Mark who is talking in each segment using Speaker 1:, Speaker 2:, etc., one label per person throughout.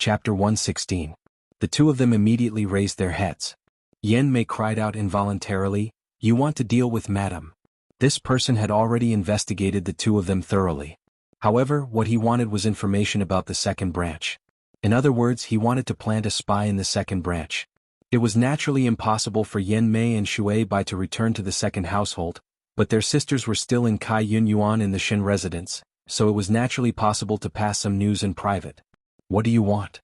Speaker 1: Chapter 116. The two of them immediately raised their heads. Yan Mei cried out involuntarily, "You want to deal with Madam." This person had already investigated the two of them thoroughly. However, what he wanted was information about the second branch. In other words, he wanted to plant a spy in the second branch. It was naturally impossible for Yan Mei and Shui Bai to return to the second household, but their sisters were still in Kai Yun Yuan in the Shin residence, so it was naturally possible to pass some news in private. "What do you want?"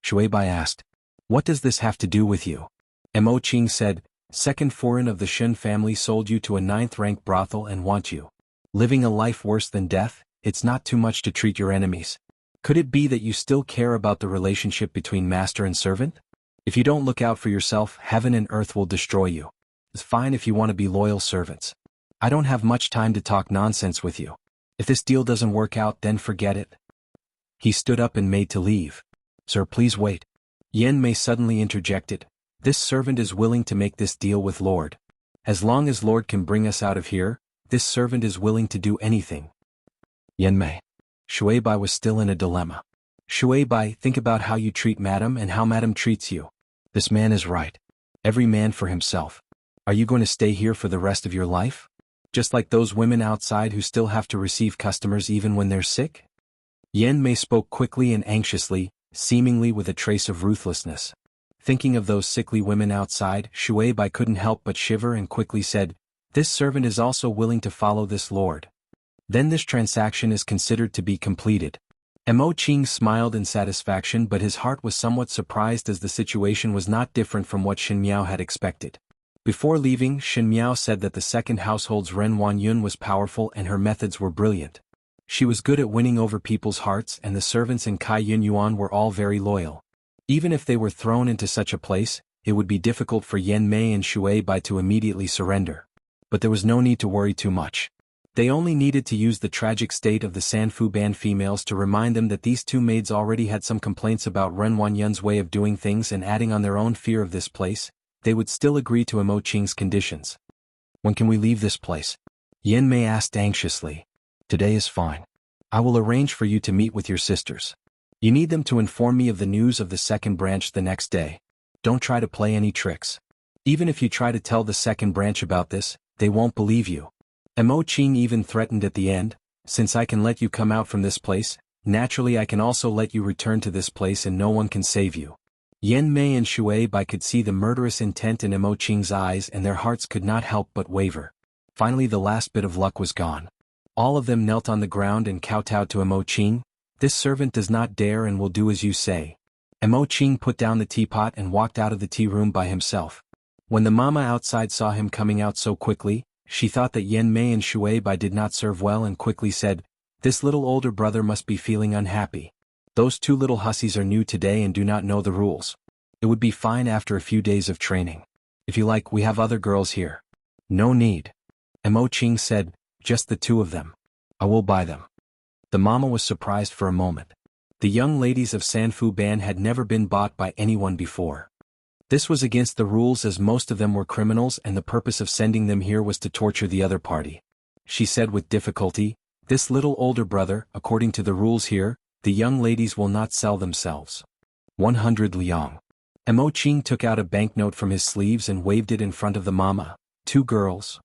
Speaker 1: Shui Bai asked. "What does this have to do with you?" Mo Qing said, "Second foreign of the Shin family sold you to a 9th-rank brothel and want you. Living a life worse than death, it's not too much to treat your enemies. Could it be that you still care about the relationship between master and servant? If you don't look out for yourself, heaven and earth will destroy you. It's fine if you want to be loyal servants. I don't have much time to talk nonsense with you. If this deal doesn't work out, then forget it." He stood up and made to leave. "Sir, please wait." Yan Mei suddenly interjected. "This servant is willing to make this deal with Lord. As long as Lord can bring us out of here, this servant is willing to do anything." Yan Mei. Shui Bai was still in a dilemma. "Shui Bai, think about how you treat Madam and how Madam treats you. This man is right. Every man for himself. Are you going to stay here for the rest of your life? Just like those women outside who still have to receive customers even when they're sick?" Yan Mei spoke quickly and anxiously, seemingly with a trace of ruthlessness. Thinking of those sickly women outside, Shui Bai couldn't help but shiver and quickly said, "This servant is also willing to follow this lord. Then this transaction is considered to be completed." Mo Qing smiled in satisfaction, but his heart was somewhat surprised as the situation was not different from what Shin Miao had expected. Before leaving, Shin Miao said that the second household's Ren Wanyun was powerful and her methods were brilliant. She was good at winning over people's hearts, and the servants in Kai Yun Yuan were all very loyal. Even if they were thrown into such a place, it would be difficult for Yan Mei and Shui Bai to immediately surrender. But there was no need to worry too much. They only needed to use the tragic state of the Sanfu Ban females to remind them that these two maids already had some complaints about Ren Wanyun's way of doing things, and adding on their own fear of this place, they would still agree to Mo Qing's conditions. "When can we leave this place?" Yan Mei asked anxiously. "Today is fine. I will arrange for you to meet with your sisters. You need them to inform me of the news of the second branch the next day. Don't try to play any tricks. Even if you try to tell the second branch about this, they won't believe you." Mo Qing even threatened at the end, "Since I can let you come out from this place, naturally I can also let you return to this place and no one can save you." Yan Mei and Shui Bai could see the murderous intent in Mo Qing's eyes, and their hearts could not help but waver. Finally the last bit of luck was gone. All of them knelt on the ground and kowtowed to Mo Qing. "This servant does not dare and will do as you say." Mo Qing put down the teapot and walked out of the tea room by himself. When the mama outside saw him coming out so quickly, she thought that Yan Mei and Shui Bai did not serve well and quickly said, "This little older brother must be feeling unhappy. Those two little hussies are new today and do not know the rules. It would be fine after a few days of training. If you like, we have other girls here." "No need." Mo Qing said, "Just the two of them. I will buy them." The mama was surprised for a moment. The young ladies of Sanfu Ban had never been bought by anyone before. This was against the rules, as most of them were criminals, and the purpose of sending them here was to torture the other party. She said with difficulty, "This little older brother, according to the rules here, the young ladies will not sell themselves." 100 liang. Mo Qing took out a banknote from his sleeves and waved it in front of the mama. "Two girls."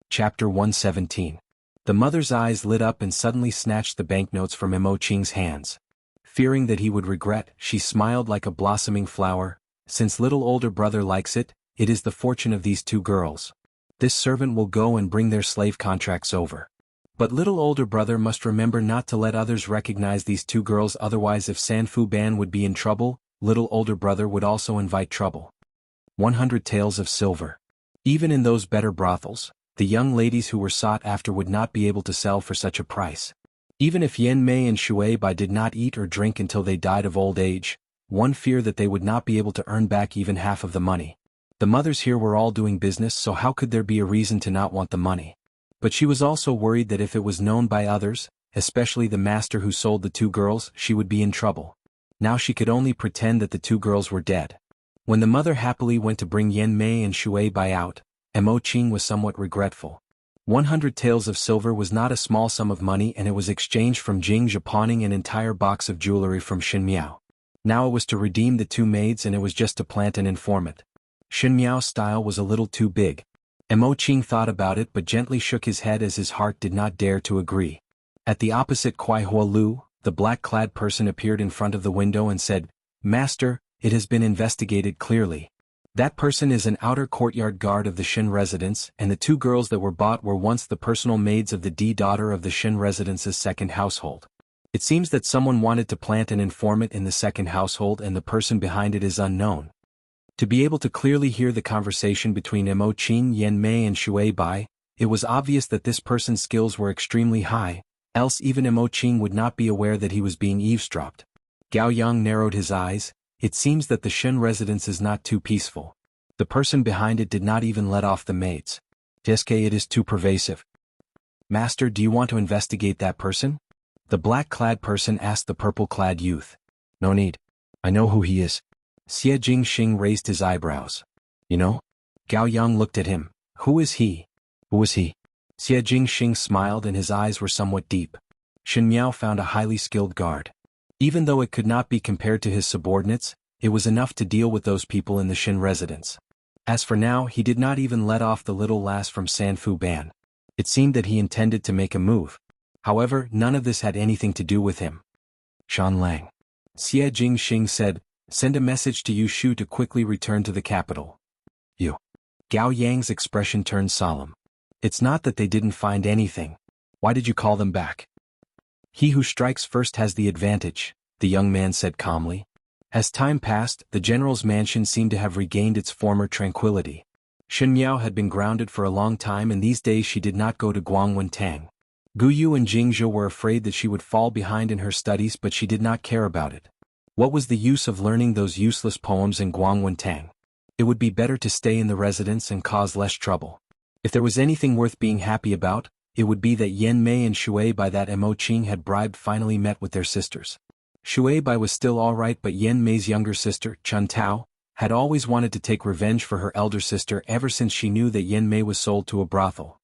Speaker 1: Chapter 117. The mother's eyes lit up and suddenly snatched the banknotes from Mo Qing's hands. Fearing that he would regret, she smiled like a blossoming flower. "Since little older brother likes it, it is the fortune of these two girls. This servant will go and bring their slave contracts over. But little older brother must remember not to let others recognize these two girls, otherwise if Sanfu Ban would be in trouble, little older brother would also invite trouble." 100 taels of silver. Even in those better brothels, the young ladies who were sought after would not be able to sell for such a price. Even if Yan Mei and Shui Bai did not eat or drink until they died of old age, one feared that they would not be able to earn back even half of the money. The mothers here were all doing business, so how could there be a reason to not want the money? But she was also worried that if it was known by others, especially the master who sold the two girls, she would be in trouble. Now she could only pretend that the two girls were dead. When the mother happily went to bring Yan Mei and Shui Bai out, Mo Qing was somewhat regretful. 100 taels of silver was not a small sum of money, and it was exchanged from Jing Zhe pawning an entire box of jewelry from Xin Miao. Now it was to redeem the two maids, and it was just to plant an informant. Xin Miao's style was a little too big. Mo Qing thought about it but gently shook his head as his heart did not dare to agree. At the opposite Kuai Hua Lu, the black-clad person appeared in front of the window and said, "Master, it has been investigated clearly. That person is an outer courtyard guard of the Xin residence, and the two girls that were bought were once the personal maids of the daughter of the Xin residence's second household. It seems that someone wanted to plant an informant in the second household, and the person behind it is unknown." To be able to clearly hear the conversation between Mo Qing, Yan Mei and Shui Bai, it was obvious that this person's skills were extremely high, else even Mo Qing would not be aware that he was being eavesdropped. Gao Yang narrowed his eyes. It seems that the Xin residence is not too peaceful. The person behind it did not even let off the maids. It is too pervasive. "Master, do you want to investigate that person?" The black-clad person asked the purple-clad youth. "No need. I know who he is." Xie Jingxing raised his eyebrows. "You know?" Gao Yang looked at him. "Who is he?" "Who is he?" Xie Jingxing smiled and his eyes were somewhat deep. Xin Miao found a highly skilled guard. Even though it could not be compared to his subordinates, it was enough to deal with those people in the Xin residence. As for now, he did not even let off the little lass from Sanfu Ban. It seemed that he intended to make a move. However, none of this had anything to do with him. "Shan Lang," Xie Jingxing said, "send a message to Yu Shu to quickly return to the capital." "You." Gao Yang's expression turned solemn. "It's not that they didn't find anything. Why did you call them back?" "He who strikes first has the advantage," the young man said calmly. As time passed, the general's mansion seemed to have regained its former tranquility. Xin Miao had been grounded for a long time, and these days she did not go to Guangwentang. Gu Yu and Jing Zhe were afraid that she would fall behind in her studies, but she did not care about it. What was the use of learning those useless poems in Guangwentang? It would be better to stay in the residence and cause less trouble. If there was anything worth being happy about, it would be that Yan Mei and Shui Bai that Mo Qing had bribed finally met with their sisters. Shui Bai was still alright, but Yan Mei's younger sister, Chun Tao, had always wanted to take revenge for her elder sister ever since she knew that Yan Mei was sold to a brothel.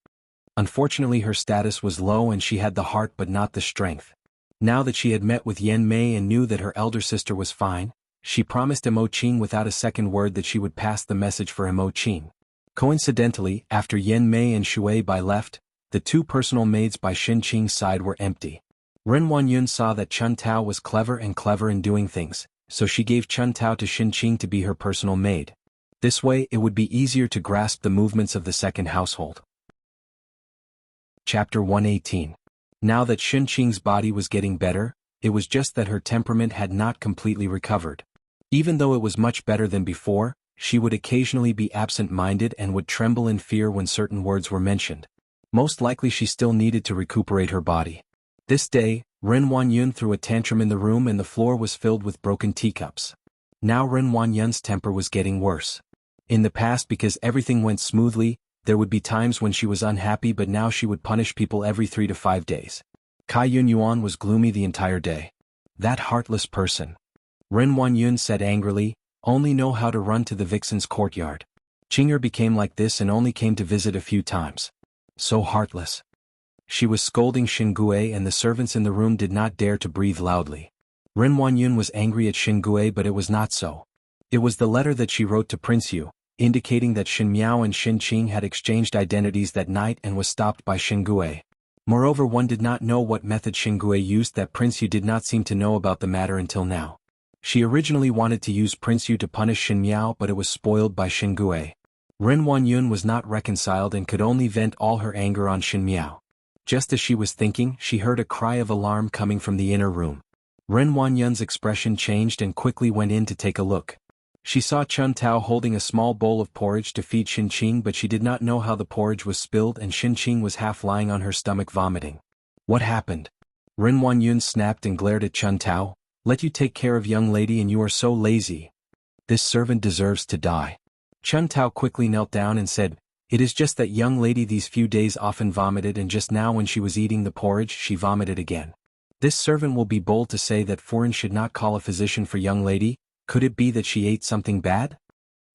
Speaker 1: Unfortunately, her status was low and she had the heart but not the strength. Now that she had met with Yan Mei and knew that her elder sister was fine, she promised Mo Qing without a second word that she would pass the message for Mo Qing. Coincidentally, after Yan Mei and Shui Bai left, the two personal maids by Xin Qing's side were empty. Ren Wanyun saw that Chun Tao was clever in doing things, so she gave Chun Tao to Xin Qing to be her personal maid. This way it would be easier to grasp the movements of the second household. Chapter 118. Now that Xin Qing's body was getting better, it was just that her temperament had not completely recovered. Even though it was much better than before, she would occasionally be absent-minded and would tremble in fear when certain words were mentioned. Most likely she still needed to recuperate her body. This day, Ren Wanyun threw a tantrum in the room and the floor was filled with broken teacups. Now Ren Wanyun's temper was getting worse. In the past, because everything went smoothly, there would be times when she was unhappy, but now she would punish people every 3 to 5 days. Kai Yun Yuan was gloomy the entire day. "That heartless person," Ren Wanyun said angrily, "only know how to run to the vixen's courtyard. Qinger became like this and only came to visit a few times. So heartless." She was scolding Xingui and the servants in the room did not dare to breathe loudly. Ren Wanyun was angry at Xingui, but it was not so. It was the letter that she wrote to Prince Yu, indicating that Xin Miao and Xin Qing had exchanged identities that night and was stopped by Xingui. Moreover, one did not know what method Xingui used that Prince Yu did not seem to know about the matter until now. She originally wanted to use Prince Yu to punish Xin Miao, but it was spoiled by Xingui. Ren Wanyun was not reconciled and could only vent all her anger on Xin Miao. Just as she was thinking, she heard a cry of alarm coming from the inner room. Ren Wanyun's expression changed and quickly went in to take a look. She saw Chun Tao holding a small bowl of porridge to feed Xin Qing, but she did not know how the porridge was spilled and Xin Qing was half lying on her stomach vomiting. "What happened?" Ren Wanyun snapped and glared at Chun Tao. "Let you take care of young lady and you are so lazy. This servant deserves to die." Chun Tao quickly knelt down and said, "It is just that young lady these few days often vomited, and just now when she was eating the porridge she vomited again. This servant will be bold to say that foreign should not call a physician for young lady. Could it be that she ate something bad?"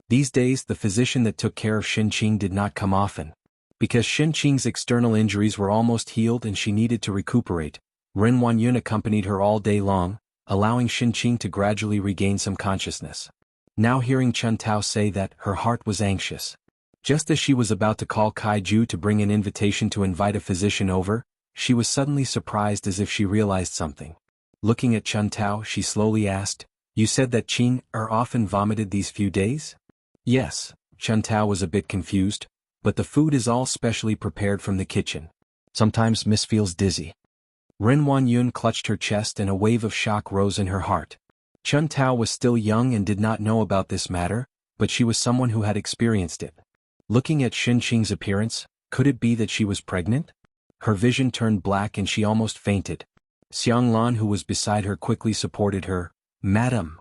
Speaker 1: These days the physician that took care of Xin Qing did not come often. Because Qing's external injuries were almost healed and she needed to recuperate, Ren Huanyun accompanied her all day long, allowing Qing to gradually regain some consciousness. Now hearing Chen Tao say that, her heart was anxious. Just as she was about to call Kaiju to bring an invitation to invite a physician over, she was suddenly surprised as if she realized something. Looking at Chen Tao, she slowly asked, "You said that Qing often vomited these few days?" "Yes." Chen Tao was a bit confused, "but the food is all specially prepared from the kitchen. Sometimes Miss feels dizzy." Ren Huanyun clutched her chest and a wave of shock rose in her heart. Chen Tao was still young and did not know about this matter, but she was someone who had experienced it. Looking at Qing's appearance, could it be that she was pregnant? Her vision turned black and she almost fainted. Xianglan, who was beside her, quickly supported her. "Madam,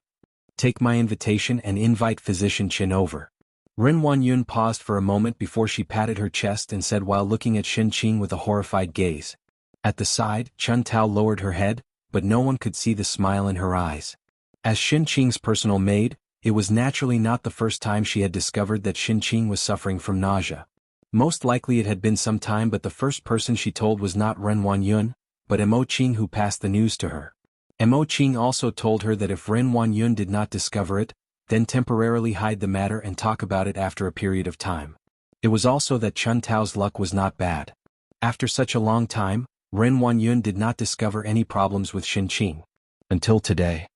Speaker 1: take my invitation and invite Physician Qin over." Ren Huanyun paused for a moment before she patted her chest and said while looking at Qing with a horrified gaze. At the side, Chen Tao lowered her head, but no one could see the smile in her eyes. As Qing's personal maid, it was naturally not the first time she had discovered that Qing was suffering from nausea. Most likely it had been some time, but the first person she told was not Ren Huanyun, but Mo Qing, who passed the news to her. Mo Qing also told her that if Ren Huanyun did not discover it, then temporarily hide the matter and talk about it after a period of time. It was also that Chen Tao's luck was not bad. After such a long time, Ren Huanyun did not discover any problems with Qing. Until today.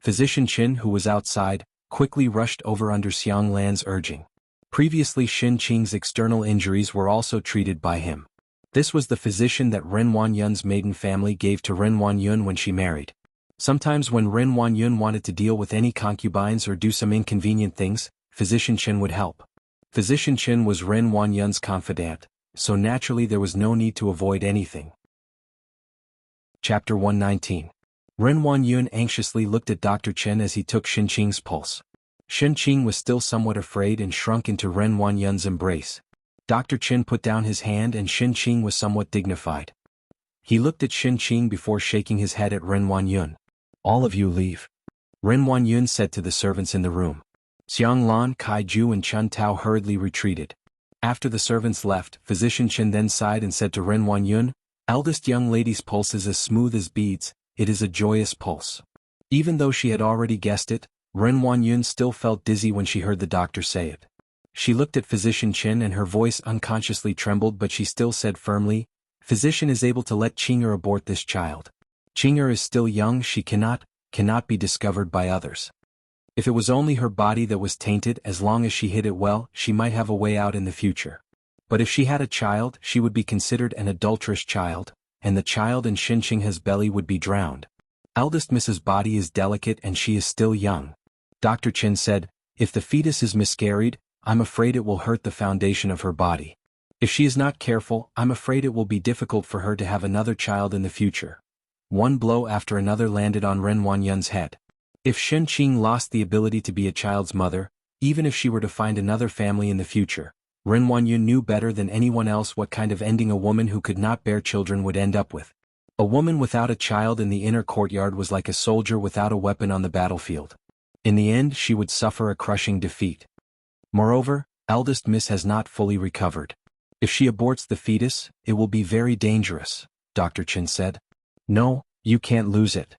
Speaker 1: Physician Qin, who was outside, quickly rushed over under Xianglan's urging. Previously Qing's external injuries were also treated by him. This was the physician that Ren Huanyun's maiden family gave to Ren Huanyun when she married. Sometimes when Ren Huanyun wanted to deal with any concubines or do some inconvenient things, Physician Qin would help. Physician Qin was Ren Huanyun's confidant, so naturally there was no need to avoid anything. Chapter 119. Ren Huanyun anxiously looked at Dr. Chen as he took Qing's pulse. Qing was still somewhat afraid and shrunk into Ren Huanyun's embrace. Dr. Chen put down his hand and Qing was somewhat dignified. He looked at Qing before shaking his head at Ren Huanyun. "All of you leave," Ren Huanyun said to the servants in the room. Xianglan, Kaiju and Chen Tao hurriedly retreated. After the servants left, Physician Qin then sighed and said to Ren Huanyun, "Eldest young lady's pulse is as smooth as beads, it is a joyous pulse." Even though she had already guessed it, Ren Huanyun still felt dizzy when she heard the doctor say it. She looked at Physician Qin and her voice unconsciously trembled, but she still said firmly, "Physician is able to let Qing abort this child. Qing is still young, she cannot be discovered by others. If it was only her body that was tainted, as long as she hid it well, she might have a way out in the future. But if she had a child, she would be considered an adulterous child, and the child in Qing's belly would be drowned. Eldest Miss's body is delicate and she is still young." Dr. Chen said, "If the fetus is miscarried, I'm afraid it will hurt the foundation of her body. If she is not careful, I'm afraid it will be difficult for her to have another child in the future." One blow after another landed on Ren Huanyun's head. If Qing lost the ability to be a child's mother, even if she were to find another family in the future, Ren Huanyun knew better than anyone else what kind of ending a woman who could not bear children would end up with. A woman without a child in the inner courtyard was like a soldier without a weapon on the battlefield. In the end, she would suffer a crushing defeat. Moreover, eldest Miss has not fully recovered. If she aborts the fetus, it will be very dangerous, Dr. Chen said. "No, you can't lose it."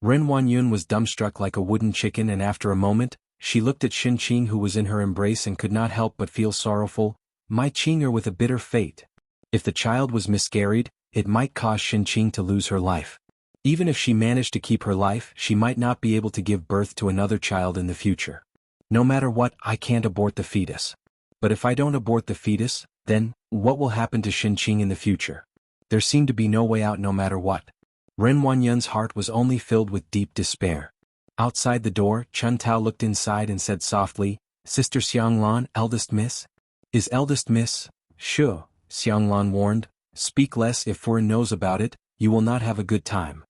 Speaker 1: Ren Huanyun was dumbstruck like a wooden chicken, and after a moment, she looked at Qing, who was in her embrace, and could not help but feel sorrowful. "My Qing with a bitter fate. If the child was miscarried, it might cause Qing to lose her life. Even if she managed to keep her life, she might not be able to give birth to another child in the future. No matter what, I can't abort the fetus. But if I don't abort the fetus, then, what will happen to Qing in the future? There seemed to be no way out no matter what." Ren Huanyun's heart was only filled with deep despair. Outside the door, Chen Tao looked inside and said softly, "Sister Xianglan, eldest miss?" "Is eldest miss?" "Sure," Xianglan warned. "Speak less. If Furen knows about it, you will not have a good time."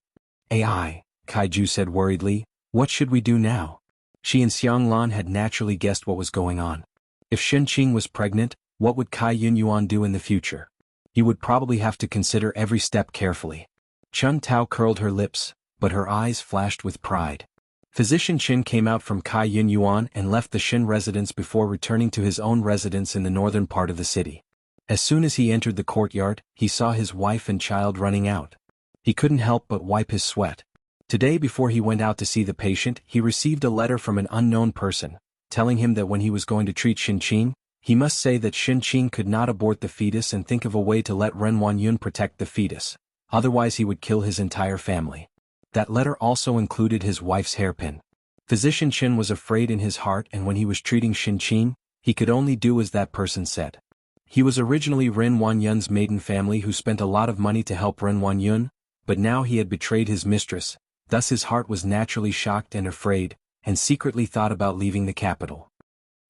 Speaker 1: "AI," Kaiju said worriedly, "what should we do now?" She and Xianglan had naturally guessed what was going on. If Qing was pregnant, what would Kai Yunyuan do in the future? He would probably have to consider every step carefully. Chen Tao curled her lips, but her eyes flashed with pride. Physician Qin came out from Kai Yunyuan and left the Xin residence before returning to his own residence in the northern part of the city. As soon as he entered the courtyard, he saw his wife and child running out. He couldn't help but wipe his sweat. Today, before he went out to see the patient, he received a letter from an unknown person, telling him that when he was going to treat Xinqing, he must say that Xinqing could not abort the fetus and think of a way to let Ren Wanyun protect the fetus, otherwise he would kill his entire family. That letter also included his wife's hairpin. Physician Chen was afraid in his heart, and when he was treating Xinqing, he could only do as that person said. He was originally Ren Wanyun's maiden family who spent a lot of money to help Ren Wanyun, but now he had betrayed his mistress, thus his heart was naturally shocked and afraid, and secretly thought about leaving the capital.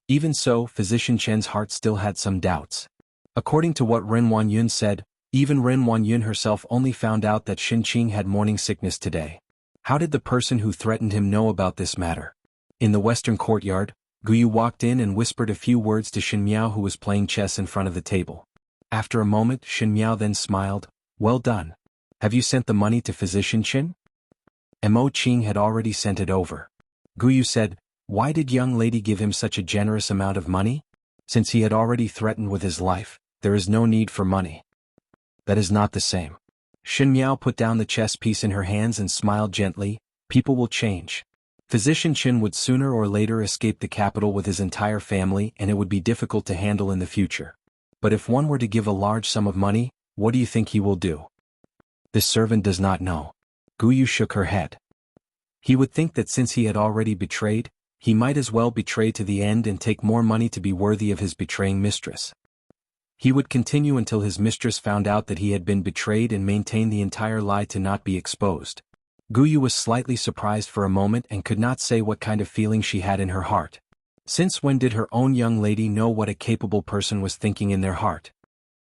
Speaker 1: Even so, Physician Chen's heart still had some doubts. According to what Ren Wanyun said, even Ren Wanyun herself only found out that Xinqing had morning sickness today. How did the person who threatened him know about this matter? In the western courtyard, Guyu walked in and whispered a few words to Shin Miao, who was playing chess in front of the table. After a moment, Shin Miao then smiled. "Well done. Have you sent the money to Physician Chen?" Mo Qing had already sent it over. Guyu said, "Why did young lady give him such a generous amount of money? Since he had already threatened with his life, there is no need for money." "That is not the same." Shin Miao put down the chess piece in her hands and smiled gently. "People will change. Physician Chen would sooner or later escape the capital with his entire family, and it would be difficult to handle in the future. But if one were to give a large sum of money, what do you think he will do?" "This servant does not know." Guyu shook her head. "He would think that since he had already betrayed, he might as well betray to the end and take more money to be worthy of his betraying mistress. He would continue until his mistress found out that he had been betrayed and maintain the entire lie to not be exposed." Guyu was slightly surprised for a moment and could not say what kind of feeling she had in her heart. Since when did her own young lady know what a capable person was thinking in their heart?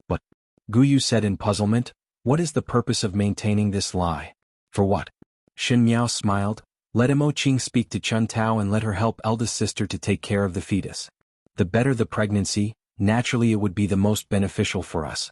Speaker 1: "But," Guyu said in puzzlement, "what is the purpose of maintaining this lie? For what?" Shin Miao smiled. "Let Mo Qing speak to Chun Tao and let her help eldest sister to take care of the fetus. The better the pregnancy, naturally it would be the most beneficial for us."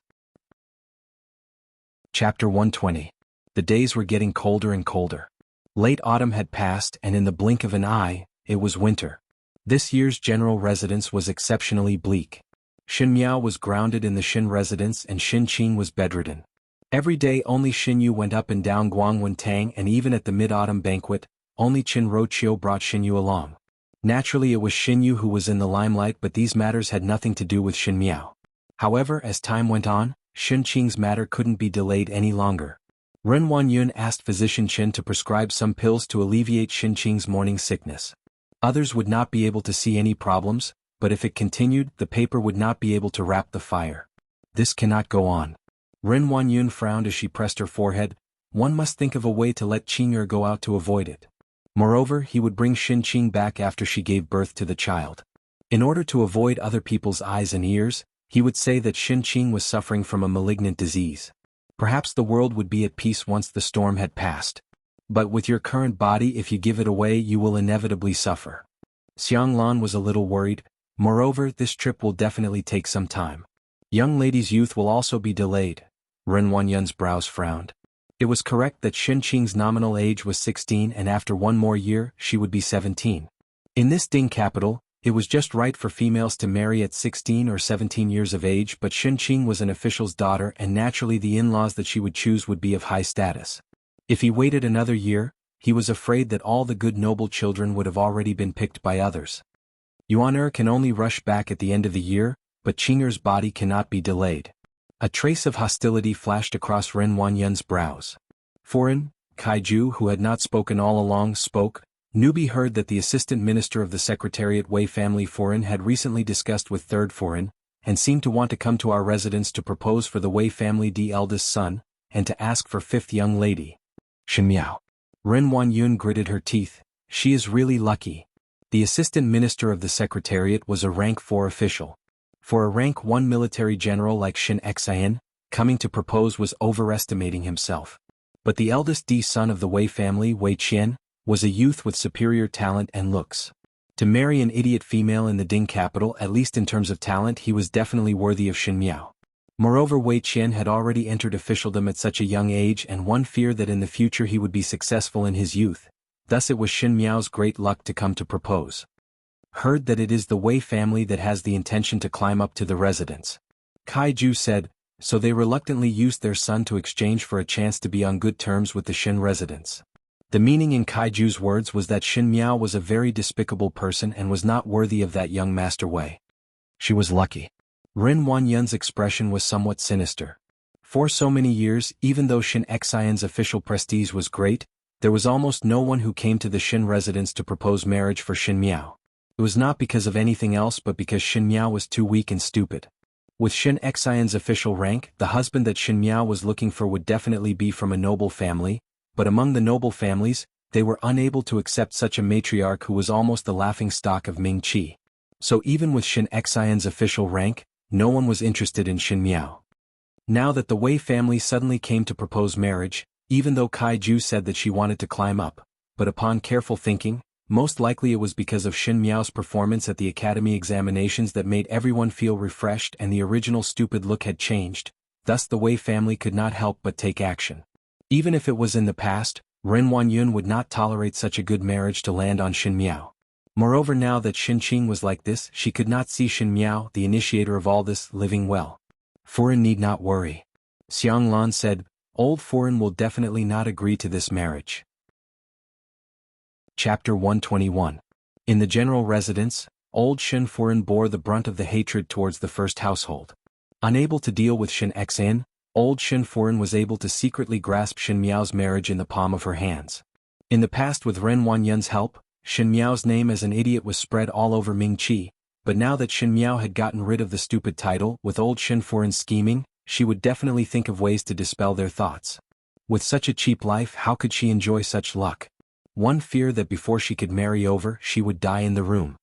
Speaker 1: Chapter 120. The days were getting colder and colder. Late autumn had passed, and in the blink of an eye, it was winter. This year's general residence was exceptionally bleak. Shin Miao was grounded in the Shin residence and Shin Qing was bedridden. Every day only Shin Yu went up and down Guangwen Tang, and even at the mid-autumn banquet, only Qin Roqiu brought Shin Yu along. Naturally it was Shin Yu who was in the limelight, but these matters had nothing to do with Shin Miao. However, as time went on, Shin Qing's matter couldn't be delayed any longer. Ren Wanyun asked Physician Chen to prescribe some pills to alleviate Xinqing's morning sickness. Others would not be able to see any problems, but if it continued, the paper would not be able to wrap the fire. This cannot go on. Ren Wanyun frowned as she pressed her forehead. One must think of a way to let Qing'er go out to avoid it. Moreover, he would bring Xinqing back after she gave birth to the child. In order to avoid other people's eyes and ears, he would say that Xinqing was suffering from a malignant disease. Perhaps the world would be at peace once the storm had passed. But with your current body, if you give it away, you will inevitably suffer. Xiang Lan was a little worried. Moreover, this trip will definitely take some time. Young lady's youth will also be delayed. Ren Wanyun's brows frowned. It was correct that Xinqing's nominal age was 16, and after one more year, she would be 17. In this Ding capital, it was just right for females to marry at 16 or 17 years of age, but Xinqing was an official's daughter, and naturally the in-laws that she would choose would be of high status. If he waited another year, he was afraid that all the good noble children would have already been picked by others. Yuan can only rush back at the end of the year, but Qing'er's body cannot be delayed. A trace of hostility flashed across Ren Wanyun's brows. Foreign, Kaiju, who had not spoken all along, spoke. Newbie heard that the assistant minister of the Secretariat Wei family Foreign had recently discussed with third Foreign, and seemed to want to come to our residence to propose for the Wei family D eldest son, and to ask for fifth young lady. Shin Miao. Ren Wanyun gritted her teeth. She is really lucky. The assistant minister of the Secretariat was a rank 4 official. For a rank 1 military general like Shin Xian, coming to propose was overestimating himself. But the eldest D son of the Wei family, Wei Qian, was a youth with superior talent and looks. To marry an idiot female in the Ding capital, at least in terms of talent, he was definitely worthy of Shin Miao. Moreover, Wei Qian had already entered officialdom at such a young age, and one feared that in the future he would be successful in his youth. Thus it was Shin Miao's great luck to come to propose. Heard that it is the Wei family that has the intention to climb up to the residence. Kaiju said, so they reluctantly used their son to exchange for a chance to be on good terms with the Shin residents. The meaning in Kaiju's words was that Shin Miao was a very despicable person and was not worthy of that young Master Wei. She was lucky. Ren Wanyan's expression was somewhat sinister. For so many years, even though Shin Xian's official prestige was great, there was almost no one who came to the Shin residence to propose marriage for Shin Miao. It was not because of anything else but because Shin Miao was too weak and stupid. With Shin Xian's official rank, the husband that Shin Miao was looking for would definitely be from a noble family, but among the noble families, they were unable to accept such a matriarch who was almost the laughingstock of Ming Qi. So even with Shin Xian's official rank, no one was interested in Shin Miao. Now that the Wei family suddenly came to propose marriage, even though Kaiju said that she wanted to climb up, but upon careful thinking, most likely it was because of Shin Miao's performance at the academy examinations that made everyone feel refreshed and the original stupid look had changed, thus the Wei family could not help but take action. Even if it was in the past, Ren Wanyun would not tolerate such a good marriage to land on Shin Miao. Moreover, now that Shin Qing was like this, she could not see Shin Miao, the initiator of all this, living well. Furen need not worry. Xiang Lan said, old Furen will definitely not agree to this marriage. Chapter 121. In the general residence, old Shin Furen bore the brunt of the hatred towards the first household. Unable to deal with Shin Xian, old Shin Furen was able to secretly grasp Shin Miao's marriage in the palm of her hands. In the past, with Ren Wanyun's help, Shin Miao's name as an idiot was spread all over Ming Qi, but now that Shin Miao had gotten rid of the stupid title, with old Shin Furen's scheming, she would definitely think of ways to dispel their thoughts. With such a cheap life, how could she enjoy such luck? One fear that before she could marry over, she would die in the room.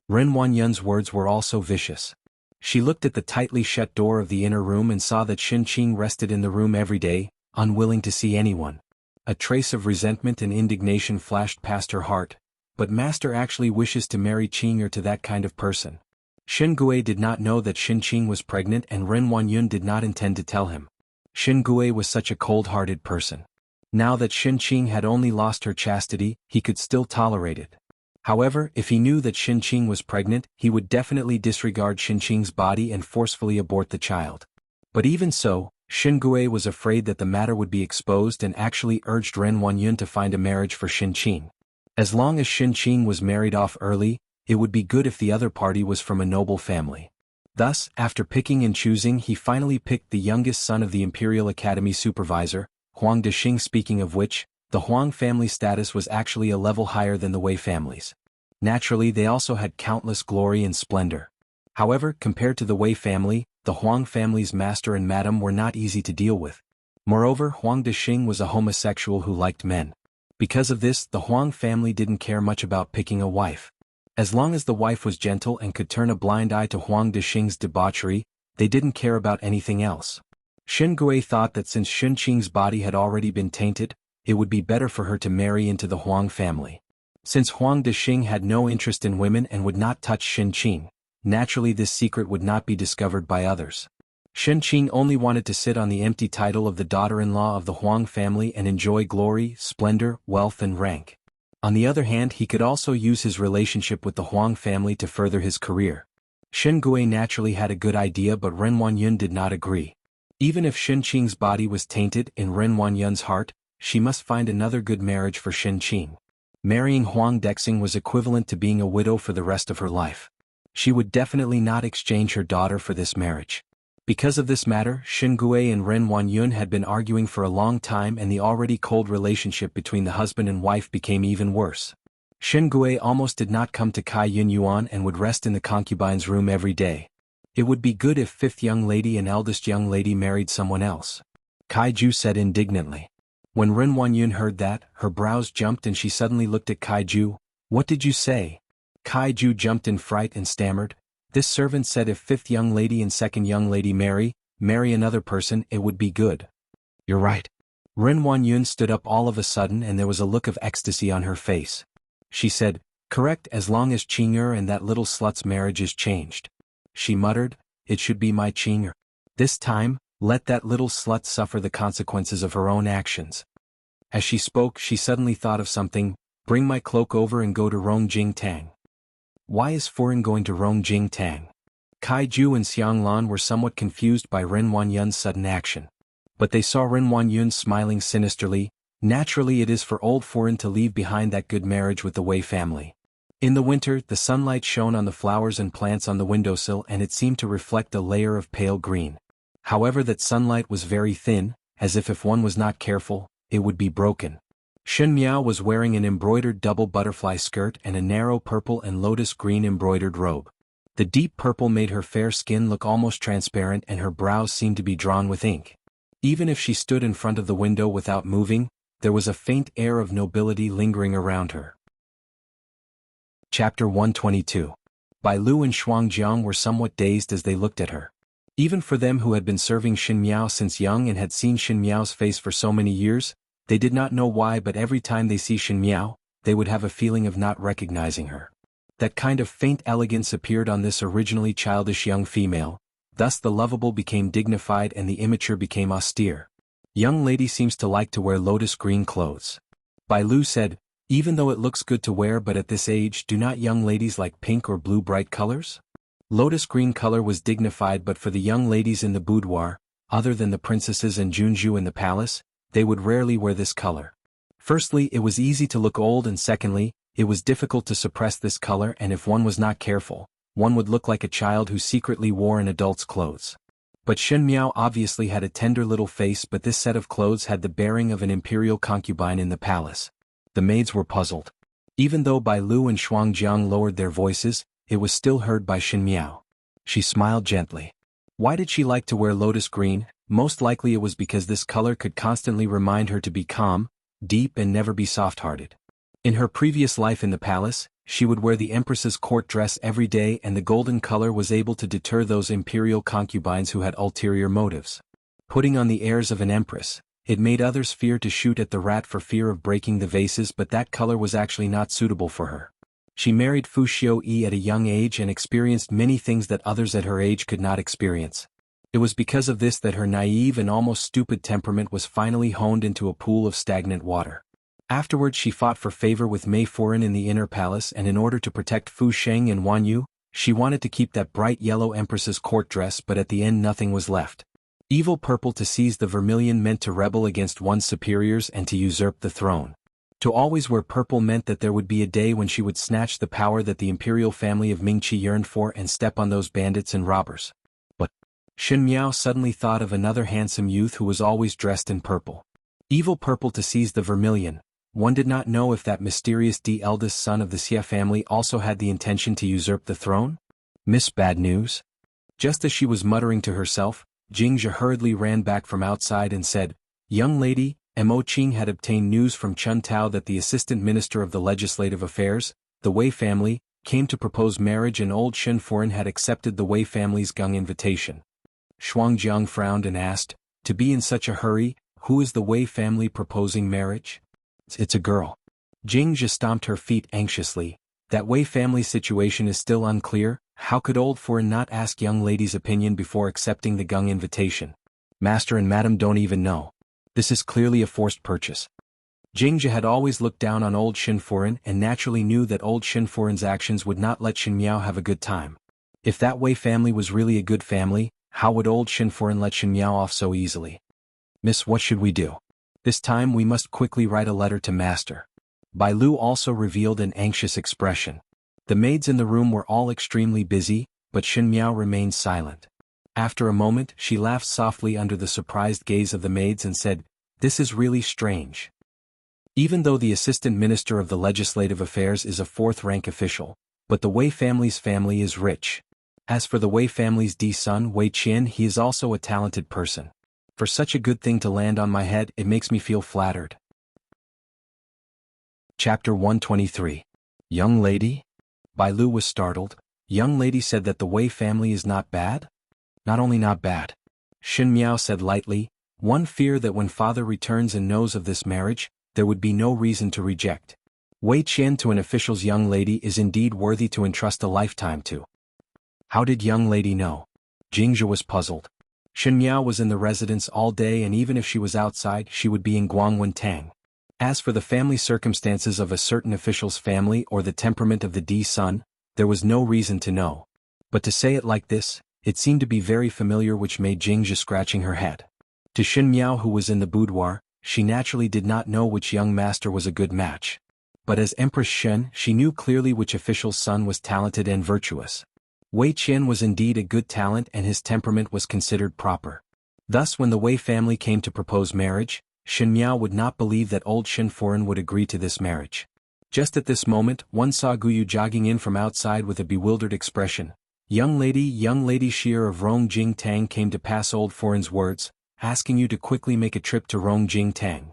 Speaker 1: Ren Wanyun's words were also vicious. She looked at the tightly shut door of the inner room and saw that Shin Qing rested in the room every day, unwilling to see anyone. A trace of resentment and indignation flashed past her heart, but Master actually wishes to marry Qing or to that kind of person. Shin Gui did not know that Shin Qing was pregnant and Ren Wanyun did not intend to tell him. Shin Gui was such a cold-hearted person. Now that Shin Qing had only lost her chastity, he could still tolerate it. However, if he knew that Shin Qing was pregnant, he would definitely disregard Shin Qing's body and forcefully abort the child. But even so, Shin Gui was afraid that the matter would be exposed and actually urged Ren Wanyun to find a marriage for Shin Qing. As long as Shin Qing was married off early, it would be good if the other party was from a noble family. Thus, after picking and choosing, he finally picked the youngest son of the Imperial Academy supervisor, Huang Dexing. Speaking of which, the Huang family status was actually a level higher than the Wei families. Naturally, they also had countless glory and splendor. However, compared to the Wei family, the Huang family's master and madam were not easy to deal with. Moreover, Huang Dexing was a homosexual who liked men. Because of this, the Huang family didn't care much about picking a wife. As long as the wife was gentle and could turn a blind eye to Huang Dexing's debauchery, they didn't care about anything else. Shin Gui thought that since Shin Qing's body had already been tainted, it would be better for her to marry into the Huang family. Since Huang Dexing had no interest in women and would not touch Shin Qing, naturally this secret would not be discovered by others. Shin Qing only wanted to sit on the empty title of the daughter-in-law of the Huang family and enjoy glory, splendor, wealth and rank. On the other hand, he could also use his relationship with the Huang family to further his career. Shin Gui naturally had a good idea, but Ren Wanyun did not agree. Even if Shin Qing's body was tainted in Ren Wanyun's heart, she must find another good marriage for Shin Qing. Marrying Huang Dexing was equivalent to being a widow for the rest of her life. She would definitely not exchange her daughter for this marriage. Because of this matter, Shin Gui and Ren Wanyun had been arguing for a long time, and the already cold relationship between the husband and wife became even worse. Shin Gui almost did not come to Kai Yin Yuan and would rest in the concubine's room every day. It would be good if fifth young lady and eldest young lady married someone else. Kaiju said indignantly. When Ren Wanyun heard that, her brows jumped and she suddenly looked at Kaiju. What did you say? Kaiju jumped in fright and stammered. This servant said if fifth young lady and second young lady marry another person, it would be good. You're right. Ren Wanyun stood up all of a sudden and there was a look of ecstasy on her face. She said, correct, as long as Qing'er and that little slut's marriage is changed. She muttered, it should be my Qing'er. This time, let that little slut suffer the consequences of her own actions. As she spoke, she suddenly thought of something. Bring my cloak over and go to Rongjing Tang. Why is Furen going to Rongjing Tang? Kai Ju and Xiang Lan were somewhat confused by Ren Wanyun's sudden action. But they saw Ren Wanyun smiling sinisterly. Naturally it is for old foreign to leave behind that good marriage with the Wei family. In the winter, the sunlight shone on the flowers and plants on the windowsill and it seemed to reflect a layer of pale green. However, that sunlight was very thin, as if one was not careful, it would be broken. Shen Miao was wearing an embroidered double butterfly skirt and a narrow purple and lotus green embroidered robe. The deep purple made her fair skin look almost transparent and her brows seemed to be drawn with ink. Even if she stood in front of the window without moving, there was a faint air of nobility lingering around her. Chapter 122. Bai Lu and Shuangjiang were somewhat dazed as they looked at her. Even for them who had been serving Shen Miao since young and had seen Shen Miao's face for so many years, they did not know why, but every time they see Shen Miao, they would have a feeling of not recognizing her. That kind of faint elegance appeared on this originally childish young female, thus the lovable became dignified and the immature became austere. Young lady seems to like to wear lotus green clothes. Bai Lu said, even though it looks good to wear, but at this age do not young ladies like pink or blue bright colors? Lotus green color was dignified, but for the young ladies in the boudoir, other than the princesses and Junju in the palace, they would rarely wear this color. Firstly, it was easy to look old, and secondly, it was difficult to suppress this color, and if one was not careful, one would look like a child who secretly wore an adult's clothes. But Shen Miao obviously had a tender little face, but this set of clothes had the bearing of an imperial concubine in the palace. The maids were puzzled. Even though Bai Lu and Shuangjiang lowered their voices, it was still heard by Shen Miao. She smiled gently. Why did she like to wear lotus green? Most likely it was because this color could constantly remind her to be calm, deep, and never be soft-hearted. In her previous life in the palace, she would wear the Empress's court dress every day, and the golden color was able to deter those imperial concubines who had ulterior motives. Putting on the airs of an empress, it made others fear to shoot at the rat for fear of breaking the vases, but that color was actually not suitable for her. She married Fu Xiu-yi at a young age and experienced many things that others at her age could not experience. It was because of this that her naive and almost stupid temperament was finally honed into a pool of stagnant water. Afterwards she fought for favor with Mei Foren in the inner palace, and in order to protect Fu Sheng and Wan Yu, she wanted to keep that bright yellow empress's court dress, but at the end nothing was left. Evil purple to seize the vermilion meant to rebel against one's superiors and to usurp the throne. To always wear purple meant that there would be a day when she would snatch the power that the imperial family of Mingqi yearned for and step on those bandits and robbers. But Shen Miao suddenly thought of another handsome youth who was always dressed in purple. Evil purple to seize the vermilion. One did not know if that mysterious eldest son of the Xie family also had the intention to usurp the throne? Miss Bad News? Just as she was muttering to herself, Jingzhe hurriedly ran back from outside and said, "Young lady, Mo Qing had obtained news from Chun Tao that the Assistant Minister of the Legislative Affairs, the Wei family, came to propose marriage, and old Shen Foren had accepted the Wei family's Gung invitation." Shuangjiang frowned and asked, "To be in such a hurry, who is the Wei family proposing marriage?" "It's a girl." Jingzhe stomped her feet anxiously. "That Wei family situation is still unclear. How could old Foren not ask young lady's opinion before accepting the Gung invitation? Master and Madam don't even know. This is clearly a forced purchase." Jingzhe had always looked down on old Shen Foren and naturally knew that old Shen Foren's actions would not let Shen Miao have a good time. If that Wei family was really a good family, how would old Shen Foren let Shen Miao off so easily? "Miss, what should we do? This time we must quickly write a letter to Master." Bai Lu also revealed an anxious expression. The maids in the room were all extremely busy, but Shen Miao remained silent. After a moment, she laughed softly under the surprised gaze of the maids and said, "This is really strange. Even though the Assistant Minister of the Legislative Affairs is a fourth-rank official, but the Wei family's family is rich. As for the Wei family's son, Wei Qian, he is also a talented person. For such a good thing to land on my head, it makes me feel flattered." Chapter 123. Young lady? Bai Lu was startled. Young lady said that the Wei family is not bad? Not only not bad. Shen Miao said lightly, "One fear that when father returns and knows of this marriage, there would be no reason to reject. Wei Qian to an official's young lady is indeed worthy to entrust a lifetime to." How did young lady know? Jingzhe was puzzled. Shen Miao was in the residence all day, and even if she was outside, she would be in Guangwen Tang. As for the family circumstances of a certain official's family or the temperament of the son, there was no reason to know. But to say it like this, it seemed to be very familiar, which made Jingzhi scratching her head. To Xin Miao, who was in the boudoir, she naturally did not know which young master was a good match. But as Empress Shen, she knew clearly which official's son was talented and virtuous. Wei Qian was indeed a good talent, and his temperament was considered proper. Thus when the Wei family came to propose marriage, Xin Miao would not believe that old Xin Foreign would agree to this marriage. Just at this moment, one saw Guyu jogging in from outside with a bewildered expression. Young lady Shear of Rongjing Tang came to pass old Foreign's words, asking you to quickly make a trip to Rongjing Tang.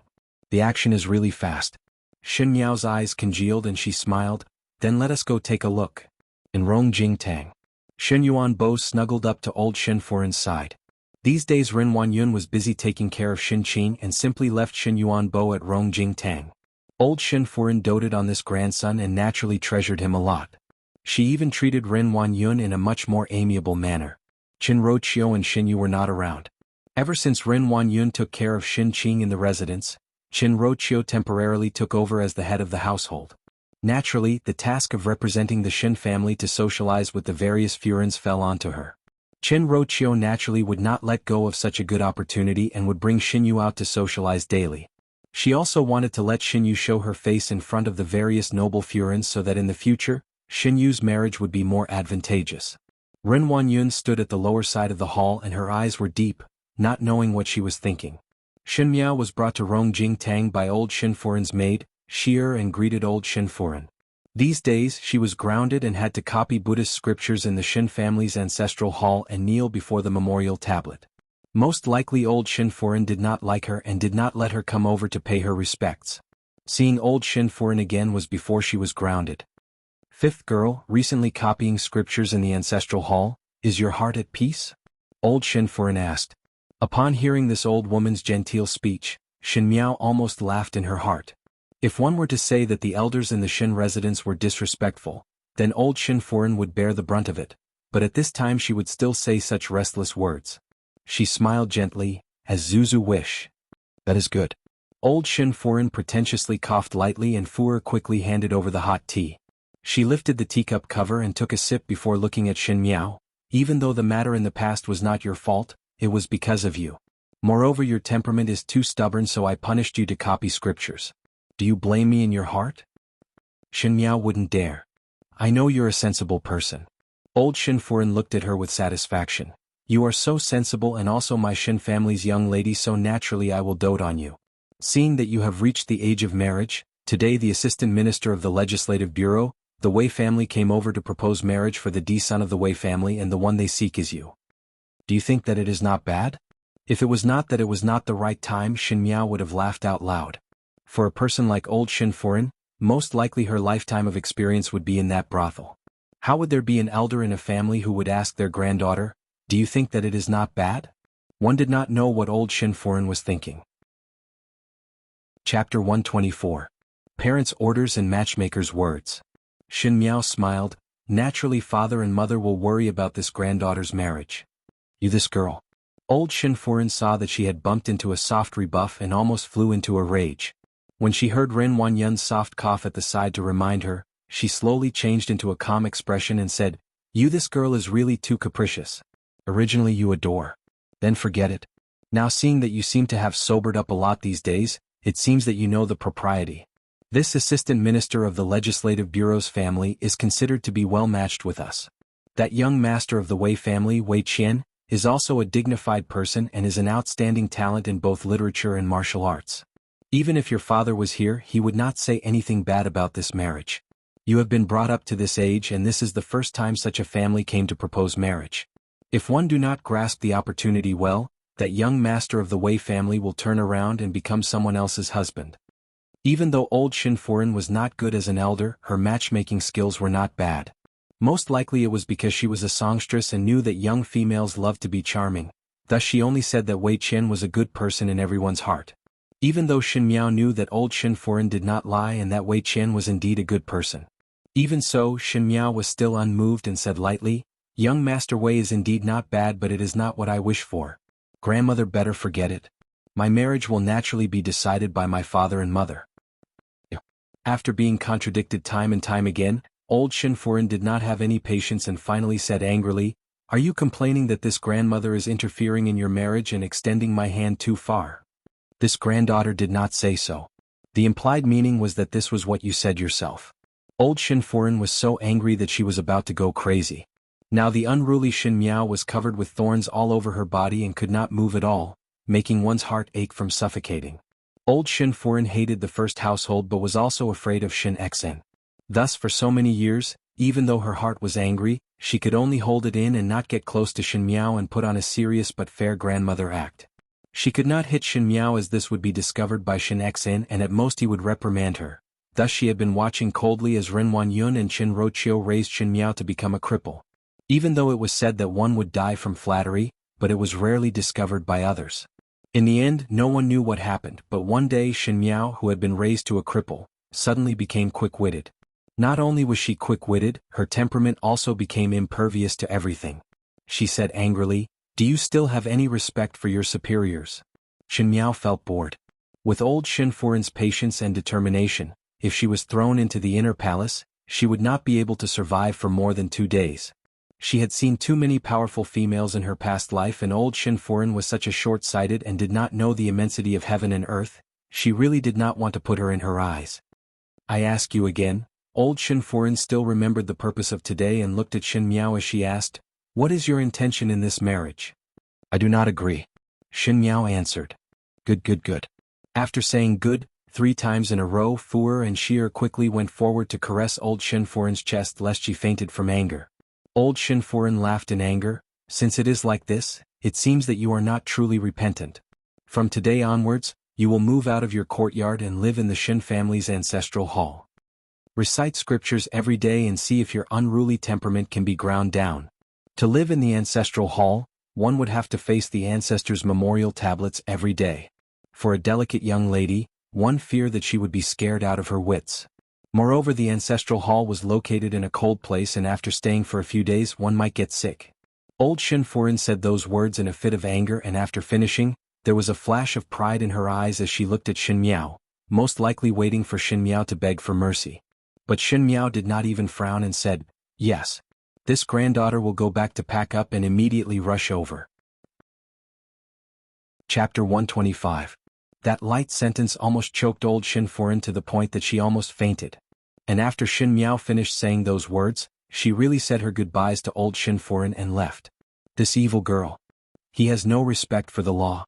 Speaker 1: The action is really fast. Xin Miao's eyes congealed and she smiled. Then let us go take a look. In Rongjing Tang. Xin Yuanbo snuggled up to old Xin Foreign's side. These days Ren Wanyun was busy taking care of Xin Qing and simply left Xin Yuanbo at Rongjing Tang. Old Xin Foreign doted on this grandson and naturally treasured him a lot. She even treated Ren Wanyun in a much more amiable manner. Qin Roqiu and Xin Yu were not around. Ever since Ren Wanyun took care of Xin Qing in the residence, Qin Roqiu temporarily took over as the head of the household. Naturally, the task of representing the Xin family to socialize with the various Furins fell onto her. Qin Roqiu naturally would not let go of such a good opportunity and would bring Xin Yu out to socialize daily. She also wanted to let Xin Yu show her face in front of the various noble Furins so that in the future, Xin Yu's marriage would be more advantageous. Ren Wanyun stood at the lower side of the hall and her eyes were deep, not knowing what she was thinking. Xin Miao was brought to Rongjing Tang by old Xin Foreign's maid, Shear, and greeted old Xin Foreign. These days she was grounded and had to copy Buddhist scriptures in the Xin family's ancestral hall and kneel before the memorial tablet. Most likely old Xin Foreign did not like her and did not let her come over to pay her respects. Seeing old Xin Foreign again was before she was grounded. Fifth girl, recently copying scriptures in the ancestral hall, is your heart at peace? Old Xin Foreign asked. Upon hearing this old woman's genteel speech, Xin Miao almost laughed in her heart. If one were to say that the elders in the Xin residence were disrespectful, then old Xin Foreign would bear the brunt of it, but at this time she would still say such restless words. She smiled gently, as Zuzu wish. That is good. Old Xin Foreign pretentiously coughed lightly and Fuer quickly handed over the hot tea. She lifted the teacup cover and took a sip before looking at Xin Miao. Even though the matter in the past was not your fault, it was because of you. Moreover, your temperament is too stubborn, so I punished you to copy scriptures. Do you blame me in your heart? Xin Miao wouldn't dare. I know you're a sensible person. Old Xin Foreign looked at her with satisfaction. You are so sensible and also my Xin family's young lady, so naturally I will dote on you. Seeing that you have reached the age of marriage, today the assistant minister of the legislative bureau, the Wei family came over to propose marriage for the D-son of the Wei family, and the one they seek is you. Do you think that it is not bad? If it was not that it was not the right time, Xin Miao would have laughed out loud. For a person like old Xin Foreign, most likely her lifetime of experience would be in that brothel. How would there be an elder in a family who would ask their granddaughter, do you think that it is not bad? One did not know what old Xin Foreign was thinking. Chapter 124. Parents' Orders and Matchmaker's Words. Xin Miao smiled. Naturally father and mother will worry about this granddaughter's marriage. You this girl. Old Xin Foreign saw that she had bumped into a soft rebuff and almost flew into a rage. When she heard Ren Wanyun's soft cough at the side to remind her, she slowly changed into a calm expression and said, You this girl is really too capricious. Originally you adore. Then forget it. Now seeing that you seem to have sobered up a lot these days, it seems that you know the propriety. This assistant minister of the legislative bureau's family is considered to be well matched with us. That young master of the Wei family, Wei Qian, is also a dignified person and is an outstanding talent in both literature and martial arts. Even if your father was here, he would not say anything bad about this marriage. You have been brought up to this age and this is the first time such a family came to propose marriage. If one do not grasp the opportunity well, that young master of the Wei family will turn around and become someone else's husband. Even though old Xin Foreign was not good as an elder, her matchmaking skills were not bad. Most likely it was because she was a songstress and knew that young females love to be charming, thus she only said that Wei Qian was a good person in everyone's heart. Even though Xin Miao knew that old Xin Foreign did not lie and that Wei Qian was indeed a good person. Even so, Xin Miao was still unmoved and said lightly, Young Master Wei is indeed not bad, but it is not what I wish for. Grandmother, better forget it. My marriage will naturally be decided by my father and mother. After being contradicted time and time again, Old Shinfurin did not have any patience and finally said angrily, "Are you complaining that this grandmother is interfering in your marriage and extending my hand too far?" This granddaughter did not say so. The implied meaning was that this was what you said yourself. Old Shinfurin was so angry that she was about to go crazy. Now the unruly Shin Miao was covered with thorns all over her body and could not move at all, making one's heart ache from suffocating. Old Shinfurin hated the first household but was also afraid of Shin Xen. Thus for so many years, even though her heart was angry, she could only hold it in and not get close to Shin Miao and put on a serious but fair grandmother act. She could not hit Shin Miao as this would be discovered by Shin Xen and at most he would reprimand her. Thus she had been watching coldly as Ren Wanyun and Shin Rochio raised Shin Miao to become a cripple. Even though it was said that one would die from flattery, but it was rarely discovered by others. In the end, no one knew what happened, but one day Shin Miao, who had been raised to a cripple, suddenly became quick-witted. Not only was she quick-witted, her temperament also became impervious to everything. She said angrily, "Do you still have any respect for your superiors?" Shin Miao felt bored. With old Shinfurin's patience and determination, if she was thrown into the inner palace, she would not be able to survive for more than 2 days. She had seen too many powerful females in her past life and old Shinfurin was such a short-sighted and did not know the immensity of heaven and earth, she really did not want to put her in her eyes. "I ask you again." Old Shinfurin still remembered the purpose of today and looked at Shin Miao as she asked, "What is your intention in this marriage?" "I do not agree." Shin Miao answered. Good. After saying good 3 times in a row, Fuer and Sheer quickly went forward to caress old Shinfurin's chest lest she fainted from anger. Old Shinfurin laughed in anger, "Since it is like this, it seems that you are not truly repentant. From today onwards, you will move out of your courtyard and live in the Shin family's ancestral hall. Recite scriptures every day and see if your unruly temperament can be ground down. To live in the ancestral hall, one would have to face the ancestors' memorial tablets every day. For a delicate young lady, one feared that she would be scared out of her wits. Moreover, the ancestral hall was located in a cold place and after staying for a few days one might get sick." Old Shinfurin said those words in a fit of anger and after finishing, there was a flash of pride in her eyes as she looked at Shin Miao, most likely waiting for Shin Miao to beg for mercy. But Shin Miao did not even frown and said, "Yes. This granddaughter will go back to pack up and immediately rush over." Chapter 125. That light sentence almost choked old Shinfurin to the point that she almost fainted. And after Shin Miao finished saying those words, she really said her goodbyes to old Shinfurin and left. This evil girl. He has no respect for the law.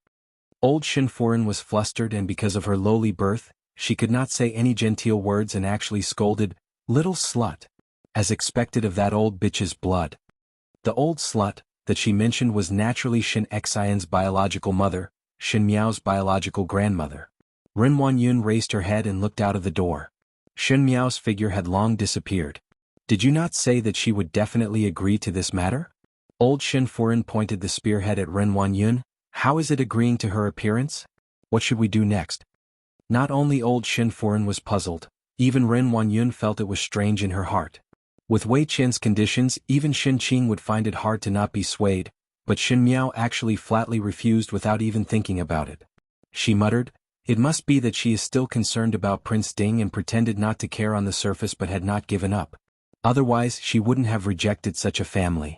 Speaker 1: Old Shinfurin was flustered and because of her lowly birth, she could not say any genteel words and actually scolded, "Little slut." As expected of that old bitch's blood. The old slut that she mentioned was naturally Shin Xian's biological mother, Shin Miao's biological grandmother. Ren Wanyun raised her head and looked out of the door. Shin Miao's figure had long disappeared. "Did you not say that she would definitely agree to this matter?" Old Shinfurin pointed the spearhead at Ren Wanyun. "How is it agreeing to her appearance? What should we do next?" Not only old Shinfurin was puzzled, even Ren Wanyun felt it was strange in her heart. With Wei Qian's conditions, even Shin Qing would find it hard to not be swayed, but Shin Miao actually flatly refused without even thinking about it. She muttered, "It must be that she is still concerned about Prince Ding and pretended not to care on the surface but had not given up. Otherwise she wouldn't have rejected such a family."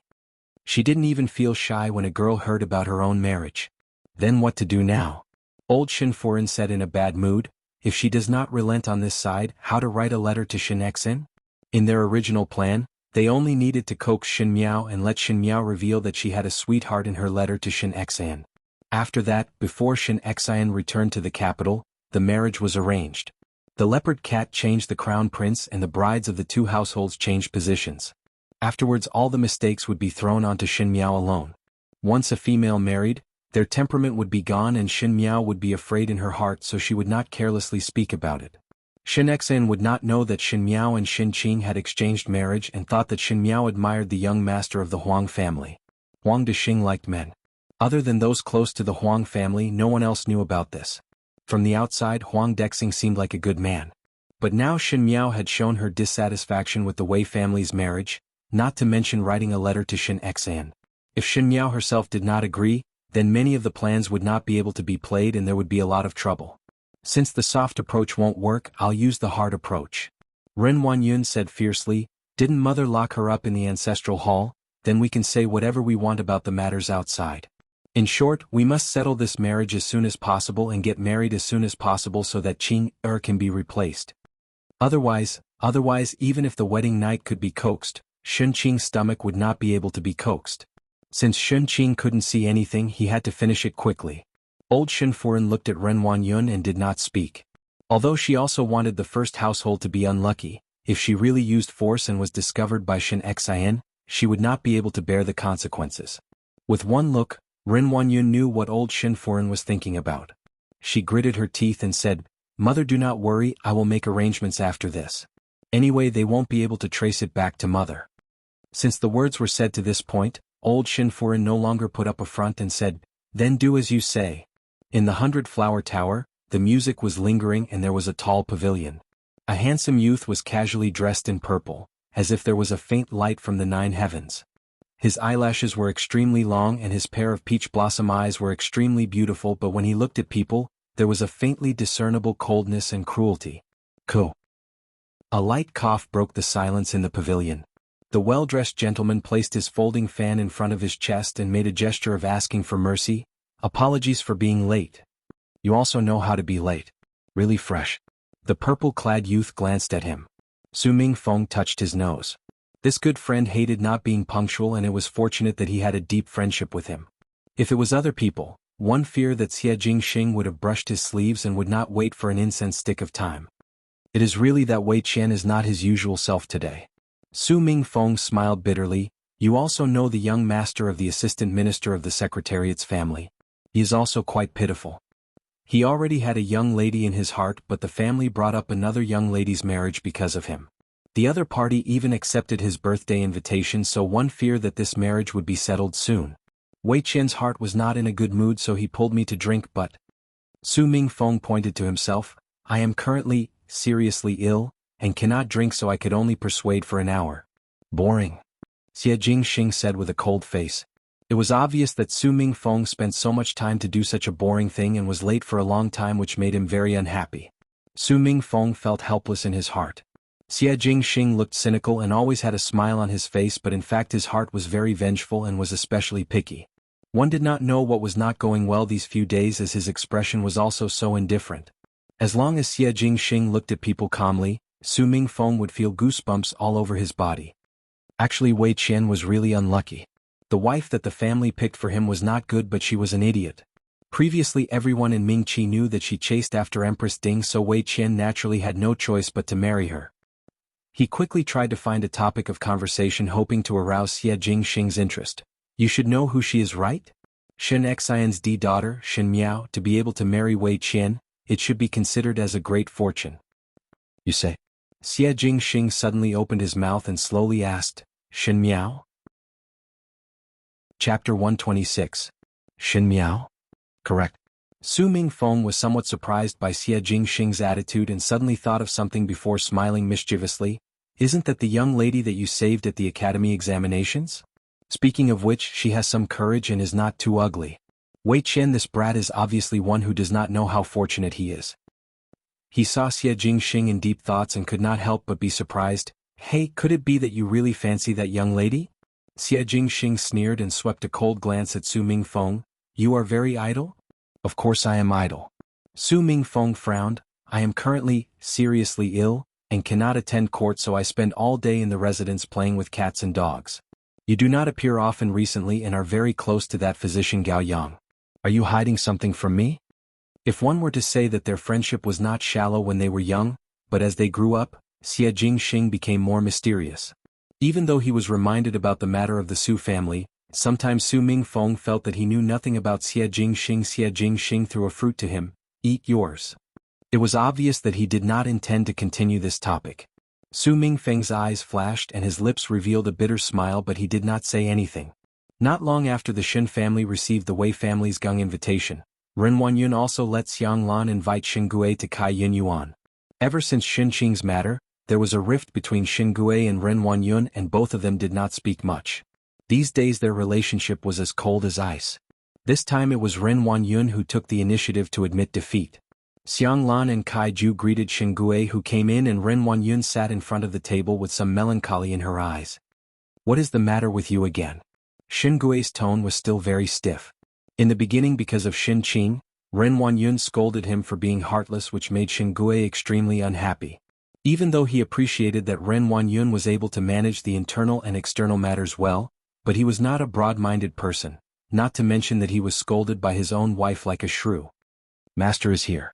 Speaker 1: She didn't even feel shy when a girl heard about her own marriage. Then what to do now? Old Shinfurin said in a bad mood, if she does not relent on this side, how to write a letter to Shin Xen? In their original plan, they only needed to coax Shin Miao and let Shin Miao reveal that she had a sweetheart in her letter to Shin Xan. After that, before Shin Xian returned to the capital, the marriage was arranged. The leopard cat changed the crown prince and the brides of the 2 households changed positions. Afterwards all the mistakes would be thrown onto Shin Miao alone. Once a female married, their temperament would be gone and Shin Miao would be afraid in her heart so she would not carelessly speak about it. Shin Xan would not know that Shin Miao and Shin Qing had exchanged marriage and thought that Shin Miao admired the young master of the Huang family. Huang Dexing liked men. Other than those close to the Huang family, no one else knew about this. From the outside, Huang Dexing seemed like a good man. But now Shin Miao had shown her dissatisfaction with the Wei family's marriage, not to mention writing a letter to Shin Xan. If Shin Miao herself did not agree, then many of the plans would not be able to be played and there would be a lot of trouble. Since the soft approach won't work, I'll use the hard approach. Ren Wanyun said fiercely, Didn't mother lock her up in the ancestral hall? Then we can say whatever we want about the matters outside. In short, we must settle this marriage as soon as possible and get married as soon as possible so that Qing can be replaced. Otherwise, even if the wedding night could be coaxed, Shun Qing's stomach would not be able to be coaxed. Since Shun Qing couldn't see anything, he had to finish it quickly. Old Shen Furen looked at Ren Wanyun and did not speak. Although she also wanted the first household to be unlucky, if she really used force and was discovered by Shen Xian, she would not be able to bear the consequences. With one look, Ren Wanyun knew what old Shen Furen was thinking about. She gritted her teeth and said, "Mother, do not worry, I will make arrangements after this. Anyway, they won't be able to trace it back to mother." Since the words were said to this point, old Shen Furen no longer put up a front and said, "Then do as you say." In the 100-flower tower, the music was lingering and there was a tall pavilion. A handsome youth was casually dressed in purple, as if there was a faint light from the 9 heavens. His eyelashes were extremely long and his pair of peach blossom eyes were extremely beautiful, but when he looked at people, there was a faintly discernible coldness and cruelty. "Ko." A light cough broke the silence in the pavilion. The well-dressed gentleman placed his folding fan in front of his chest and made a gesture of asking for mercy. "Apologies for being late. You also know how to be late. Really fresh." The purple-clad youth glanced at him. Su Mingfeng touched his nose. This good friend hated not being punctual, and it was fortunate that he had a deep friendship with him. If it was other people, one feared that Xie Jingxing would have brushed his sleeves and would not wait for an incense stick of time. It is really that Wei Qian is not his usual self today. Su Mingfeng smiled bitterly. "You also know the young master of the assistant minister of the Secretariat's family. He is also quite pitiful. He already had a young lady in his heart, but the family brought up another young lady's marriage because of him. The other party even accepted his birthday invitation, so one feared that this marriage would be settled soon. Wei Qian's heart was not in a good mood, so he pulled me to drink, but..." Su Mingfeng pointed to himself. "I am currently seriously ill, and cannot drink, so I could only persuade for an hour." "Boring," Xie Jingxing said with a cold face. It was obvious that Su Mingfeng spent so much time to do such a boring thing and was late for a long time, which made him very unhappy. Su Mingfeng felt helpless in his heart. Xie Jingxing looked cynical and always had a smile on his face, but in fact his heart was very vengeful and was especially picky. One did not know what was not going well these few days, as his expression was also so indifferent. As long as Xie Jingxing looked at people calmly, Su Mingfeng would feel goosebumps all over his body. Actually, Wei Qian was really unlucky. The wife that the family picked for him was not good, but she was an idiot. Previously everyone in Mingqi knew that she chased after Empress Ding, so Wei Qian naturally had no choice but to marry her. He quickly tried to find a topic of conversation, hoping to arouse Xie Jingxing's interest. "You should know who she is, right? Shen Xian's daughter, Shen Miao, to be able to marry Wei Qian, it should be considered as a great fortune." "You say?" Xie Jingxing suddenly opened his mouth and slowly asked, "Shen Miao?" Chapter 126. Shen Miao? Correct. Su Mingfeng was somewhat surprised by Xie Jingxing's attitude and suddenly thought of something before smiling mischievously. "Isn't that the young lady that you saved at the academy examinations? Speaking of which, she has some courage and is not too ugly. Wei Qian, this brat is obviously one who does not know how fortunate he is." He saw Xie Jingxing in deep thoughts and could not help but be surprised. "Hey, could it be that you really fancy that young lady?" Xie Jingxing sneered and swept a cold glance at Su Mingfeng. "You are very idle?" "Of course I am idle." Su Mingfeng frowned. "I am currently seriously ill, and cannot attend court, so I spend all day in the residence playing with cats and dogs. You do not appear often recently and are very close to that physician Gao Yang. Are you hiding something from me?" If one were to say that their friendship was not shallow when they were young, but as they grew up, Xie Jingxing became more mysterious. Even though he was reminded about the matter of the Su family, sometimes Su Mingfeng felt that he knew nothing about Xie Jingxing. Xie Jingxing threw a fruit to him. "Eat yours." It was obvious that he did not intend to continue this topic. Su Mingfeng's eyes flashed and his lips revealed a bitter smile, but he did not say anything. Not long after the Shen family received the Wei family's Gang invitation, Ren Wanyun also let Xiang Lan invite Xingui to Kai Yin Yuan. Ever since Xin Qing's matter, there was a rift between Xingui and Ren Wanyun, and both of them did not speak much. These days their relationship was as cold as ice. This time it was Ren Wanyun who took the initiative to admit defeat. Xianglan and Kai Ju greeted Xingui, who came in, and Ren Wanyun sat in front of the table with some melancholy in her eyes. "What is the matter with you again?" Xingui's tone was still very stiff. In the beginning, because of Xin Qing, Ren Wanyun scolded him for being heartless, which made Xingui extremely unhappy. Even though he appreciated that Ren Wanyun was able to manage the internal and external matters well, but he was not a broad-minded person, not to mention that he was scolded by his own wife like a shrew. "Master is here."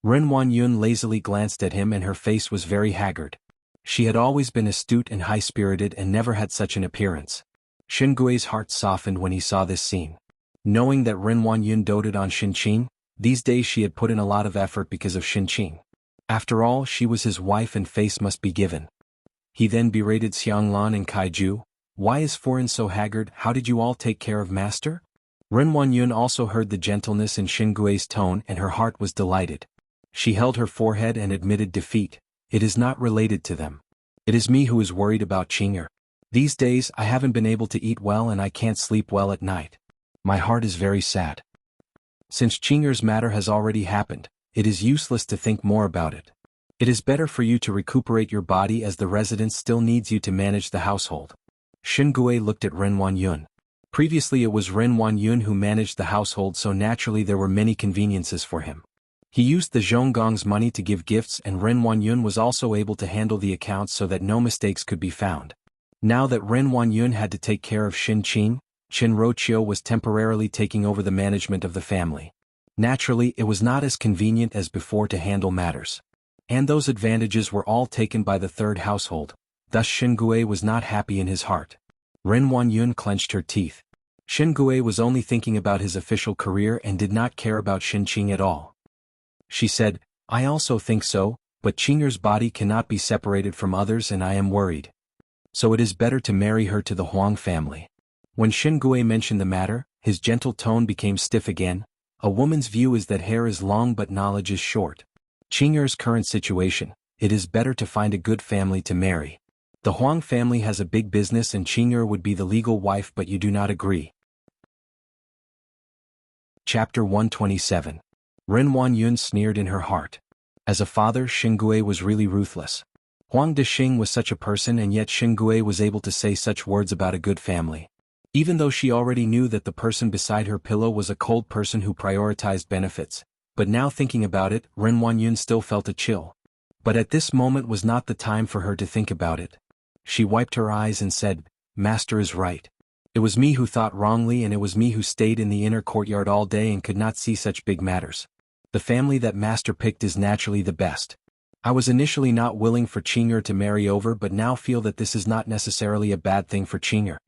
Speaker 1: Ren Wanyun lazily glanced at him, and her face was very haggard. She had always been astute and high-spirited and never had such an appearance. Xingui's heart softened when he saw this scene. Knowing that Ren Wanyun doted on Xin Qing, these days she had put in a lot of effort because of Xin Qing. After all, she was his wife and face must be given. He then berated Xianglan and Kai Ju. "Why is foreign so haggard? How did you all take care of master?" Ren Wanyun also heard the gentleness in Xingui's tone, and her heart was delighted. She held her forehead and admitted defeat. "It is not related to them. It is me who is worried about Qing'er. These days I haven't been able to eat well and I can't sleep well at night. My heart is very sad. Since Qing'er's matter has already happened, it is useless to think more about it. It is better for you to recuperate your body, as the residence still needs you to manage the household." Xingui looked at Ren Wanyun. Previously it was Ren Wanyun who managed the household, so naturally there were many conveniences for him. He used the Zhonggong's money to give gifts, and Ren Wanyun was also able to handle the accounts so that no mistakes could be found. Now that Ren Wanyun had to take care of Xin Qing, Qin Roqiu was temporarily taking over the management of the family. Naturally, it was not as convenient as before to handle matters. And those advantages were all taken by the third household, thus Xingui was not happy in his heart. Ren Wanyun clenched her teeth. Xingui was only thinking about his official career and did not care about Xin Qing at all. She said, "I also think so, but Qing'er's body cannot be separated from others and I am worried. So it is better to marry her to the Huang family." When Xingui mentioned the matter, his gentle tone became stiff again. "A woman's view is that hair is long but knowledge is short. Qing'er's current situation, it is better to find a good family to marry. The Huang family has a big business and Qing'er would be the legal wife, but you do not agree." Chapter 127. Ren Wanyun sneered in her heart. As a father, Xingui was really ruthless. Huang Dexing was such a person, and yet Xingui was able to say such words about a good family. Even though she already knew that the person beside her pillow was a cold person who prioritized benefits, but now thinking about it, Ren Wanyun still felt a chill. But at this moment was not the time for her to think about it. She wiped her eyes and said, "Master is right. It was me who thought wrongly, and it was me who stayed in the inner courtyard all day and could not see such big matters. The family that Master picked is naturally the best. I was initially not willing for Qing'er to marry over, but now feel that this is not necessarily a bad thing for Qing'er."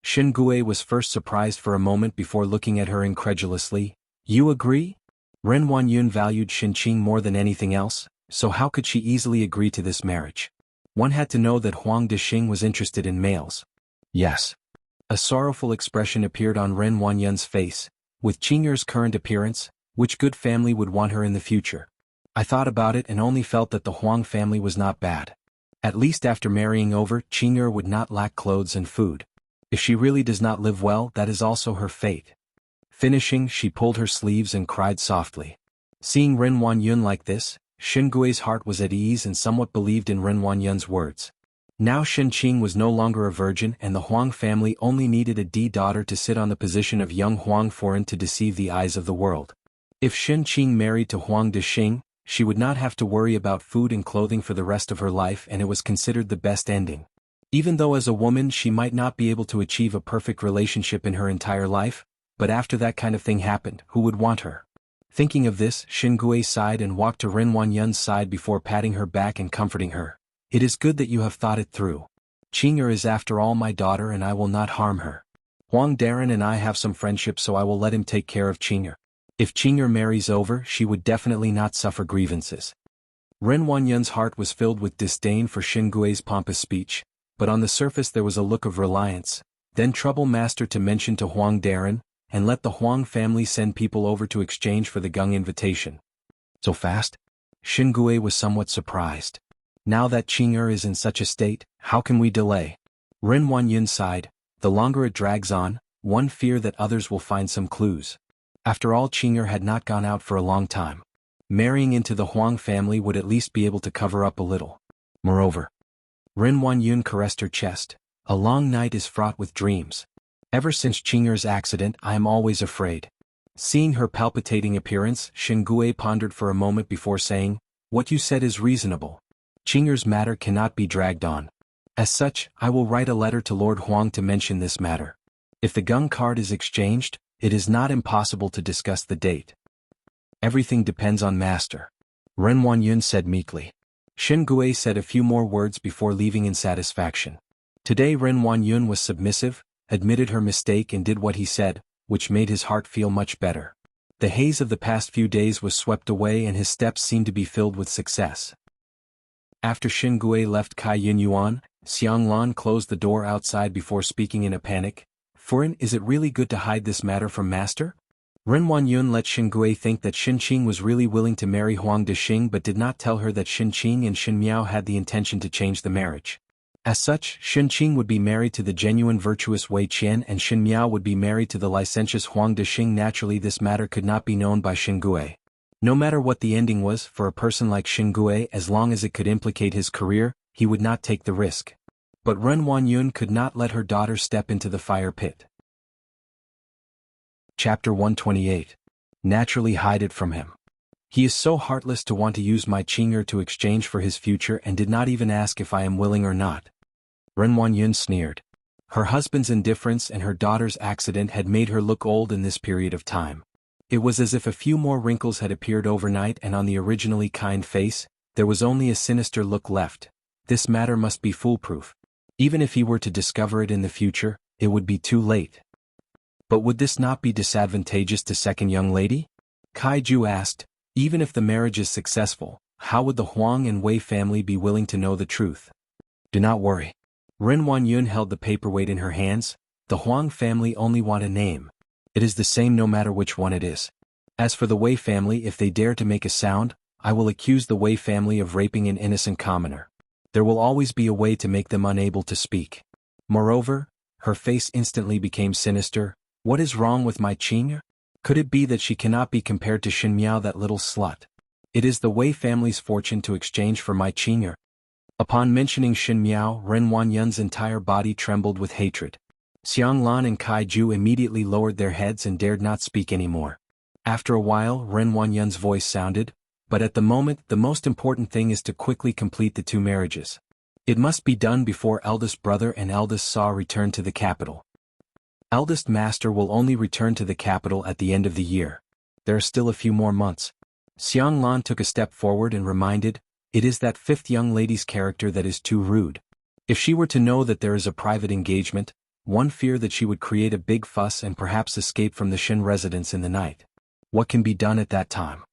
Speaker 1: Xingui was first surprised for a moment before looking at her incredulously. "You agree?" Ren Wanyun valued Xin Qing more than anything else, so how could she easily agree to this marriage? One had to know that Huang Dexing was interested in males. "Yes." A sorrowful expression appeared on Ren Wanyun's face. With Qing'er's current appearance, which good family would want her in the future? "I thought about it and only felt that the Huang family was not bad. At least after marrying over, Qing'er would not lack clothes and food. If she really does not live well, that is also her fate." Finishing, she pulled her sleeves and cried softly. Seeing Ren Wanyun like this, Xingui's heart was at ease and somewhat believed in Ren Wanyun's words. Now Xin Qing was no longer a virgin, and the Huang family only needed a daughter to sit on the position of young Huang foreign to deceive the eyes of the world. If Xin Qing married to Huang Dexing, she would not have to worry about food and clothing for the rest of her life, and it was considered the best ending. Even though as a woman she might not be able to achieve a perfect relationship in her entire life, but after that kind of thing happened, who would want her? Thinking of this, Xingui sighed and walked to Ren Wanyun's side before patting her back and comforting her. "It is good that you have thought it through. Qing'er is after all my daughter and I will not harm her. Huang Darren and I have some friendship, so I will let him take care of Qing'er. If Qing'er marries over, she would definitely not suffer grievances." Ren Wanyun's heart was filled with disdain for Xingui's pompous speech, but on the surface there was a look of reliance. Then trouble Master to mention to Huang Darren, and let the Huang family send people over to exchange for the Gung invitation. "So fast?" Xingui was somewhat surprised. "Now that Qing'er is in such a state, how can we delay?" Ren Wanyun sighed. "The longer it drags on, one fear that others will find some clues. After all, Qing'er had not gone out for a long time. Marrying into the Huang family would at least be able to cover up a little. Moreover, Ren Huanyun caressed her chest. A long night is fraught with dreams. Ever since Qing'er's accident, I am always afraid. Seeing her palpitating appearance, Xingui pondered for a moment before saying, "What you said is reasonable. Qing'er's matter cannot be dragged on. As such, I will write a letter to Lord Huang to mention this matter. If the gung card is exchanged, it is not impossible to discuss the date. Everything depends on Master," Ren Huanyun said meekly. Xingui said a few more words before leaving in satisfaction. Today Ren Huanyun was submissive, admitted her mistake and did what he said, which made his heart feel much better. The haze of the past few days was swept away and his steps seemed to be filled with success. After Xingui left Kai Yunyuan, Xianglan closed the door outside before speaking in a panic. "Furin, is it really good to hide this matter from Master?" Ren Huanyun let Xingui think that Xinqing was really willing to marry Huang Dexing but did not tell her that Xinqing and Xinmiao had the intention to change the marriage. As such, Xinqing would be married to the genuine virtuous Wei Qian and Xinmiao would be married to the licentious Huang Dexing. Naturally this matter could not be known by Xingui. No matter what the ending was for a person like Xingui, as long as it could implicate his career, he would not take the risk. But Ren Huanyun could not let her daughter step into the fire pit. Chapter 128. Naturally hide it from him. He is so heartless to want to use my Qing'er to exchange for his future and did not even ask if I am willing or not. Ren Huanyun sneered. Her husband's indifference and her daughter's accident had made her look old in this period of time. It was as if a few more wrinkles had appeared overnight and on the originally kind face, there was only a sinister look left. This matter must be foolproof. Even if he were to discover it in the future, it would be too late. But would this not be disadvantageous to second young lady? Kaiju asked, even if the marriage is successful, how would the Huang and Wei family be willing to know the truth? Do not worry. Ren Huanyun held the paperweight in her hands. The Huang family only want a name. It is the same no matter which one it is. As for the Wei family, if they dare to make a sound, I will accuse the Wei family of raping an innocent commoner. There will always be a way to make them unable to speak. Moreover, her face instantly became sinister. What is wrong with my Qing'er? Could it be that she cannot be compared to Xinmiao, that little slut? It is the Wei family's fortune to exchange for my Qing'er. Upon mentioning Xinmiao, Ren Huanyun's entire body trembled with hatred. Xianglan and Kaiju immediately lowered their heads and dared not speak anymore. After a while, Ren Huanyun's voice sounded, but at the moment the most important thing is to quickly complete the two marriages. It must be done before eldest brother and eldest Sa return to the capital. Eldest master will only return to the capital at the end of the year. There are still a few more months. Xianglan took a step forward and reminded, it is that fifth young lady's character that is too rude. If she were to know that there is a private engagement, one fear that she would create a big fuss and perhaps escape from the Shin residence in the night. What can be done at that time?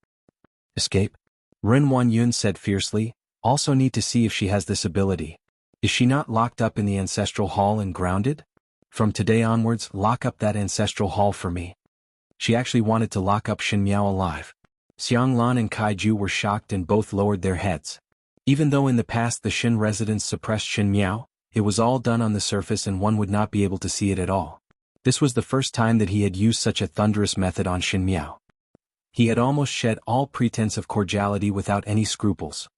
Speaker 1: Escape? Ren Huanyun said fiercely, also need to see if she has this ability. Is she not locked up in the ancestral hall and grounded? From today onwards, lock up that ancestral hall for me. She actually wanted to lock up Xinmiao alive. Xianglan and Kaiju were shocked and both lowered their heads. Even though in the past the Shin residents suppressed Xinmiao, it was all done on the surface and one would not be able to see it at all. This was the first time that he had used such a thunderous method on Xinmiao. He had almost shed all pretense of cordiality without any scruples.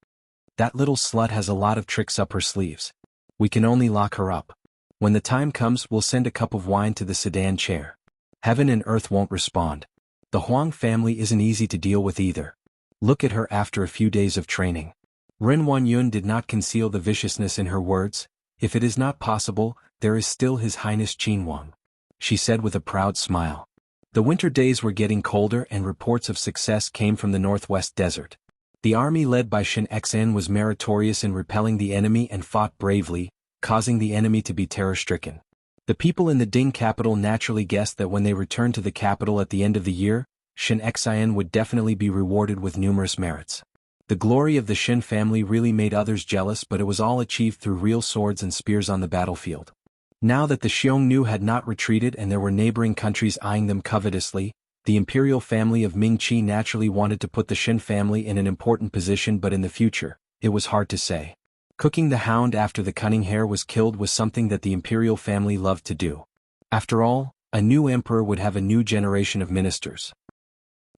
Speaker 1: That little slut has a lot of tricks up her sleeves. We can only lock her up. When the time comes, we'll send a cup of wine to the sedan chair. Heaven and earth won't respond. The Huang family isn't easy to deal with either. Look at her after a few days of training. Ren Huanyun did not conceal the viciousness in her words. If it is not possible, there is still His Highness Qin Huang, she said with a proud smile. The winter days were getting colder and reports of success came from the northwest desert. The army led by Shin Xn was meritorious in repelling the enemy and fought bravely, causing the enemy to be terror-stricken. The people in the Ding capital naturally guessed that when they returned to the capital at the end of the year, Shin Xn would definitely be rewarded with numerous merits. The glory of the Shin family really made others jealous, but it was all achieved through real swords and spears on the battlefield. Now that the Xiongnu had not retreated and there were neighboring countries eyeing them covetously, the imperial family of Ming-Chi naturally wanted to put the Shin family in an important position, but in the future, it was hard to say. Cooking the hound after the cunning hare was killed was something that the imperial family loved to do. After all, a new emperor would have a new generation of ministers.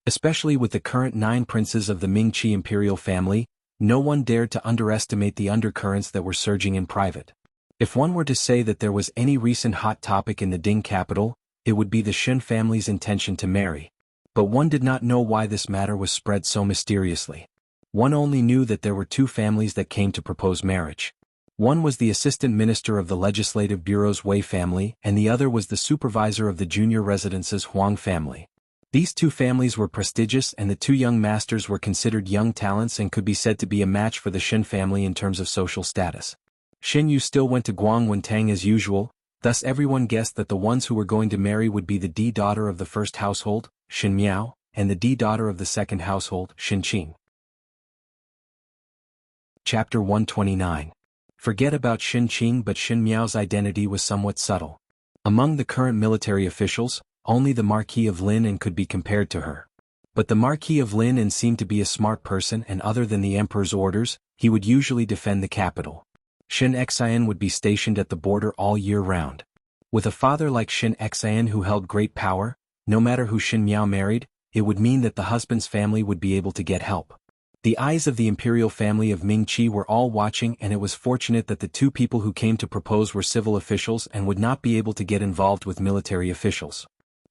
Speaker 1: Especially with the current 9 princes of the Ming-Chi imperial family, no one dared to underestimate the undercurrents that were surging in private. If one were to say that there was any recent hot topic in the Ding capital, it would be the Shin family's intention to marry. But one did not know why this matter was spread so mysteriously. One only knew that there were 2 families that came to propose marriage. One was the assistant minister of the Legislative Bureau's Wei family, and the other was the supervisor of the junior residence's Huang family. These 2 families were prestigious, and the 2 young masters were considered young talents and could be said to be a match for the Shin family in terms of social status. Shin Yu still went to Guangwentang as usual, thus everyone guessed that the ones who were going to marry would be the D daughter of the first household, Shin Miao, and the D daughter of the second household, Shin Qing. Chapter 129. Forget about Shin Qing, but Shin Miao's identity was somewhat subtle. Among the current military officials, only the Marquis of Lineage could be compared to her. But the Marquis of Lineage seemed to be a smart person, and other than the Emperor's orders, he would usually defend the capital. Shin Xian would be stationed at the border all year round. With a father like Shin Xian who held great power, no matter who Shin Miao married, it would mean that the husband's family would be able to get help. The eyes of the imperial family of Ming-Chi were all watching, and it was fortunate that the 2 people who came to propose were civil officials and would not be able to get involved with military officials.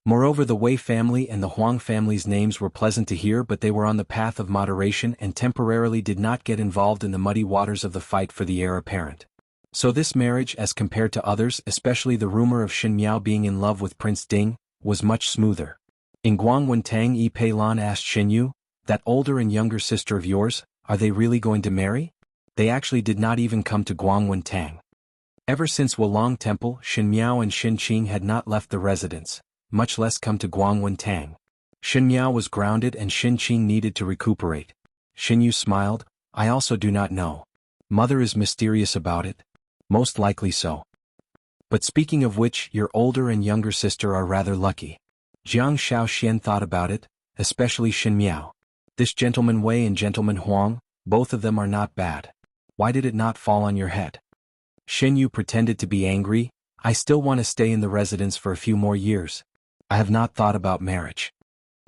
Speaker 1: Moreover, the Wei family and the Huang family's names were pleasant to hear, but they were on the path of moderation and temporarily did not get involved in the muddy waters of the fight for the heir apparent. So this marriage, as compared to others, especially the rumor of Shin Miao being in love with Prince Ding, was much smoother. In Guangwentang, Yi Peilan asked Shin Yu, "That older and younger sister of yours, are they really going to marry?" They actually did not even come to Guangwentang. Ever since Wulong Temple, Shin Miao and Shin Qing had not left the residence, much less come to Guangwentang. Shin Miao was grounded and Shin Qing needed to recuperate. Shin Yu smiled, "I also do not know. Mother is mysterious about it. Most likely so. But speaking of which, your older and younger sister are rather lucky." Jiang Shaoxian thought about it, especially Shin Miao. This gentleman Wei and gentleman Huang, both of them are not bad. Why did it not fall on your head? Shin Yu pretended to be angry. "I still want to stay in the residence for a few more years. I have not thought about marriage."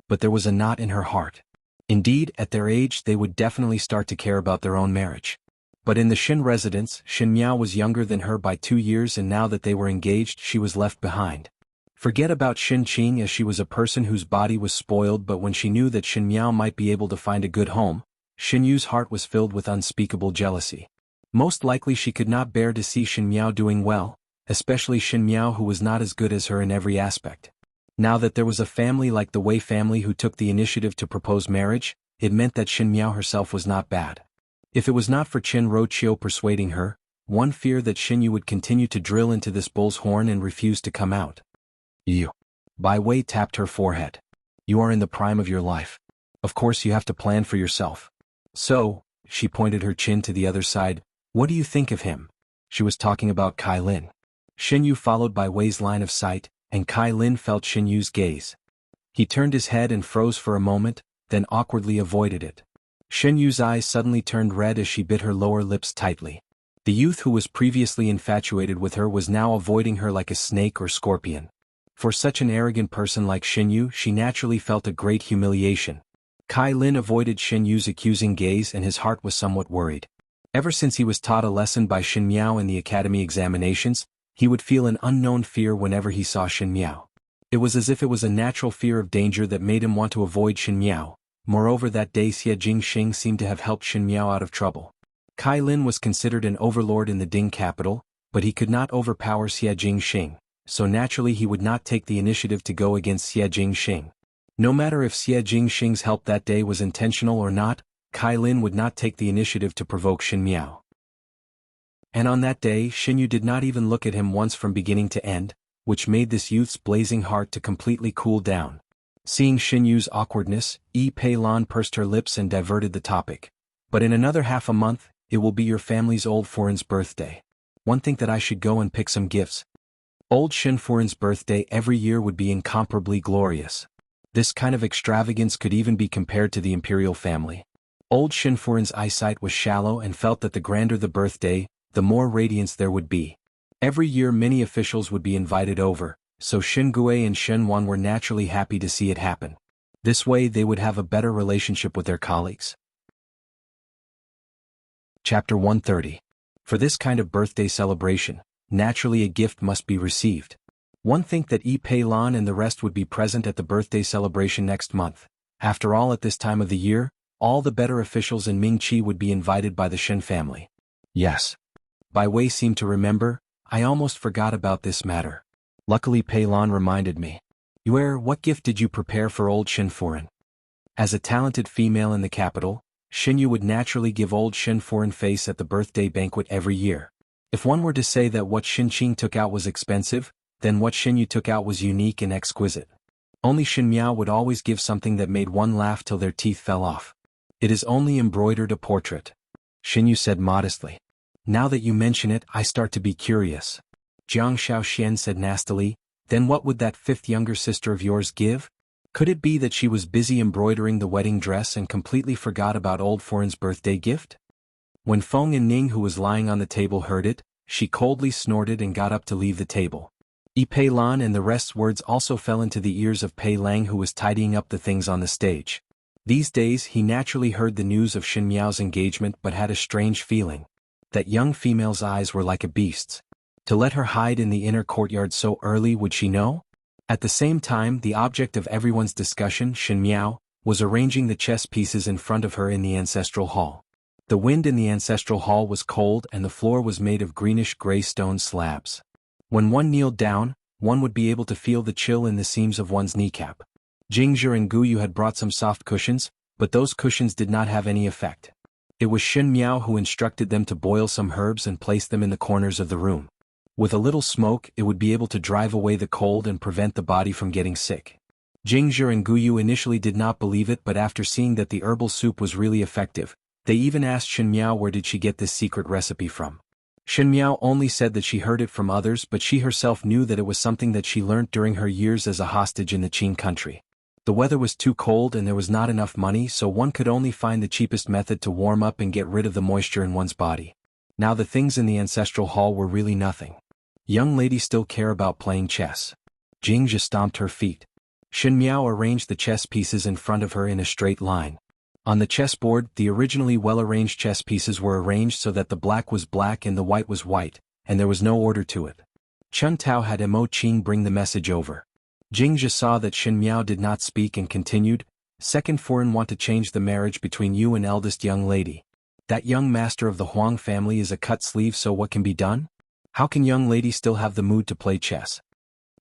Speaker 1: But there was a knot in her heart. Indeed, at their age they would definitely start to care about their own marriage. But in the Shin residence, Shin Miao was younger than her by 2 years, and now that they were engaged she was left behind. Forget about Shin Qing, as she was a person whose body was spoiled, but when she knew that Shin Miao might be able to find a good home, Shin Yu's heart was filled with unspeakable jealousy. Most likely she could not bear to see Shin Miao doing well, especially Shin Miao who was not as good as her in every aspect. Now that there was a family like the Wei family who took the initiative to propose marriage, it meant that Shin Miao herself was not bad. If it was not for Qin Roqiu persuading her, one feared that Shin Yu would continue to drill into this bull's horn and refuse to come out. "You." Bai Wei tapped her forehead. "You are in the prime of your life. Of course you have to plan for yourself. So," she pointed her chin to the other side, "what do you think of him?" She was talking about Kai Lin. Shin Yu followed Bai Wei's line of sight, and Kai Lin felt Shin Yu's gaze. He turned his head and froze for a moment, then awkwardly avoided it. Shin Yu's eyes suddenly turned red as she bit her lower lips tightly. The youth who was previously infatuated with her was now avoiding her like a snake or scorpion. For such an arrogant person like Shin Yu, she naturally felt a great humiliation. Kai Lin avoided Shin Yu's accusing gaze, and his heart was somewhat worried. Ever since he was taught a lesson by Shin Miao in the academy examinations, he would feel an unknown fear whenever he saw Shin Miao. It was as if it was a natural fear of danger that made him want to avoid Shin Miao. Moreover, that day Xie Jingxing seemed to have helped Shin Miao out of trouble. Kai Lin was considered an overlord in the Ding capital, but he could not overpower Xie Jingxing, so naturally he would not take the initiative to go against Xie Jingxing. No matter if Xie Jingxing's help that day was intentional or not, Kai Lin would not take the initiative to provoke Shin Miao. And on that day Shin Yu did not even look at him once from beginning to end, which made this youth's blazing heart to completely cool down. Seeing Shin Yu's awkwardness, Yi Peilan pursed her lips and diverted the topic. "But in another half a month, it will be your family's old foreign's birthday. One think that I should go and pick some gifts." Old Shin Foreign's birthday every year would be incomparably glorious. This kind of extravagance could even be compared to the imperial family. Old Shin Foreign's eyesight was shallow and felt that the grander the birthday, the more radiance there would be. Every year many officials would be invited over, so Shin Gui and Shen Wan were naturally happy to see it happen. This way they would have a better relationship with their colleagues. Chapter 130. For this kind of birthday celebration, naturally a gift must be received. One think that Pei Lan and the rest would be present at the birthday celebration next month. After all, at this time of the year, all the better officials in Mingqi would be invited by the Shin family. Yes. Bai Wei seemed to remember. I almost forgot about this matter. Luckily Pei Lan reminded me. What gift did you prepare for old Shin Foreign? As a talented female in the capital, Shin Yu would naturally give old Shin Foreign face at the birthday banquet every year. If one were to say that what Shin Qing took out was expensive, then what Shin Yu took out was unique and exquisite. Only Shin Miao would always give something that made one laugh till their teeth fell off. It is only embroidered a portrait. Shin Yu said modestly. Now that you mention it, I start to be curious. Jiang Shaoxian said nastily, then what would that fifth younger sister of yours give? Could it be that she was busy embroidering the wedding dress and completely forgot about old Foreign's birthday gift? When Feng and Ning, who was lying on the table, heard it, she coldly snorted and got up to leave the table. Pei Lan and the rest's words also fell into the ears of Pei Lang, who was tidying up the things on the stage. These days he naturally heard the news of Shin Miao's engagement but had a strange feeling. That young female's eyes were like a beast's. To let her hide in the inner courtyard so early, would she know? At the same time, the object of everyone's discussion, Shin Miao, was arranging the chess pieces in front of her in the ancestral hall. The wind in the ancestral hall was cold and the floor was made of greenish-gray stone slabs. When one kneeled down, one would be able to feel the chill in the seams of one's kneecap. Jingzhi and Guyu had brought some soft cushions, but those cushions did not have any effect. It was Shin Miao who instructed them to boil some herbs and place them in the corners of the room. With a little smoke, it would be able to drive away the cold and prevent the body from getting sick. Jingzhi and Guyu initially did not believe it, but after seeing that the herbal soup was really effective, they even asked Shin Miao where did she get this secret recipe from. Shin Miao only said that she heard it from others, but she herself knew that it was something that she learnt during her years as a hostage in the Qing country. The weather was too cold and there was not enough money, so one could only find the cheapest method to warm up and get rid of the moisture in one's body. Now the things in the ancestral hall were really nothing. Young lady still care about playing chess. Jingzhi stomped her feet. Shin Miao arranged the chess pieces in front of her in a straight line. On the chessboard, the originally well-arranged chess pieces were arranged so that the black was black and the white was white, and there was no order to it. Chun Tao had Mo Qing bring the message over. Jingzhi saw that Shin Miao did not speak and continued, Second Foreign want to change the marriage between you and eldest young lady. That young master of the Huang family is a cut sleeve, so what can be done? How can young lady still have the mood to play chess?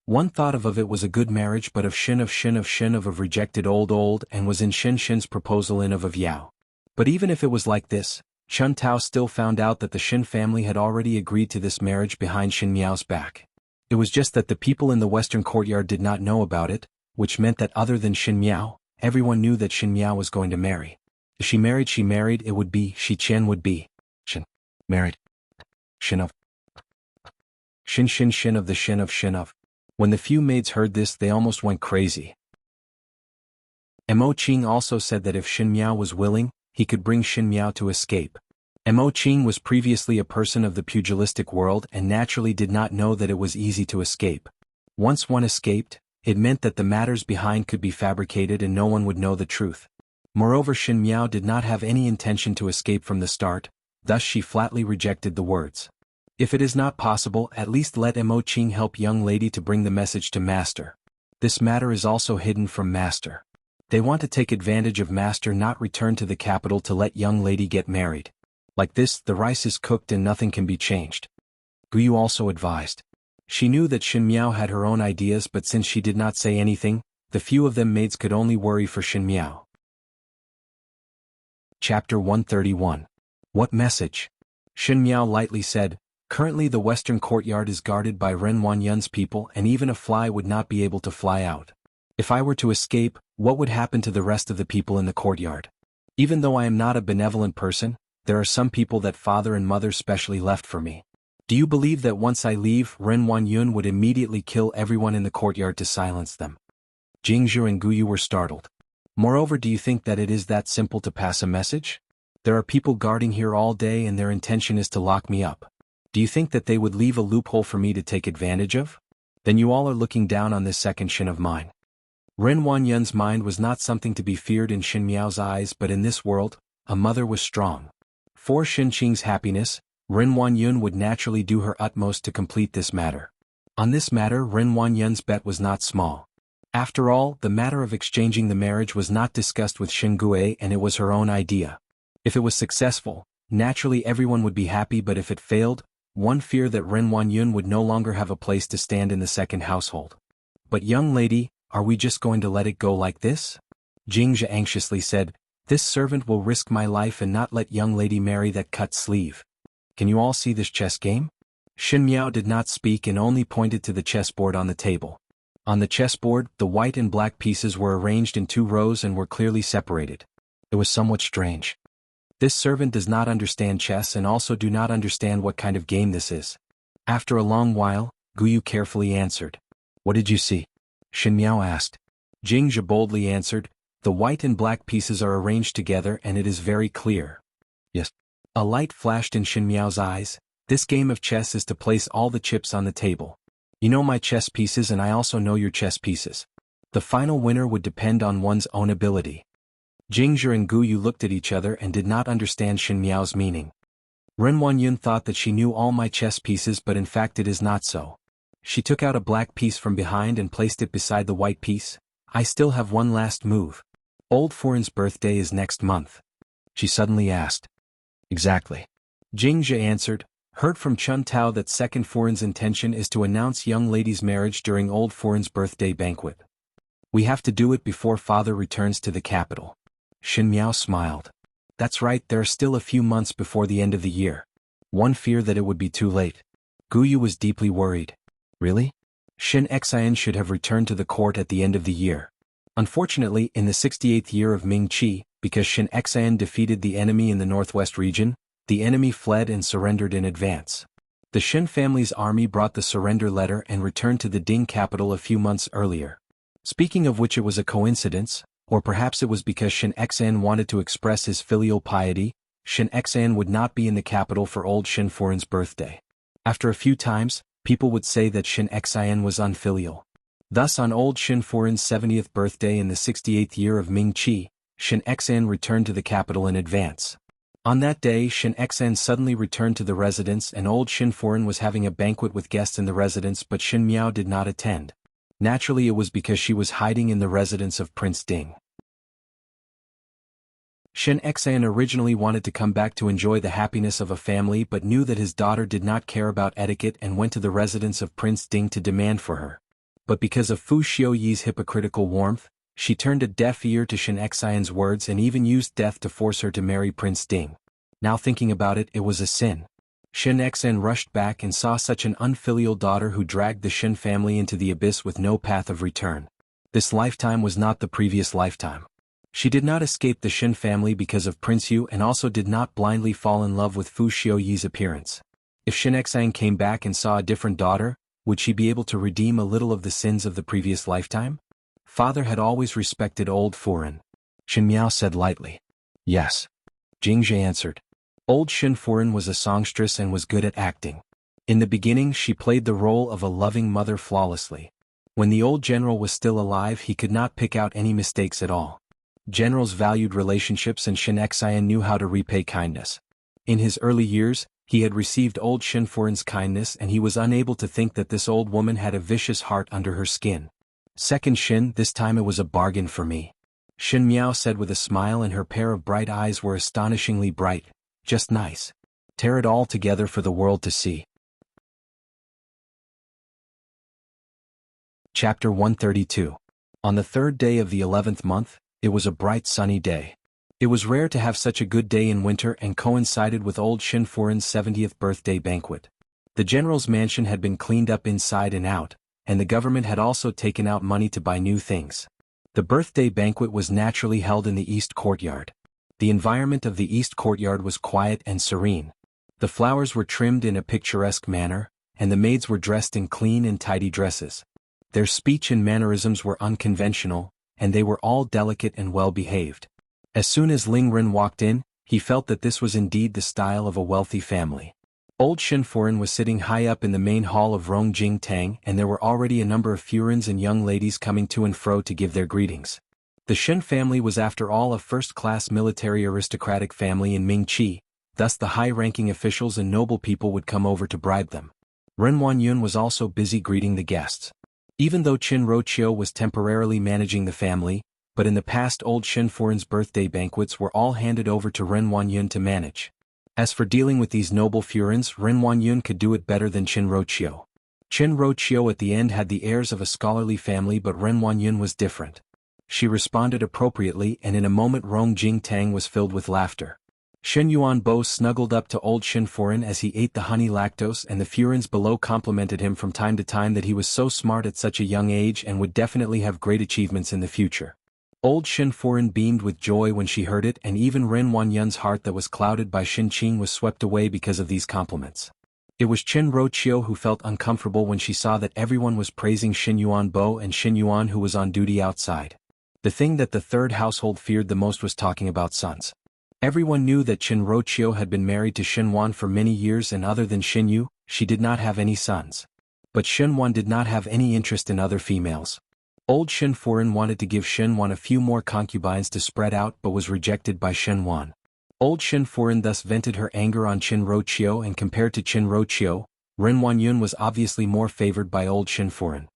Speaker 1: One thought of it was a good marriage, but of rejected old and was in Shin's proposal in of Yao. But even if it was like this, Chun Tao still found out that the Shin family had already agreed to this marriage behind Shin Miao's back. It was just that the people in the western courtyard did not know about it, which meant that other than Shin Miao, everyone knew that Shin Miao was going to marry. If she married, it would be, Chen would be. Shin. Married. Shin of. Shin of the Shin of. When the few maids heard this, they almost went crazy. Mo Qing also said that if Shin Miao was willing, he could bring Shin Miao to escape. Mo Qing was previously a person of the pugilistic world and naturally did not know that it was easy to escape. Once one escaped, it meant that the matters behind could be fabricated and no one would know the truth. Moreover, Shin Miao did not have any intention to escape from the start, thus she flatly rejected the words. If it is not possible, at least let Mo Qing help young lady to bring the message to master. This matter is also hidden from master. They want to take advantage of master not return to the capital to let young lady get married. Like this, the rice is cooked and nothing can be changed. Guyu also advised. She knew that Shin Miao had her own ideas, but since she did not say anything, the few of them maids could only worry for Shin Miao. Chapter 131. What message? Shin Miao lightly said, currently the western courtyard is guarded by Ren Wanyun's people and even a fly would not be able to fly out. If I were to escape, what would happen to the rest of the people in the courtyard? Even though I am not a benevolent person, there are some people that father and mother specially left for me. Do you believe that once I leave, Ren Wanyun would immediately kill everyone in the courtyard to silence them? Jingzhi and Guyu were startled. Moreover, do you think that it is that simple to pass a message? There are people guarding here all day and their intention is to lock me up. Do you think that they would leave a loophole for me to take advantage of? Then you all are looking down on this second Shin of mine. Ren Wanyun's mind was not something to be feared in Xin Miao's eyes, but in this world, a mother was strong. For Xin Qing's happiness, Ren Wanyun would naturally do her utmost to complete this matter. On this matter, Ren Wanyun's bet was not small. After all, the matter of exchanging the marriage was not discussed with Xin Gui, and it was her own idea. If it was successful, naturally everyone would be happy, but if it failed, one feared that Ren Wanyun would no longer have a place to stand in the second household. But young lady, are we just going to let it go like this? Jingzhe anxiously said, this servant will risk my life and not let young lady marry that cut sleeve. Can you all see this chess game? Xin Miao did not speak and only pointed to the chessboard on the table. On the chessboard, the white and black pieces were arranged in 2 rows and were clearly separated. It was somewhat strange. This servant does not understand chess and also do not understand what kind of game this is. After a long while, Guyu carefully answered. What did you see? Xin Miao asked. Jingzhe boldly answered, the white and black pieces are arranged together and it is very clear. Yes. A light flashed in Xin Miao's eyes. This game of chess is to place all the chips on the table. You know my chess pieces and I also know your chess pieces. The final winner would depend on one's own ability. Jingzhe and Guyu looked at each other and did not understand Xin Miao's meaning. Ren Wanyun thought that she knew all my chess pieces, but in fact it is not so. She took out a black piece from behind and placed it beside the white piece. I still have one last move. Old Furin's birthday is next month. She suddenly asked. Exactly. Jingzhe answered, heard from Chun Tao that second Furin's intention is to announce young lady's marriage during old Furin's birthday banquet. We have to do it before father returns to the capital. Xin Miao smiled. That's right, there are still a few months before the end of the year. One feared that it would be too late. Guyu was deeply worried. Really? Xin Xian should have returned to the court at the end of the year. Unfortunately, in the 68th year of Ming Qi, because Xin Xian defeated the enemy in the northwest region, the enemy fled and surrendered in advance. The Xin family's army brought the surrender letter and returned to the Ding capital a few months earlier. Speaking of which, it was a coincidence, or perhaps it was because Xin Xian wanted to express his filial piety. Xin Xian would not be in the capital for old Xin Furin's birthday. After a few times, people would say that Xin Xian was unfilial. Thus on old Xin Furin's 70th birthday in the 68th year of Ming Qi, Xin Xian returned to the capital in advance. On that day, Xin Xian suddenly returned to the residence and old Xin Furin was having a banquet with guests in the residence, but Xin Miao did not attend. Naturally, it was because she was hiding in the residence of Prince Ding. Xin Xian originally wanted to come back to enjoy the happiness of a family, but knew that his daughter did not care about etiquette and went to the residence of Prince Ding to demand for her. But because of Fu Xiuyi's hypocritical warmth, she turned a deaf ear to Xin Xian's words and even used death to force her to marry Prince Ding. Now thinking about it, it was a sin. Xin Xian rushed back and saw such an unfilial daughter who dragged the Xin family into the abyss with no path of return. This lifetime was not the previous lifetime. She did not escape the Xin family because of Prince Yu and also did not blindly fall in love with Fu Xiuyi's appearance. If Xin Xian came back and saw a different daughter, would she be able to redeem a little of the sins of the previous lifetime? Father had always respected old Furin. Xin Miao said lightly. Yes. Jingzhe answered. Old Xin Furin was a songstress and was good at acting. In the beginning she played the role of a loving mother flawlessly. When the old general was still alive, he could not pick out any mistakes at all. Generals valued relationships and Xin Xian knew how to repay kindness. In his early years, he had received old Xin Furin's kindness and he was unable to think that this old woman had a vicious heart under her skin. Second Xin, this time it was a bargain for me. Xin Miao said with a smile and her pair of bright eyes were astonishingly bright. Just nice. Tear it all together for the world to see. Chapter 132. On the 3rd day of the 11th month, it was a bright sunny day. It was rare to have such a good day in winter and coincided with old Xin Furin's 70th birthday banquet. The general's mansion had been cleaned up inside and out, and the government had also taken out money to buy new things. The birthday banquet was naturally held in the East Courtyard. The environment of the East Courtyard was quiet and serene. The flowers were trimmed in a picturesque manner, and the maids were dressed in clean and tidy dresses. Their speech and mannerisms were unconventional, and they were all delicate and well-behaved. As soon as Ling Ren walked in, he felt that this was indeed the style of a wealthy family. Old Shin Furin was sitting high up in the main hall of Rongjing Tang, and there were already a number of Furins and young ladies coming to and fro to give their greetings. The Shin family was after all a first-class military aristocratic family in Mingqi, thus the high-ranking officials and noble people would come over to bribe them. Ren Wanyun was also busy greeting the guests. Even though Qin Roqiu was temporarily managing the family, but in the past Old Shin Furin's birthday banquets were all handed over to Ren Wanyun to manage. As for dealing with these noble Furins, Ren Wanyun could do it better than Qin Roqiu. Qin Roqiu at the end had the airs of a scholarly family, but Ren Wanyun was different. She responded appropriately, and in a moment Rongjing Tang was filled with laughter. Shen Yuanbo snuggled up to Old Shin Furin as he ate the honey lactose, and the Furins below complimented him from time to time that he was so smart at such a young age and would definitely have great achievements in the future. Old Shin Furin beamed with joy when she heard it, and even Ren Wanyun's heart that was clouded by Shin Qing was swept away because of these compliments. It was Qin Roqiu who felt uncomfortable when she saw that everyone was praising Shin Yuanbo and Shin Yuan, who was on duty outside. The thing that the third household feared the most was talking about sons. Everyone knew that Qin Roqiu had been married to Shin Wan for many years, and other than Shin Yu, she did not have any sons. But Shin Wan did not have any interest in other females. Old Shin Furin wanted to give Shin Wan a few more concubines to spread out, but was rejected by Shin Wan. Old Shin Furin thus vented her anger on Qin Roqiu, and compared to Qin Roqiu, Ren Wanyun was obviously more favored by Old Shin Furin.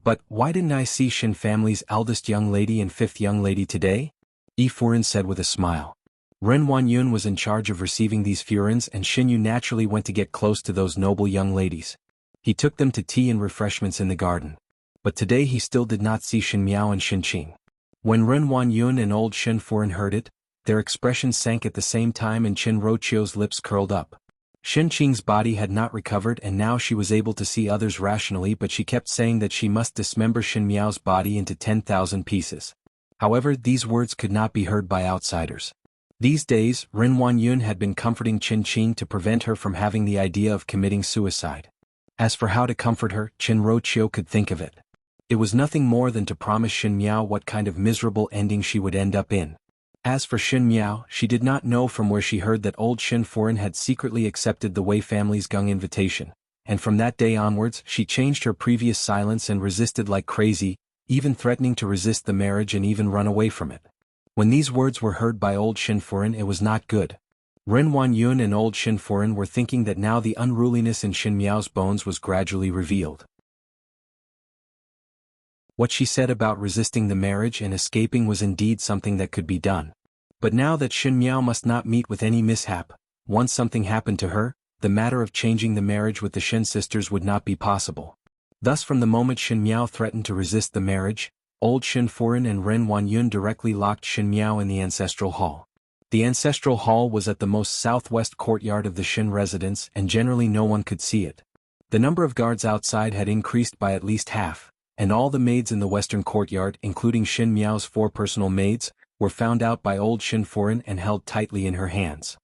Speaker 1: But why didn't I see Shin family's eldest young lady and fifth young lady today? Yi Furin said with a smile. Ren Wanyun was in charge of receiving these Furins, and Shin Yu naturally went to get close to those noble young ladies. He took them to tea and refreshments in the garden. But today he still did not see Shin Miao and Shin Qing. When Ren Wanyun and Old Shin Furin heard it, their expressions sank at the same time, and Qin Roqiu's lips curled up. Shin Qing's body had not recovered, and now she was able to see others rationally, but she kept saying that she must dismember Shin Miao's body into 10,000 pieces. However, these words could not be heard by outsiders. These days, Ren Wanyun had been comforting Qin Qing to prevent her from having the idea of committing suicide. As for how to comfort her, Qin Roqiu could think of it. It was nothing more than to promise Shin Miao what kind of miserable ending she would end up in. As for Shin Miao, she did not know from where she heard that Old Shin Furin had secretly accepted the Wei family's Gung invitation, and from that day onwards she changed her previous silence and resisted like crazy, even threatening to resist the marriage and even run away from it. When these words were heard by Old Shin Furin, it was not good. Ren Wanyun and Old Shin Furin were thinking that now the unruliness in Shin Miao's bones was gradually revealed. What she said about resisting the marriage and escaping was indeed something that could be done. But now that Shin Miao must not meet with any mishap, once something happened to her, the matter of changing the marriage with the Shin sisters would not be possible. Thus from the moment Shin Miao threatened to resist the marriage, Old Shin Furin and Ren Wanyun directly locked Shin Miao in the ancestral hall. The ancestral hall was at the most southwest courtyard of the Shin residence, and generally no one could see it. The number of guards outside had increased by at least half, and all the maids in the western courtyard, including Shin Miao's 4 personal maids, were found out by Old Shin Furin and held tightly in her hands.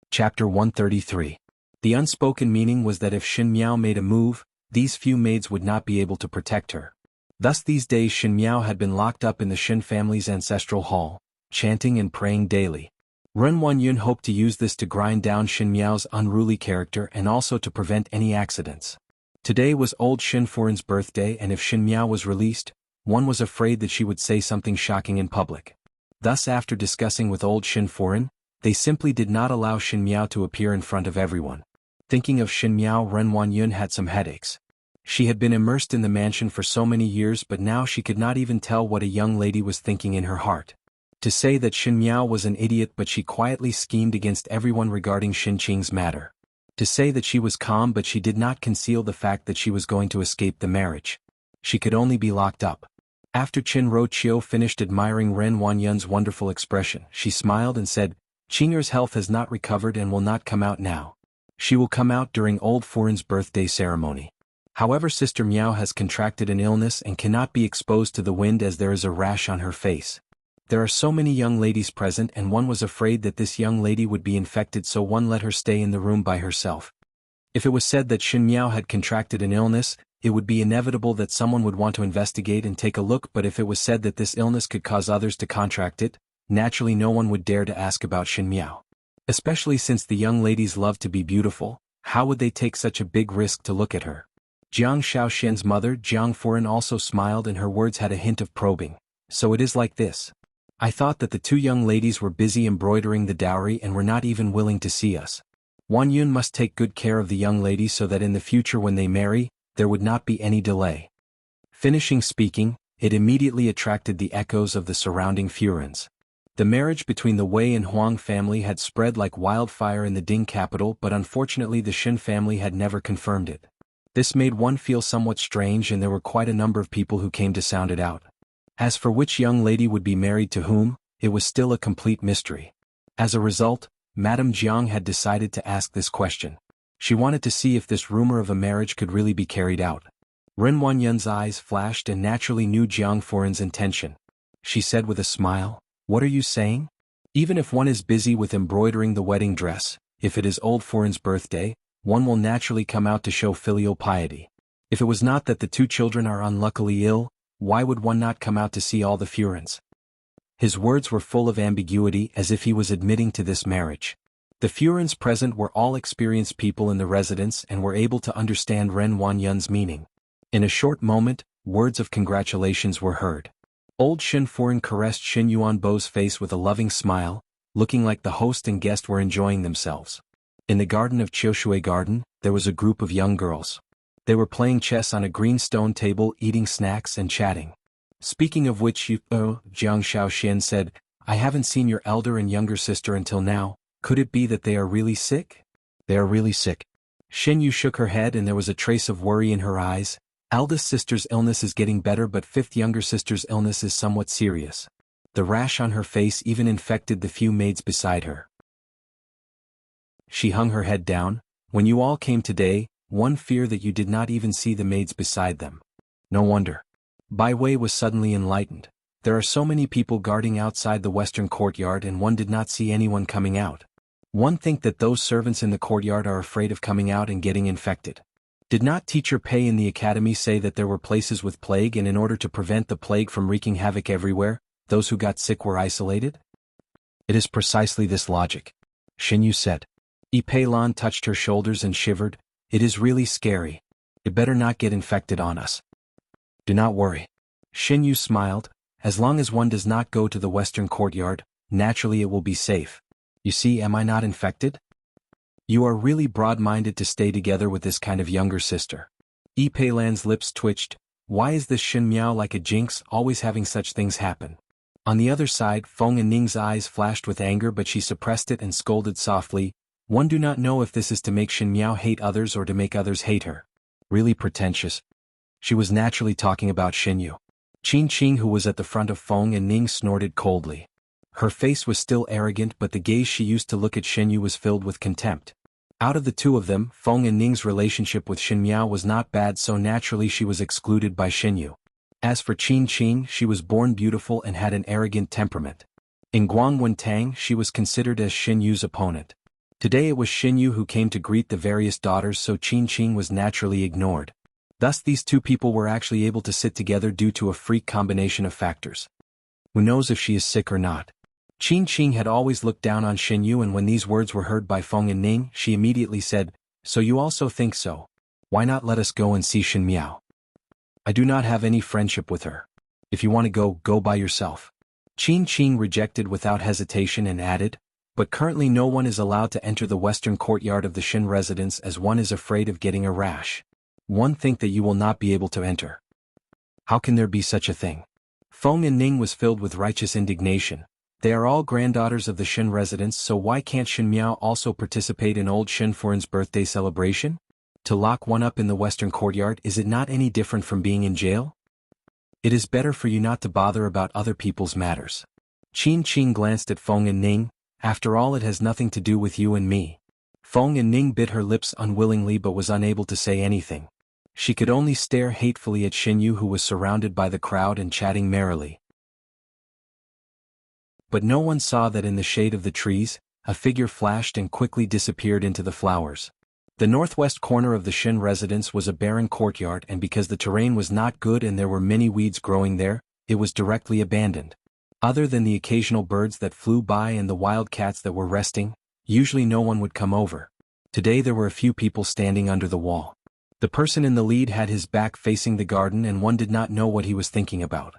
Speaker 1: Chapter 133. The unspoken meaning was that if Shin Miao made a move, these few maids would not be able to protect her. Thus these days Shin Miao had been locked up in the Shin family's ancestral hall, chanting and praying daily. Ren Wanyun hoped to use this to grind down Shin Miao's unruly character and also to prevent any accidents. Today was Old Shin Furin's birthday, and if Shin Miao was released, one was afraid that she would say something shocking in public. Thus after discussing with Old Shin Furin, they simply did not allow Shin Miao to appear in front of everyone. Thinking of Shin Miao, Ren Wanyun had some headaches. She had been immersed in the mansion for so many years, but now she could not even tell what a young lady was thinking in her heart. To say that Shin Miao was an idiot, but she quietly schemed against everyone regarding Shin Qing's matter. To say that she was calm, but she did not conceal the fact that she was going to escape the marriage. She could only be locked up. After Qin Roqiu finished admiring Ren Wanyun's wonderful expression, she smiled and said, "Qing'er's health has not recovered and will not come out now. She will come out during Old Furin's birthday ceremony. However, Sister Miao has contracted an illness and cannot be exposed to the wind as there is a rash on her face. There are so many young ladies present, and one was afraid that this young lady would be infected, so one let her stay in the room by herself." If it was said that Shin Miao had contracted an illness, it would be inevitable that someone would want to investigate and take a look, but if it was said that this illness could cause others to contract it, naturally no one would dare to ask about Shin Miao. Especially since the young ladies love to be beautiful, how would they take such a big risk to look at her? Jiang Shaoxian's mother Jiang Furen also smiled and her words had a hint of probing. So it is like this. I thought that the two young ladies were busy embroidering the dowry and were not even willing to see us. Wan Yun must take good care of the young ladies so that in the future when they marry, there would not be any delay. Finishing speaking, it immediately attracted the echoes of the surrounding Furens. The marriage between the Wei and Huang family had spread like wildfire in the Ding capital, but unfortunately the Xin family had never confirmed it. This made one feel somewhat strange, and there were quite a number of people who came to sound it out. As for which young lady would be married to whom, it was still a complete mystery. As a result, Madame Jiang had decided to ask this question. She wanted to see if this rumor of a marriage could really be carried out. Ren Wanyun's eyes flashed and naturally knew Jiang Furen's intention. She said with a smile, "What are you saying? Even if one is busy with embroidering the wedding dress, if it is old Furen's birthday, one will naturally come out to show filial piety. If it was not that the two children are unluckily ill, why would one not come out to see all the Furens?" His words were full of ambiguity, as if he was admitting to this marriage. The Furens present were all experienced people in the residence and were able to understand Ren Wanyun's meaning. In a short moment, words of congratulations were heard. Old Xin Furen caressed Xin Yuanbo's face with a loving smile, looking like the host and guest were enjoying themselves. In the garden of Qiushui Garden, there was a group of young girls. They were playing chess on a green stone table, eating snacks and chatting. Speaking of which, Jiang Shaoxian said, "I haven't seen your elder and younger sister until now. Could it be that they are really sick?" "They are really sick." Xin Yu shook her head and there was a trace of worry in her eyes. Eldest sister's illness is getting better, but fifth younger sister's illness is somewhat serious. The rash on her face even infected the few maids beside her. She hung her head down. "When you all came today, one fear that you did not even see the maids beside them." "No wonder." Bai Wei was suddenly enlightened. "There are so many people guarding outside the western courtyard and one did not see anyone coming out. One think that those servants in the courtyard are afraid of coming out and getting infected. Did not Teacher Pei in the academy say that there were places with plague, and in order to prevent the plague from wreaking havoc everywhere, those who got sick were isolated?" "It is precisely this logic," Xin Yu said. Yi Pei Lan touched her shoulders and shivered. "It is really scary. It better not get infected on us." "Do not worry." Xin Yu smiled. "As long as one does not go to the western courtyard, naturally it will be safe. You see, am I not infected? You are really broad-minded to stay together with this kind of younger sister." Yi Pei Lan's lips twitched. Why is this Xin Miao like a jinx, always having such things happen? On the other side, Feng and Ning's eyes flashed with anger, but she suppressed it and scolded softly. One do not know if this is to make Xin Miao hate others or to make others hate her. Really pretentious. She was naturally talking about Xin Yu. Qin Qing, who was at the front of Feng and Ning, snorted coldly. Her face was still arrogant, but the gaze she used to look at Xin Yu was filled with contempt. Out of the two of them, Feng and Ning's relationship with Xin Miao was not bad, so naturally she was excluded by Xin Yu. As for Qin Qing, she was born beautiful and had an arrogant temperament. In Guangwen Tang, she was considered as Xin Yu's opponent. Today it was Xin Yu who came to greet the various daughters, so Qin Qing was naturally ignored. Thus these two people were actually able to sit together due to a freak combination of factors. Who knows if she is sick or not? Qin Qing had always looked down on Xin Yu, and when these words were heard by Feng and Ning, she immediately said, "So you also think so? Why not let us go and see Xin Miao? I do not have any friendship with her. If you want to go, go by yourself." Qin Qing rejected without hesitation and added, "But currently no one is allowed to enter the western courtyard of the Xin residence as one is afraid of getting a rash. One think that you will not be able to enter. How can there be such a thing?" Feng and Ning was filled with righteous indignation. They are all granddaughters of the Xin residence, so why can't Xin Miao also participate in old Xin Furen's birthday celebration? To lock one up in the western courtyard, is it not any different from being in jail? It is better for you not to bother about other people's matters. Qin Qing glanced at Feng and Ning. After all, it has nothing to do with you and me. Feng and Ning bit her lips unwillingly but was unable to say anything. She could only stare hatefully at Xin Yu, who was surrounded by the crowd and chatting merrily. But no one saw that in the shade of the trees, a figure flashed and quickly disappeared into the flowers. The northwest corner of the Xin residence was a barren courtyard, and because the terrain was not good and there were many weeds growing there, it was directly abandoned. Other than the occasional birds that flew by and the wild cats that were resting, Usually no one would come over. Today there were a few people standing under the wall. The person in the lead had his back facing the garden and one did not know what he was thinking about.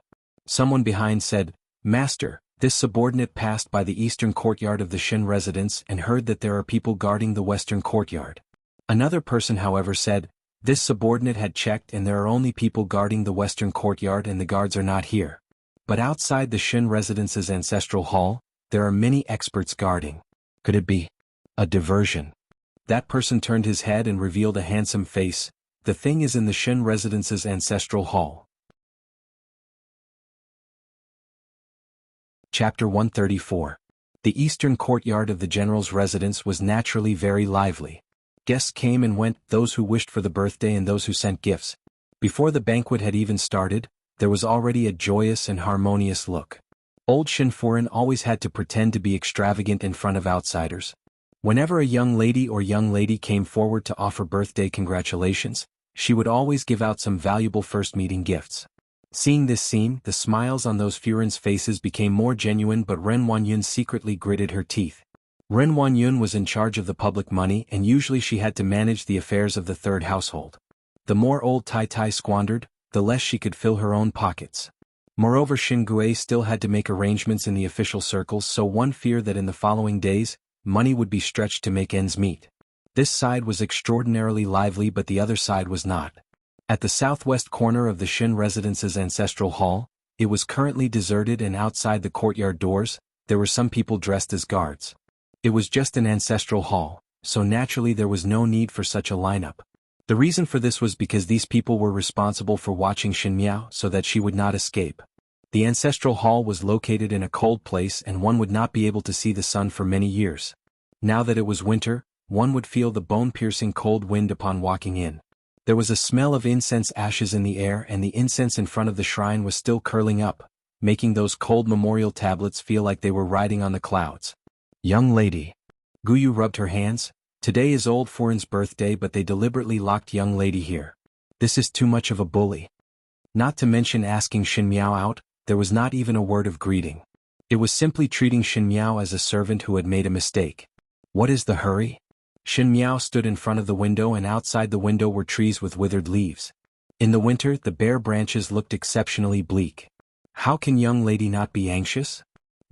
Speaker 1: Someone behind said, "Master, this subordinate passed by the eastern courtyard of the Shin residence and heard that there are people guarding the western courtyard." Another person however said, "This subordinate had checked and there are only people guarding the western courtyard and the guards are not here. But outside the Shin residence's ancestral hall, there are many experts guarding. Could it be a diversion?" That person turned his head and revealed a handsome face. "The thing is in the Shin residence's ancestral hall." Chapter 134. The eastern courtyard of the general's residence was naturally very lively. Guests came and went, those who wished for the birthday and those who sent gifts. Before the banquet had even started, there was already a joyous and harmonious look. Old Shin Furin always had to pretend to be extravagant in front of outsiders. Whenever a young lady came forward to offer birthday congratulations, she would always give out some valuable first meeting gifts. Seeing this scene, the smiles on those Furin's faces became more genuine, but Ren Wanyun secretly gritted her teeth. Ren Wanyun was in charge of the public money and usually she had to manage the affairs of the third household. The more old Tai Tai squandered, the less she could fill her own pockets. Moreover, Shin Gui still had to make arrangements in the official circles, so one feared that in the following days, money would be stretched to make ends meet. This side was extraordinarily lively but the other side was not. At the southwest corner of the Shin residence's ancestral hall, it was currently deserted and outside the courtyard doors, there were some people dressed as guards. It was just an ancestral hall, so naturally there was no need for such a lineup. The reason for this was because these people were responsible for watching Shin Miao so that she would not escape. The ancestral hall was located in a cold place and one would not be able to see the sun for many years. Now that it was winter, one would feel the bone-piercing cold wind upon walking in. There was a smell of incense ashes in the air and the incense in front of the shrine was still curling up, making those cold memorial tablets feel like they were riding on the clouds. "Young lady." Guyu rubbed her hands. "Today is old Furin's birthday but they deliberately locked young lady here. This is too much of a bully." Not to mention asking Shin Miao out, there was not even a word of greeting. It was simply treating Shin Miao as a servant who had made a mistake. What is the hurry? Shin Miao stood in front of the window and outside the window were trees with withered leaves. In the winter, the bare branches looked exceptionally bleak. How can young lady not be anxious?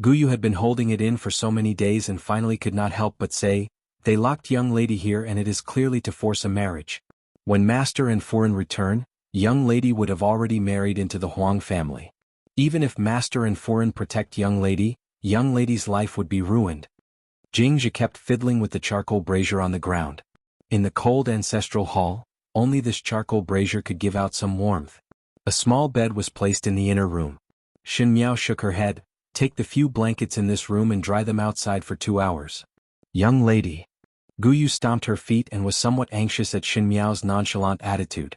Speaker 1: Guyu had been holding it in for so many days and finally could not help but say, "They locked young lady here and it is clearly to force a marriage. When master and Furin return, young lady would have already married into the Huang family. Even if master and Furin protect young lady's life would be ruined." Jingzhi kept fiddling with the charcoal brazier on the ground. In the cold ancestral hall, only this charcoal brazier could give out some warmth. A small bed was placed in the inner room. Shin Miao shook her head. "Take the few blankets in this room and dry them outside for 2 hours. Young lady." Guyu stomped her feet and was somewhat anxious at Shin Miao's nonchalant attitude.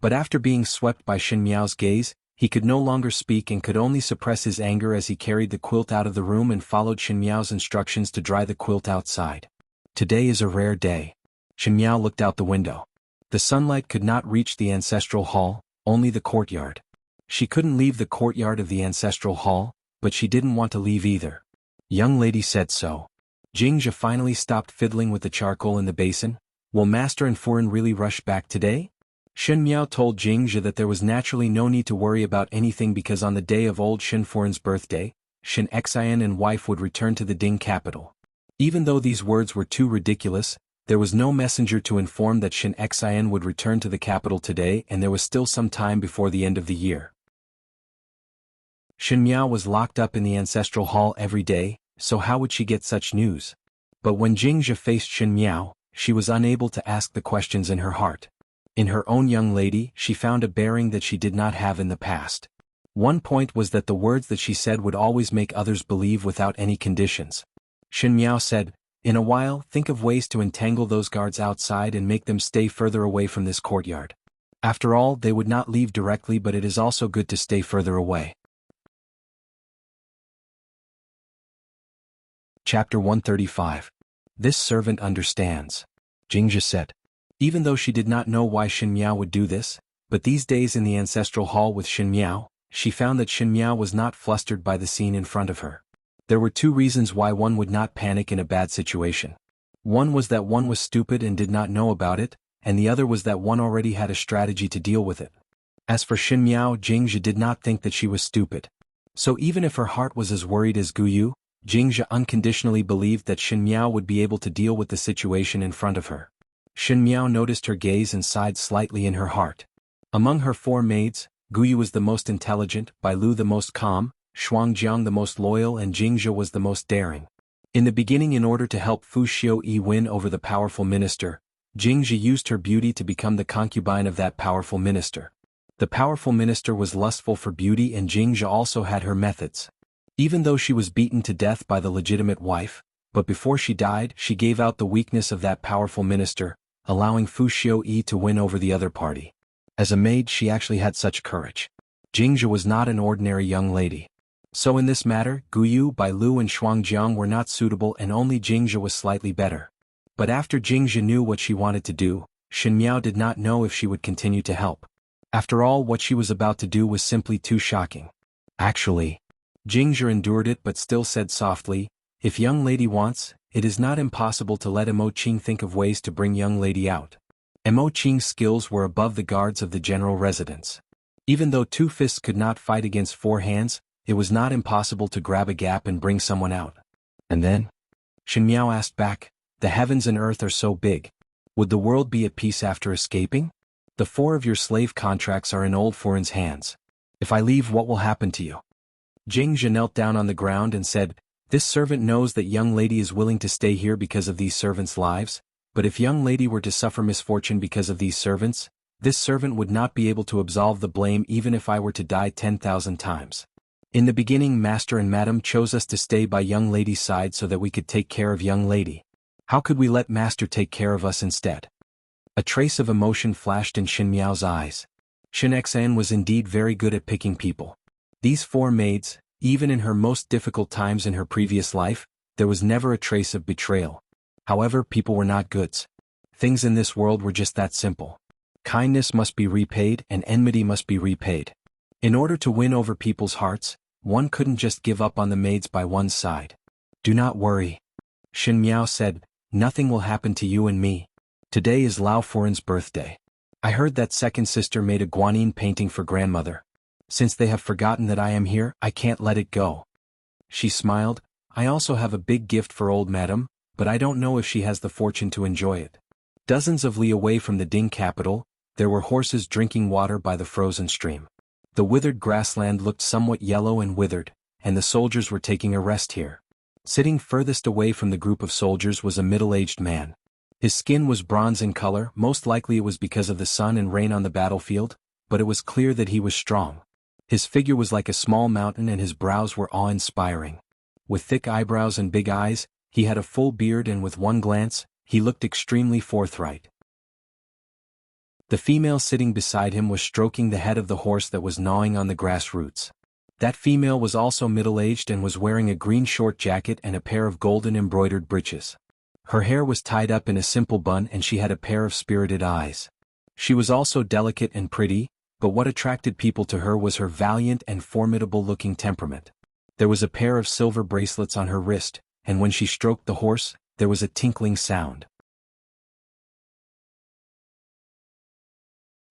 Speaker 1: But after being swept by Shin Miao's gaze, he could no longer speak and could only suppress his anger as he carried the quilt out of the room and followed Shin Miao's instructions to dry the quilt outside. Today is a rare day. Shin Miao looked out the window. The sunlight could not reach the ancestral hall, only the courtyard. She couldn't leave the courtyard of the ancestral hall, but she didn't want to leave either. Young lady said so. Jingzhi finally stopped fiddling with the charcoal in the basin. Will master and Furin really rush back today? Shin Miao told Jingzhi that there was naturally no need to worry about anything because on the day of old Shin Furin's birthday, Shin Xian and wife would return to the Ding capital. Even though these words were too ridiculous, there was no messenger to inform that Shin Xian would return to the capital today and there was still some time before the end of the year. Shin Miao was locked up in the ancestral hall every day, so how would she get such news? But when Jingzhi faced Shin Miao, she was unable to ask the questions in her heart. In her own young lady, she found a bearing that she did not have in the past. One point was that the words that she said would always make others believe without any conditions. Shin Miao said, "In a while, think of ways to entangle those guards outside and make them stay further away from this courtyard. After all, they would not leave directly, but it is also good to stay further away." Chapter 135. This servant understands. Jingzhi said. Even though she did not know why Shin Miao would do this, but these days in the ancestral hall with Shin Miao, she found that Shin Miao was not flustered by the scene in front of her. There were 2 reasons why one would not panic in a bad situation. One was that one was stupid and did not know about it, and the other was that one already had a strategy to deal with it. As for Xin Miao, Jingzhe did not think that she was stupid. So even if her heart was as worried as Guyu, Jingzhe unconditionally believed that Xin Miao would be able to deal with the situation in front of her. Xin Miao noticed her gaze and sighed slightly in her heart. Among her 4 maids, Guyu was the most intelligent, Bai Lu the most calm, Shuangjiang the most loyal, and Jingzhe was the most daring. In the beginning, in order to help Fu Xiuyi win over the powerful minister, Jingzhe used her beauty to become the concubine of that powerful minister. The powerful minister was lustful for beauty, and Jingzhe also had her methods. Even though she was beaten to death by the legitimate wife, but before she died, she gave out the weakness of that powerful minister, allowing Fu Xiuyi to win over the other party. As a maid, she actually had such courage. Jingzhe was not an ordinary young lady. So in this matter, Guyu, Bai Lu and Shuangjiang were not suitable, and only Jingzhe was slightly better. But after Jingzhe knew what she wanted to do, Xin Miao did not know if she would continue to help. After all, what she was about to do was simply too shocking. Actually, Jingzhe endured it but still said softly, "If young lady wants, it is not impossible to let Mo Qing think of ways to bring young lady out." Mo Qing's skills were above the guards of the general residence. Even though 2 fists could not fight against 4 hands, it was not impossible to grab a gap and bring someone out. And then? Xin Miao asked back, "The heavens and earth are so big. Would the world be at peace after escaping? The 4 of your slave contracts are in old foreign's hands. If I leave, what will happen to you?" Jingzhe knelt down on the ground and said, "This servant knows that young lady is willing to stay here because of these servants' lives, but if young lady were to suffer misfortune because of these servants, this servant would not be able to absolve the blame even if I were to die 10,000 times. In the beginning, master and madam chose us to stay by young lady's side so that we could take care of young lady. How could we let master take care of us instead?" A trace of emotion flashed in Xin Miao's eyes. Xin Xan was indeed very good at picking people. These 4 maids, even in her most difficult times in her previous life, there was never a trace of betrayal. However, people were not goods. Things in this world were just that simple. Kindness must be repaid and enmity must be repaid. In order to win over people's hearts, one couldn't just give up on the maids by one's side. "Do not worry," Xin Miao said, "nothing will happen to you and me. Today is Lao Foreign's birthday. I heard that second sister made a guanyin painting for grandmother. Since they have forgotten that I am here, I can't let it go." She smiled, "I also have a big gift for old madam, but I don't know if she has the fortune to enjoy it." Dozens of li away from the Ding capital, there were horses drinking water by the frozen stream. The withered grassland looked somewhat yellow and withered, and the soldiers were taking a rest here. Sitting furthest away from the group of soldiers was a middle-aged man. His skin was bronze in color, most likely it was because of the sun and rain on the battlefield, but it was clear that he was strong. His figure was like a small mountain and his brows were awe-inspiring. With thick eyebrows and big eyes, he had a full beard and with one glance, he looked extremely forthright. The female sitting beside him was stroking the head of the horse that was gnawing on the grass roots. That female was also middle-aged and was wearing a green short jacket and a pair of golden embroidered breeches. Her hair was tied up in a simple bun and she had a pair of spirited eyes. She was also delicate and pretty, but what attracted people to her was her valiant and formidable-looking temperament. There was a pair of silver bracelets on her wrist, and when she stroked the horse, there was a tinkling sound.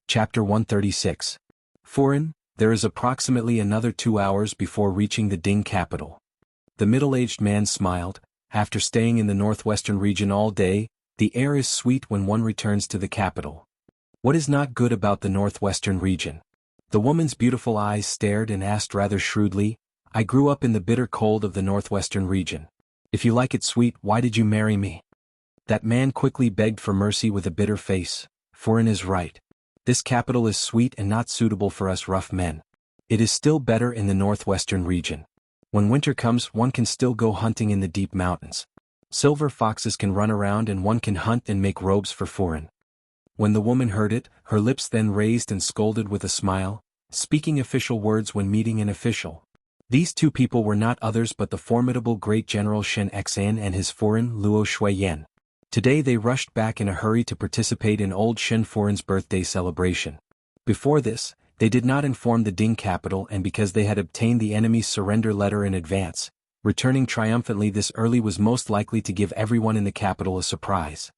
Speaker 1: Chapter 136. Foreign, there is approximately another 2 hours before reaching the Ding capital. The middle-aged man smiled. After staying in the northwestern region all day, the air is sweet when one returns to the capital. What is not good about the northwestern region? The woman's beautiful eyes stared and asked rather shrewdly, "I grew up in the bitter cold of the northwestern region. If you like it sweet, why did you marry me?" That man quickly begged for mercy with a bitter face. Foreign is right. This capital is sweet and not suitable for us rough men. It is still better in the northwestern region. When winter comes, one can still go hunting in the deep mountains. Silver foxes can run around and one can hunt and make robes for foreign. When the woman heard it, her lips then raised and scolded with a smile, speaking official words when meeting an official. These 2 people were not others but the formidable great general Shen Xan and his foreign Luo Shuiyan. Today they rushed back in a hurry to participate in old Shen foreign's birthday celebration. Before this, they did not inform the Ding capital, and because they had obtained the enemy's surrender letter in advance, Returning triumphantly this early was most likely to give everyone in the capital a surprise.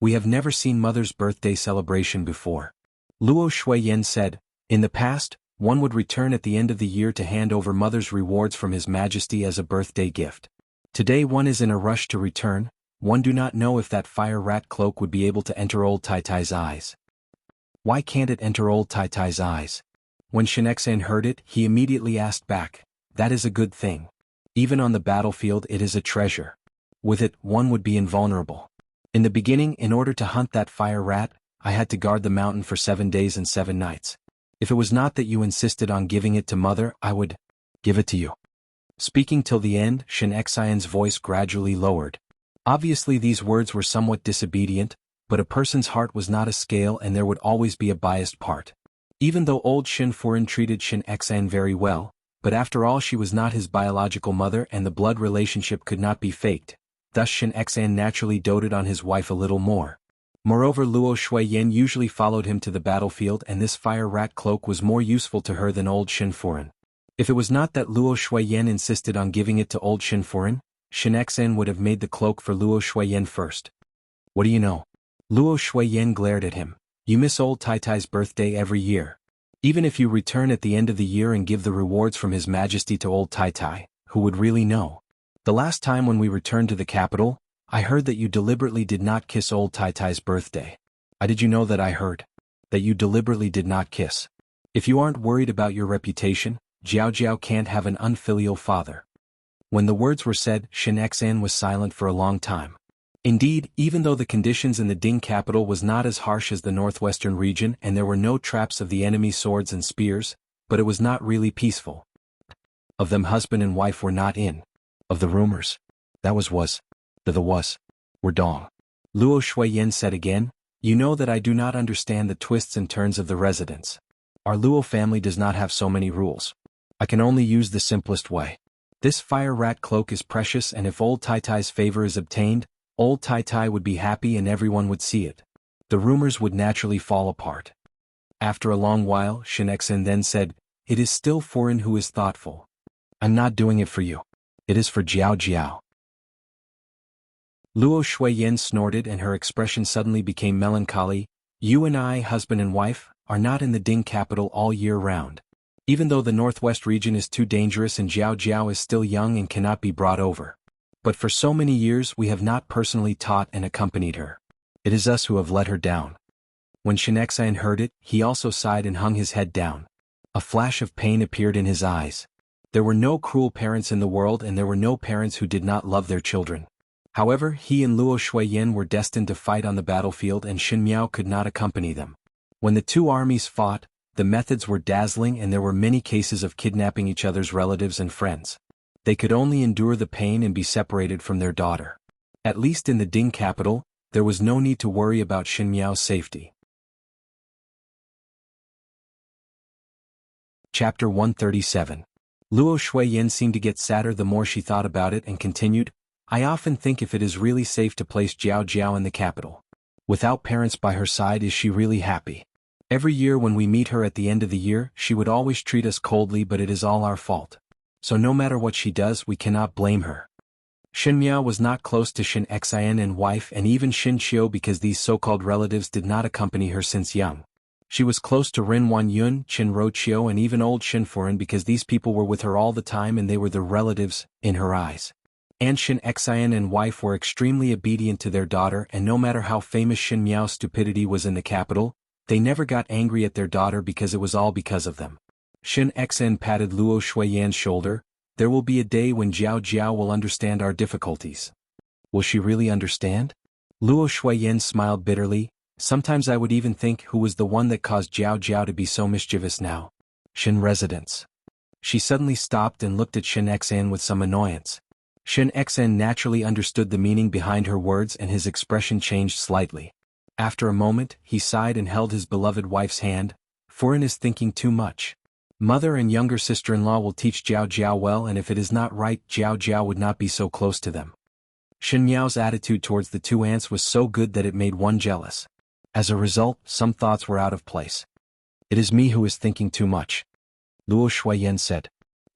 Speaker 1: We have never seen Mother's birthday celebration before. Luo Shuiyan said, in the past, one would return at the end of the year to hand over Mother's rewards from His Majesty as a birthday gift. Today one is in a rush to return, one do not know if that fire rat cloak would be able to enter old Tai Tai's eyes. Why can't it enter old Tai Tai's eyes? When Shinexan heard it, he immediately asked back, that is a good thing. Even on the battlefield it is a treasure. With it, one would be invulnerable. In the beginning, in order to hunt that fire rat, I had to guard the mountain for 7 days and 7 nights. If it was not that you insisted on giving it to Mother, I would give it to you. Speaking till the end, Shin Xian's voice gradually lowered. Obviously these words were somewhat disobedient, but a person's heart was not a scale and there would always be a biased part. Even though old Shin Furin treated Shin Xian very well, but after all she was not his biological mother and the blood relationship could not be faked, thus Shin Xian naturally doted on his wife a little more. Moreover, Luo Shuiyan usually followed him to the battlefield and this fire rat cloak was more useful to her than old Shin Furin. If it was not that Luo Shuiyan insisted on giving it to old Shin Furin, Shin Xian would have made the cloak for Luo Shuiyan first. What do you know? Luo Shuiyan glared at him. You miss old Tai Tai's birthday every year. Even if you return at the end of the year and give the rewards from His Majesty to old Tai Tai, who would really know? The last time when we returned to the capital, I heard that you deliberately did not kiss old Tai Tai's birthday. How did you know that I heard? That you deliberately did not kiss. If you aren't worried about your reputation, Jiao Jiao can't have an unfilial father. When the words were said, Shin Xian was silent for a long time. Indeed, even though the conditions in the Ding capital was not as harsh as the northwestern region and there were no traps of the enemy's swords and spears, but it was not really peaceful. Of them husband and wife were not in. Of the rumors. That was. Were dong. Luo Shuiyan said again, you know that I do not understand the twists and turns of the residents. Our Luo family does not have so many rules. I can only use the simplest way. This fire rat cloak is precious and if old Tai Tai's favor is obtained, old Tai Tai would be happy and everyone would see it. The rumors would naturally fall apart. After a long while, Shin Xian then said, it is still Furin who is thoughtful. I'm not doing it for you. It is for Jiao Jiao. Luo Shuiyan snorted and her expression suddenly became melancholy. You and I, husband and wife, are not in the Ding capital all year round. Even though the northwest region is too dangerous and Jiao Jiao is still young and cannot be brought over. But for so many years we have not personally taught and accompanied her. It is us who have let her down. When Shin Xian heard it, he also sighed and hung his head down. A flash of pain appeared in his eyes. There were no cruel parents in the world and there were no parents who did not love their children. However, he and Luo Shuiyan were destined to fight on the battlefield and Shin Miao could not accompany them. When the two armies fought, the methods were dazzling and there were many cases of kidnapping each other's relatives and friends. They could only endure the pain and be separated from their daughter. At least in the Ding capital, there was no need to worry about Shin Miao's safety. Chapter 137. Luo Shuiyan seemed to get sadder the more she thought about it and continued, I often think if it is really safe to place Jiao Jiao in the capital. Without parents by her side, is she really happy? Every year when we meet her at the end of the year, she would always treat us coldly, but it is all our fault. So no matter what she does, we cannot blame her. Shin Miao was not close to Shin Xian and wife and even Shin Qiu because these so-called relatives did not accompany her since young. She was close to Rin Wanyun, Qin Roqiu and even old Shin Furin because these people were with her all the time and they were the relatives, in her eyes. And Shin Xian and wife were extremely obedient to their daughter and no matter how famous Shin Miao's stupidity was in the capital, they never got angry at their daughter because it was all because of them. Shin Xian patted Luo Shuiyan's shoulder. There will be a day when Jiao Jiao will understand our difficulties. Will she really understand? Luo Shuiyan smiled bitterly. Sometimes I would even think who was the one that caused Jiao Jiao to be so mischievous now. Shin residents. She suddenly stopped and looked at Shin Xian with some annoyance. Shin Xian naturally understood the meaning behind her words and his expression changed slightly. After a moment, he sighed and held his beloved wife's hand. Furin is thinking too much. Mother and younger sister-in-law will teach Jiao Jiao well and if it is not right, Jiao Jiao would not be so close to them. Shin Miao's attitude towards the two aunts was so good that it made one jealous. As a result, some thoughts were out of place. It is me who is thinking too much. Luo Shuiyan said.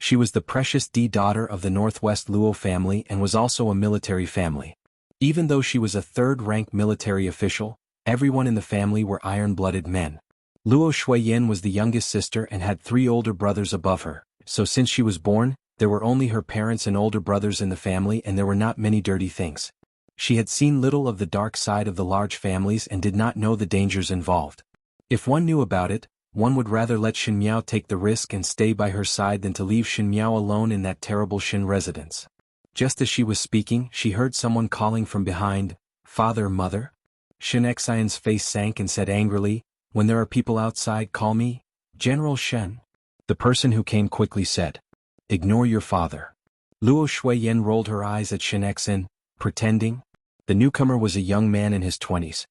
Speaker 1: She was the precious daughter of the Northwest Luo family and was also a military family. Even though she was a third-rank military official, everyone in the family were iron-blooded men. Luo Shuiyan was the youngest sister and had 3 older brothers above her, so since she was born, there were only her parents and older brothers in the family and there were not many dirty things. She had seen little of the dark side of the large families and did not know the dangers involved. If one knew about it, one would rather let Shin Miao take the risk and stay by her side than to leave Shin Miao alone in that terrible Shin residence. Just as she was speaking, she heard someone calling from behind, "Father, mother?" Shin Xian's face sank and said angrily, "When there are people outside, call me, General Shen." The person who came quickly said, "Ignore your father." Luo Shuiyan rolled her eyes at Shin Xian, pretending. The newcomer was a young man in his 20s.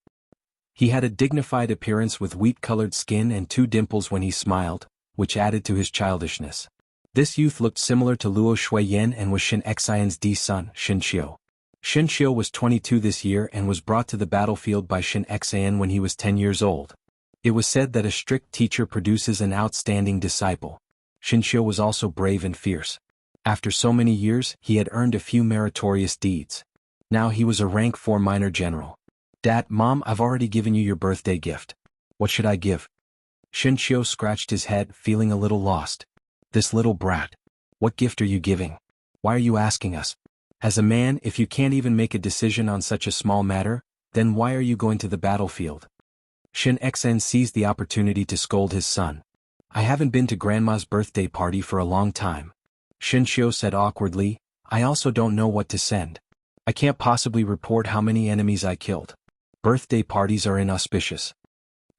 Speaker 1: He had a dignified appearance with wheat-colored skin and 2 dimples when he smiled, which added to his childishness. This youth looked similar to Luo Shuiyan and was Shin Xian's son, Shin Xiu. Shin Xiu was 22 this year and was brought to the battlefield by Shin Xian when he was 10 years old. It was said that a strict teacher produces an outstanding disciple. Shin Xiu was also brave and fierce. After so many years, he had earned a few meritorious deeds. Now he was a rank 4 minor general. "Dad, Mom, I've already given you your birthday gift. What should I give?" Shin Xiu scratched his head, feeling a little lost. "This little brat. What gift are you giving? Why are you asking us? As a man, if you can't even make a decision on such a small matter, then why are you going to the battlefield?" Shin Xian seized the opportunity to scold his son. "I haven't been to Grandma's birthday party for a long time." Shin Xiu said awkwardly, "I also don't know what to send. I can't possibly report how many enemies I killed. Birthday parties are inauspicious."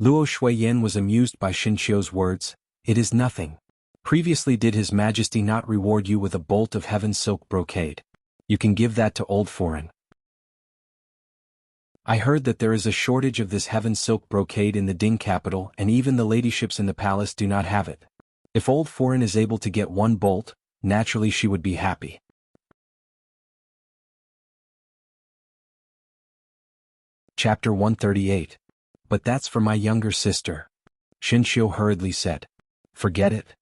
Speaker 1: Luo Shuiyan was amused by Shin Xiu's words. "It is nothing. Previously did His Majesty not reward you with a bolt of heaven silk brocade? You can give that to Old Foreign." "I heard that there is a shortage of this heaven silk brocade in the Ding capital and even the ladyships in the palace do not have it. If Old Foreign is able to get 1 bolt, naturally she would be happy." Chapter 138. "But that's for my younger sister," Shin Xiu hurriedly said. "Forget it."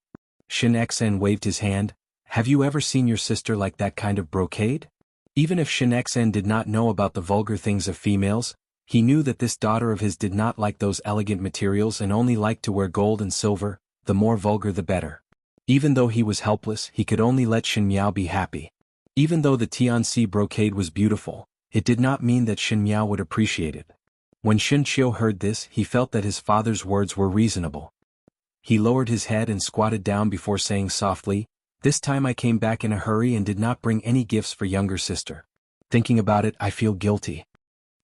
Speaker 1: Shin Xian waved his hand. "Have you ever seen your sister like that kind of brocade?" Even if Shin Xian did not know about the vulgar things of females, he knew that this daughter of his did not like those elegant materials and only liked to wear gold and silver, the more vulgar the better. Even though he was helpless, he could only let Shin Miao be happy. Even though the Tianxi brocade was beautiful, it did not mean that Shin Miao would appreciate it. When Shin Xiu heard this, he felt that his father's words were reasonable. He lowered his head and squatted down before saying softly, "This time I came back in a hurry and did not bring any gifts for younger sister. Thinking about it, I feel guilty."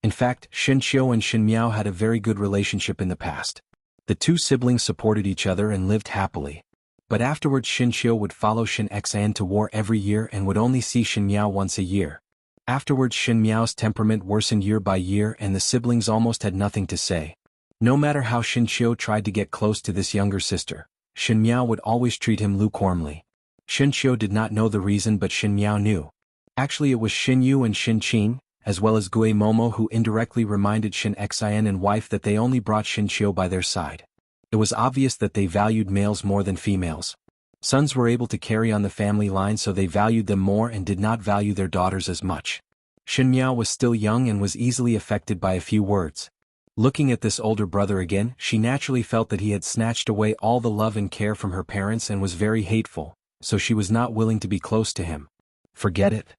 Speaker 1: In fact, Shin Xiu and Shin Miao had a very good relationship in the past. The 2 siblings supported each other and lived happily. But afterwards Shin Xiu would follow Shin Xian to war every year and would only see Shin Miao once a year. Afterwards Shin Miao's temperament worsened year by year and the siblings almost had nothing to say. No matter how Shin Xiu tried to get close to this younger sister, Shin Miao would always treat him lukewarmly. Shin Xiu did not know the reason but Shin Miao knew. Actually it was Shin Yu and Shin Qin, as well as Gue Momo who indirectly reminded Shin Xian and wife that they only brought Shin Xiu by their side. It was obvious that they valued males more than females. Sons were able to carry on the family line so they valued them more and did not value their daughters as much. Shin Miao was still young and was easily affected by a few words. Looking at this older brother again, she naturally felt that he had snatched away all the love and care from her parents and was very hateful, so she was not willing to be close to him. "Forget it."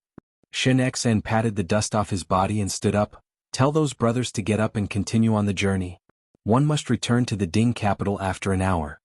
Speaker 1: Shin Xian patted the dust off his body and stood up. "Tell those brothers to get up and continue on the journey. One must return to the Ding capital after an hour."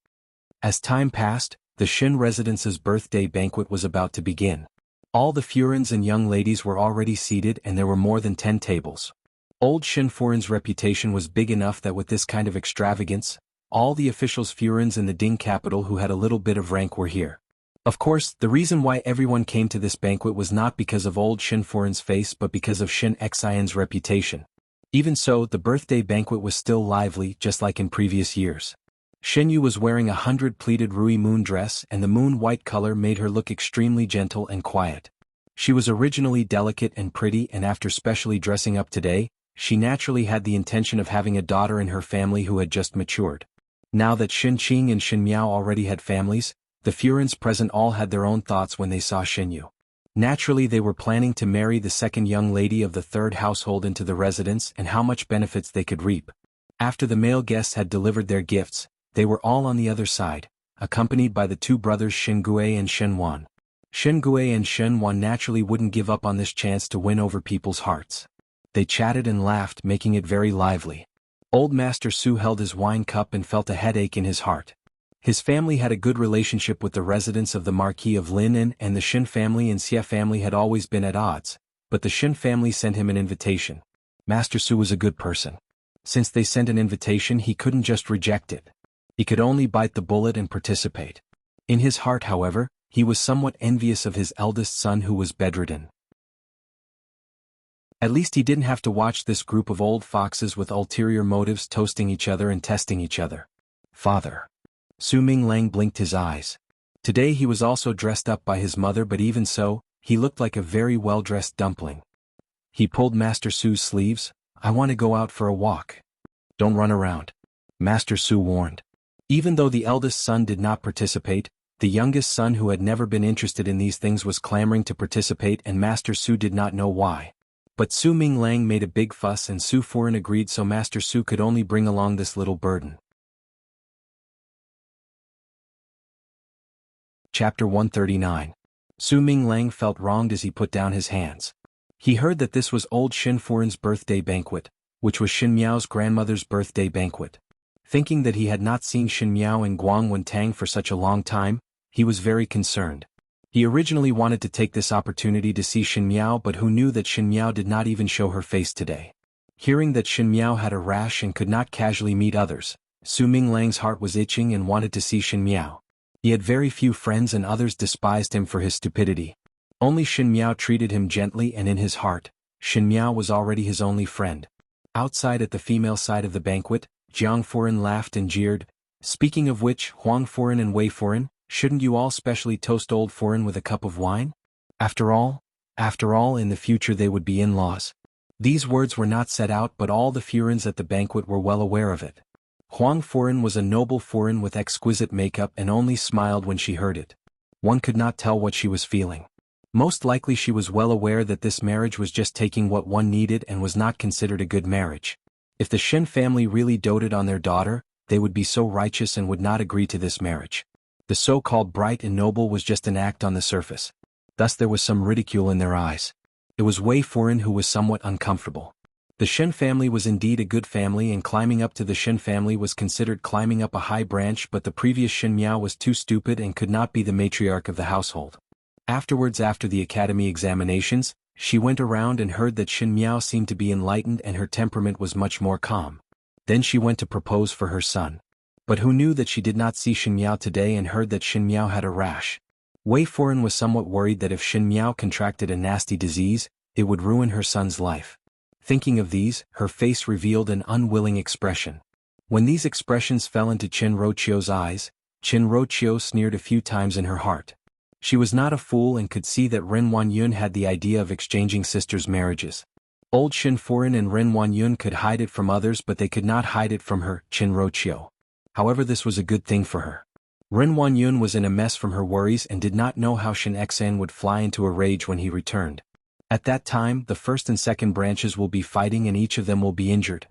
Speaker 1: As time passed, the Shin residence's birthday banquet was about to begin. All the Furins and young ladies were already seated and there were more than 10 tables. Old Shin Furin's reputation was big enough that with this kind of extravagance, all the officials Furins in the Ding capital who had a little bit of rank were here. Of course, the reason why everyone came to this banquet was not because of old Shin Furin's face but because of Shin Xian's reputation. Even so, the birthday banquet was still lively just like in previous years. Shin Yu was wearing a 100-pleated Rui Moon dress and the moon white color made her look extremely gentle and quiet. She was originally delicate and pretty and after specially dressing up today, she naturally had the intention of having a daughter in her family who had just matured. Now that Shin Qing and Shin Miao already had families, The Furins present all had their own thoughts when they saw Xinyu. Naturally they were planning to marry the second young lady of the third household into the residence and how much benefits they could reap. After the male guests had delivered their gifts, they were all on the other side, accompanied by the two brothers Xingui and Shenwan. Xingui and Shenwan naturally wouldn't give up on this chance to win over people's hearts. They chatted and laughed, making it very lively. Old Master Su held his wine cup and felt a headache in his heart. His family had a good relationship with the residents of the Marquis of Linan, and the Shin family and Xie family had always been at odds, but the Shin family sent him an invitation. Master Su was a good person. Since they sent an invitation, he couldn't just reject it. He could only bite the bullet and participate. In his heart, however, he was somewhat envious of his eldest son who was bedridden. At least he didn't have to watch this group of old foxes with ulterior motives toasting each other and testing each other. Father. Su Minglang blinked his eyes. Today he was also dressed up by his mother, but even so, he looked like a very well-dressed dumpling. He pulled Master Su's sleeves. I want to go out for a walk. Don't run around. Master Su warned. Even though the eldest son did not participate, the youngest son who had never been interested in these things was clamoring to participate, and Master Su did not know why. But Su Minglang made a big fuss and Su Furin agreed, so Master Su could only bring along this little burden. Chapter 139. Su Minglang felt wronged as he put down his hands. He heard that this was old Shin Furin's birthday banquet, which was Shin Miao's grandmother's birthday banquet. Thinking that he had not seen Shin Miao and Guang Wentang for such a long time, he was very concerned. He originally wanted to take this opportunity to see Shin Miao, but who knew that Shin Miao did not even show her face today. Hearing that Shin Miao had a rash and could not casually meet others, Su Minglang's heart was itching and wanted to see Shin Miao. He had very few friends and others despised him for his stupidity. Only Shin Miao treated him gently, and in his heart, Shin Miao was already his only friend. Outside at the female side of the banquet, Jiang Furin laughed and jeered. Speaking of which, Huang Furin and Wei Furin, shouldn't you all specially toast old Furin with a cup of wine? After all, in the future they would be in-laws. These words were not said out, but all the Furins at the banquet were well aware of it. Huang Furin was a noble Furin with exquisite makeup and only smiled when she heard it. One could not tell what she was feeling. Most likely she was well aware that this marriage was just taking what one needed and was not considered a good marriage. If the Shin family really doted on their daughter, they would be so righteous and would not agree to this marriage. The so-called bright and noble was just an act on the surface. Thus there was some ridicule in their eyes. It was Wei Furin who was somewhat uncomfortable. The Shin family was indeed a good family, and climbing up to the Shin family was considered climbing up a high branch, but the previous Shin Miao was too stupid and could not be the matriarch of the household. Afterwards, after the academy examinations, she went around and heard that Shin Miao seemed to be enlightened and her temperament was much more calm. Then she went to propose for her son. But who knew that she did not see Shin Miao today and heard that Shin Miao had a rash? Wei Furin was somewhat worried that if Shin Miao contracted a nasty disease, it would ruin her son's life. Thinking of these, her face revealed an unwilling expression. When these expressions fell into Qin Rochio's eyes, Qin Rochio sneered a few times in her heart. She was not a fool and could see that Ren Wanyun had the idea of exchanging sisters' marriages. Old Shin Furin and Ren Wanyun could hide it from others, but they could not hide it from her, Qin Rochio. However, this was a good thing for her. Ren Wanyun was in a mess from her worries and did not know how Shin Xan would fly into a rage when he returned. At that time, the first and second branches will be fighting and each of them will be injured.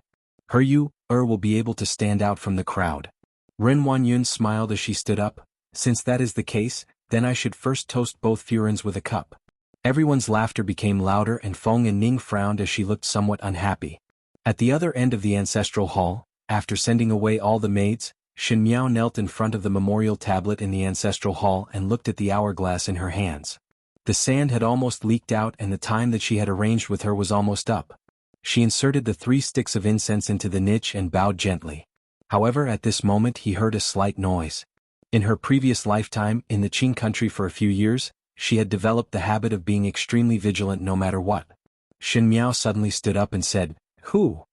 Speaker 1: Will be able to stand out from the crowd. Ren Wanyun smiled as she stood up. Since that is the case, then I should first toast both Furins with a cup. Everyone's laughter became louder and Feng and Ning frowned as she looked somewhat unhappy. At the other end of the ancestral hall, after sending away all the maids, Shin Miao knelt in front of the memorial tablet in the ancestral hall and looked at the hourglass in her hands. The sand had almost leaked out and the time that she had arranged with her was almost up. She inserted the 3 sticks of incense into the niche and bowed gently. However, at this moment he heard a slight noise. In her previous lifetime, in the Qing country for a few years, she had developed the habit of being extremely vigilant no matter what. Shin Miao suddenly stood up and said, "Who?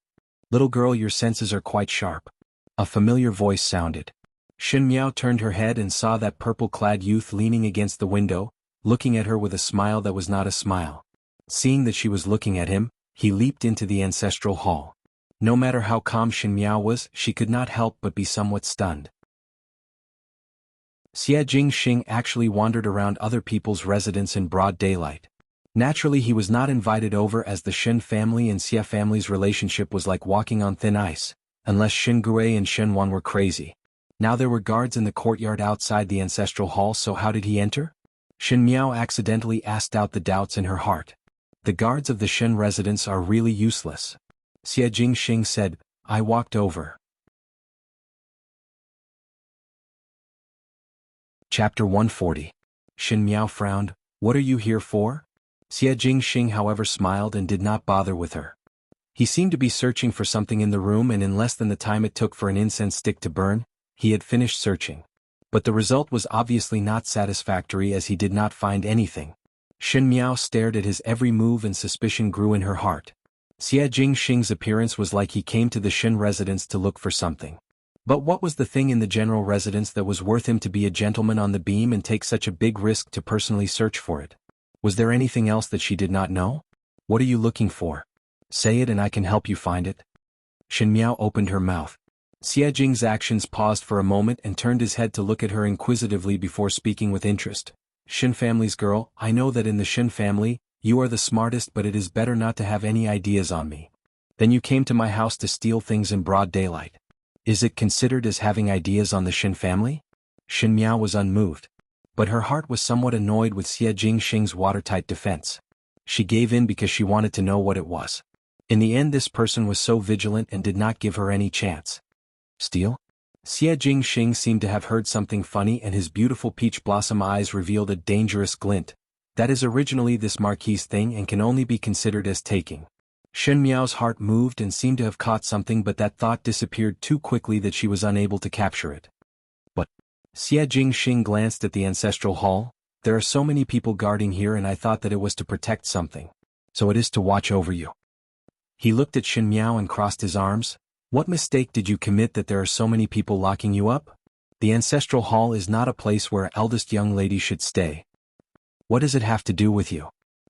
Speaker 1: Little girl, your senses are quite sharp." A familiar voice sounded. Shin Miao turned her head and saw that purple-clad youth leaning against the window, looking at her with a smile that was not a smile. Seeing that she was looking at him, he leaped into the ancestral hall. No matter how calm Shin Miao was, she could not help but be somewhat stunned. Xie Jingxing actually wandered around other people's residence in broad daylight. Naturally he was not invited over as the Shen family and Xie family's relationship was like walking on thin ice, unless Shen Gui and Shen Wan were crazy. Now there were guards in the courtyard outside the ancestral hall, so how did he enter? Shen Miao accidentally asked out the doubts in her heart. The guards of the Shen residence are really useless. Xie Jingxing said, I walked over. Chapter 140. Shen Miao frowned, what are you here for? Xie Jingxing however smiled and did not bother with her. He seemed to be searching for something in the room, and in less than the time it took for an incense stick to burn, he had finished searching. But the result was obviously not satisfactory as he did not find anything. Shen Miao stared at his every move and suspicion grew in her heart. Xie Jingxing's appearance was like he came to the Shen residence to look for something. But what was the thing in the general residence that was worth him to be a gentleman on the beam and take such a big risk to personally search for it? Was there anything else that she did not know? What are you looking for? Say it and I can help you find it. Shen Miao opened her mouth. Xie Jing's actions paused for a moment and turned his head to look at her inquisitively before speaking with interest. Shen family's girl, I know that in the Shen family, you are the smartest, but it is better not to have any ideas on me. Then you came to my house to steal things in broad daylight. Is it considered as having ideas on the Shen family? Shen Miao was unmoved. But her heart was somewhat annoyed with Xie Jingxing's watertight defense. She gave in because she wanted to know what it was. In the end this person was so vigilant and did not give her any chance. Steal? Xie Jingxing seemed to have heard something funny and his beautiful peach blossom eyes revealed a dangerous glint. That is originally this marquise thing and can only be considered as taking. Shen Miao's heart moved and seemed to have caught something, but that thought disappeared too quickly that she was unable to capture it. But Xie Jingxing glanced at the ancestral hall. There are so many people guarding here and I thought that it was to protect something. So it is to watch over you. He looked at Shen Miao and crossed his arms. What mistake did you commit that there are so many people locking you up? The ancestral hall is not a place where eldest young lady should stay. What does it have to do with you?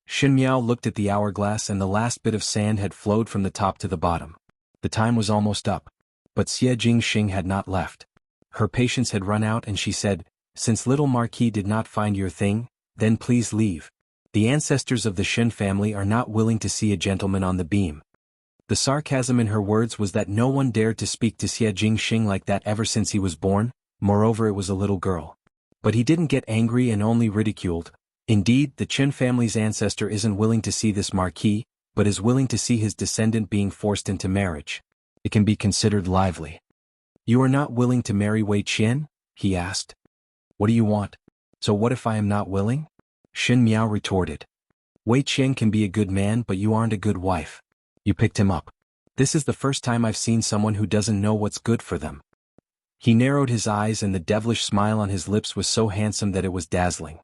Speaker 1: Shen Miao looked at the hourglass and the last bit of sand had flowed from the top to the bottom. The time was almost up. But Xie Jingxing had not left. Her patience had run out and she said, since little Marquis did not find your thing, then please leave. The ancestors of the Shen family are not willing to see a gentleman on the beam. The sarcasm in her words was that no one dared to speak to Xie Jingxing like that ever since he was born, moreover it was a little girl. But he didn't get angry and only ridiculed. Indeed, the Chen family's ancestor isn't willing to see this marquis, but is willing to see his descendant being forced into marriage. It can be considered lively. You are not willing to marry Wei Qian? He asked. What do you want? So what if I am not willing? Shen Miao retorted. Wei Qian can be a good man, but you aren't a good wife. You picked him up. This is the first time I've seen someone who doesn't know what's good for them. He narrowed his eyes and the devilish smile on his lips was so handsome that it was dazzling.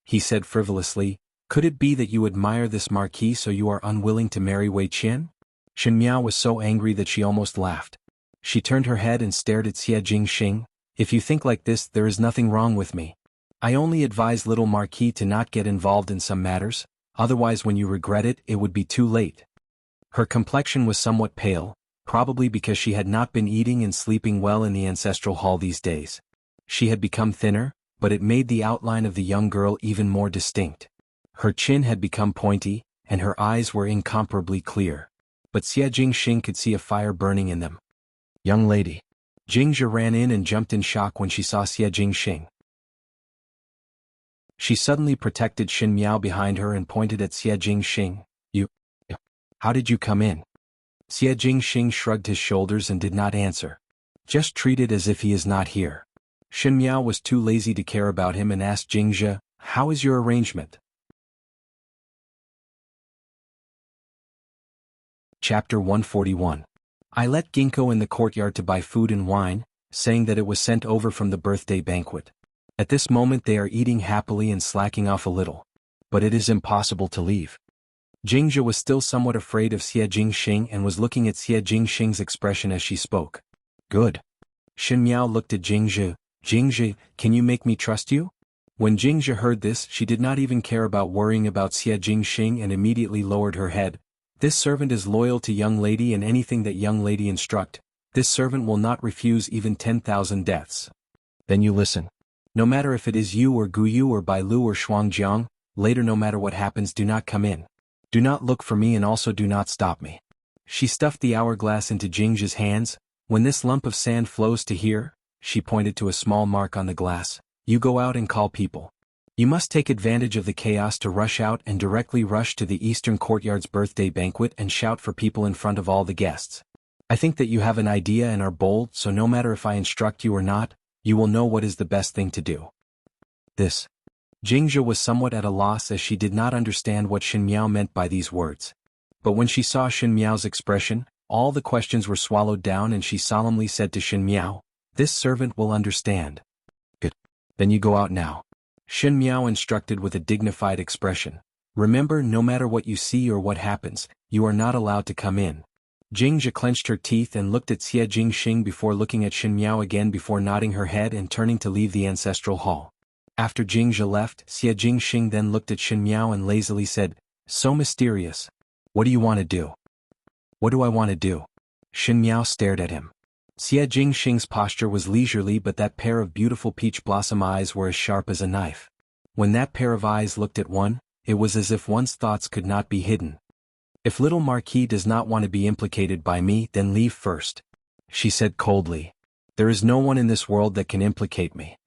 Speaker 1: He said frivolously, could it be that you admire this marquis so you are unwilling to marry Wei Qian? Shen Miao was so angry that she almost laughed. She turned her head and stared at Xie Jingxing. If you think like this, there is nothing wrong with me. I only advise little marquis to not get involved in some matters, otherwise when you regret it, it would be too late. Her complexion was somewhat pale, probably because she had not been eating and sleeping well in the ancestral hall these days. She had become thinner, but it made the outline of the young girl even more distinct. Her chin had become pointy, and her eyes were incomparably clear. But Xie Jingxing could see a fire burning in them. Young lady. Jingzhe ran in and jumped in shock when she saw Xie Jingxing. She suddenly protected Shen Miao behind her and pointed at Xie Jingxing. How did you come in? Xie Jingxing shrugged his shoulders and did not answer. Just treat it as if he is not here. Shen Miao was too lazy to care about him and asked Jingzhe, how is your arrangement? Chapter 141. I let Ginkgo in the courtyard to buy food and wine, saying that it was sent over from the birthday banquet. At this moment they are eating happily and slacking off a little. But it is impossible to leave. Jingzhe was still somewhat afraid of Xie Jingxing and was looking at Xie Jingxing's expression as she spoke. Good. Shen Miao looked at Jingzhe. Jingzhe, can you make me trust you? When Jingzhe heard this, she did not even care about worrying about Xie Jingxing and immediately lowered her head. This servant is loyal to young lady and anything that young lady instruct. This servant will not refuse even 10,000 deaths. Then you listen. No matter if it is you or Guyu or Bailu or Shuangjiang, later no matter what happens do not come in. Do not look for me and also do not stop me. She stuffed the hourglass into Jingzhi's hands. When this lump of sand flows to here, she pointed to a small mark on the glass, you go out and call people. You must take advantage of the chaos to rush out and directly rush to the Eastern Courtyard's birthday banquet and shout for people in front of all the guests. I think that you have an idea and are bold, so no matter if I instruct you or not, you will know what is the best thing to do. This. Jingzhi was somewhat at a loss as she did not understand what Shen Miao meant by these words. But when she saw Shen Miao's expression, all the questions were swallowed down and she solemnly said to Shen Miao, "This servant will understand." "Good. Then you go out now." Shen Miao instructed with a dignified expression. "Remember, no matter what you see or what happens, you are not allowed to come in." Jingzhi clenched her teeth and looked at Xie Jingxing before looking at Shen Miao again before nodding her head and turning to leave the ancestral hall. After Jingzhi left, Xie Jingxing then looked at Shen Miao and lazily said, "So mysterious. What do you want to do?" "What do I want to do?" Shen Miao stared at him. Xie Jingxing's posture was leisurely, but that pair of beautiful peach blossom eyes were as sharp as a knife. When that pair of eyes looked at one, it was as if one's thoughts could not be hidden. "If little Marquis does not want to be implicated by me, then leave first," she said coldly. "There is no one in this world that can implicate me."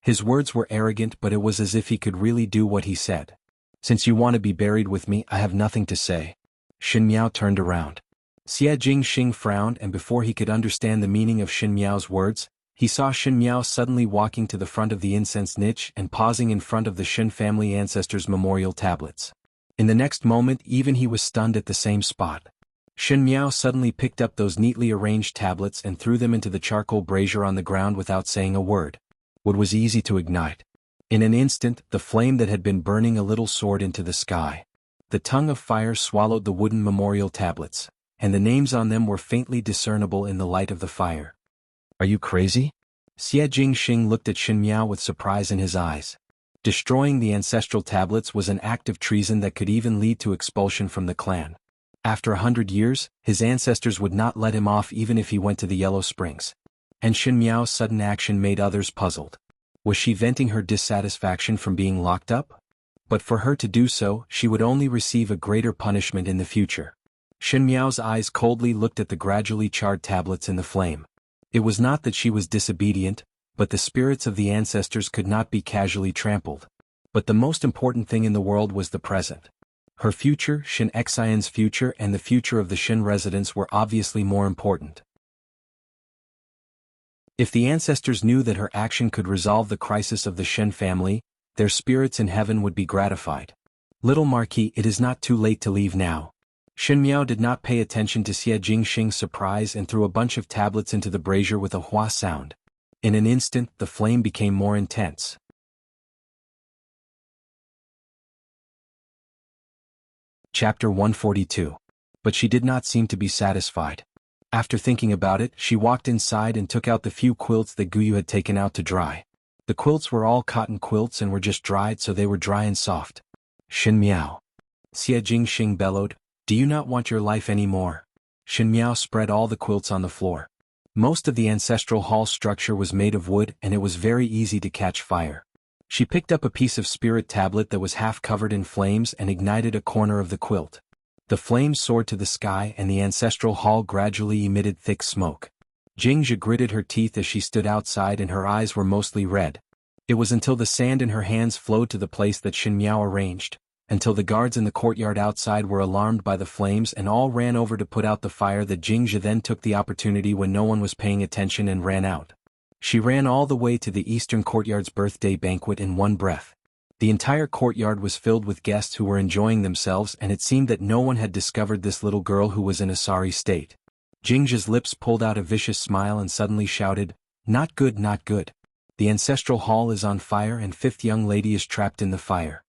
Speaker 1: His words were arrogant, but it was as if he could really do what he said. "Since you want to be buried with me, I have nothing to say." Shen Miao turned around. Xie Jingxing frowned, and before he could understand the meaning of Shen Miao's words, he saw Shen Miao suddenly walking to the front of the incense niche and pausing in front of the Shen family ancestors' memorial tablets. In the next moment even he was stunned at the same spot. Shen Miao suddenly picked up those neatly arranged tablets and threw them into the charcoal brazier on the ground without saying a word. Wood was easy to ignite. In an instant, the flame that had been burning a little soared into the sky. The tongue of fire swallowed the wooden memorial tablets, and the names on them were faintly discernible in the light of the fire. "Are you crazy?" Xie Jingxing looked at Shen Miao with surprise in his eyes. Destroying the ancestral tablets was an act of treason that could even lead to expulsion from the clan. After 100 years, his ancestors would not let him off even if he went to the Yellow Springs. And Shen Miao's sudden action made others puzzled. Was she venting her dissatisfaction from being locked up? But for her to do so, she would only receive a greater punishment in the future. Shen Miao's eyes coldly looked at the gradually charred tablets in the flame. It was not that she was disobedient, but the spirits of the ancestors could not be casually trampled. But the most important thing in the world was the present. Her future, Shen Xian's future, and the future of the Shen residents were obviously more important. If the ancestors knew that her action could resolve the crisis of the Shen family, their spirits in heaven would be gratified. "Little Marquis, it is not too late to leave now." Shen Miao did not pay attention to Xie Jingxing's surprise and threw a bunch of tablets into the brazier with a hua sound. In an instant, the flame became more intense. Chapter 142. But she did not seem to be satisfied. After thinking about it, she walked inside and took out the few quilts that Guyu had taken out to dry. The quilts were all cotton quilts and were just dried, so they were dry and soft. "Shen Miao," Xie Jingxing bellowed, "do you not want your life any more?" Shen Miao spread all the quilts on the floor. Most of the ancestral hall structure was made of wood and it was very easy to catch fire. She picked up a piece of spirit tablet that was half covered in flames and ignited a corner of the quilt. The flames soared to the sky and the ancestral hall gradually emitted thick smoke. Jingzhi gritted her teeth as she stood outside and her eyes were mostly red. It was until the sand in her hands flowed to the place that Shen Miao arranged, until the guards in the courtyard outside were alarmed by the flames and all ran over to put out the fire, that Jingzhi then took the opportunity when no one was paying attention and ran out. She ran all the way to the Eastern Courtyard's birthday banquet in one breath. The entire courtyard was filled with guests who were enjoying themselves, and it seemed that no one had discovered this little girl who was in a sorry state. Jingzhi's lips pulled out a vicious smile and suddenly shouted, "Not good, not good. The ancestral hall is on fire and fifth young lady is trapped in the fire."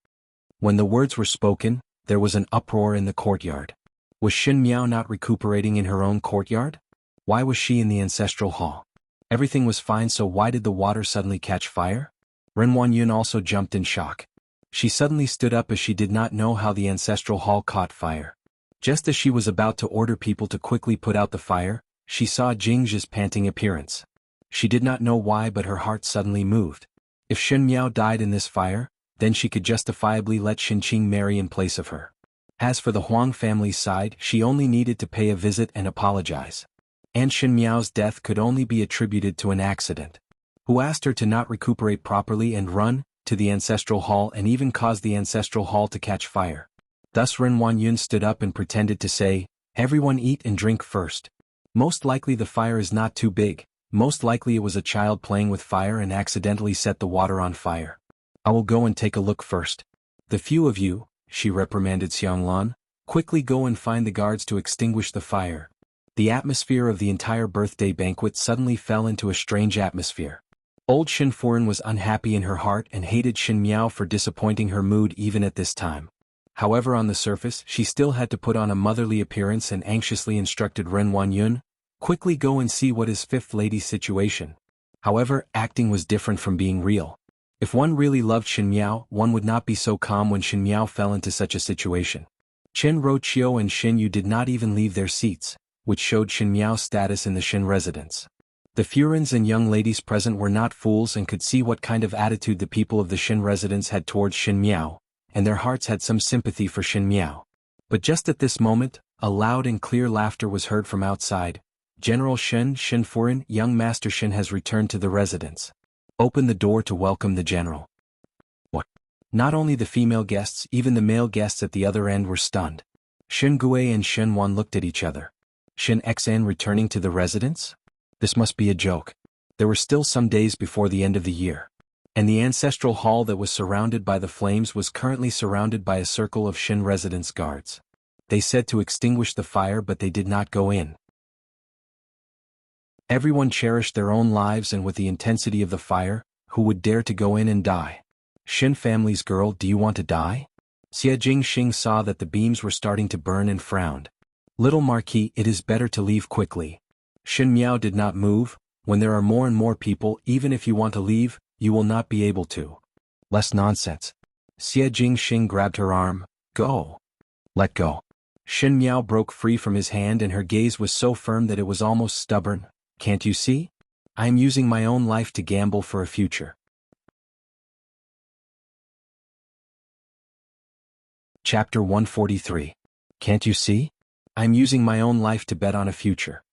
Speaker 1: When the words were spoken, there was an uproar in the courtyard. Was Shen Miao not recuperating in her own courtyard? Why was she in the ancestral hall? Everything was fine, so why did the water suddenly catch fire? Ren Wanyun also jumped in shock. She suddenly stood up as she did not know how the ancestral hall caught fire. Just as she was about to order people to quickly put out the fire, she saw Jingzhi's panting appearance. She did not know why, but her heart suddenly moved. If Shen Miao died in this fire, then she could justifiably let Shen Qing marry in place of her. As for the Huang family's side, she only needed to pay a visit and apologize. And Shen Miao's death could only be attributed to an accident. Who asked her to not recuperate properly and run to the ancestral hall and even caused the ancestral hall to catch fire. Thus Ren Wanyun stood up and pretended to say, "Everyone eat and drink first. Most likely the fire is not too big, most likely it was a child playing with fire and accidentally set the water on fire. I will go and take a look first. The few of you," she reprimanded Xianglan, "quickly go and find the guards to extinguish the fire." The atmosphere of the entire birthday banquet suddenly fell into a strange atmosphere. Old Shen Furen was unhappy in her heart and hated Shen Miao for disappointing her mood even at this time. However, on the surface, she still had to put on a motherly appearance and anxiously instructed Ren Wanyun, "Quickly go and see what is Fifth Lady's situation." However, acting was different from being real. If one really loved Shen Miao, one would not be so calm when Shen Miao fell into such a situation. Chen Roqiu and Shen Yu did not even leave their seats, which showed Shen Miao's status in the Shen residence. The Furens and young ladies present were not fools and could see what kind of attitude the people of the Shen residence had towards Shen Miao, and their hearts had some sympathy for Shen Miao. But just at this moment, a loud and clear laughter was heard from outside. "General Shen Furen, young Master Shen has returned to the residence. Open the door to welcome the general." What? Not only the female guests, even the male guests at the other end were stunned. Shen Gui and Shen Wan looked at each other. Shen Xan returning to the residence? This must be a joke. There were still some days before the end of the year. And the ancestral hall that was surrounded by the flames was currently surrounded by a circle of Shen residence guards. They said to extinguish the fire, but they did not go in. Everyone cherished their own lives, and with the intensity of the fire, who would dare to go in and die? Shen family's girl, do you want to die? Xie Jingxing saw that the beams were starting to burn and frowned. "Little Marquis, it is better to leave quickly." Shen Miao did not move. "When there are more and more people, even if you want to leave, you will not be able to." "Less nonsense." Xie Jingxing grabbed her arm. "Go." "Let go." Shen Miao broke free from his hand and her gaze was so firm that it was almost stubborn. "Can't you see? I am using my own life to gamble for a future." Chapter 143. Can't you see? I'm using my own life to bet on a future.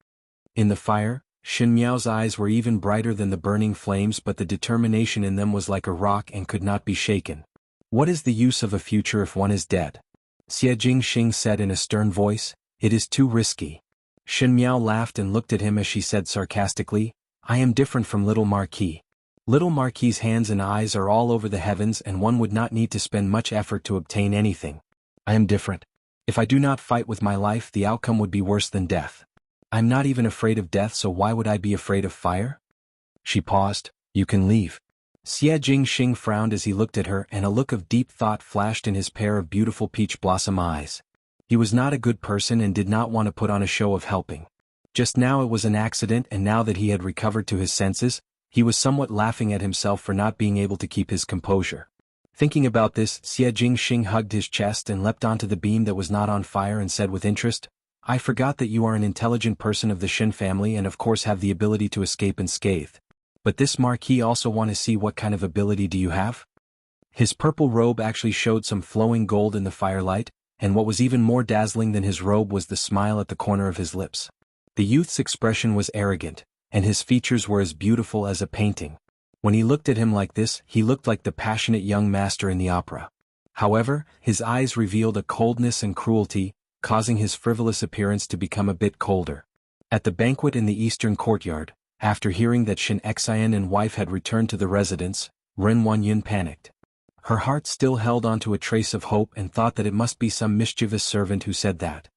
Speaker 1: In the fire, Shen Miao's eyes were even brighter than the burning flames, but the determination in them was like a rock and could not be shaken. "What is the use of a future if one is dead?" Xie Jingxing said in a stern voice. "It is too risky." Shen Miao laughed and looked at him as she said sarcastically, "I am different from Little Marquis. Little Marquis's hands and eyes are all over the heavens and one would not need to spend much effort to obtain anything. I am different. If I do not fight with my life, the outcome would be worse than death. I'm not even afraid of death, so why would I be afraid of fire?" She paused. "You can leave." Xie Jingxing frowned as he looked at her, and a look of deep thought flashed in his pair of beautiful peach blossom eyes. He was not a good person and did not want to put on a show of helping. Just now it was an accident, and now that he had recovered to his senses, he was somewhat laughing at himself for not being able to keep his composure. Thinking about this, Xie Jingxing hugged his chest and leapt onto the beam that was not on fire and said with interest, "I forgot that you are an intelligent person of the Shen family and of course have the ability to escape unscathed. But this Marquis also want to see what kind of ability do you have?" His purple robe actually showed some flowing gold in the firelight, and what was even more dazzling than his robe was the smile at the corner of his lips. The youth's expression was arrogant, and his features were as beautiful as a painting. When he looked at him like this, he looked like the passionate young master in the opera. However, his eyes revealed a coldness and cruelty, causing his frivolous appearance to become a bit colder. At the banquet in the eastern courtyard, after hearing that Shen Xian and wife had returned to the residence, Ren Wanyun panicked. Her heart still held onto a trace of hope and thought that it must be some mischievous servant who said that.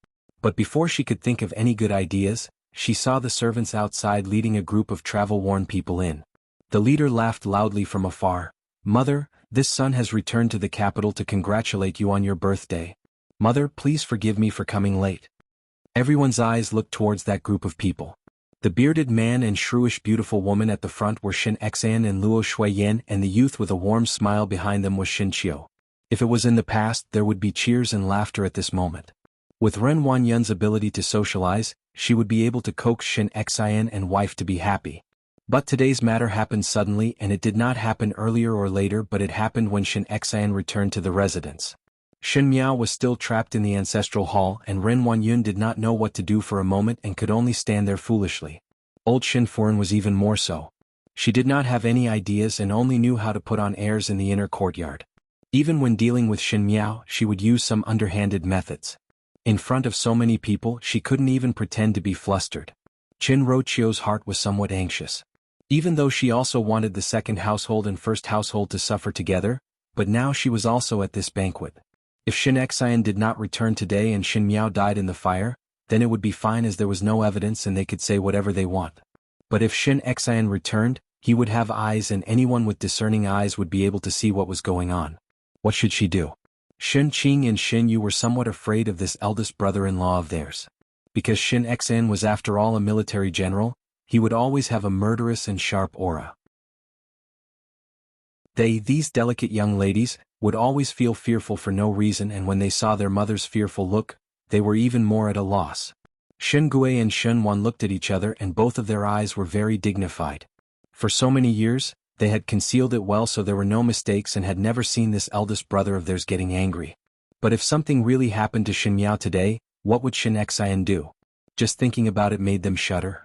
Speaker 1: But before she could think of any good ideas, she saw the servants outside leading a group of travel-worn people in. The leader laughed loudly from afar. "Mother, this son has returned to the capital to congratulate you on your birthday. Mother, please forgive me for coming late." Everyone's eyes looked towards that group of people. The bearded man and shrewish beautiful woman at the front were Shen Xian and Luo Shuiyan, and the youth with a warm smile behind them was Shen Qiu. If it was in the past, there would be cheers and laughter at this moment. With Ren Wanyun's ability to socialize, she would be able to coax Shen Xian and wife to be happy. But today's matter happened suddenly, and it did not happen earlier or later, but it happened when Shin Xian returned to the residence. Shin Miao was still trapped in the ancestral hall, and Ren Wanyun did not know what to do for a moment and could only stand there foolishly. Old Shin Furen was even more so. She did not have any ideas and only knew how to put on airs in the inner courtyard. Even when dealing with Shin Miao, she would use some underhanded methods. In front of so many people, she couldn't even pretend to be flustered. Qin Rochio's heart was somewhat anxious. Even though she also wanted the second household and first household to suffer together, but now she was also at this banquet. If Shin Xian did not return today and Shin Miao died in the fire, then it would be fine as there was no evidence and they could say whatever they want. But if Shin Xian returned, he would have eyes and anyone with discerning eyes would be able to see what was going on. What should she do? Shin Qing and Shin Yu were somewhat afraid of this eldest brother-in-law of theirs. Because Shin Xian was after all a military general, he would always have a murderous and sharp aura. These delicate young ladies, would always feel fearful for no reason, and when they saw their mother's fearful look, they were even more at a loss. Shin Gui and Shin Wan looked at each other and both of their eyes were very dignified. For so many years, they had concealed it well so there were no mistakes and had never seen this eldest brother of theirs getting angry. But if something really happened to Shin Miao today, what would Shin Xian do? Just thinking about it made them shudder.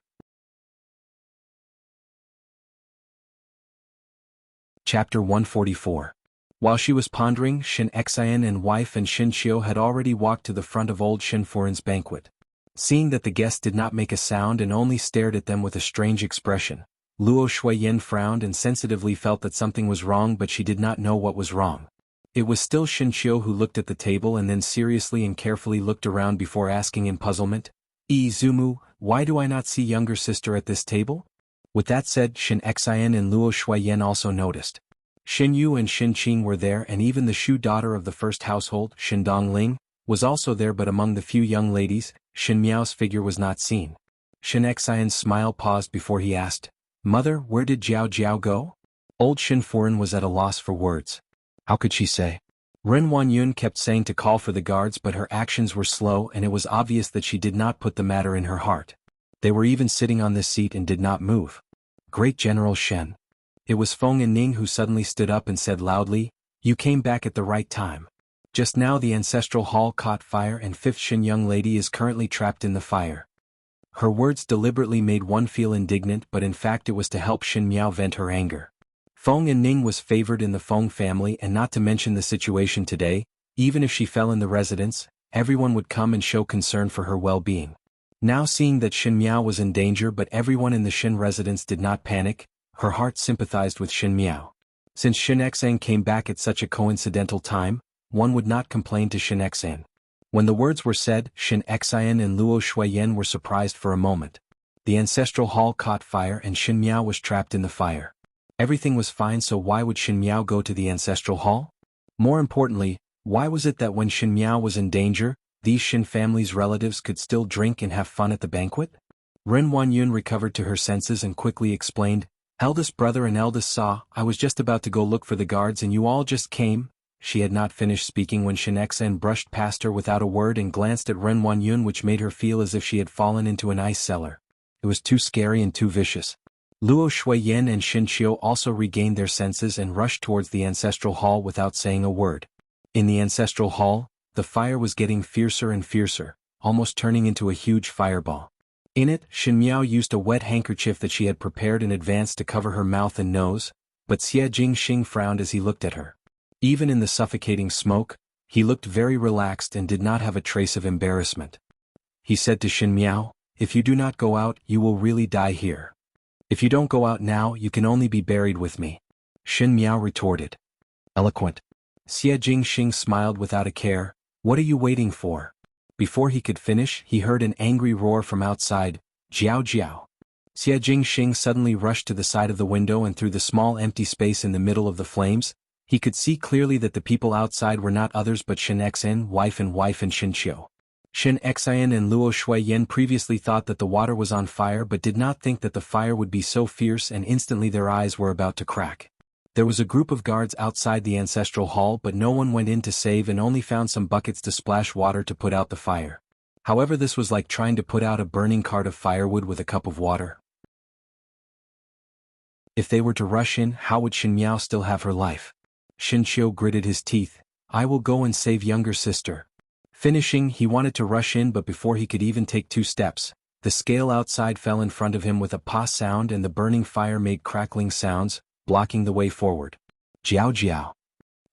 Speaker 1: Chapter 144. While she was pondering, Shin Xian and wife and Shin Qiu had already walked to the front of old Shin Furen's banquet. Seeing that the guests did not make a sound and only stared at them with a strange expression, Luo Shuiyan frowned and sensitively felt that something was wrong, but she did not know what was wrong. It was still Shin Qiu who looked at the table and then seriously and carefully looked around before asking in puzzlement, Zumu, why do I not see younger sister at this table? With that said, Shin Xian and Luo Shuiyan also noticed. Shin Yu and Shin Qing were there, and even the Shu daughter of the first household, Shin Dongling, was also there, but among the few young ladies, Shin Miao's figure was not seen. Shin Xian's smile paused before he asked, Mother, where did Jiao Jiao go? Old Shin Furen was at a loss for words. How could she say? Ren Wanyun kept saying to call for the guards, but her actions were slow and it was obvious that she did not put the matter in her heart. They were even sitting on this seat and did not move. Great General Shen. It was Feng and Ning who suddenly stood up and said loudly, You came back at the right time. Just now the ancestral hall caught fire and fifth Shin young lady is currently trapped in the fire. Her words deliberately made one feel indignant, but in fact it was to help Shin Miao vent her anger. Feng and Ning was favored in the Feng family, and not to mention the situation today, even if she fell in the residence, everyone would come and show concern for her well-being. Now seeing that Shin Miao was in danger but everyone in the Shin residence did not panic, her heart sympathized with Shin Miao. Since Shin Xian came back at such a coincidental time, one would not complain to Shin Xian. When the words were said, Shin Xian and Luo Shuiyan were surprised for a moment. The ancestral hall caught fire and Shin Miao was trapped in the fire. Everything was fine, so why would Shin Miao go to the ancestral hall? More importantly, why was it that when Shin Miao was in danger, these Shin family's relatives could still drink and have fun at the banquet? Ren Wanyun recovered to her senses and quickly explained, Eldest brother and eldest saw, I was just about to go look for the guards and you all just came. She had not finished speaking when Shin Xian brushed past her without a word and glanced at Ren Wanyun, which made her feel as if she had fallen into an ice cellar. It was too scary and too vicious. Luo Shuiyan and Shin Qiu also regained their senses and rushed towards the ancestral hall without saying a word. In the ancestral hall, the fire was getting fiercer and fiercer, almost turning into a huge fireball. In it, Shin Miao used a wet handkerchief that she had prepared in advance to cover her mouth and nose, but Xie Jingxing frowned as he looked at her. Even in the suffocating smoke, he looked very relaxed and did not have a trace of embarrassment. He said to Shin Miao, If you do not go out, you will really die here. If you don't go out now, you can only be buried with me. Shin Miao retorted. Eloquent. Xie Jingxing smiled without a care. What are you waiting for? Before he could finish, he heard an angry roar from outside, Jiao Jiao. Xie Jingxing suddenly rushed to the side of the window, and through the small empty space in the middle of the flames, he could see clearly that the people outside were not others but Shin Xian, wife and Shin Qiu. Shin Xian and Luo Shuiyan previously thought that the water was on fire but did not think that the fire would be so fierce, and instantly their eyes were about to crack. There was a group of guards outside the ancestral hall, but no one went in to save and only found some buckets to splash water to put out the fire. However, this was like trying to put out a burning cart of firewood with a cup of water. If they were to rush in, how would Shen Miao still have her life? Shen Qiu gritted his teeth. I will go and save younger sister. Finishing, he wanted to rush in, but before he could even take 2 steps, the scale outside fell in front of him with a pa sound and the burning fire made crackling sounds, blocking the way forward. Jiao Jiao.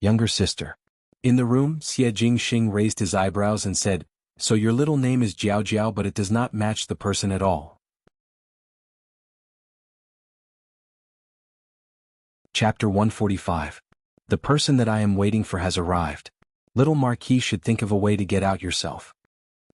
Speaker 1: Younger sister. In the room, Xie Jingxing raised his eyebrows and said, So your little name is Jiao Jiao, but it does not match the person at all. Chapter 145. The person that I am waiting for has arrived. Little Marquis should think of a way to get out yourself.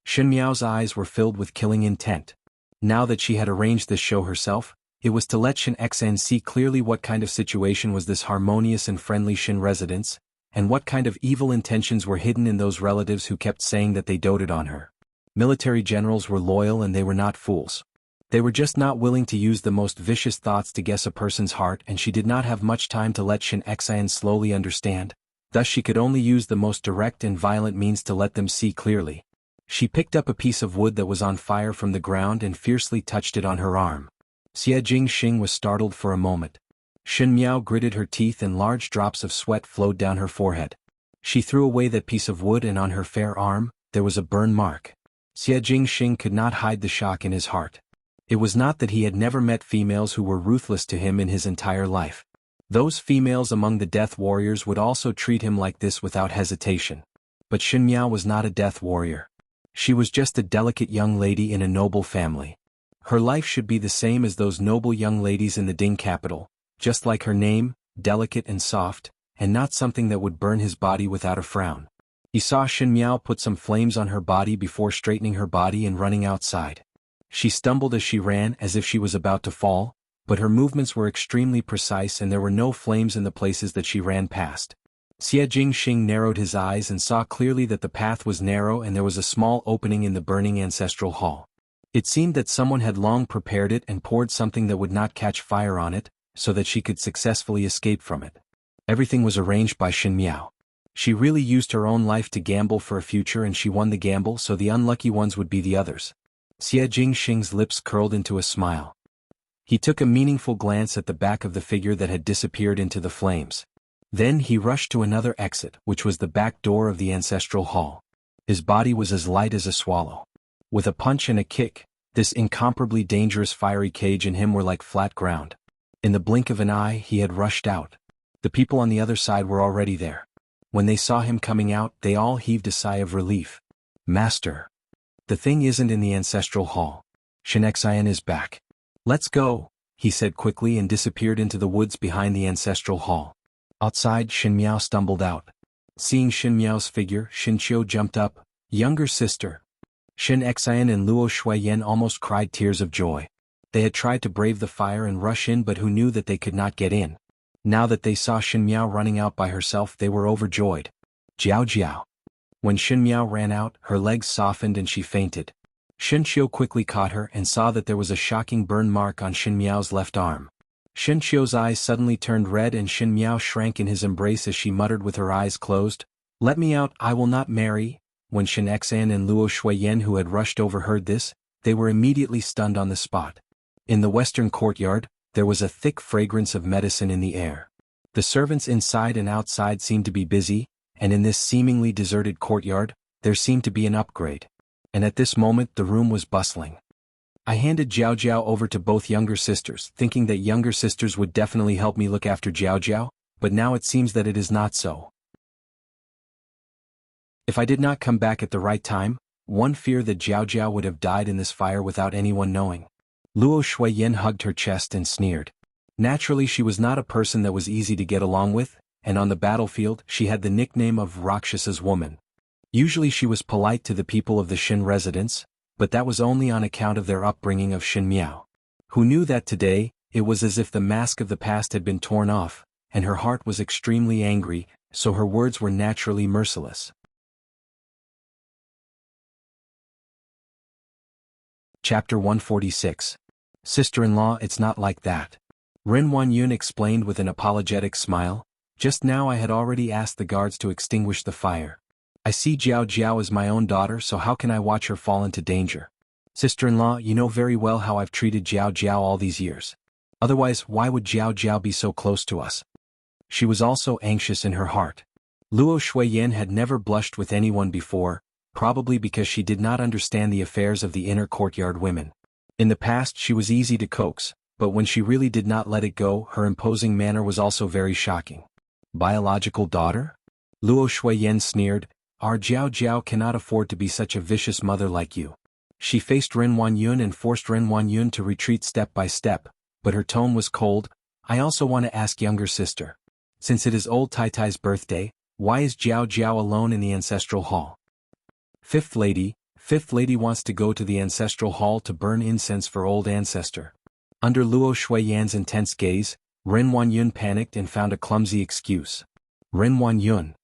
Speaker 1: Shen Miao's eyes were filled with killing intent. Now that she had arranged this show herself, it was to let Shen Xan see clearly what kind of situation was this harmonious and friendly Shen residence, and what kind of evil intentions were hidden in those relatives who kept saying that they doted on her. Military generals were loyal and they were not fools. They were just not willing to use the most vicious thoughts to guess a person's heart, and she did not have much time to let Shen Xan slowly understand. Thus she could only use the most direct and violent means to let them see clearly. She picked up a piece of wood that was on fire from the ground and fiercely touched it on her arm. Xie Jingxing was startled for a moment. Shen Miao gritted her teeth and large drops of sweat flowed down her forehead. She threw away that piece of wood, and on her fair arm, there was a burn mark. Xie Jingxing could not hide the shock in his heart. It was not that he had never met females who were ruthless to him in his entire life. Those females among the death warriors would also treat him like this without hesitation. But Shen Miao was not a death warrior. She was just a delicate young lady in a noble family. Her life should be the same as those noble young ladies in the Ding capital, just like her name, delicate and soft, and not something that would burn his body without a frown. He saw Shen Miao put some flames on her body before straightening her body and running outside. She stumbled as she ran, as if she was about to fall, but her movements were extremely precise and there were no flames in the places that she ran past. Xie Jingxing narrowed his eyes and saw clearly that the path was narrow and there was a small opening in the burning ancestral hall. It seemed that someone had long prepared it and poured something that would not catch fire on it, so that she could successfully escape from it. Everything was arranged by Shen Miao. She really used her own life to gamble for a future, and she won the gamble, so the unlucky ones would be the others. Xie Jingxing's lips curled into a smile. He took a meaningful glance at the back of the figure that had disappeared into the flames. Then he rushed to another exit, which was the back door of the ancestral hall. His body was as light as a swallow. With a punch and a kick, this incomparably dangerous fiery cage and him were like flat ground. In the blink of an eye he had rushed out. The people on the other side were already there. When they saw him coming out, they all heaved a sigh of relief. Master. The thing isn't in the ancestral hall. Shen Xian is back. Let's go, he said quickly and disappeared into the woods behind the ancestral hall. Outside, Shen Miao stumbled out. Seeing Shen Miao's figure, Shen Qiu jumped up. Younger sister. Shen Xian and Luo Shuiyan almost cried tears of joy. They had tried to brave the fire and rush in, but who knew that they could not get in. Now that they saw Shen Miao running out by herself, they were overjoyed. Jiao Jiao. When Shen Miao ran out, her legs softened and she fainted. Shen Qiu quickly caught her and saw that there was a shocking burn mark on Shen Miao's left arm. Shen Qiu's eyes suddenly turned red and Shen Miao shrank in his embrace as she muttered with her eyes closed, "Let me out, I will not marry." When Shen Xian and Luo Shuiyan, who had rushed over, heard this, they were immediately stunned on the spot. In the western courtyard, there was a thick fragrance of medicine in the air. The servants inside and outside seemed to be busy, and in this seemingly deserted courtyard, there seemed to be an upgrade. And at this moment the room was bustling. I handed Jiao Jiao over to both younger sisters, thinking that younger sisters would definitely help me look after Jiao Jiao, but now it seems that it is not so. If I did not come back at the right time, one fear that Jiao Jiao would have died in this fire without anyone knowing. Luo Shuiyan hugged her chest and sneered. Naturally, she was not a person that was easy to get along with, and on the battlefield she had the nickname of Rakshas's woman. Usually she was polite to the people of the Shen residence, but that was only on account of their upbringing of Shen Miao. Who knew that today, it was as if the mask of the past had been torn off, and her heart was extremely angry, so her words were naturally merciless. Chapter 146. Sister-in-law, it's not like that. Ren Wanyun explained with an apologetic smile. Just now I had already asked the guards to extinguish the fire. I see Jiao Jiao as my own daughter, so how can I watch her fall into danger? Sister-in-law, you know very well how I've treated Jiao Jiao all these years. Otherwise, why would Jiao Jiao be so close to us? She was also anxious in her heart. Luo Shuiyan had never blushed with anyone before, probably because she did not understand the affairs of the inner courtyard women. In the past she was easy to coax, but when she really did not let it go, her imposing manner was also very shocking. Biological daughter? Luo Shuiyan sneered, our Jiao Jiao cannot afford to be such a vicious mother like you. She faced Ren Wanyun and forced Ren Wanyun to retreat step by step, but her tone was cold. I also want to ask younger sister. Since it is old Tai Tai's birthday, why is Jiao Jiao alone in the ancestral hall? Fifth lady wants to go to the ancestral hall to burn incense for old ancestor. Under Luo Shuiyan's intense gaze, Ren Wanyun panicked and found a clumsy excuse. Ren Wanyun.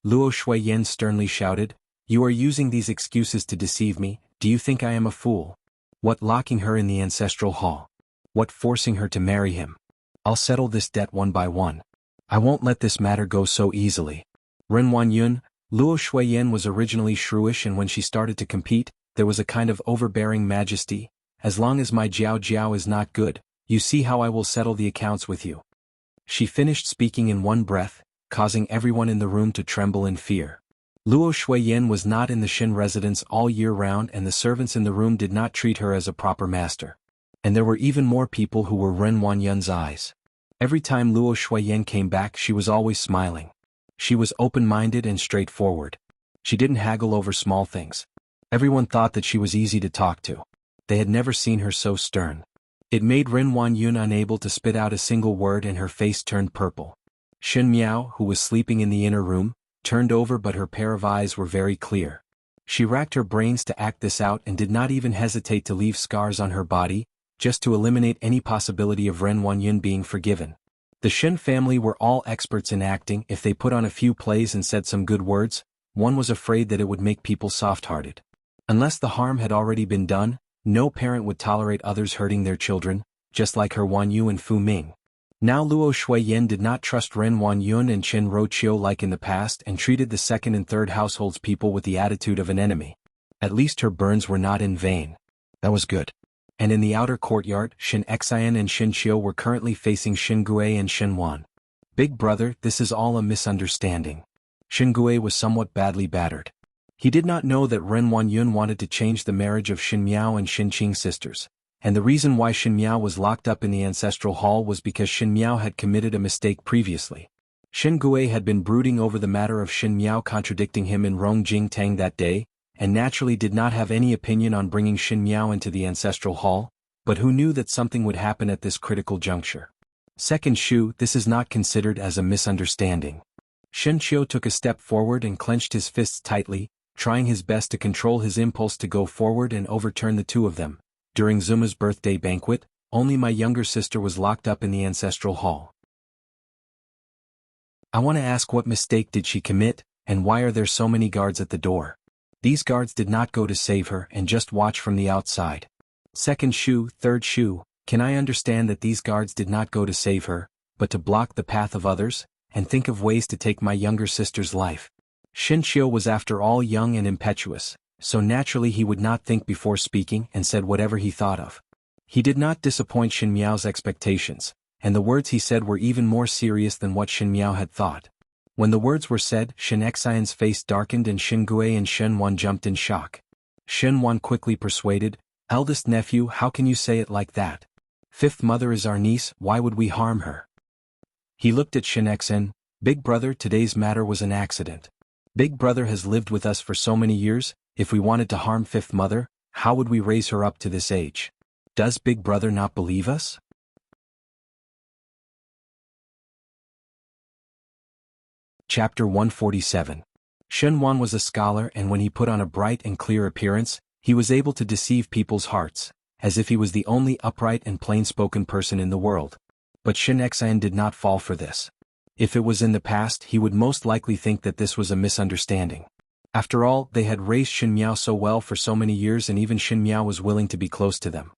Speaker 1: Luo Shuiyan sternly shouted, you are using these excuses to deceive me. Do you think I am a fool? What locking her in the ancestral hall? What forcing her to marry him? I'll settle this debt one by one. I won't let this matter go so easily. Ren Wanyun, Luo Shuiyan was originally shrewish, and when she started to compete, there was a kind of overbearing majesty. As long as my Jiao Jiao is not good, you see how I will settle the accounts with you. She finished speaking in one breath, causing everyone in the room to tremble in fear. Luo Shuiyan was not in the Shin residence all year round, and the servants in the room did not treat her as a proper master. And there were even more people who were Ren Wanyun's eyes. Every time Luo Shuiyan came back, she was always smiling. She was open-minded and straightforward. She didn't haggle over small things. Everyone thought that she was easy to talk to. They had never seen her so stern. It made Ren Wanyun unable to spit out a single word, and her face turned purple. Shin Miao, who was sleeping in the inner room, turned over, but her pair of eyes were very clear. She racked her brains to act this out and did not even hesitate to leave scars on her body, just to eliminate any possibility of Ren Wanyun being forgiven. The Shin family were all experts in acting. If they put on a few plays and said some good words, one was afraid that it would make people soft-hearted. Unless the harm had already been done, no parent would tolerate others hurting their children, just like her Wanyu and Fu Ming. Now Luo Shuiyan did not trust Ren Wanyun and Chen Roqiu like in the past, and treated the second and third households people with the attitude of an enemy. At least her burns were not in vain. That was good. And in the outer courtyard, Shin Xian and Shin Qiu were currently facing Shin Gui and Shin Wan. Big brother, this is all a misunderstanding. Shin Gui was somewhat badly battered. He did not know that Ren Wanyun wanted to change the marriage of Shin Miao and Shin Qing's sisters, and the reason why Shin Miao was locked up in the ancestral hall was because Shin Miao had committed a mistake previously. Shin Gui had been brooding over the matter of Shin Miao contradicting him in Rongjing Tang that day, and naturally did not have any opinion on bringing Shin Miao into the ancestral hall, but who knew that something would happen at this critical juncture. Second Shu, this is not considered as a misunderstanding. Shin Qiu took a step forward and clenched his fists tightly, trying his best to control his impulse to go forward and overturn the two of them. During Zuma's birthday banquet, only my younger sister was locked up in the ancestral hall. I want to ask, what mistake did she commit, and why are there so many guards at the door? These guards did not go to save her and just watch from the outside. Second Shu, third Shu, can I understand that these guards did not go to save her, but to block the path of others, and think of ways to take my younger sister's life? Shin Qiu was after all young and impetuous, so naturally he would not think before speaking and said whatever he thought of. He did not disappoint Shin Miao's expectations, and the words he said were even more serious than what Shin Miao had thought. When the words were said, Shin Xian's face darkened and Shin Gui and Shin Wan jumped in shock. Shin Wan quickly persuaded, eldest nephew, how can you say it like that? Fifth mother is our niece, why would we harm her? He looked at Shin Xian, big brother, today's matter was an accident. Big brother has lived with us for so many years, if we wanted to harm fifth mother, how would we raise her up to this age? Does big brother not believe us? Chapter 147. Shen Wan was a scholar, and when he put on a bright and clear appearance, he was able to deceive people's hearts, as if he was the only upright and plain-spoken person in the world. But Shin Xian did not fall for this. If it was in the past, he would most likely think that this was a misunderstanding. After all, they had raised Shin Miao so well for so many years, and even Shin Miao was willing to be close to them.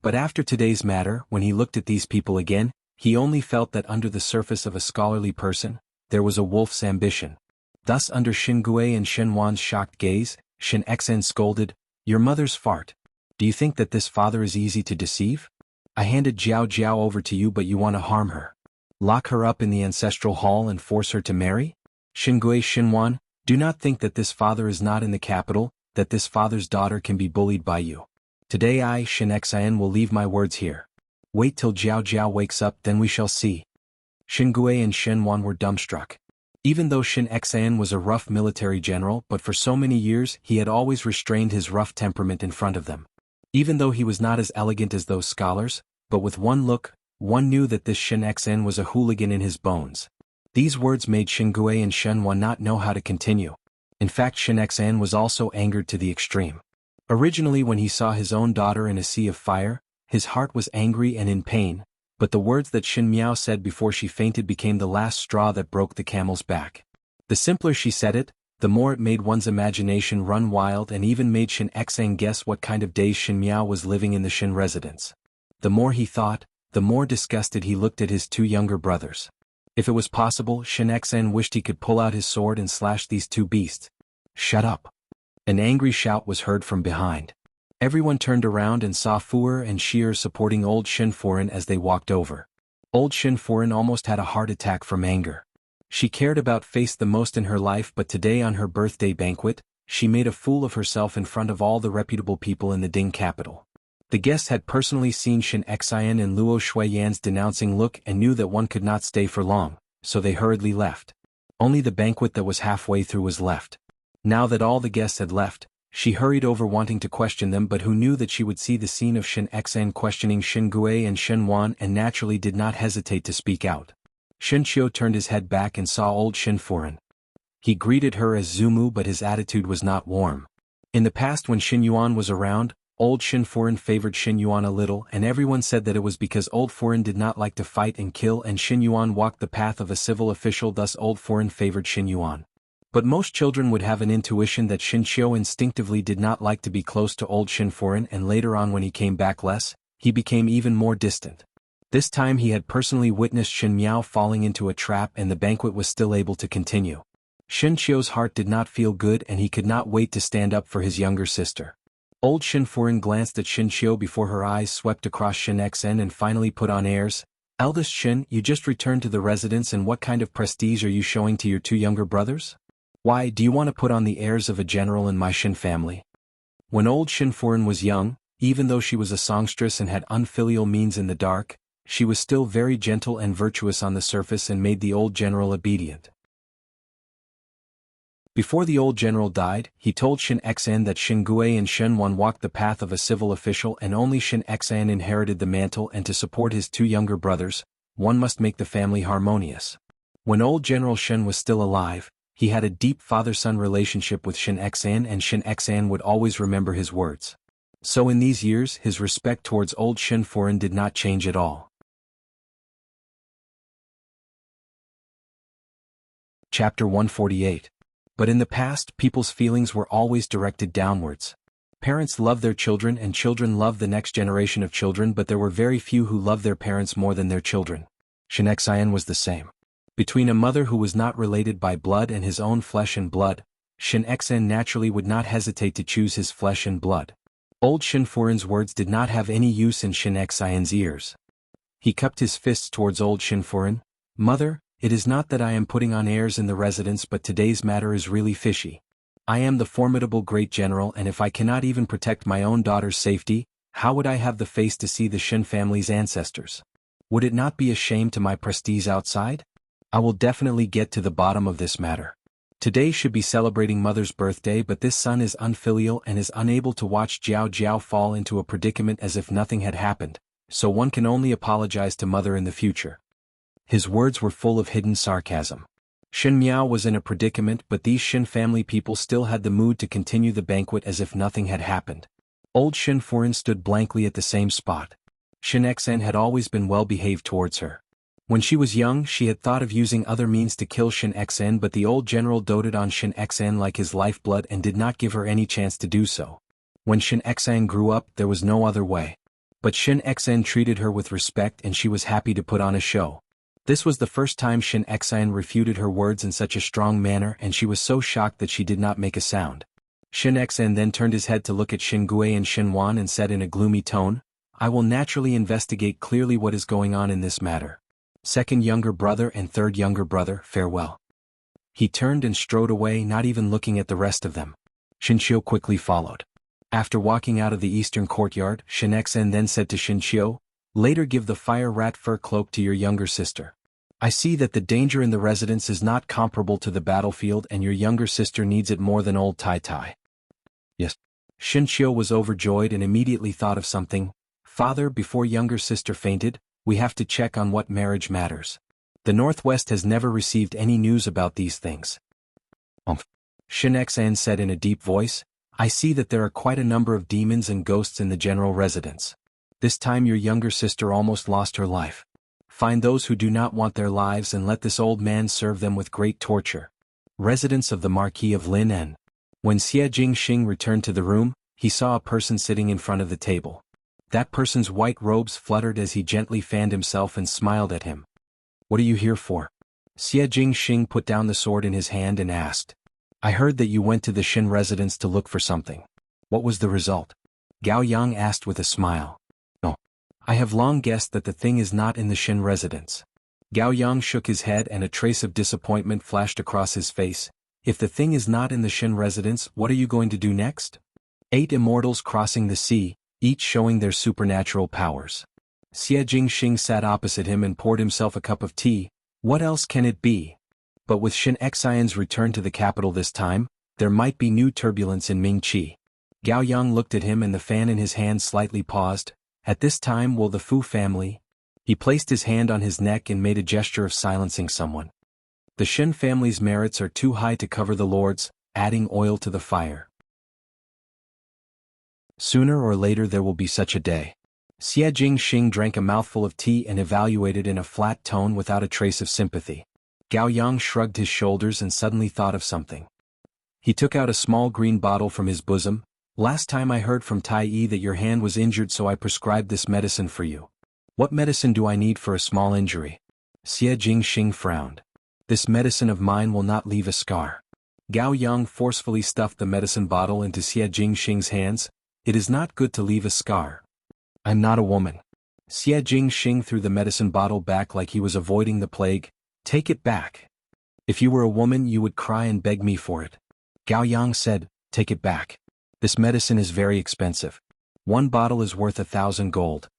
Speaker 1: But after today's matter, when he looked at these people again, he only felt that under the surface of a scholarly person, there was a wolf's ambition. Thus, under Shin Gui and Shin Wan's shocked gaze, Shin Xian scolded, your mother's fart. Do you think that this father is easy to deceive? I handed Jiao Jiao over to you but you want to harm her. Lock her up in the ancestral hall and force her to marry? Xingui Xinhuan, do not think that this father is not in the capital, that this father's daughter can be bullied by you. Today I, Shin Xian, will leave my words here. Wait till Jiao Jiao wakes up, then we shall see. Xingui and Xinhuan were dumbstruck. Even though Shin Xian was a rough military general, but for so many years he had always restrained his rough temperament in front of them. Even though he was not as elegant as those scholars, but with one look, one knew that this Shin Xian was a hooligan in his bones. These words made Xingui and Xinhuan not know how to continue. In fact, Shin Xian was also angered to the extreme. Originally when he saw his own daughter in a sea of fire, his heart was angry and in pain, but the words that Shin Miao said before she fainted became the last straw that broke the camel's back. The simpler she said it, the more it made one's imagination run wild and even made Shin Xian guess what kind of days Shin Miao was living in the Shin residence. The more he thought, the more disgusted he looked at his two younger brothers. If it was possible, Shin Xian wished he could pull out his sword and slash these two beasts. Shut up! An angry shout was heard from behind. Everyone turned around and saw Fuer and Sheer supporting old Shin Furen as they walked over. Old Shin Furen almost had a heart attack from anger. She cared about Face the most in her life, but today on her birthday banquet, she made a fool of herself in front of all the reputable people in the Ding capital. The guests had personally seen Shin Xian and Luo Shuiyan's denouncing look and knew that one could not stay for long, so they hurriedly left. Only the banquet that was halfway through was left. Now that all the guests had left, she hurried over wanting to question them, but who knew that she would see the scene of Shin Xian questioning Xingui and Xinhuan and naturally did not hesitate to speak out. Shin Qiu turned his head back and saw old Shin Furen. He greeted her as Zumu, but his attitude was not warm. In the past when Shin Yuan was around, old Shin Furen favored Shin Yuan a little, and everyone said that it was because old Furen did not like to fight and kill and Shin Yuan walked the path of a civil official, thus old Furen favored Shin Yuan. But most children would have an intuition that Shin Qiu instinctively did not like to be close to old Shin Furen, and later on when he came back less, he became even more distant. This time he had personally witnessed Shin Miao falling into a trap and the banquet was still able to continue. Shin Qiu's heart did not feel good and he could not wait to stand up for his younger sister. Old Shin Furen glanced at Shin Qiu before her eyes swept across Shin Xian and finally put on airs. Eldest Shin, you just returned to the residence and what kind of prestige are you showing to your two younger brothers? Why, do you want to put on the airs of a general in my Shin family? When old Shin Furen was young, even though she was a songstress and had unfilial means in the dark, she was still very gentle and virtuous on the surface and made the old general obedient. Before the old general died, he told Shin Xian that Xingui and Xinhuan walked the path of a civil official and only Shin Xian inherited the mantle, and to support his two younger brothers, one must make the family harmonious. When old General Shen was still alive, he had a deep father-son relationship with Shin Xian and Shin Xian would always remember his words. So in these years his respect towards old Shin Furen did not change at all. Chapter 148. But in the past, people's feelings were always directed downwards. Parents love their children and children love the next generation of children, but there were very few who loved their parents more than their children. Shin Xian was the same. Between a mother who was not related by blood and his own flesh and blood, Shin Xian naturally would not hesitate to choose his flesh and blood. Old Shin Furen's words did not have any use in Shin Xian's ears. He cupped his fists towards old Shin Furen. Mother, it is not that I am putting on airs in the residence, but today's matter is really fishy. I am the formidable great general, and if I cannot even protect my own daughter's safety, how would I have the face to see the Shin family's ancestors? Would it not be a shame to my prestige outside? I will definitely get to the bottom of this matter. Today should be celebrating mother's birthday, but this son is unfilial and is unable to watch Jiao Jiao fall into a predicament as if nothing had happened, so one can only apologize to mother in the future. His words were full of hidden sarcasm. Shin Miao was in a predicament, but these Shin family people still had the mood to continue the banquet as if nothing had happened. Old Shin Furen stood blankly at the same spot. Shin Xian had always been well behaved towards her. When she was young, she had thought of using other means to kill Shin Xian, but the old general doted on Shin Xian like his lifeblood and did not give her any chance to do so. When Shin Xian grew up, there was no other way. But Shin Xian treated her with respect and she was happy to put on a show. This was the first time Shin Xian refuted her words in such a strong manner, and she was so shocked that she did not make a sound. Shin Xian then turned his head to look at Xingui and Xinhuan and said in a gloomy tone, I will naturally investigate clearly what is going on in this matter. Second younger brother and third younger brother, farewell. He turned and strode away, not even looking at the rest of them. Shinshio quickly followed. After walking out of the eastern courtyard, Shinexen then said to Shinshio, later give the fire rat fur cloak to your younger sister. I see that the danger in the residence is not comparable to the battlefield and your younger sister needs it more than old Tai Tai. Yes. Shinshio was overjoyed and immediately thought of something. Father, before younger sister fainted, we have to check on what marriage matters. The Northwest has never received any news about these things. Shinexan said in a deep voice, I see that there are quite a number of demons and ghosts in the general residence. This time your younger sister almost lost her life. Find those who do not want their lives and let this old man serve them with great torture. Residence of the Marquis of Lineage. When Xie Jingxing returned to the room, he saw a person sitting in front of the table. That person's white robes fluttered as he gently fanned himself and smiled at him. What are you here for? Xie Jingxing put down the sword in his hand and asked. I heard that you went to the Shin residence to look for something. What was the result? Gao Yang asked with a smile. Oh, I have long guessed that the thing is not in the Shin residence. Gao Yang shook his head and a trace of disappointment flashed across his face. If the thing is not in the Shin residence, what are you going to do next? 8 immortals crossing the sea, each showing their supernatural powers. Xie Jingxing sat opposite him and poured himself a cup of tea. What else can it be? But with Shin Xian's return to the capital this time, there might be new turbulence in Mingqi. Gao Yang looked at him and the fan in his hand slightly paused. At this time will the Fu family? He placed his hand on his neck and made a gesture of silencing someone. The Shin family's merits are too high to cover the lords, adding oil to the fire. Sooner or later there will be such a day. Xie Jingxing drank a mouthful of tea and evaluated in a flat tone without a trace of sympathy. Gao Yang shrugged his shoulders and suddenly thought of something. He took out a small green bottle from his bosom. Last time I heard from Tai Yi that your hand was injured, so I prescribed this medicine for you. What medicine do I need for a small injury? Xie Jingxing frowned. This medicine of mine will not leave a scar. Gao Yang forcefully stuffed the medicine bottle into Xie Jingxing's hands. It is not good to leave a scar. I'm not a woman. Xie Jingxing threw the medicine bottle back like he was avoiding the plague. Take it back. If you were a woman you would cry and beg me for it. Gao Yang said, take it back. This medicine is very expensive. 1 bottle is worth 1,000 gold.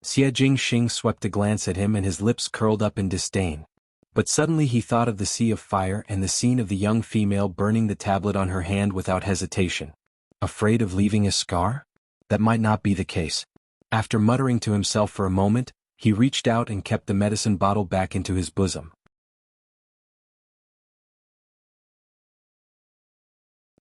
Speaker 1: Xie Jingxing swept a glance at him and his lips curled up in disdain. But suddenly he thought of the sea of fire and the scene of the young female burning the tablet on her hand without hesitation. Afraid of leaving a scar? That might not be the case. After muttering to himself for a moment, he reached out and kept the medicine bottle back into his bosom.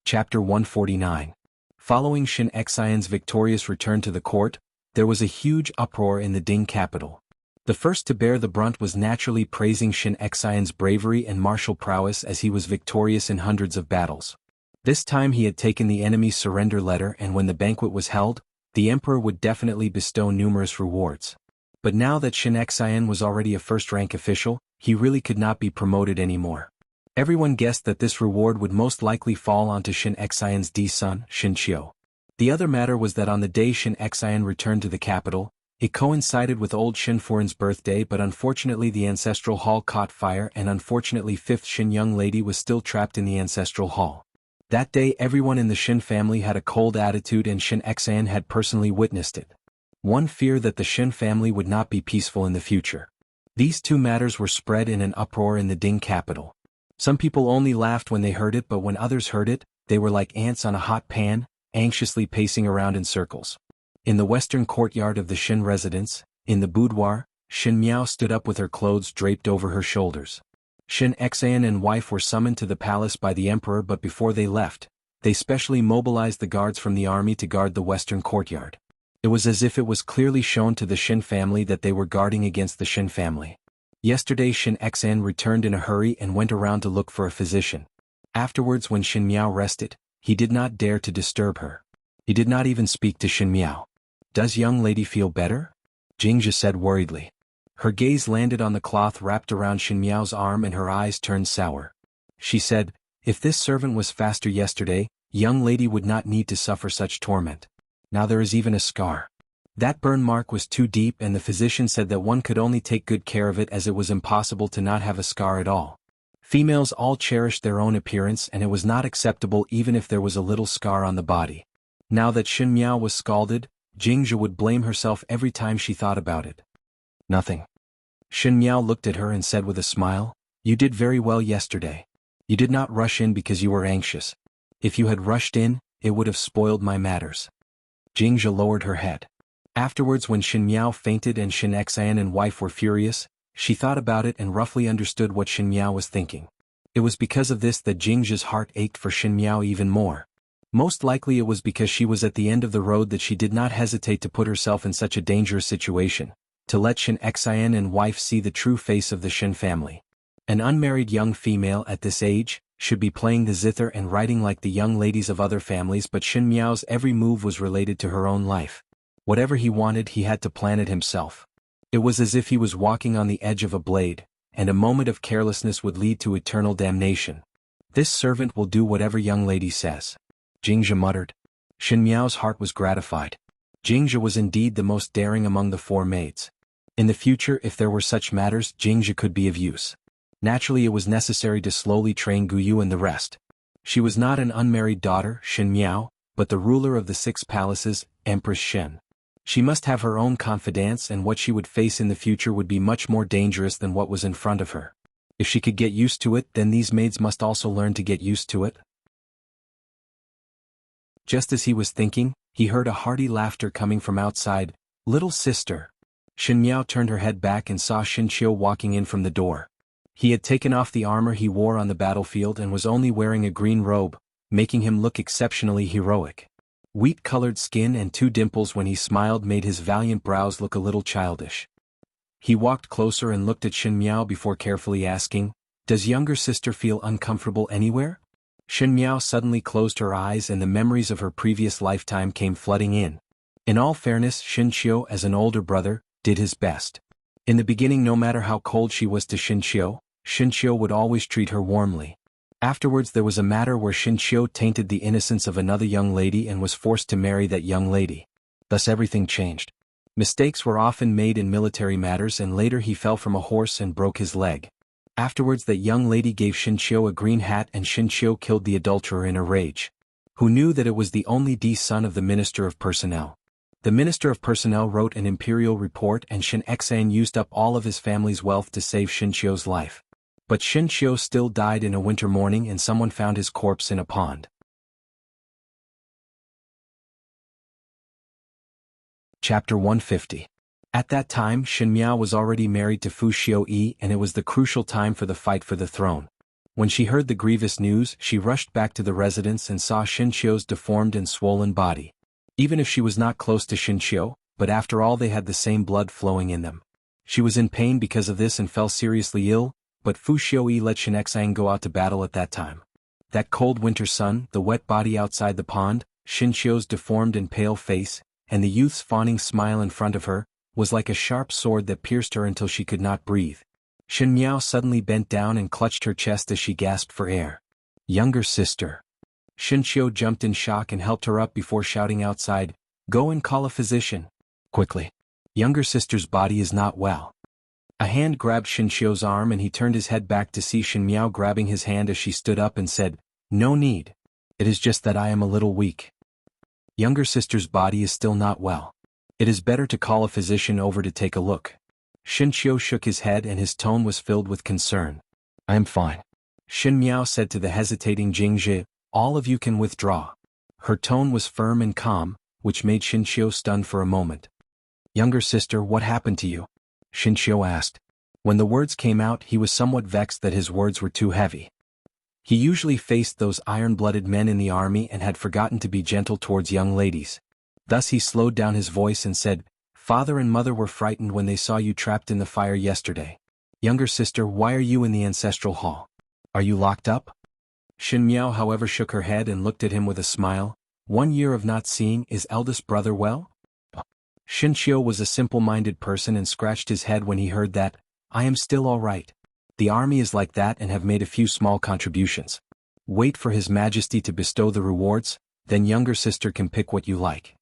Speaker 1: Chapter 149. Following Shin Xian's victorious return to the court, there was a huge uproar in the Ding capital. The first to bear the brunt was naturally praising Shin Xian's bravery and martial prowess as he was victorious in hundreds of battles. This time he had taken the enemy's surrender letter, and when the banquet was held, the emperor would definitely bestow numerous rewards. But now that Shin Xian was already a first-rank official, he really could not be promoted anymore. Everyone guessed that this reward would most likely fall onto Shin Xian's son, Shin Qiu. The other matter was that on the day Shin Xian returned to the capital, it coincided with old Shin Furin's birthday, but unfortunately the ancestral hall caught fire and unfortunately 5th Shin young lady was still trapped in the ancestral hall. That day everyone in the Shin family had a cold attitude and Shin Xian had personally witnessed it. One feared that the Shin family would not be peaceful in the future. These two matters were spread in an uproar in the Ding capital. Some people only laughed when they heard it, but when others heard it, they were like ants on a hot pan, anxiously pacing around in circles. In the western courtyard of the Shin residence, in the boudoir, Shin Miao stood up with her clothes draped over her shoulders. Shin Xian and wife were summoned to the palace by the emperor, but before they left, they specially mobilized the guards from the army to guard the western courtyard. It was as if it was clearly shown to the Shin family that they were guarding against the Shin family. Yesterday Shin Xian returned in a hurry and went around to look for a physician. Afterwards, when Shin Miao rested, he did not dare to disturb her. He did not even speak to Shin Miao. Does young lady feel better? Jingzhi said worriedly. Her gaze landed on the cloth wrapped around Shin Miao's arm and her eyes turned sour. She said, if this servant was faster yesterday, young lady would not need to suffer such torment. Now there is even a scar. That burn mark was too deep and the physician said that one could only take good care of it as it was impossible to not have a scar at all. Females all cherished their own appearance and it was not acceptable even if there was a little scar on the body. Now that Xin Miao was scalded, Jingzhe would blame herself every time she thought about it. Nothing. Xin Miao looked at her and said with a smile, "You did very well yesterday. You did not rush in because you were anxious. If you had rushed in, it would have spoiled my matters." Jingzhe lowered her head. Afterwards when Xin Miao fainted and Xin Xian and wife were furious, she thought about it and roughly understood what Xin Miao was thinking. It was because of this that Jingzhe's heart ached for Xin Miao even more. Most likely it was because she was at the end of the road that she did not hesitate to put herself in such a dangerous situation, to let Xin Xian and wife see the true face of the Xin family. An unmarried young female at this age should be playing the zither and writing like the young ladies of other families, but Xin Miao's every move was related to her own life. Whatever he wanted he had to plan it himself. It was as if he was walking on the edge of a blade, and a moment of carelessness would lead to eternal damnation. "This servant will do whatever young lady says," Jingzhe muttered. Xin Miao's heart was gratified. Jingzhe was indeed the most daring among the four maids. In the future if there were such matters Jingzhe could be of use. Naturally it was necessary to slowly train Guyu and the rest. She was not an unmarried daughter, Xin Miao, but the ruler of the 6 palaces, Empress Xin. She must have her own confidence and what she would face in the future would be much more dangerous than what was in front of her. If she could get used to it then these maids must also learn to get used to it. Just as he was thinking, he heard a hearty laughter coming from outside. "Little sister." Xin Miao turned her head back and saw Xin Qiu walking in from the door. He had taken off the armor he wore on the battlefield and was only wearing a green robe, making him look exceptionally heroic. Wheat-colored skin and 2 dimples when he smiled made his valiant brows look a little childish. He walked closer and looked at Xin Miao before carefully asking, "Does younger sister feel uncomfortable anywhere?" Xin Miao suddenly closed her eyes and the memories of her previous lifetime came flooding in. In all fairness, Xin Qiu, as an older brother, did his best. In the beginning, no matter how cold she was to Xin Qiu would always treat her warmly. Afterwards there was a matter where Xin Qiu tainted the innocence of another young lady and was forced to marry that young lady. Thus everything changed. Mistakes were often made in military matters and later he fell from a horse and broke his leg. Afterwards that young lady gave Xin Qiu a green hat and Xin Qiu killed the adulterer in a rage. Who knew that it was the only son of the Minister of Personnel. The Minister of Personnel wrote an imperial report and Xin Xian used up all of his family's wealth to save Xin Qiu's life. But Xin Qiu still died in a winter morning and someone found his corpse in a pond. Chapter 150. At that time Xin Miao was already married to Fu Xiuyi and it was the crucial time for the fight for the throne. When she heard the grievous news she rushed back to the residence and saw Xin Qiu's deformed and swollen body. Even if she was not close to Xin Qiu, but after all they had the same blood flowing in them. She was in pain because of this and fell seriously ill, but Fu Xiuyi let Xin Xiang go out to battle at that time. That cold winter sun, the wet body outside the pond, Xin Qiu's deformed and pale face, and the youth's fawning smile in front of her, was like a sharp sword that pierced her until she could not breathe. Xin Miao suddenly bent down and clutched her chest as she gasped for air. "Younger sister." Xin Qiu jumped in shock and helped her up before shouting outside, "Go and call a physician. Quickly. Younger sister's body is not well." A hand grabbed Xin Qiu's arm and he turned his head back to see Xin Miao grabbing his hand as she stood up and said, "No need. It is just that I am a little weak. Younger sister's body is still not well. It is better to call a physician over to take a look." Xin Qiu shook his head and his tone was filled with concern. "I am fine." Xin Miao said to the hesitating Jingzhe, "All of you can withdraw." Her tone was firm and calm, which made Xin Qiu stunned for a moment. "Younger sister, what happened to you?" Xin Qiu asked. When the words came out he was somewhat vexed that his words were too heavy. He usually faced those iron-blooded men in the army and had forgotten to be gentle towards young ladies. Thus he slowed down his voice and said, "Father and mother were frightened when they saw you trapped in the fire yesterday. Younger sister, why are you in the ancestral hall? Are you locked up?" Xin Miao however shook her head and looked at him with a smile. "1 year of not seeing, is eldest brother well?" Xin Qiu was a simple-minded person and scratched his head when he heard that. "I am still all right. The army is like that and have made a few small contributions. Wait for His Majesty to bestow the rewards, then younger sister can pick what you like."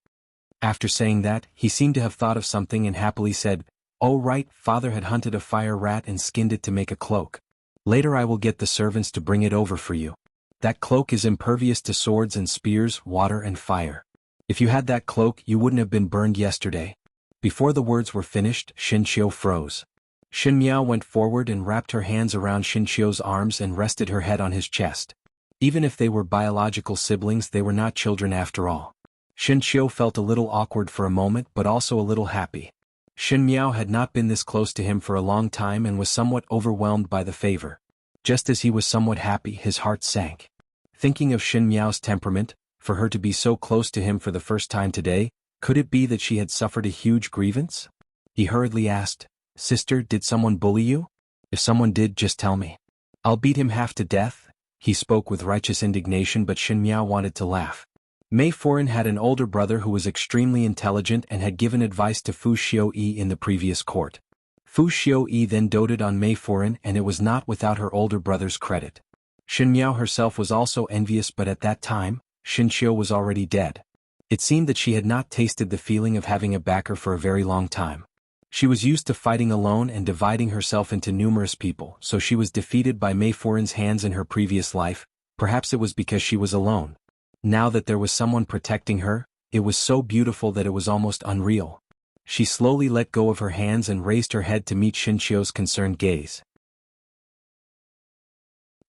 Speaker 1: After saying that, he seemed to have thought of something and happily said, "Oh right, father had hunted a fire rat and skinned it to make a cloak. Later I will get the servants to bring it over for you. That cloak is impervious to swords and spears, water and fire. If you had that cloak you wouldn't have been burned yesterday." Before the words were finished, Xinqiu froze. Xin Miao went forward and wrapped her hands around Xinqiu's arms and rested her head on his chest. Even if they were biological siblings, they were not children after all. Xinqiu felt a little awkward for a moment but also a little happy. Xin Miao had not been this close to him for a long time and was somewhat overwhelmed by the favor. Just as he was somewhat happy, his heart sank. Thinking of Xin Miao's temperament, for her to be so close to him for the first time today, could it be that she had suffered a huge grievance? He hurriedly asked, "Sister, did someone bully you? If someone did, just tell me. I'll beat him half to death." He spoke with righteous indignation, but Xin Miao wanted to laugh. Mei Foran had an older brother who was extremely intelligent and had given advice to Fu Xiuyi in the previous court. Fu Xiuyi then doted on Mei Foran, and it was not without her older brother's credit. Xin Miao herself was also envious, but at that time, Xinqiu was already dead. It seemed that she had not tasted the feeling of having a backer for a very long time. She was used to fighting alone and dividing herself into numerous people, so she was defeated by Mei Foran's hands in her previous life. Perhaps it was because she was alone. Now that there was someone protecting her, it was so beautiful that it was almost unreal. She slowly let go of her hands and raised her head to meet Xinqiu's concerned gaze.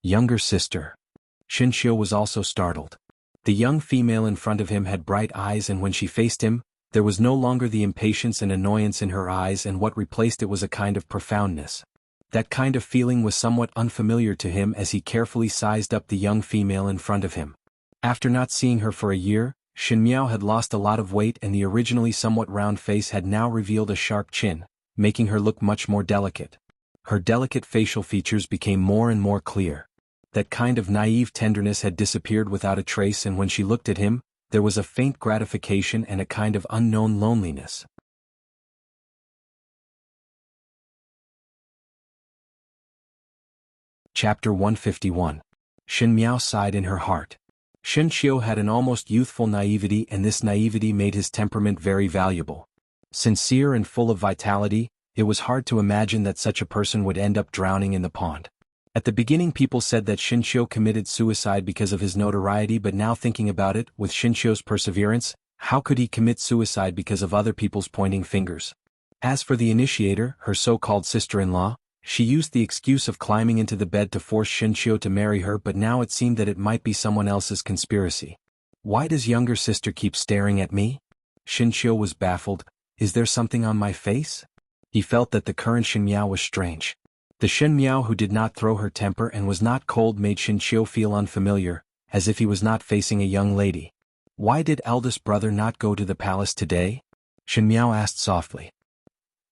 Speaker 1: Younger sister. Xinqiu was also startled. The young female in front of him had bright eyes, and when she faced him, there was no longer the impatience and annoyance in her eyes, and what replaced it was a kind of profoundness. That kind of feeling was somewhat unfamiliar to him as he carefully sized up the young female in front of him. After not seeing her for a year, Xin Miao had lost a lot of weight, and the originally somewhat round face had now revealed a sharp chin, making her look much more delicate. Her delicate facial features became more and more clear. That kind of naive tenderness had disappeared without a trace, and when she looked at him, there was a faint gratification and a kind of unknown loneliness. Chapter 151. Xin Miao sighed in her heart. Xinqiu had an almost youthful naivety, and this naivety made his temperament very valuable. Sincere and full of vitality, it was hard to imagine that such a person would end up drowning in the pond. At the beginning people said that Xinqiu committed suicide because of his notoriety, but now thinking about it, with Xinqiu's perseverance, how could he commit suicide because of other people's pointing fingers? As for the initiator, her so-called sister-in-law, she used the excuse of climbing into the bed to force Xinqiu to marry her, but now it seemed that it might be someone else's conspiracy. Why does younger sister keep staring at me? Xinqiu was baffled. Is there something on my face? He felt that the current Xin Miao was strange. The Xin Miao who did not throw her temper and was not cold made Xinqiu feel unfamiliar, as if he was not facing a young lady. Why did eldest brother not go to the palace today? Xin Miao asked softly.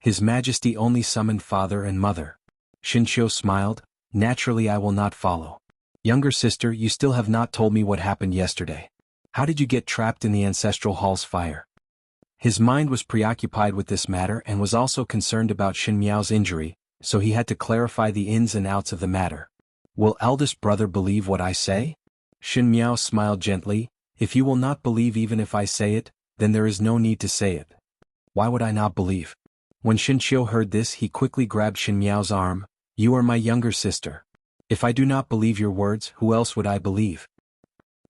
Speaker 1: His Majesty only summoned father and mother. Xinqiu smiled. Naturally I will not follow. Younger sister, you still have not told me what happened yesterday. How did you get trapped in the ancestral hall's fire? His mind was preoccupied with this matter and was also concerned about Xin Miao's injury, so he had to clarify the ins and outs of the matter. Will eldest brother believe what I say? Xin Miao smiled gently. If you will not believe even if I say it, then there is no need to say it. Why would I not believe? When Xinqiu heard this, he quickly grabbed Xin Miao's arm. You are my younger sister. If I do not believe your words, who else would I believe?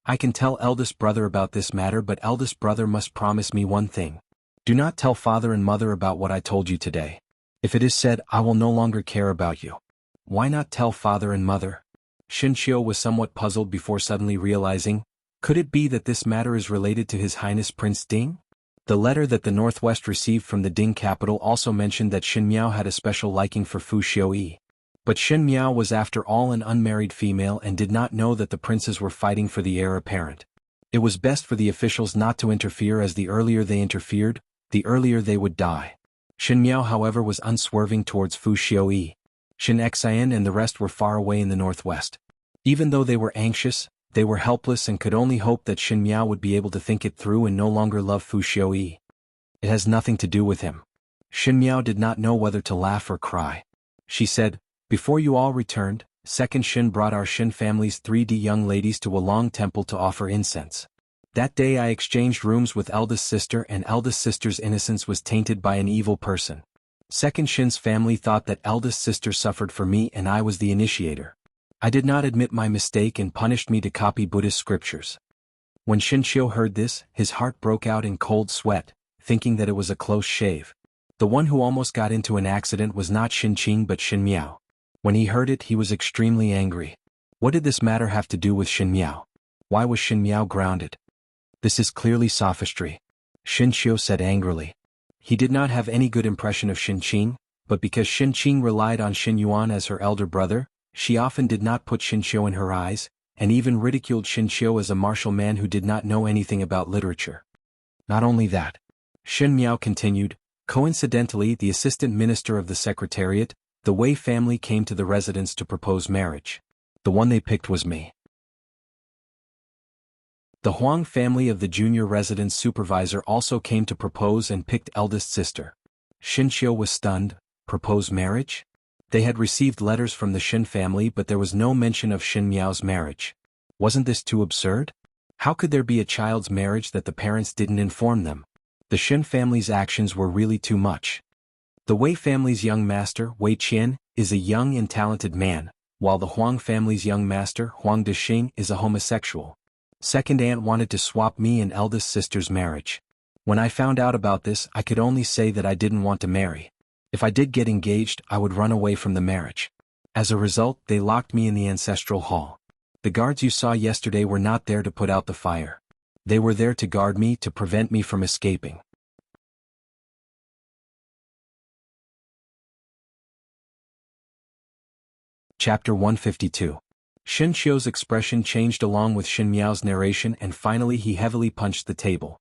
Speaker 1: I can tell eldest brother about this matter, but eldest brother must promise me one thing. Do not tell father and mother about what I told you today. If it is said, I will no longer care about you. Why not tell father and mother? Xinqiu was somewhat puzzled before suddenly realizing, could it be that this matter is related to His Highness Prince Ding? The letter that the Northwest received from the Ding capital also mentioned that Xin Miao had a special liking for Fu Xiuyi. But Xin Miao was after all an unmarried female and did not know that the princes were fighting for the heir apparent. It was best for the officials not to interfere, as the earlier they interfered, the earlier they would die. Xin Miao, however, was unswerving towards Fu Xiuyi. Xin Xian and the rest were far away in the northwest. Even though they were anxious, they were helpless and could only hope that Xin Miao would be able to think it through and no longer love Fu Xiuyi. It has nothing to do with him. Xin Miao did not know whether to laugh or cry. She said, before you all returned, Second Xin brought our Xin family's 3D young ladies to a long temple to offer incense. That day I exchanged rooms with eldest sister, and eldest sister's innocence was tainted by an evil person. Second Shin's family thought that eldest sister suffered for me and I was the initiator. I did not admit my mistake and punished me to copy Buddhist scriptures. When Shinshio heard this, his heart broke out in cold sweat, thinking that it was a close shave. The one who almost got into an accident was not Shinqing but Shin Miao. When he heard it, he was extremely angry. What did this matter have to do with Shin Miao? Why was Shin Miao grounded? This is clearly sophistry, Shinshio said angrily. He did not have any good impression of Shinqing, but because Shinqing relied on Shin Yuan as her elder brother, she often did not put Shinshio in her eyes, and even ridiculed Shinshio as a martial man who did not know anything about literature. Not only that, Shin Miao continued, coincidentally the assistant minister of the secretariat, the Wei family came to the residence to propose marriage. The one they picked was me. The Huang family of the junior residence supervisor also came to propose and picked eldest sister. Shinshio was stunned. Propose marriage? They had received letters from the Shin family but there was no mention of Shin Miao's marriage. Wasn't this too absurd? How could there be a child's marriage that the parents didn't inform them? The Shin family's actions were really too much. The Wei family's young master, Wei Qian, is a young and talented man, while the Huang family's young master, Huang Dexing, is a homosexual. Second aunt wanted to swap me and eldest sister's marriage. When I found out about this, I could only say that I didn't want to marry. If I did get engaged, I would run away from the marriage. As a result, they locked me in the ancestral hall. The guards you saw yesterday were not there to put out the fire. They were there to guard me to prevent me from escaping. Chapter 152. Shinshio's expression changed along with Shin Miao's narration and finally he heavily punched the table.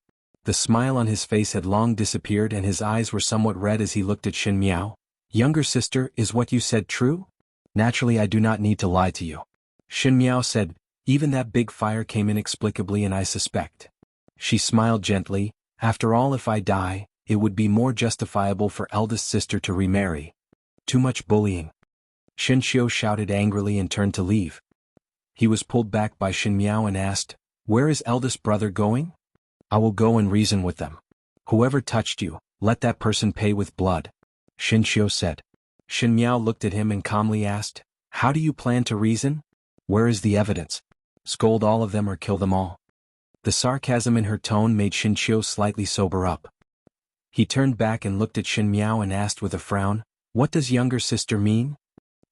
Speaker 1: The smile on his face had long disappeared and his eyes were somewhat red as he looked at Shin Miao. Younger sister, is what you said true? Naturally I do not need to lie to you. Shin Miao said, even that big fire came inexplicably and I suspect. She smiled gently, after all if I die, it would be more justifiable for eldest sister to remarry. Too much bullying. Shinshio shouted angrily and turned to leave. He was pulled back by Shin Miao and asked, where is eldest brother going? I will go and reason with them. Whoever touched you, let that person pay with blood, Shinshio said. Shin Miao looked at him and calmly asked, how do you plan to reason? Where is the evidence? Scold all of them or kill them all. The sarcasm in her tone made Shinshio slightly sober up. He turned back and looked at Shin Miao and asked with a frown, what does younger sister mean?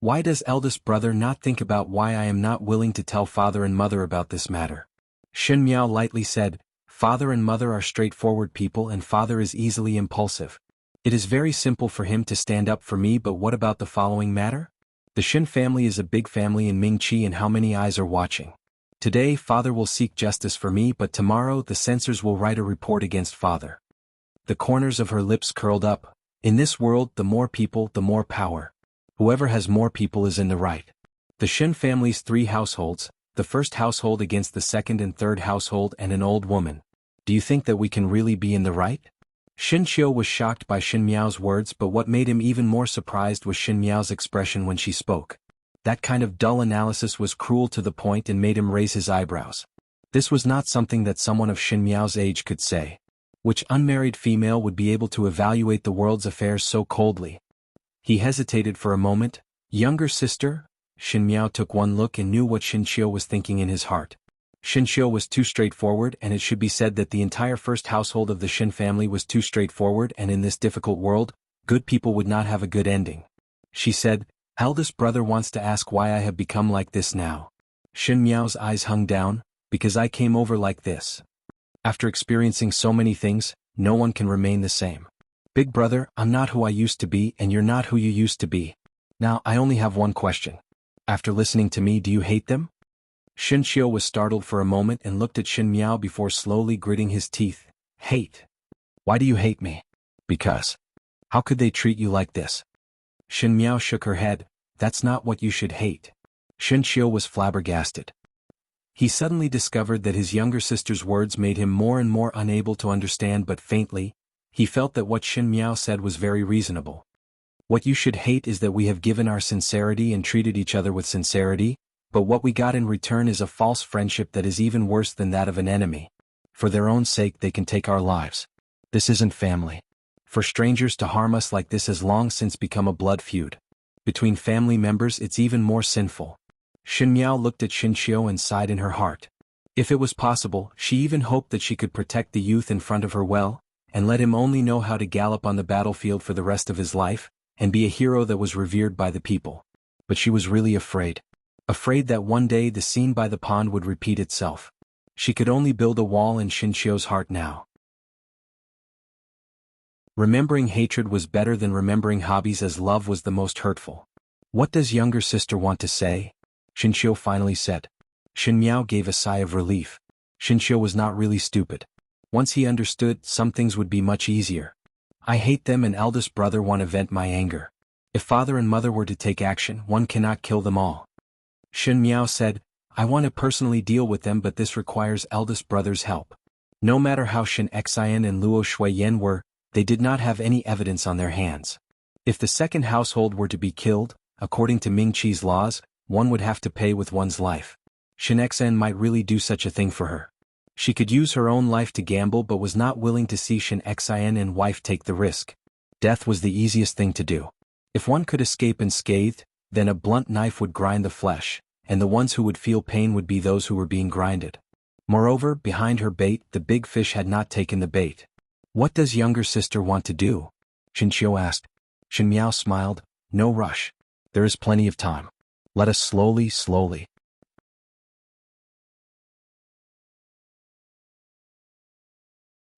Speaker 1: Why does eldest brother not think about why I am not willing to tell father and mother about this matter? Shin Miao lightly said, father and mother are straightforward people and father is easily impulsive. It is very simple for him to stand up for me but what about the following matter? The Shin family is a big family in Mingqi and how many eyes are watching? Today father will seek justice for me but tomorrow the censors will write a report against father. The corners of her lips curled up. In this world the more people the more power. Whoever has more people is in the right. The Shin family's 3 households, the first household against the second and third household and an old woman. Do you think that we can really be in the right? Shinshio was shocked by Shin Miao's words but what made him even more surprised was Shin Miao's expression when she spoke. That kind of dull analysis was cruel to the point and made him raise his eyebrows. This was not something that someone of Shin Miao's age could say. Which unmarried female would be able to evaluate the world's affairs so coldly? He hesitated for a moment. Younger sister? Shin Miao took one look and knew what Shinshio was thinking in his heart. Shinshio was too straightforward and it should be said that the entire first household of the Shin family was too straightforward and in this difficult world, good people would not have a good ending. She said, eldest brother wants to ask why I have become like this now. Shin Miao's eyes hung down, because I came over like this. After experiencing so many things, no one can remain the same. Big brother, I'm not who I used to be and you're not who you used to be. Now I only have one question. After listening to me, do you hate them? Shinshio was startled for a moment and looked at Shin Miao before slowly gritting his teeth. Hate? Why do you hate me? Because. How could they treat you like this? Shin Miao shook her head. That's not what you should hate. Shinshio was flabbergasted. He suddenly discovered that his younger sister's words made him more and more unable to understand but faintly, he felt that what Shin Miao said was very reasonable. What you should hate is that we have given our sincerity and treated each other with sincerity, but what we got in return is a false friendship that is even worse than that of an enemy. For their own sake they can take our lives. This isn't family. For strangers to harm us like this has long since become a blood feud. Between family members it's even more sinful. Shen Miao looked at Xinqiu and sighed in her heart. If it was possible, she even hoped that she could protect the youth in front of her well, and let him only know how to gallop on the battlefield for the rest of his life, and be a hero that was revered by the people. But she was really afraid. Afraid that one day the scene by the pond would repeat itself. She could only build a wall in Xinqiu's heart now. Remembering hatred was better than remembering hobbies, as love was the most hurtful. What does younger sister want to say? Xinqiu finally said. Shen Miao gave a sigh of relief. Xinqiu was not really stupid. Once he understood, some things would be much easier. I hate them and eldest brother want to vent my anger. If father and mother were to take action, one cannot kill them all. Shen Miao said, I want to personally deal with them, but this requires eldest brother's help. No matter how Shen Xian and Luo Shuiyan were, they did not have any evidence on their hands. If the second household were to be killed, according to Ming Qi's laws, one would have to pay with one's life. Shen Xian might really do such a thing for her. She could use her own life to gamble but was not willing to see Shen Xian and wife take the risk. Death was the easiest thing to do. If one could escape unscathed, then a blunt knife would grind the flesh, and the ones who would feel pain would be those who were being grinded. Moreover, behind her bait, the big fish had not taken the bait. What does younger sister want to do? Xinqiu asked. Shen Miao smiled. No rush. There is plenty of time. Let us slowly.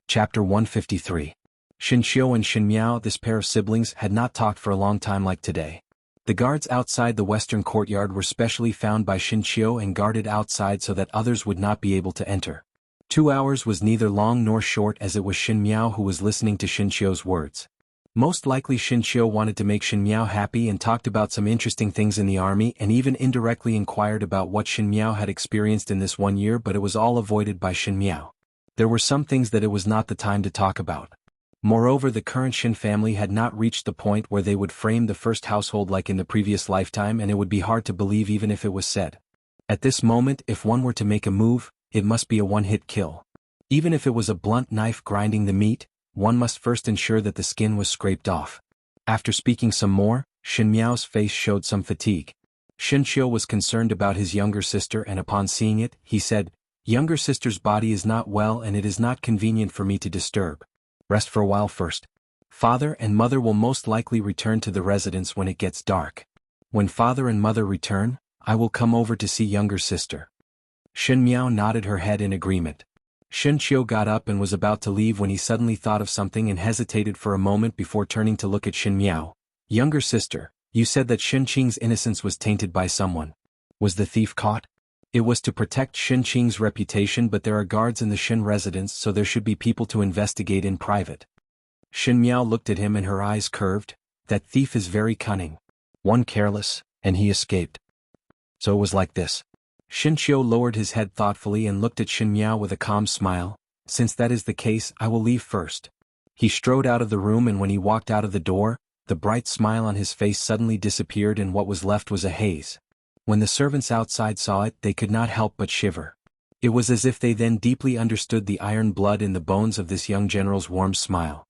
Speaker 1: Chapter 153. Xinqiu and Shen Miao, this pair of siblings, had not talked for a long time like today. The guards outside the western courtyard were specially found by Xinqiu and guarded outside so that others would not be able to enter. 2 hours was neither long nor short, as it was Shen Miao who was listening to Xinqiu's words. Most likely Xinqiu wanted to make Shen Miao happy and talked about some interesting things in the army and even indirectly inquired about what Shen Miao had experienced in this 1 year, but it was all avoided by Shen Miao. There were some things that it was not the time to talk about. Moreover, the current Shen family had not reached the point where they would frame the first household like in the previous lifetime, and it would be hard to believe even if it was said. At this moment, if one were to make a move, it must be a one-hit kill. Even if it was a blunt knife grinding the meat, one must first ensure that the skin was scraped off. After speaking some more, Shen Miao's face showed some fatigue. Xinqiu was concerned about his younger sister, and upon seeing it, he said, Younger sister's body is not well and it is not convenient for me to disturb. Rest for a while first. Father and mother will most likely return to the residence when it gets dark. When father and mother return, I will come over to see younger sister. Shen Miao nodded her head in agreement. Xinqiu got up and was about to leave when he suddenly thought of something and hesitated for a moment before turning to look at Shen Miao. Younger sister, you said that Shen Qing's innocence was tainted by someone. Was the thief caught? It was to protect Shen Qing's reputation, but there are guards in the Shen residence, so there should be people to investigate in private. Shen Miao looked at him and her eyes curved. That thief is very cunning. One careless, and he escaped. So it was like this. Xinqiu lowered his head thoughtfully and looked at Shen Miao with a calm smile. Since that is the case, I will leave first. He strode out of the room, and when he walked out of the door, the bright smile on his face suddenly disappeared and what was left was a haze. When the servants outside saw it, they could not help but shiver. It was as if they then deeply understood the iron blood in the bones of this young general's warm smile.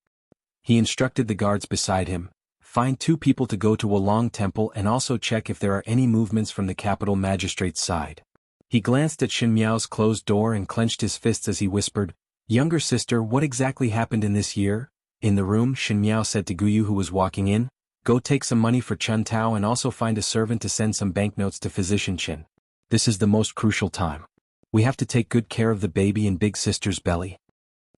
Speaker 1: He instructed the guards beside him, find 2 people to go to Wulong Temple and also check if there are any movements from the capital magistrate's side. He glanced at Shen Miao's closed door and clenched his fists as he whispered, Younger sister, what exactly happened in this year? In the room, Shen Miao said to Guyu, who was walking in, Go take some money for Chun Tao and also find a servant to send some banknotes to Physician Qin. This is the most crucial time. We have to take good care of the baby in big sister's belly.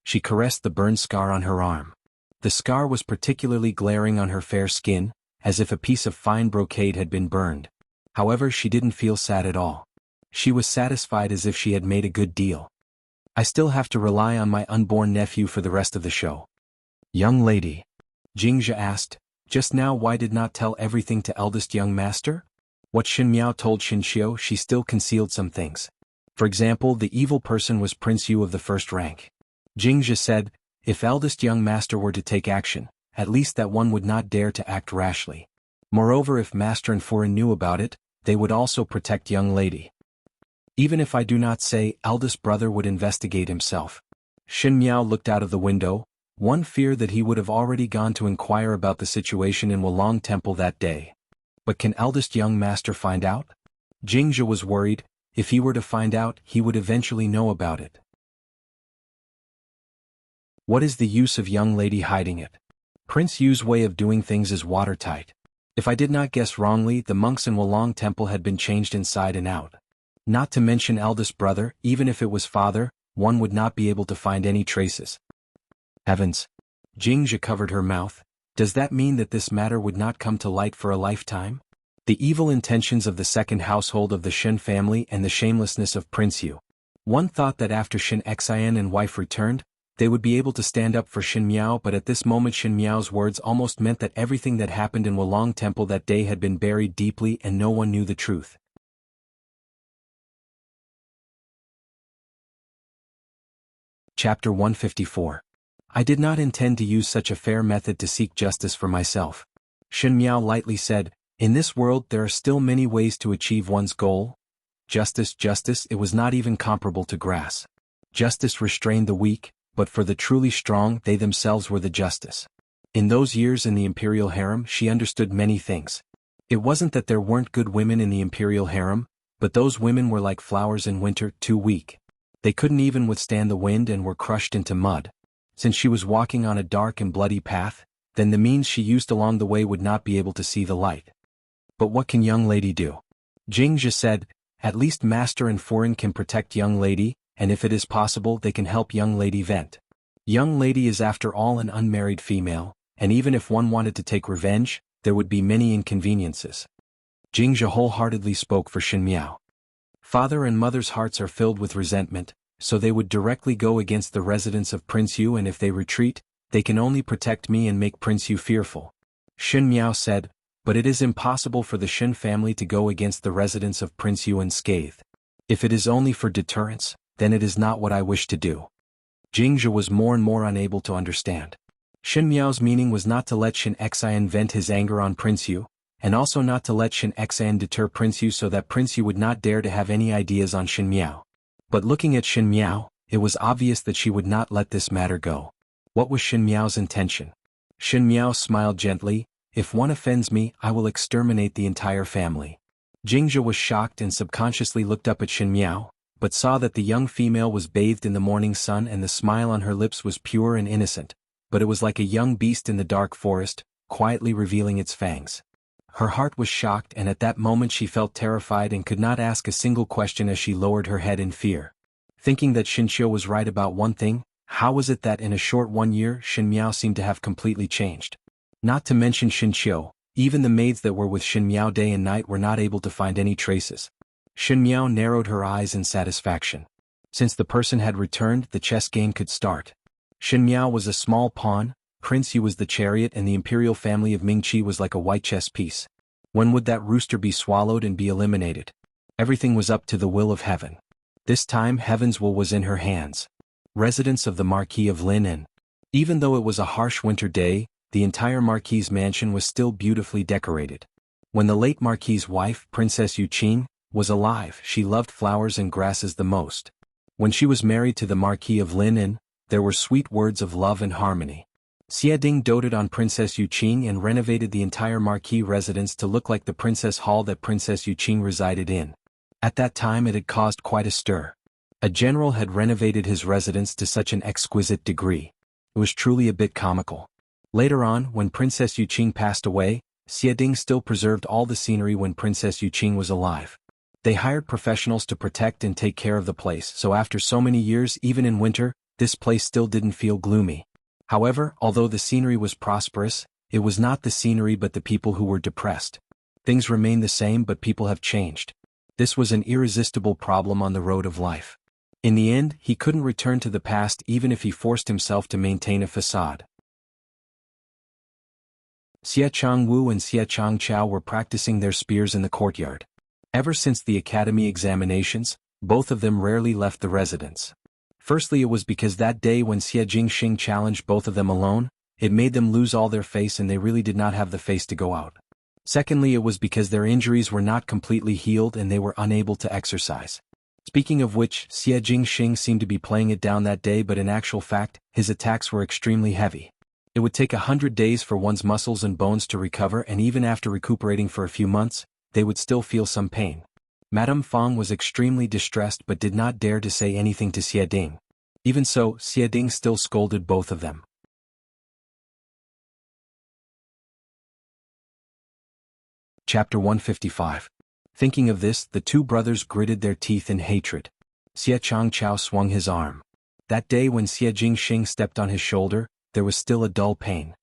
Speaker 1: She caressed the burn scar on her arm. The scar was particularly glaring on her fair skin, as if a piece of fine brocade had been burned. However, she didn't feel sad at all. She was satisfied, as if she had made a good deal. I still have to rely on my unborn nephew for the rest of the show. Young lady. Jingzhe asked, just now why did not tell everything to eldest young master? What Shen Miao told Xinqiu, she still concealed some things. For example, the evil person was Prince Yu of the first rank. Jingzhe said, if eldest young master were to take action, at least that one would not dare to act rashly. Moreover, if master and foreign knew about it, they would also protect young lady. Even if I do not say, eldest brother would investigate himself. Xin Miao looked out of the window, one fear that he would have already gone to inquire about the situation in Wulong Temple that day. But can eldest young master find out? Jingzhe was worried. If he were to find out, he would eventually know about it. What is the use of young lady hiding it? Prince Yu's way of doing things is watertight. If I did not guess wrongly, the monks in Wulong Temple had been changed inside and out. Not to mention eldest brother, even if it was father, one would not be able to find any traces. Heavens! Jingzhe covered her mouth. Does that mean that this matter would not come to light for a lifetime? The evil intentions of the second household of the Shen family and the shamelessness of Prince Yu. One thought that after Shen Xian and wife returned, they would be able to stand up for Xin Miao, but at this moment Xin Miao's words almost meant that everything that happened in Wulong Temple that day had been buried deeply and no one knew the truth. Chapter 154. I did not intend to use such a fair method to seek justice for myself. Xin Miao lightly said, in this world there are still many ways to achieve one's goal. Justice, it was not even comparable to grass. Justice restrained the weak, but for the truly strong they themselves were the justice. In those years in the imperial harem she understood many things. It wasn't that there weren't good women in the imperial harem, but those women were like flowers in winter, too weak. They couldn't even withstand the wind and were crushed into mud. Since she was walking on a dark and bloody path, then the means she used along the way would not be able to see the light. But what can young lady do? Jingzhe said, at least master and foreign can protect young lady, and if it is possible they can help young lady vent. Young lady is after all an unmarried female, and even if one wanted to take revenge, there would be many inconveniences. Jingzhe wholeheartedly spoke for Xin Miao. Father and mother's hearts are filled with resentment, so they would directly go against the residents of Prince Yu, and if they retreat, they can only protect me and make Prince Yu fearful. Xin Miao said, but it is impossible for the Shen family to go against the residents of Prince Yu unscathed. If it is only for deterrence, then it is not what I wish to do. Jingzhe was more and more unable to understand. Xin Miao's meaning was not to let Shen Xian vent his anger on Prince Yu, and also not to let Shen Xian deter Prince Yu so that Prince Yu would not dare to have any ideas on Xin Miao. But looking at Xin Miao, it was obvious that she would not let this matter go. What was Xin Miao's intention? Xin Miao smiled gently, if one offends me, I will exterminate the entire family. Jingzhe was shocked and subconsciously looked up at Xin Miao, but saw that the young female was bathed in the morning sun and the smile on her lips was pure and innocent, but it was like a young beast in the dark forest, quietly revealing its fangs. Her heart was shocked, and at that moment she felt terrified and could not ask a single question as she lowered her head in fear. Thinking that Xin Xiu was right about one thing, how was it that in a short 1 year Xin Miao seemed to have completely changed? Not to mention Xin Xiu, even the maids that were with Xin Miao day and night were not able to find any traces. Xin Miao narrowed her eyes in satisfaction. Since the person had returned, the chess game could start. Xin Miao was a small pawn, Prince Yu was the chariot, and the imperial family of Mingqi was like a white chess piece. When would that rooster be swallowed and be eliminated? Everything was up to the will of heaven. This time heaven's will was in her hands. Residence of the Marquis of Lineage. Even though it was a harsh winter day, the entire Marquis's mansion was still beautifully decorated. When the late Marquis's wife, Princess Yu Qing, was alive, she loved flowers and grasses the most. When she was married to the Marquis of Lineage, there were sweet words of love and harmony. Xie Ding doted on Princess Yu Qing and renovated the entire Marquis residence to look like the princess hall that Princess Yu Qing resided in. At that time it had caused quite a stir. A general had renovated his residence to such an exquisite degree. It was truly a bit comical. Later on, when Princess Yu Qing passed away, Xie Ding still preserved all the scenery when Princess Yu Qing was alive. They hired professionals to protect and take care of the place, so after so many years, even in winter, this place still didn't feel gloomy. However, although the scenery was prosperous, it was not the scenery but the people who were depressed. Things remain the same, but people have changed. This was an irresistible problem on the road of life. In the end, he couldn't return to the past even if he forced himself to maintain a facade. Xie Changwu and Xie Changchao were practicing their spears in the courtyard. Ever since the academy examinations, both of them rarely left the residence. Firstly, it was because that day when Xie Jingxing challenged both of them alone, it made them lose all their face and they really did not have the face to go out. Secondly, it was because their injuries were not completely healed and they were unable to exercise. Speaking of which, Xie Jingxing seemed to be playing it down that day, but in actual fact, his attacks were extremely heavy. It would take 100 days for one's muscles and bones to recover, and even after recuperating for a few months, they would still feel some pain. Madame Fang was extremely distressed but did not dare to say anything to Xie Ding. Even so, Xie Ding still scolded both of them. Chapter 155. Thinking of this, the two brothers gritted their teeth in hatred. Xie Changchao swung his arm. That day when Xie Jingxing stepped on his shoulder, there was still a dull pain.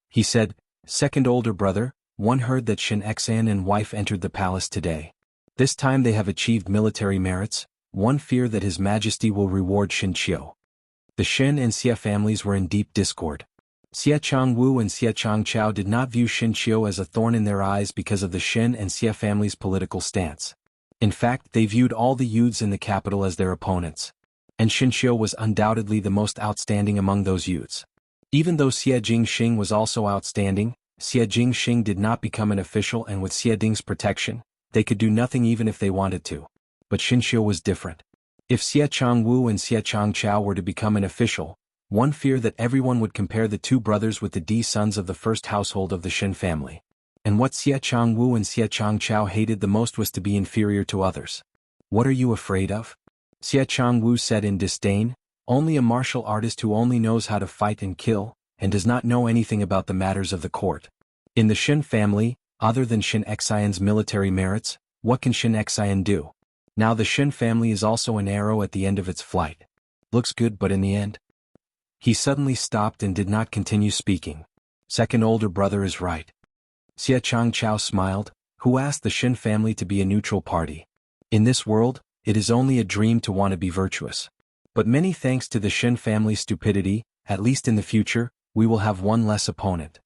Speaker 1: He said, "Second older brother, one heard that Shen Xian and wife entered the palace today. This time they have achieved military merits, one fear that His Majesty will reward Shen Qiu." The Shen and Xie families were in deep discord. Xie Changwu and Xie Changchao did not view Shen Qiu as a thorn in their eyes because of the Shen and Xie families' political stance. In fact, they viewed all the youths in the capital as their opponents. And Shen Qiu was undoubtedly the most outstanding among those youths. Even though Xie Jingxing was also outstanding, Xie Jingxing did not become an official, and with Xie Ding's protection, they could do nothing even if they wanted to. But Shen Qiu was different. If Xie Changwu and Xie Changchao were to become an official, one feared that everyone would compare the two brothers with the D sons of the first household of the Shen family. And what Xie Changwu and Xie Changchao hated the most was to be inferior to others. "What are you afraid of?" Xie Changwu said in disdain. "Only a martial artist who only knows how to fight and kill, and does not know anything about the matters of the court. In the Shen family, other than Shen Xian's military merits, what can Shen Xian do? Now the Shen family is also an arrow at the end of its flight. Looks good, but in the end..." He suddenly stopped and did not continue speaking. "Second older brother is right." Xie Changchao smiled, who asked the Shen family to be a neutral party. "In this world, it is only a dream to want to be virtuous. But many thanks to the Shen family's stupidity, at least in the future, we will have one less opponent."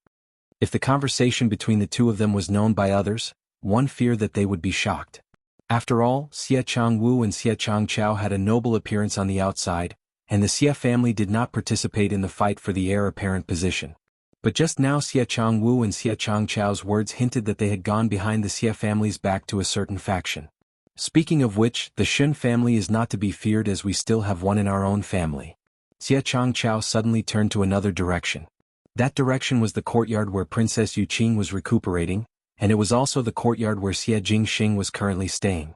Speaker 1: If the conversation between the two of them was known by others, one feared that they would be shocked. After all, Xie Changwu and Xie Changchao had a noble appearance on the outside, and the Xie family did not participate in the fight for the heir apparent position. But just now Xie Changwu and Xie Changchao's words hinted that they had gone behind the Xie family's back to a certain faction. Speaking of which, the Shen family is not to be feared, as we still have one in our own family. Xie Changchao suddenly turned to another direction. That direction was the courtyard where Princess Yuqing was recuperating, and it was also the courtyard where Xie Jingxing was currently staying.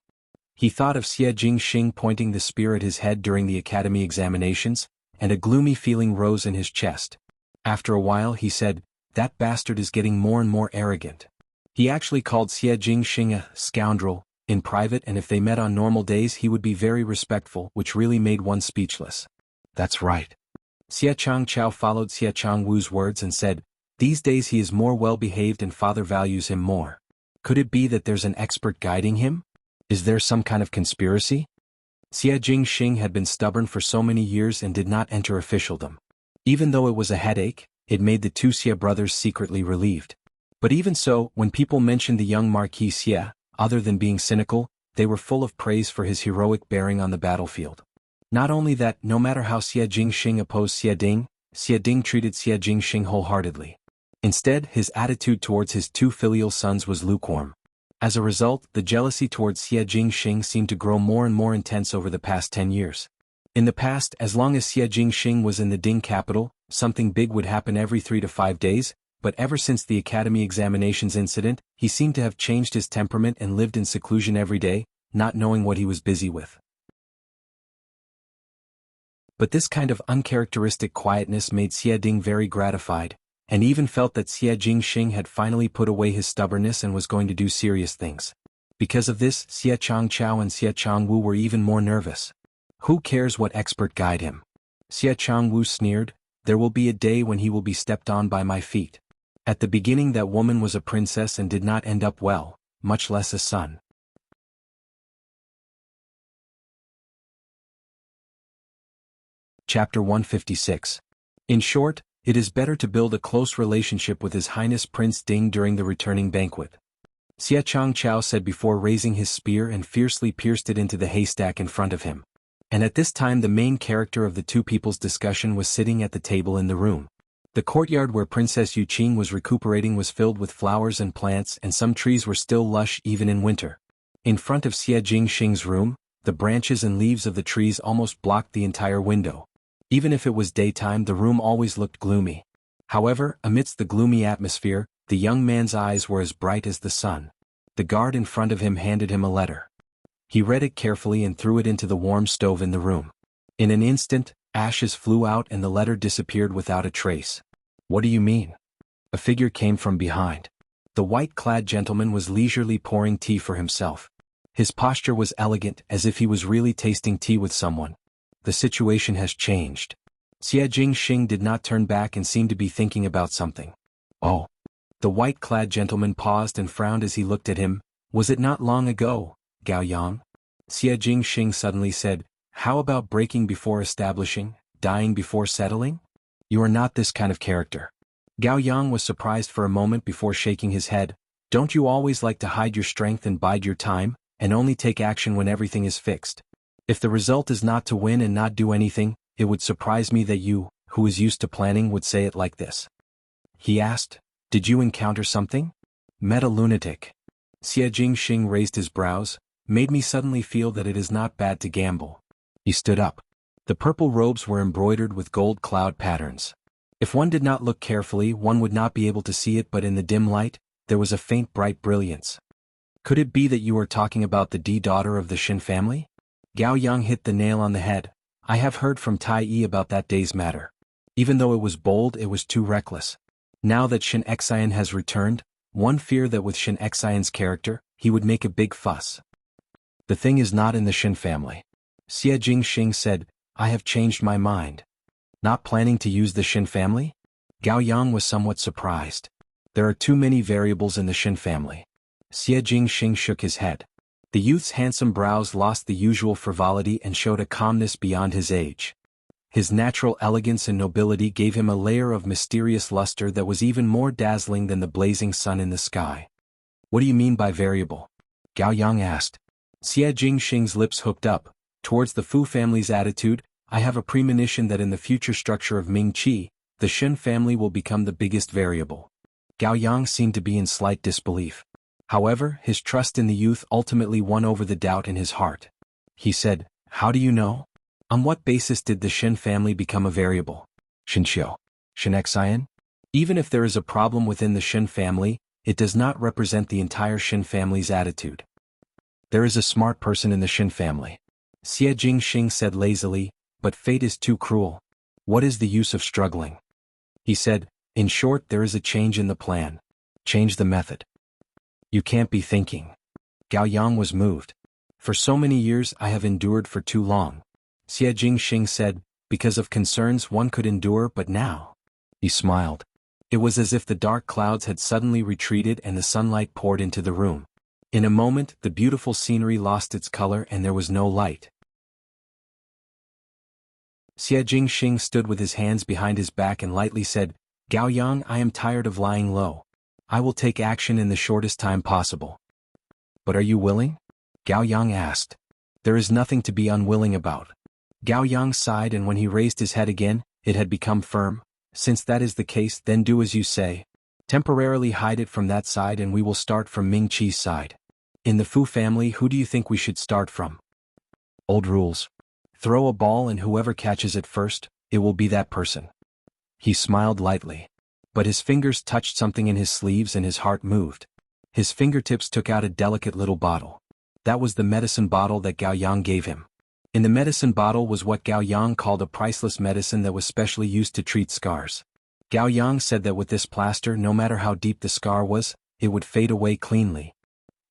Speaker 1: He thought of Xie Jingxing pointing the spear at his head during the academy examinations, and a gloomy feeling rose in his chest. After a while he said, "That bastard is getting more and more arrogant." He actually called Xie Jingxing a scoundrel in private, and if they met on normal days he would be very respectful, which really made one speechless. "That's right." Xie Changchao followed Xie Changwu's words and said, "These days he is more well-behaved and father values him more. Could it be that there's an expert guiding him? Is there some kind of conspiracy?" Xie Jingxing had been stubborn for so many years and did not enter officialdom. Even though it was a headache, it made the two Xie brothers secretly relieved. But even so, when people mentioned the young Marquis Xie, other than being cynical, they were full of praise for his heroic bearing on the battlefield. Not only that, no matter how Xie Jingxing opposed Xie Ding treated Xie Jingxing wholeheartedly. Instead, his attitude towards his two filial sons was lukewarm. As a result, the jealousy towards Xie Jingxing seemed to grow more and more intense over the past 10 years. In the past, as long as Xie Jingxing was in the Ding capital, something big would happen every 3 to 5 days, but ever since the academy examinations incident, he seemed to have changed his temperament and lived in seclusion every day, not knowing what he was busy with. But this kind of uncharacteristic quietness made Xie Ding very gratified, and even felt that Xie Jingxing had finally put away his stubbornness and was going to do serious things. Because of this, Xie Changchao and Xie Changwu were even more nervous. Who cares what expert guide him? Xie Changwu sneered, "There will be a day when he will be stepped on by my feet." At the beginning that woman was a princess and did not end up well, much less a son. Chapter 156. In short, it is better to build a close relationship with His Highness Prince Ding during the returning banquet. Xie Changchao said before raising his spear and fiercely pierced it into the haystack in front of him. And at this time the main character of the two people's discussion was sitting at the table in the room. The courtyard where Princess Yuqing was recuperating was filled with flowers and plants, and some trees were still lush even in winter. In front of Xie Jingxing's room, The branches and leaves of the trees almost blocked the entire window. Even if it was daytime, the room always looked gloomy. However, amidst the gloomy atmosphere, the young man's eyes were as bright as the sun. The guard in front of him handed him a letter. He read it carefully and threw it into the warm stove in the room. In an instant, ashes flew out and the letter disappeared without a trace. "What do you mean?" A figure came from behind. The white-clad gentleman was leisurely pouring tea for himself. His posture was elegant, as if he was really tasting tea with someone. "The situation has changed." Xie Jingxing did not turn back and seemed to be thinking about something. "Oh." The white-clad gentleman paused and frowned as he looked at him. "Was it not long ago, Gao Yang?" Xie Jingxing suddenly said, "How about breaking before establishing, dying before settling? You are not this kind of character." Gao Yang was surprised for a moment before shaking his head. "Don't you always like to hide your strength and bide your time, and only take action when everything is fixed? If the result is not to win and not do anything, it would surprise me that you, who is used to planning, would say it like this." He asked, "Did you encounter something?" "Met a lunatic." Xie Jingxing raised his brows. "Made me suddenly feel that it is not bad to gamble." He stood up. The purple robes were embroidered with gold cloud patterns. If one did not look carefully, one would not be able to see it, but in the dim light, there was a faint bright brilliance. "Could it be that you are talking about the D daughter of the Shin family?" Gao Yang hit the nail on the head. "I have heard from Tai Yi about that day's matter. Even though it was bold, it was too reckless. Now that Shin Xian has returned, one fear that with Shin Xian's character, he would make a big fuss." "The thing is not in the Shin family." Xie Jingxing said, "I have changed my mind." "Not planning to use the Shin family?" Gao Yang was somewhat surprised. "There are too many variables in the Shin family." Xie Jingxing shook his head. The youth's handsome brows lost the usual frivolity and showed a calmness beyond his age. His natural elegance and nobility gave him a layer of mysterious luster that was even more dazzling than the blazing sun in the sky. "What do you mean by variable?" Gao Yang asked. Xie Jingxing's lips hooked up. "Towards the Fu family's attitude, I have a premonition that in the future structure of Ming Qi, the Shin family will become the biggest variable." Gao Yang seemed to be in slight disbelief. However, his trust in the youth ultimately won over the doubt in his heart. He said, "How do you know? On what basis did the Shin family become a variable?" "Shinxiu. Shin Xian? Even if there is a problem within the Shin family, it does not represent the entire Shin family's attitude. There is a smart person in the Shin family." Xie Jingxing said lazily, "But fate is too cruel. What is the use of struggling?" He said, "In short, there is a change in the plan. Change the method." "You can't be thinking." Gao Yang was moved. "For so many years I have endured for too long." Xie Jingxing said, "Because of concerns one could endure, but now." He smiled. It was as if the dark clouds had suddenly retreated and the sunlight poured into the room. In a moment, the beautiful scenery lost its color and there was no light. Xie Jingxing stood with his hands behind his back and lightly said, "Gao Yang, I am tired of lying low. I will take action in the shortest time possible." "But are you willing?" Gao Yang asked. "There is nothing to be unwilling about." Gao Yang sighed, and when he raised his head again, it had become firm. "Since that is the case, then do as you say. Temporarily hide it from that side and we will start from Ming Qi's side. In the Fu family, who do you think we should start from?" "Old rules. Throw a ball and whoever catches it first, it will be that person." He smiled lightly. But his fingers touched something in his sleeves and his heart moved. His fingertips took out a delicate little bottle. That was the medicine bottle that Gao Yang gave him. In the medicine bottle was what Gao Yang called a priceless medicine that was specially used to treat scars. Gao Yang said that with this plaster, no matter how deep the scar was, it would fade away cleanly.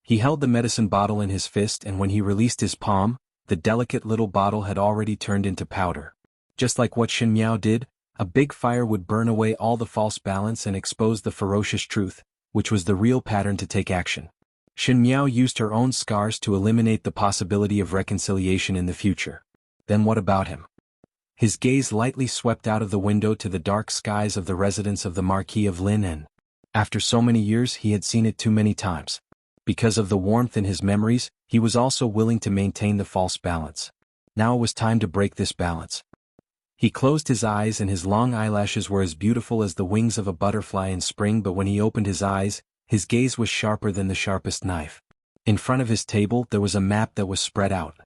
Speaker 1: He held the medicine bottle in his fist, and when he released his palm, the delicate little bottle had already turned into powder. Just like what Shin Miao did, a big fire would burn away all the false balance and expose the ferocious truth, which was the real pattern to take action. Shin Miao used her own scars to eliminate the possibility of reconciliation in the future. Then what about him? His gaze lightly swept out of the window to the dark skies of the residence of the Marquis of Lin, and after so many years he had seen it too many times. Because of the warmth in his memories, he was also willing to maintain the false balance. Now it was time to break this balance. He closed his eyes and his long eyelashes were as beautiful as the wings of a butterfly in spring, but when he opened his eyes, his gaze was sharper than the sharpest knife. In front of his table there was a map that was spread out.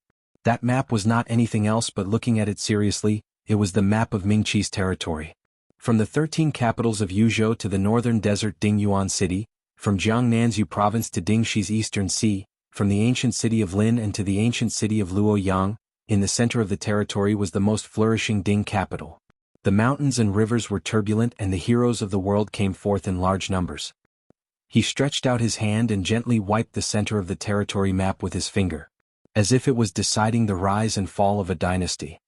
Speaker 1: That map was not anything else but looking at it seriously, it was the map of Mingqi's territory. From the 13 capitals of Yuzhou to the northern desert Dingyuan City, from Jiangnanzhou province to Dingxi's eastern sea, from the ancient city of Lin and to the ancient city of Luoyang, in the center of the territory was the most flourishing Ding capital. The mountains and rivers were turbulent and the heroes of the world came forth in large numbers. He stretched out his hand and gently wiped the center of the territory map with his finger, as if it was deciding the rise and fall of a dynasty.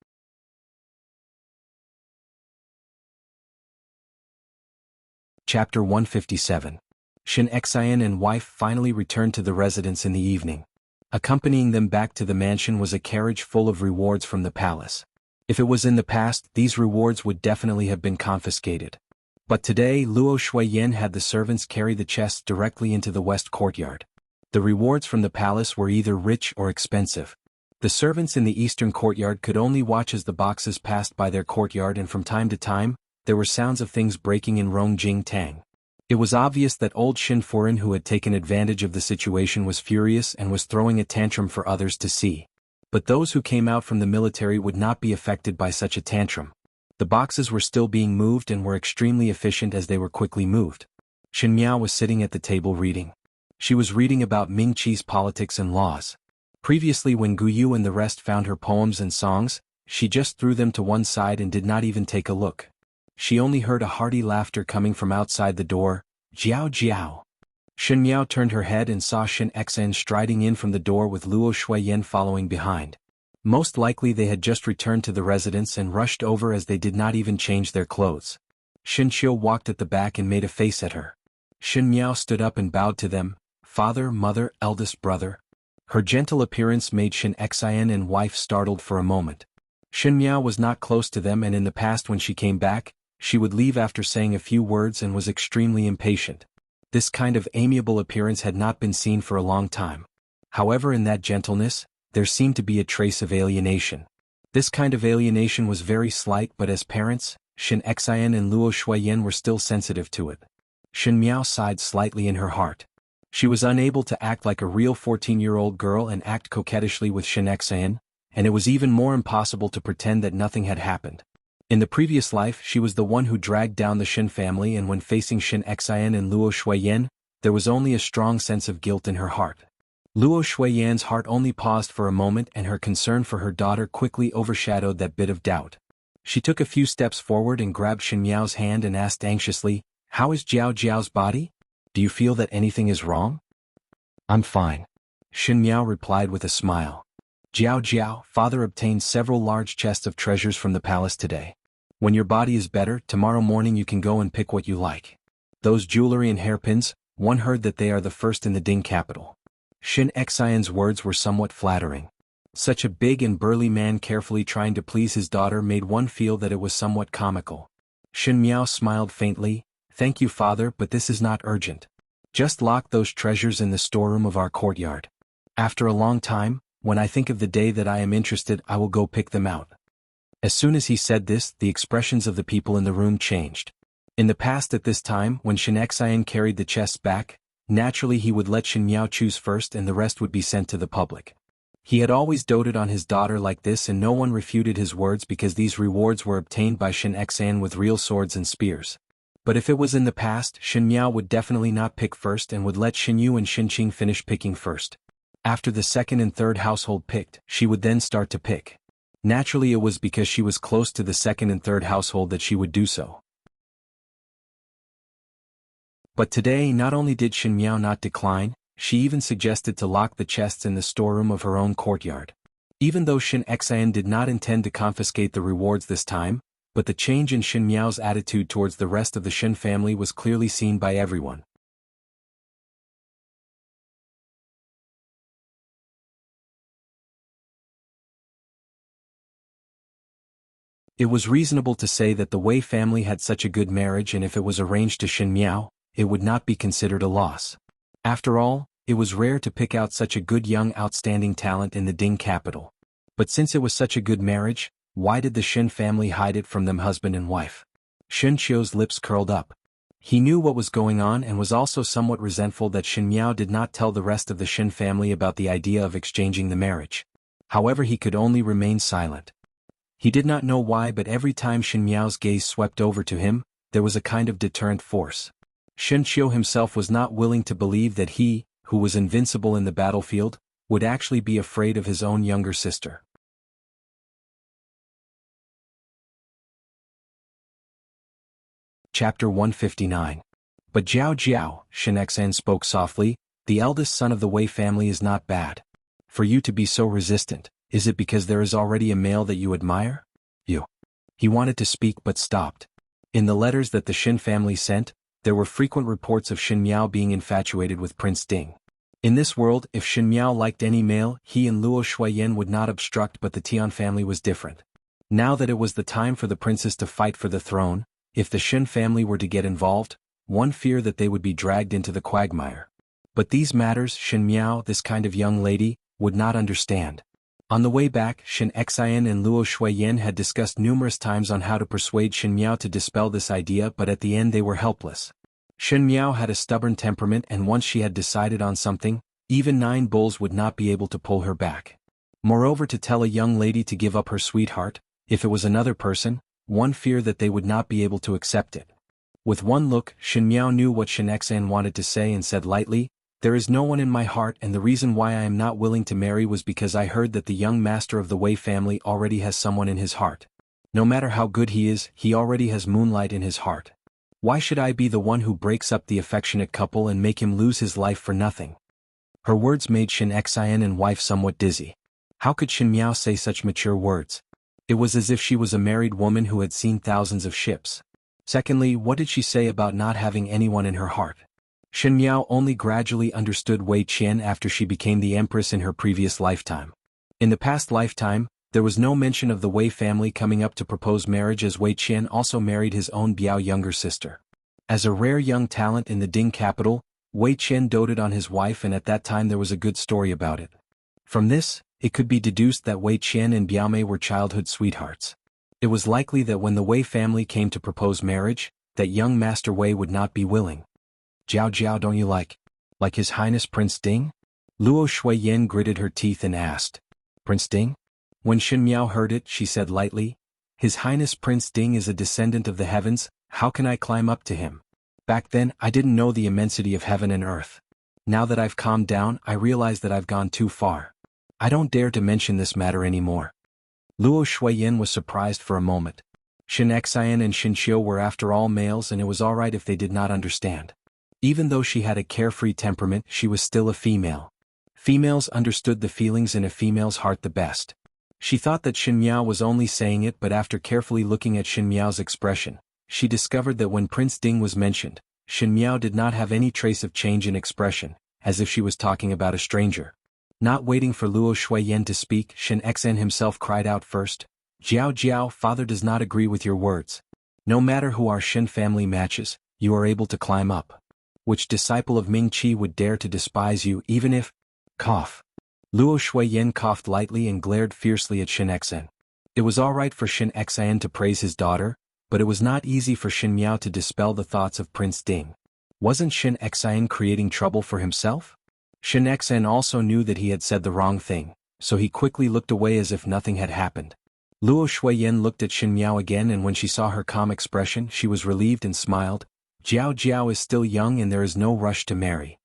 Speaker 1: Chapter 157. Shin Xian and wife finally returned to the residence in the evening. Accompanying them back to the mansion was a carriage full of rewards from the palace. If it was in the past, these rewards would definitely have been confiscated. But today Luo Shuiyan had the servants carry the chests directly into the west courtyard. The rewards from the palace were either rich or expensive. The servants in the eastern courtyard could only watch as the boxes passed by their courtyard, and from time to time, there were sounds of things breaking in Rongjing Tang. It was obvious that old Shin Furin, who had taken advantage of the situation, was furious and was throwing a tantrum for others to see. But those who came out from the military would not be affected by such a tantrum. The boxes were still being moved and were extremely efficient as they were quickly moved. Shin Miao was sitting at the table reading. She was reading about Mingqi's politics and laws. Previously, when Guyu and the rest found her poems and songs, she just threw them to one side and did not even take a look. She only heard a hearty laughter coming from outside the door. Jiao jiao. Shin Miao turned her head and saw Shin Xian striding in from the door with Luo Shuiyan following behind. Most likely they had just returned to the residence and rushed over as they did not even change their clothes. Shin Qiu walked at the back and made a face at her. Shin Miao stood up and bowed to them. Father, mother, eldest brother. Her gentle appearance made Shin Xian and wife startled for a moment. Shin Miao was not close to them, and in the past when she came back, she would leave after saying a few words and was extremely impatient. This kind of amiable appearance had not been seen for a long time. However, in that gentleness, there seemed to be a trace of alienation. This kind of alienation was very slight, but as parents, Shin Xian and Luo Shuiyan were still sensitive to it. Shin Miao sighed slightly in her heart. She was unable to act like a real 14-year-old girl and act coquettishly with Shin Xian, and it was even more impossible to pretend that nothing had happened. In the previous life, she was the one who dragged down the Shin family, and when facing Shin Xian and Luo Shuiyan, there was only a strong sense of guilt in her heart. Luo Shuiyan's heart only paused for a moment, and her concern for her daughter quickly overshadowed that bit of doubt. She took a few steps forward and grabbed Shin Miao's hand and asked anxiously, "How is Jiao Jiao's body? Do you feel that anything is wrong?" "I'm fine," Shin Miao replied with a smile. "Jiao Jiao, father obtained several large chests of treasures from the palace today. When your body is better, tomorrow morning you can go and pick what you like. Those jewelry and hairpins, one heard that they are the first in the Ding capital." Shin Xian's words were somewhat flattering. Such a big and burly man carefully trying to please his daughter made one feel that it was somewhat comical. Shin Miao smiled faintly. "Thank you, father, but this is not urgent. Just lock those treasures in the storeroom of our courtyard. After a long time, when I think of the day that I am interested, I will go pick them out." As soon as he said this, the expressions of the people in the room changed. In the past at this time, when Shin Xian carried the chests back, naturally he would let Shin Miao choose first and the rest would be sent to the public. He had always doted on his daughter like this, and no one refuted his words because these rewards were obtained by Shin Xian with real swords and spears. But if it was in the past, Shin Miao would definitely not pick first and would let Shin Yu and Shin Qing finish picking first. After the second and third household picked, she would then start to pick. Naturally, it was because she was close to the second and third household that she would do so. But today, not only did Shin Miao not decline, she even suggested to lock the chests in the storeroom of her own courtyard. Even though Shin Xian did not intend to confiscate the rewards this time, but the change in Shin Miao's attitude towards the rest of the Shin family was clearly seen by everyone. It was reasonable to say that the Wei family had such a good marriage, and if it was arranged to Shin Miao, it would not be considered a loss. After all, it was rare to pick out such a good young outstanding talent in the Ding capital. But since it was such a good marriage, why did the Shin family hide it from them, husband and wife? Shin Qiu's lips curled up. He knew what was going on and was also somewhat resentful that Shin Miao did not tell the rest of the Shin family about the idea of exchanging the marriage. However, he could only remain silent. He did not know why, but every time Shen Miao's gaze swept over to him, there was a kind of deterrent force. Shen Qiu himself was not willing to believe that he, who was invincible in the battlefield, would actually be afraid of his own younger sister. Chapter 159. But Jiao Jiao, Shen Xan spoke softly, the eldest son of the Wei family is not bad. For you to be so resistant, is it because there is already a male that you admire? You. He wanted to speak but stopped. In the letters that the Shen family sent, there were frequent reports of Shen Miao being infatuated with Prince Ding. In this world, if Shen Miao liked any male, he and Luo Shuiyan would not obstruct, but the Tian family was different. Now that it was the time for the princess to fight for the throne, if the Shen family were to get involved, one feared that they would be dragged into the quagmire. But these matters Shen Miao, this kind of young lady, would not understand. On the way back, Shen Xian and Luo Shuiyan had discussed numerous times on how to persuade Shen Miao to dispel this idea, but at the end they were helpless. Shen Miao had a stubborn temperament, and once she had decided on something, even 9 bulls would not be able to pull her back. Moreover, to tell a young lady to give up her sweetheart, if it was another person, one feared that they would not be able to accept it. With one look, Shen Miao knew what Shen Xian wanted to say and said lightly, "There is no one in my heart, and the reason why I am not willing to marry was because I heard that the young master of the Wei family already has someone in his heart. No matter how good he is, he already has moonlight in his heart. Why should I be the one who breaks up the affectionate couple and make him lose his life for nothing?" Her words made Shen Xian and wife somewhat dizzy. How could Shen Miao say such mature words? It was as if she was a married woman who had seen thousands of ships. Secondly, what did she say about not having anyone in her heart? Shen Miao only gradually understood Wei Qian after she became the Empress in her previous lifetime. In the past lifetime, there was no mention of the Wei family coming up to propose marriage, as Wei Qian also married his own Biao younger sister. As a rare young talent in the Ding capital, Wei Qian doted on his wife, and at that time there was a good story about it. From this, it could be deduced that Wei Qian and Biaomei were childhood sweethearts. It was likely that when the Wei family came to propose marriage, that young Master Wei would not be willing. "Jiao Jiao, don't you like His Highness Prince Ding?" Luo Shuiyan gritted her teeth and asked. "Prince Ding?" When Shen Miao heard it, she said lightly, "His Highness Prince Ding is a descendant of the heavens, how can I climb up to him? Back then, I didn't know the immensity of heaven and earth. Now that I've calmed down, I realize that I've gone too far. I don't dare to mention this matter anymore." Luo Shuiyan was surprised for a moment. Shen Xian and Shen Qiu were after all males, and it was alright if they did not understand. Even though she had a carefree temperament, she was still a female. Females understood the feelings in a female's heart the best. She thought that Shen Miao was only saying it, but after carefully looking at Shen Miao's expression, she discovered that when Prince Ding was mentioned, Shen Miao did not have any trace of change in expression, as if she was talking about a stranger. Not waiting for Luo Shuiyan to speak, Shen Xian himself cried out first, "Jiao Jiao, father does not agree with your words. No matter who our Shen family matches, you are able to climb up. Which disciple of Ming Qi would dare to despise you, even if—" Cough. Luo Shuiyan coughed lightly and glared fiercely at Shen Xian. It was alright for Shen Xian to praise his daughter, but it was not easy for Shen Miao to dispel the thoughts of Prince Ding. Wasn't Shen Xian creating trouble for himself? Shen Xian also knew that he had said the wrong thing, so he quickly looked away as if nothing had happened. Luo Shuiyan looked at Shen Miao again, and when she saw her calm expression, she was relieved and smiled. "Jiao Jiao is still young and there is no rush to marry.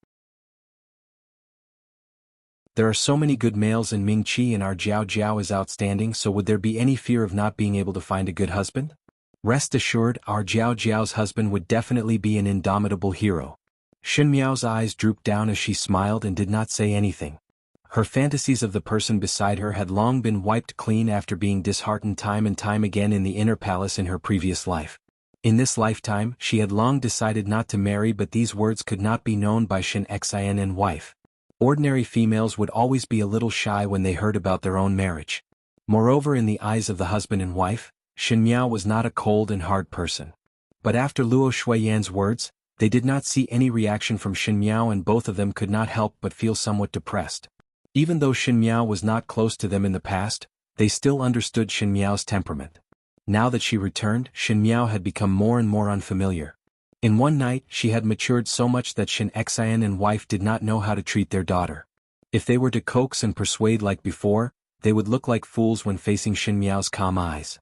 Speaker 1: There are so many good males in Ming Qi, and our Jiao Jiao is outstanding, so would there be any fear of not being able to find a good husband? Rest assured, our Jiao Jiao's husband would definitely be an indomitable hero." Shen Miao's eyes drooped down as she smiled and did not say anything. Her fantasies of the person beside her had long been wiped clean after being disheartened time and time again in the inner palace in her previous life. In this lifetime, she had long decided not to marry, but these words could not be known by Shen Xian and wife. Ordinary females would always be a little shy when they heard about their own marriage. Moreover, in the eyes of the husband and wife, Shen Miao was not a cold and hard person. But after Luo Shuiyan's words, they did not see any reaction from Shen Miao, and both of them could not help but feel somewhat depressed. Even though Shen Miao was not close to them in the past, they still understood Shen Miao's temperament. Now that she returned, Shen Miao had become more and more unfamiliar. In one night, she had matured so much that Shen Xian and wife did not know how to treat their daughter. If they were to coax and persuade like before, they would look like fools when facing Xin Miao's calm eyes.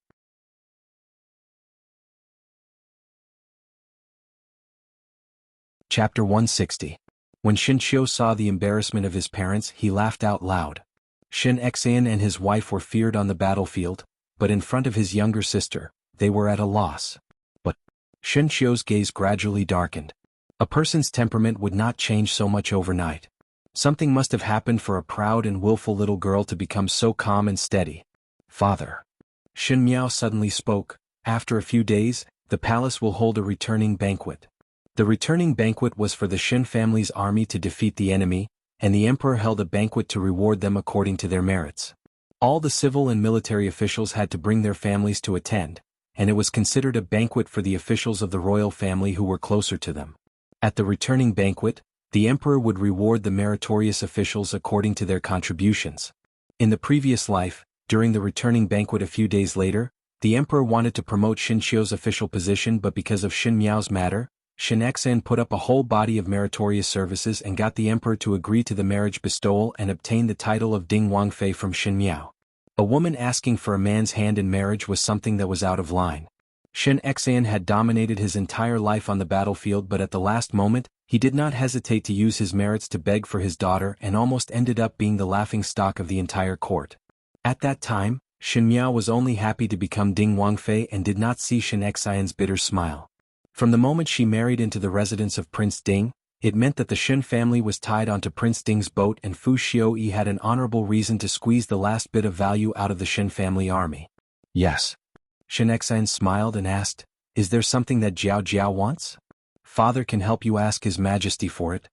Speaker 1: Chapter 160. When Xin Qiu saw the embarrassment of his parents, he laughed out loud. Xin Xian and his wife were feared on the battlefield, but in front of his younger sister, they were at a loss. But Xin Qiu's gaze gradually darkened. A person's temperament would not change so much overnight. Something must have happened for a proud and willful little girl to become so calm and steady. Father. Xin Miao suddenly spoke, after a few days, the palace will hold a returning banquet. The returning banquet was for the Xin family's army to defeat the enemy, and the emperor held a banquet to reward them according to their merits. All the civil and military officials had to bring their families to attend, and it was considered a banquet for the officials of the royal family who were closer to them. At the returning banquet, the emperor would reward the meritorious officials according to their contributions. In the previous life, during the returning banquet a few days later, the emperor wanted to promote Xin Qiu's official position, but because of Xin Miao's matter, Xin Xian put up a whole body of meritorious services and got the emperor to agree to the marriage bestowal and obtain the title of Ding Wangfei from Xin Miao. A woman asking for a man's hand in marriage was something that was out of line. Xin Xian had dominated his entire life on the battlefield, but at the last moment, he did not hesitate to use his merits to beg for his daughter and almost ended up being the laughingstock of the entire court. At that time, Xin Miao was only happy to become Ding Wangfei and did not see Xin Xian's bitter smile. From the moment she married into the residence of Prince Ding, it meant that the Xin family was tied onto Prince Ding's boat, and Fu Xiuyi had an honorable reason to squeeze the last bit of value out of the Xin family army. Yes. Xin Xian smiled and asked, "Is there something that Jiao Jiao wants? Father can help you ask His Majesty for it."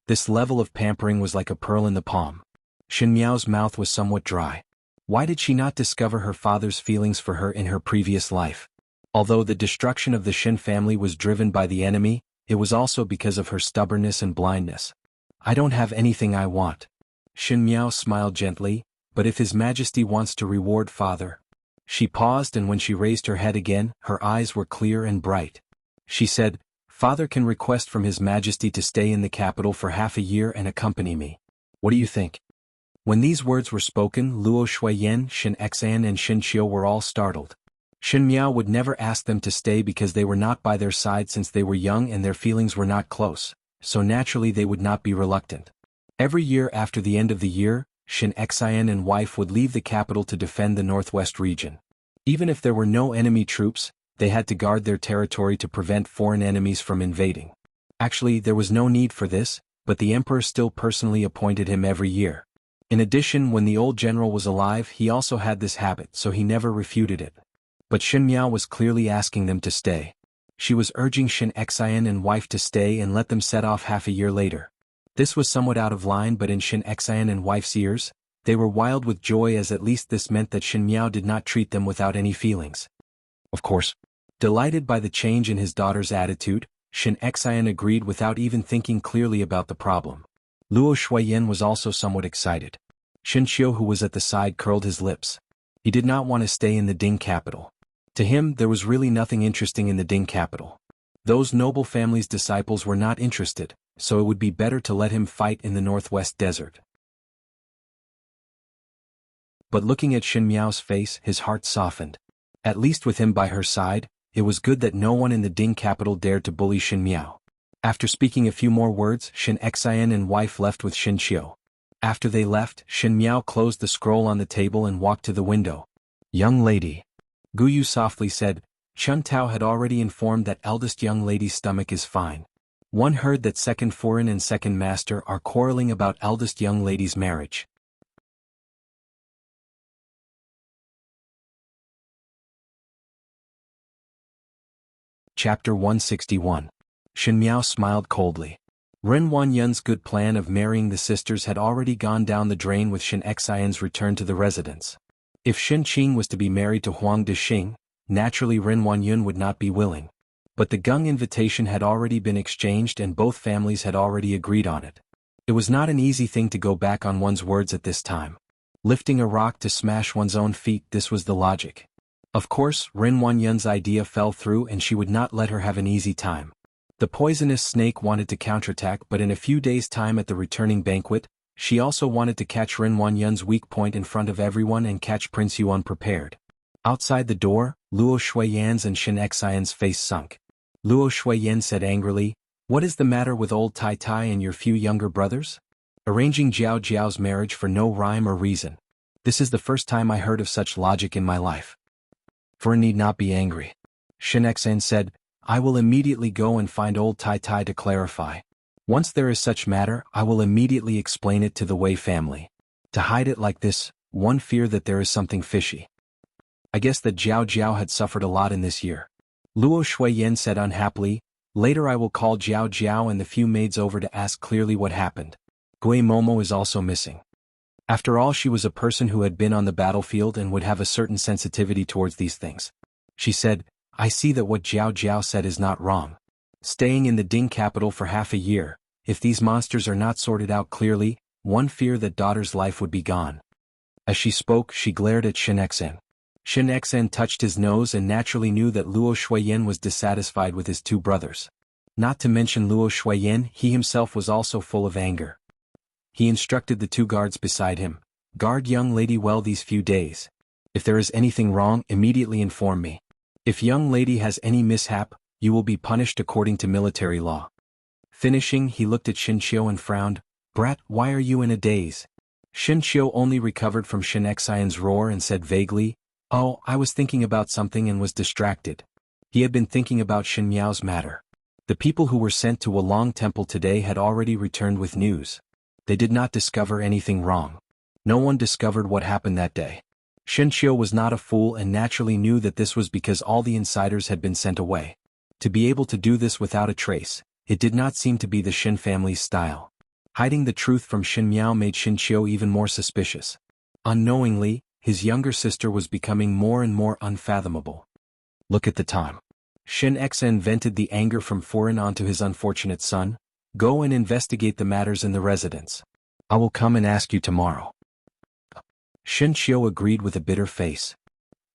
Speaker 1: This level of pampering was like a pearl in the palm. Xin Miao's mouth was somewhat dry. Why did she not discover her father's feelings for her in her previous life? Although the destruction of the Xin family was driven by the enemy, it was also because of her stubbornness and blindness. "I don't have anything I want." Xin Miao smiled gently, "But if His Majesty wants to reward Father." She paused, and when she raised her head again, her eyes were clear and bright. She said, "Father can request from His Majesty to stay in the capital for half a year and accompany me. What do you think?" When these words were spoken, Luo Shuiyan, Xin Xian and Xin Qiu were all startled. Xin Miao would never ask them to stay because they were not by their side since they were young and their feelings were not close, so naturally they would not be reluctant. Every year after the end of the year, Xin Xian and wife would leave the capital to defend the northwest region. Even if there were no enemy troops, they had to guard their territory to prevent foreign enemies from invading. Actually, there was no need for this, but the emperor still personally appointed him every year. In addition, when the old general was alive, he also had this habit, so he never refuted it. But Xin Miao was clearly asking them to stay. She was urging Xin Xian and wife to stay and let them set off half a year later. This was somewhat out of line, but in Xin Xian and wife's ears, they were wild with joy, as at least this meant that Xin Miao did not treat them without any feelings. Of course. Delighted by the change in his daughter's attitude, Xin Xian agreed without even thinking clearly about the problem. Luo Shuiyan was also somewhat excited. Xin Qiu, who was at the side, curled his lips. He did not want to stay in the Ding capital. To him, there was really nothing interesting in the Ding capital. Those noble family's disciples were not interested, so it would be better to let him fight in the northwest desert. But looking at Xin Miao's face, his heart softened. At least with him by her side, it was good that no one in the Ding capital dared to bully Xin Miao. After speaking a few more words, Xin Xian and wife left with Xin Qiu. After they left, Xin Miao closed the scroll on the table and walked to the window. "Young lady," Guyu softly said. Chun Tao had already informed that eldest young lady's stomach is fine. One heard that second foreign and second master are quarreling about eldest young lady's marriage. Chapter 161. Xin Miao smiled coldly. Ren Wanyun's good plan of marrying the sisters had already gone down the drain with Xin Xian's return to the residence. If Xin Qing was to be married to Huang Dexing, naturally Ren Wanyun would not be willing. But the Gung invitation had already been exchanged and both families had already agreed on it. It was not an easy thing to go back on one's words at this time. Lifting a rock to smash one's own feet, this was the logic. Of course, Ren Wanyun's idea fell through and she would not let her have an easy time. The poisonous snake wanted to counterattack, but in a few days' time at the returning banquet, She also wanted to catch Ren Wanyun's weak point in front of everyone and catch Prince Yu unprepared. Outside the door, Luo Shuiyan's and Shin Xian's face sunk. Luo Shuiyan said angrily, "What is the matter with old Tai Tai and your few younger brothers? Arranging Jiao Jiao's marriage for no rhyme or reason. This is the first time I heard of such logic in my life." "For need not be angry," Shin Xian said, "I will immediately go and find old Tai Tai to clarify. Once there is such matter, I will immediately explain it to the Wei family. To hide it like this, one fear that there is something fishy. I guess that Jiao Jiao had suffered a lot in this year." Luo Shuiyan said unhappily, "Later I will call Jiao Jiao and the few maids over to ask clearly what happened. Gui Momo is also missing. After all, she was a person who had been on the battlefield and would have a certain sensitivity towards these things." She said, "I see that what Jiao Jiao said is not wrong. Staying in the Ding capital for half a year, if these monsters are not sorted out clearly, one fear that daughter's life would be gone." As she spoke, she glared at Shin Xian. Shin Xian touched his nose and naturally knew that Luo Shuiyan was dissatisfied with his two brothers. Not to mention Luo Shuiyan, he himself was also full of anger. He instructed the two guards beside him, "Guard young lady well these few days. If there is anything wrong, immediately inform me. If young lady has any mishap, you will be punished according to military law." Finishing, he looked at Shin Qiu and frowned, "Brat, why are you in a daze?" Shin Qiu only recovered from Shin Xian's roar and said vaguely, "Oh, I was thinking about something and was distracted." He had been thinking about Shin Miao's matter. The people who were sent to Wulong Temple today had already returned with news. They did not discover anything wrong. No one discovered what happened that day. Shin Qiu was not a fool and naturally knew that this was because all the insiders had been sent away. To be able to do this without a trace, it did not seem to be the Shin family's style. Hiding the truth from Shin Miao made Shin Qiu even more suspicious. Unknowingly, his younger sister was becoming more and more unfathomable. "Look at the time." Shin Xian vented the anger from foreign onto his unfortunate son. "Go and investigate the matters in the residence. I will come and ask you tomorrow." Shin Qiu agreed with a bitter face.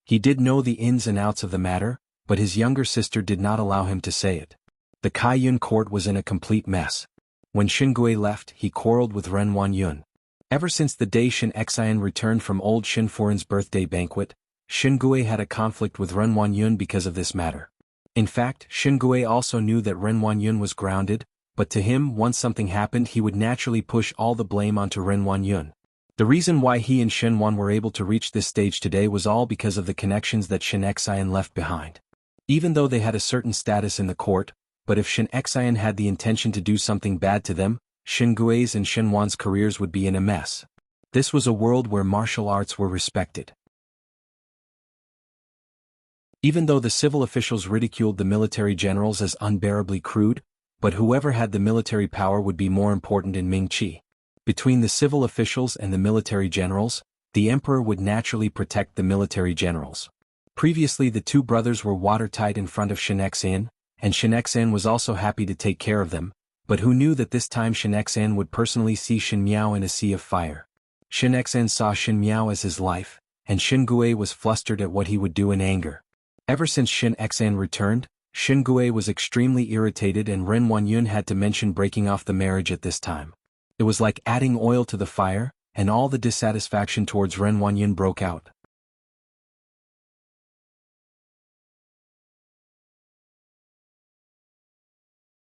Speaker 1: He did know the ins and outs of the matter, but his younger sister did not allow him to say it. The Kaiyun court was in a complete mess. When Shin Gui left, he quarreled with Ren Wanyun. Ever since the day Shin Xian returned from old Shin Foreign's birthday banquet, Shin Gui had a conflict with Ren Wanyun because of this matter. In fact, Shin Gui also knew that Ren Wanyun was grounded, but to him, once something happened, he would naturally push all the blame onto Ren Wanyun. The reason why he and Shin Wan were able to reach this stage today was all because of the connections that Shin Xian left behind. Even though they had a certain status in the court, but if Shin Xian had the intention to do something bad to them, Shin Gui's and Shin Wan's careers would be in a mess. This was a world where martial arts were respected. Even though the civil officials ridiculed the military generals as unbearably crude, but whoever had the military power would be more important in Ming-Chi. Between the civil officials and the military generals, the emperor would naturally protect the military generals. Previously the two brothers were watertight in front of Shin Xian, and Shin Xian was also happy to take care of them, but who knew that this time Shin Xian would personally see Shin Miao in a sea of fire. Shin Xian saw Shin Miao as his life, and Shin Gui was flustered at what he would do in anger. Ever since Shin Xian returned, Shin Gui was extremely irritated and Ren Wanyun had to mention breaking off the marriage at this time. It was like adding oil to the fire, and all the dissatisfaction towards Ren Wanyun broke out.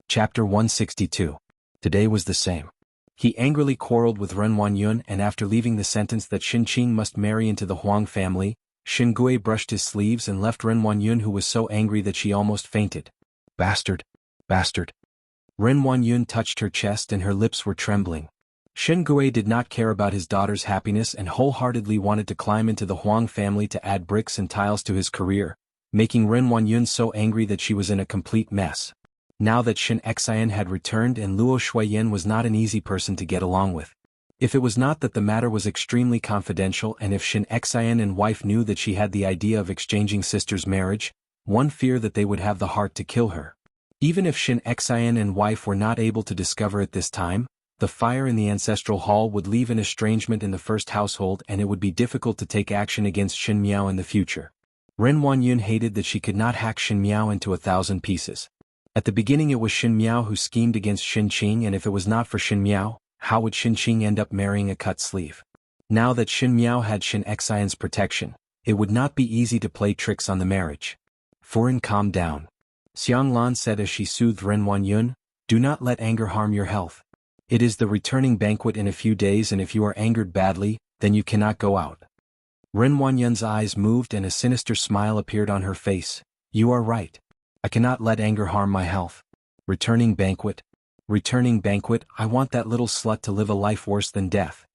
Speaker 1: Chapter 162. Today was the same. He angrily quarreled with Ren Wanyun and after leaving the sentence that Shin Qing must marry into the Huang family, Shin Gui brushed his sleeves and left Ren Wanyun, who was so angry that she almost fainted. "Bastard! Bastard!" Ren Wanyun touched her chest and her lips were trembling. Shin Gui did not care about his daughter's happiness and wholeheartedly wanted to climb into the Huang family to add bricks and tiles to his career, making Ren Wanyun so angry that she was in a complete mess. Now that Shin Xian had returned and Luo Shuiyan was not an easy person to get along with. If it was not that the matter was extremely confidential and if Shin Xian and wife knew that she had the idea of exchanging sister's marriage, one fear that they would have the heart to kill her. Even if Shin Xian and wife were not able to discover it this time, the fire in the ancestral hall would leave an estrangement in the first household and it would be difficult to take action against Shin Miao in the future. Ren Wanyun hated that she could not hack Shin Miao into 1,000 pieces. At the beginning it was Shin Miao who schemed against Shin Qing, and if it was not for Shin Miao, How would Shin Qing end up marrying a cut sleeve? Now that Shin Miao had Shin Xian's protection, it would not be easy to play tricks on the marriage. Furin, calm down. Xiang Lan said as she soothed Ren Wanyun, do not let anger harm your health. It is the returning banquet in a few days, and if you are angered badly, then you cannot go out. Ren Wanyun's eyes moved and a sinister smile appeared on her face. You are right. I cannot let anger harm my health. Returning banquet? Returning banquet, I want that little slut to live a life worse than death.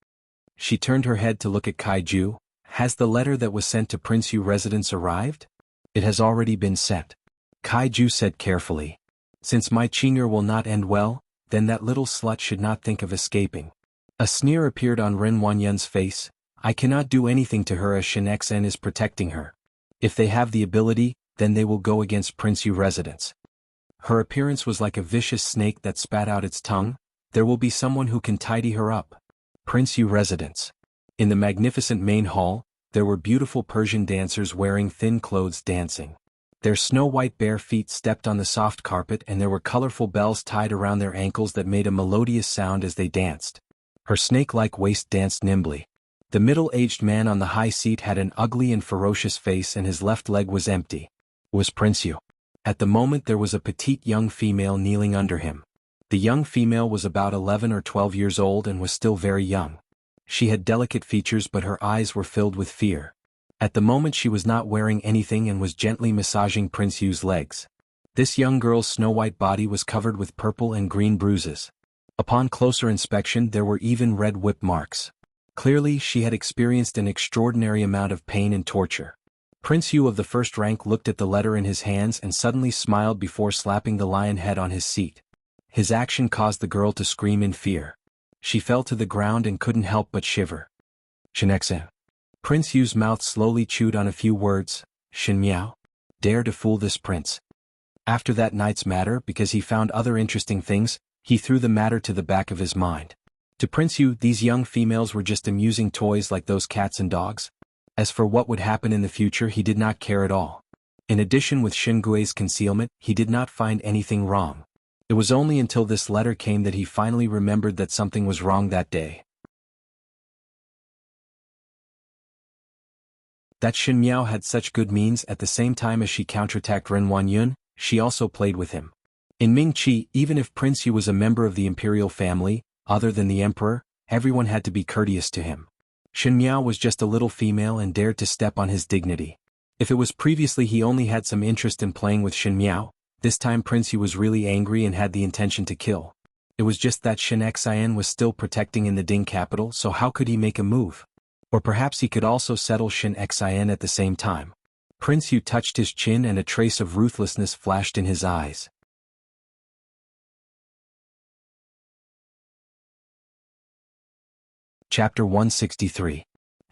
Speaker 1: She turned her head to look at Kaiju. Has the letter that was sent to Prince Yu residence arrived? It has already been sent. Kaiju said carefully. Since my Qing'er will not end well, then that little slut should not think of escaping. A sneer appeared on Ren Wanyun's face. I cannot do anything to her as Shin Xen is protecting her. If they have the ability, then they will go against Prince Yu residence. Her appearance was like a vicious snake that spat out its tongue. There will be someone who can tidy her up. Prince Yu residence. In the magnificent main hall, there were beautiful Persian dancers wearing thin clothes dancing. Their snow-white bare feet stepped on the soft carpet and there were colorful bells tied around their ankles that made a melodious sound as they danced. Her snake-like waist danced nimbly. The middle-aged man on the high seat had an ugly and ferocious face and his left leg was empty. Was Prince Yu. At the moment there was a petite young female kneeling under him. The young female was about 11 or 12 years old and was still very young. She had delicate features but her eyes were filled with fear. At the moment she was not wearing anything and was gently massaging Prince Yu's legs. This young girl's snow-white body was covered with purple and green bruises. Upon closer inspection there were even red whip marks. Clearly she had experienced an extraordinary amount of pain and torture. Prince Yu of the first rank looked at the letter in his hands and suddenly smiled before slapping the lion head on his seat. His action caused the girl to scream in fear. She fell to the ground and couldn't help but shiver. Shin Xen. Prince Yu's mouth slowly chewed on a few words. Shin Miao? Dare to fool this prince. After that night's matter, because he found other interesting things, he threw the matter to the back of his mind. To Prince Yu, these young females were just amusing toys like those cats and dogs. As for what would happen in the future, he did not care at all. In addition, with Shin Gui's concealment, he did not find anything wrong. It was only until this letter came that he finally remembered that something was wrong that day. That Shin Miao had such good means. At the same time as she counterattacked Ren Wanyun, she also played with him. In Mingqi, even if Prince Yu was a member of the imperial family, other than the emperor, everyone had to be courteous to him. Shin Miao was just a little female and dared to step on his dignity. If it was previously he only had some interest in playing with Shin Miao, this time Prince Yu was really angry and had the intention to kill. It was just that Shin Xian was still protecting in the Ding capital, so how could he make a move? Or perhaps he could also settle Shin Xian at the same time. Prince Yu touched his chin and a trace of ruthlessness flashed in his eyes. Chapter 163.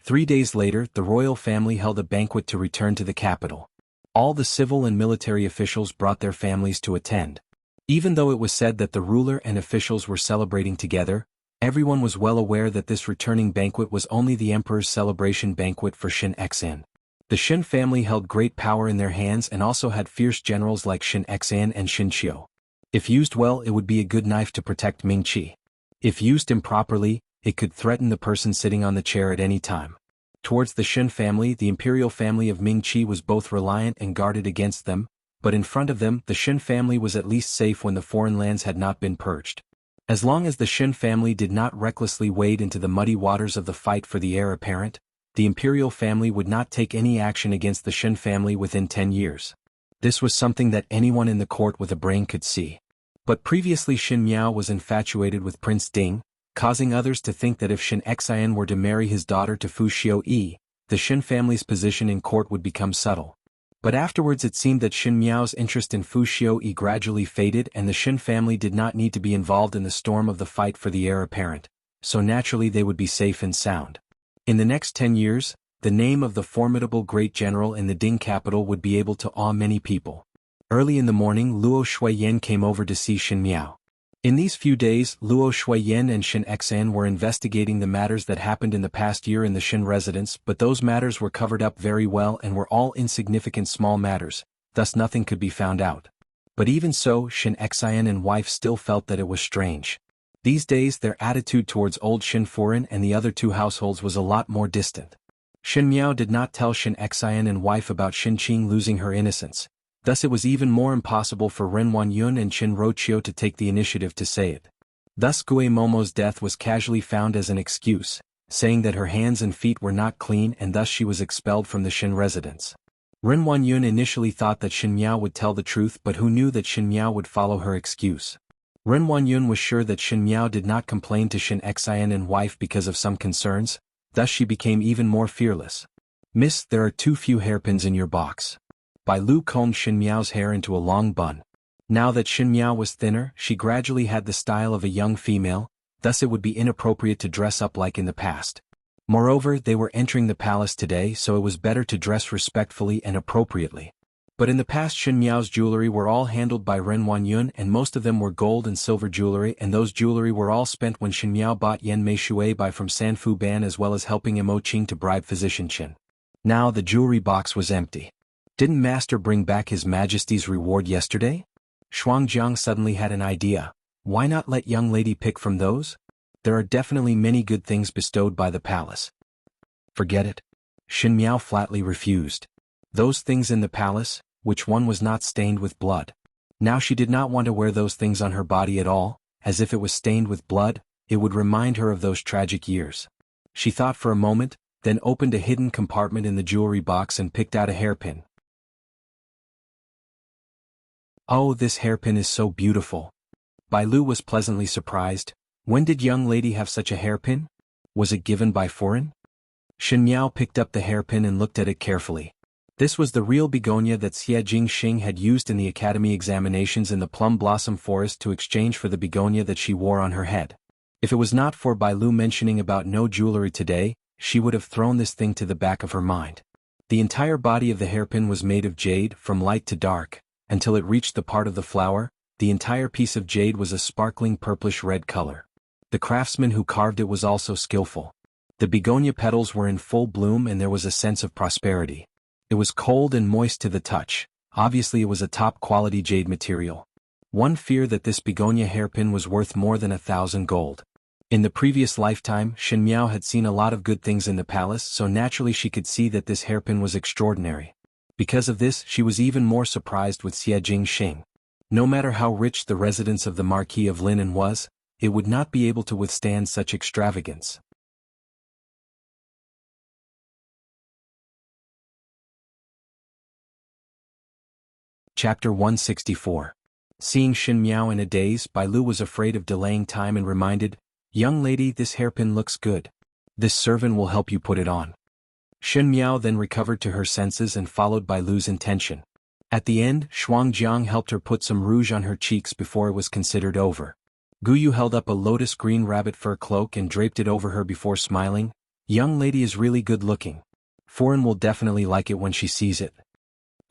Speaker 1: 3 days later, the royal family held a banquet to return to the capital. All the civil and military officials brought their families to attend. Even though it was said that the ruler and officials were celebrating together, everyone was well aware that this returning banquet was only the emperor's celebration banquet for Shin Xan. The Shin family held great power in their hands and also had fierce generals like Shin Xan and Shin Qiu. If used well, it would be a good knife to protect Mingqi. If used improperly, it could threaten the person sitting on the chair at any time. Towards the Shin family, the imperial family of Mingqi was both reliant and guarded against them, but in front of them, the Shin family was at least safe when the foreign lands had not been purged. As long as the Shin family did not recklessly wade into the muddy waters of the fight for the heir apparent, the imperial family would not take any action against the Shin family within 10 years. This was something that anyone in the court with a brain could see. But previously Shin Miao was infatuated with Prince Ding, causing others to think that if Shin Xian were to marry his daughter to Fu Xiu-yi, the Shin family's position in court would become subtle. But afterwards it seemed that Shin Miao's interest in Fu Xiu-yi gradually faded and the Shin family did not need to be involved in the storm of the fight for the heir apparent, so naturally they would be safe and sound. In the next 10 years, the name of the formidable great general in the Ding capital would be able to awe many people. Early in the morning Luo Shuiyan came over to see Shin Miao. In these few days, Luo Shuiyan and Shin Xan were investigating the matters that happened in the past year in the Shin residence, but those matters were covered up very well and were all insignificant small matters, thus nothing could be found out. But even so, Shin Xan and wife still felt that it was strange. These days their attitude towards old Shin Foreign and the other two households was a lot more distant. Shin Miao did not tell Shin Xian and wife about Shin Qing losing her innocence, thus it was even more impossible for Ren Wanyun and Shin Rochio to take the initiative to say it. Thus Gue Momo's death was casually found as an excuse, saying that her hands and feet were not clean and thus she was expelled from the Shin residence. Ren Wanyun initially thought that Shin Miao would tell the truth, but who knew that Shin Miao would follow her excuse. Ren Wanyun was sure that Shin Miao did not complain to Shin Xian and wife because of some concerns, thus she became even more fearless. Miss, there are too few hairpins in your box. Bai Lu combed Shin Miao's hair into a long bun. Now that Shin Miao was thinner, she gradually had the style of a young female, thus it would be inappropriate to dress up like in the past. Moreover, they were entering the palace today, so it was better to dress respectfully and appropriately. But in the past Shin Miao's jewelry were all handled by Ren Wanyun and most of them were gold and silver jewelry, and those jewelry were all spent when Shin Miao bought Yan Mei Shui Bai from Sanfu Ban as well as helping Mo Qing to bribe physician Qin. Now the jewelry box was empty. Didn't Master bring back His Majesty's reward yesterday? Shuangjiang suddenly had an idea. Why not let young lady pick from those? There are definitely many good things bestowed by the palace. Forget it. Shin Miao flatly refused. Those things in the palace, which one was not stained with blood? Now she did not want to wear those things on her body at all, as if it was stained with blood, it would remind her of those tragic years. She thought for a moment, then opened a hidden compartment in the jewelry box and picked out a hairpin. Oh, this hairpin is so beautiful. Bai Lu was pleasantly surprised. When did young lady have such a hairpin? Was it given by foreign? Shin Miao picked up the hairpin and looked at it carefully. This was the real begonia that Xie Jingxing had used in the academy examinations in the plum blossom forest to exchange for the begonia that she wore on her head. If it was not for Bai Lu mentioning about no jewelry today, she would have thrown this thing to the back of her mind. The entire body of the hairpin was made of jade, from light to dark, until it reached the part of the flower. The entire piece of jade was a sparkling purplish-red color. The craftsman who carved it was also skillful. The begonia petals were in full bloom and there was a sense of prosperity. It was cold and moist to the touch. Obviously it was a top-quality jade material. One feared that this begonia hairpin was worth more than 1,000 gold. In the previous lifetime, Shin Miao had seen a lot of good things in the palace, so naturally she could see that this hairpin was extraordinary. Because of this, she was even more surprised with Xie Jingxing. No matter how rich the residence of the Marquis of Linen was, it would not be able to withstand such extravagance. Chapter 164. Seeing Shin Miao in a daze, Bai Lu was afraid of delaying time and reminded, "Young lady, this hairpin looks good. This servant will help you put it on." Shin Miao then recovered to her senses and followed Bai Lu's intention. At the end, Shuangjiang helped her put some rouge on her cheeks before it was considered over. Guyu held up a lotus green rabbit fur cloak and draped it over her before smiling. "Young lady is really good looking. Foreign will definitely like it when she sees it."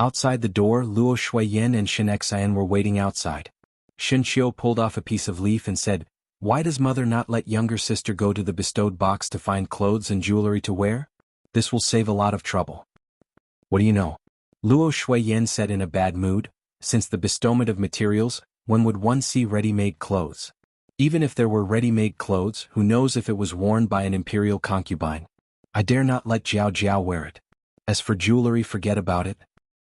Speaker 1: Outside the door, Luo Shuiyan and Shin Xian were waiting outside. Shin Qiu pulled off a piece of leaf and said, "Why does mother not let younger sister go to the bestowed box to find clothes and jewelry to wear? This will save a lot of trouble." "What do you know?" Luo Shuiyan said in a bad mood. Since the bestowment of materials, when would one see ready-made clothes? Even if there were ready-made clothes, who knows if it was worn by an imperial concubine? I dare not let Jiao Jiao wear it. As for jewelry, forget about it.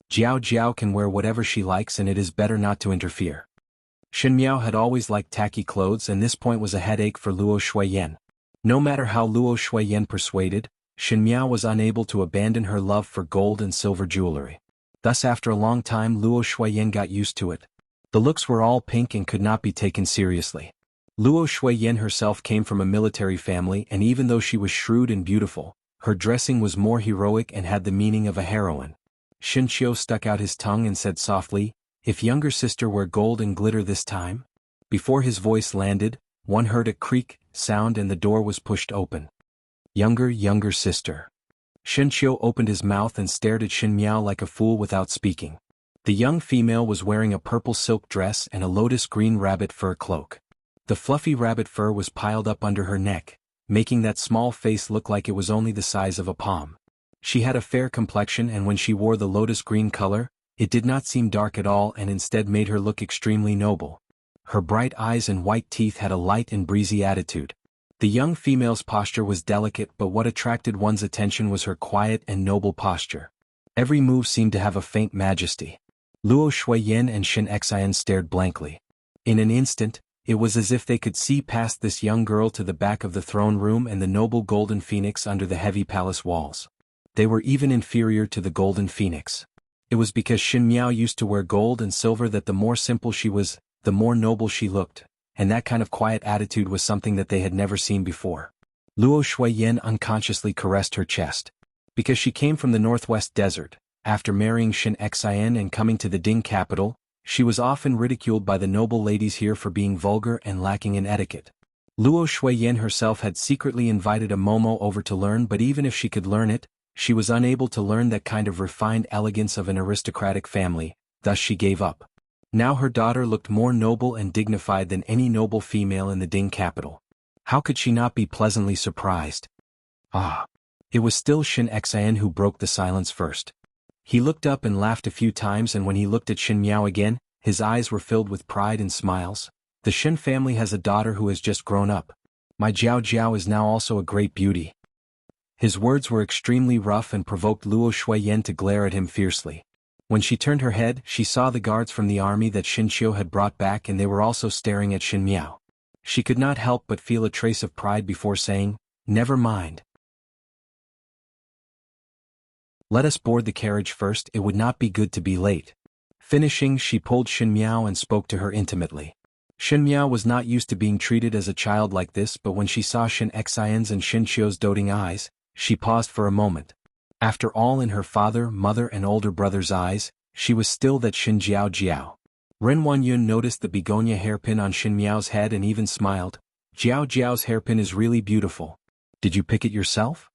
Speaker 1: Jiao Jiao can wear whatever she likes and it is better not to interfere. Shin Miao had always liked tacky clothes and this point was a headache for Luo Shuiyan. No matter how Luo Shuiyan persuaded, Shin Miao was unable to abandon her love for gold and silver jewelry. Thus after a long time Luo Shuiyan got used to it. The looks were all pink and could not be taken seriously. Luo Shuiyan herself came from a military family and even though she was shrewd and beautiful, her dressing was more heroic and had the meaning of a heroine. Shin Qiu stuck out his tongue and said softly, "If younger sister wear gold and glitter this time?" Before his voice landed, one heard a creak sound and the door was pushed open. Younger sister. Shin Qiu opened his mouth and stared at Shin Miao like a fool without speaking. The young female was wearing a purple silk dress and a lotus green rabbit fur cloak. The fluffy rabbit fur was piled up under her neck, making that small face look like it was only the size of a palm. She had a fair complexion and when she wore the lotus green color, it did not seem dark at all and instead made her look extremely noble. Her bright eyes and white teeth had a light and breezy attitude. The young female's posture was delicate, but what attracted one's attention was her quiet and noble posture. Every move seemed to have a faint majesty. Luo Shuiyan and Shin Xian stared blankly. In an instant, it was as if they could see past this young girl to the back of the throne room and the noble golden phoenix under the heavy palace walls. They were even inferior to the golden phoenix. It was because Shin Miao used to wear gold and silver that the more simple she was, the more noble she looked, and that kind of quiet attitude was something that they had never seen before. Luo Shuiyan unconsciously caressed her chest. Because she came from the northwest desert, after marrying Shin Xian and coming to the Ding capital, she was often ridiculed by the noble ladies here for being vulgar and lacking in etiquette. Luo Shuiyan herself had secretly invited a Momo over to learn, but even if she could learn it, she was unable to learn that kind of refined elegance of an aristocratic family, thus she gave up. Now her daughter looked more noble and dignified than any noble female in the Ding capital. How could she not be pleasantly surprised? Ah! It was still Shin Xian who broke the silence first. He looked up and laughed a few times, and when he looked at Shin Miao again, his eyes were filled with pride and smiles. The Shin family has a daughter who has just grown up. My Jiao Jiao is now also a great beauty. His words were extremely rough and provoked Luo Shuiyan to glare at him fiercely. When she turned her head, she saw the guards from the army that Shin Qiu had brought back, and they were also staring at Shin Miao. She could not help but feel a trace of pride before saying, "Never mind. Let us board the carriage first, it would not be good to be late." Finishing, she pulled Shin Miao and spoke to her intimately. Shin Miao was not used to being treated as a child like this, but when she saw Shin Xian's and Shin Qiu's doting eyes, she paused for a moment. After all, in her father, mother and older brother's eyes, she was still that Shin Jiao Jiao. Ren Wanyun noticed the begonia hairpin on Shin Miao's head and even smiled. "Jiao Jiao's hairpin is really beautiful. Did you pick it yourself?"